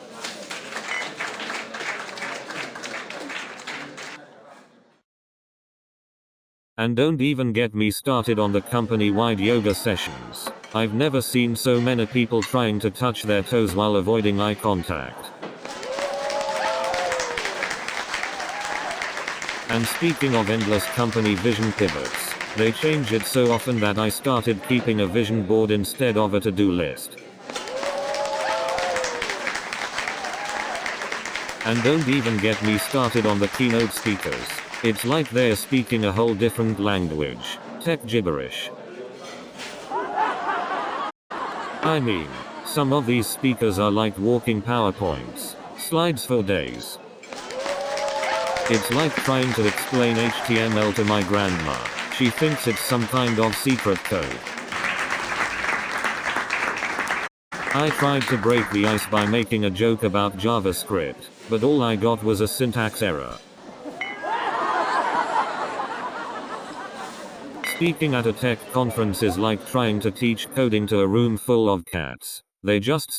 And don't even get me started on the company-wide yoga sessions. I've never seen so many people trying to touch their toes while avoiding eye contact. And speaking of endless company vision pivots, they change it so often that I started keeping a vision board instead of a to-do list. And don't even get me started on the keynote speakers. It's like they're speaking a whole different language. Tech gibberish. I mean, some of these speakers are like walking PowerPoints. Slides for days. It's like trying to explain HTML to my grandma. She thinks it's some kind of secret code. I tried to break the ice by making a joke about JavaScript, but all I got was a syntax error. Speaking at a tech conference is like trying to teach coding to a room full of cats. They just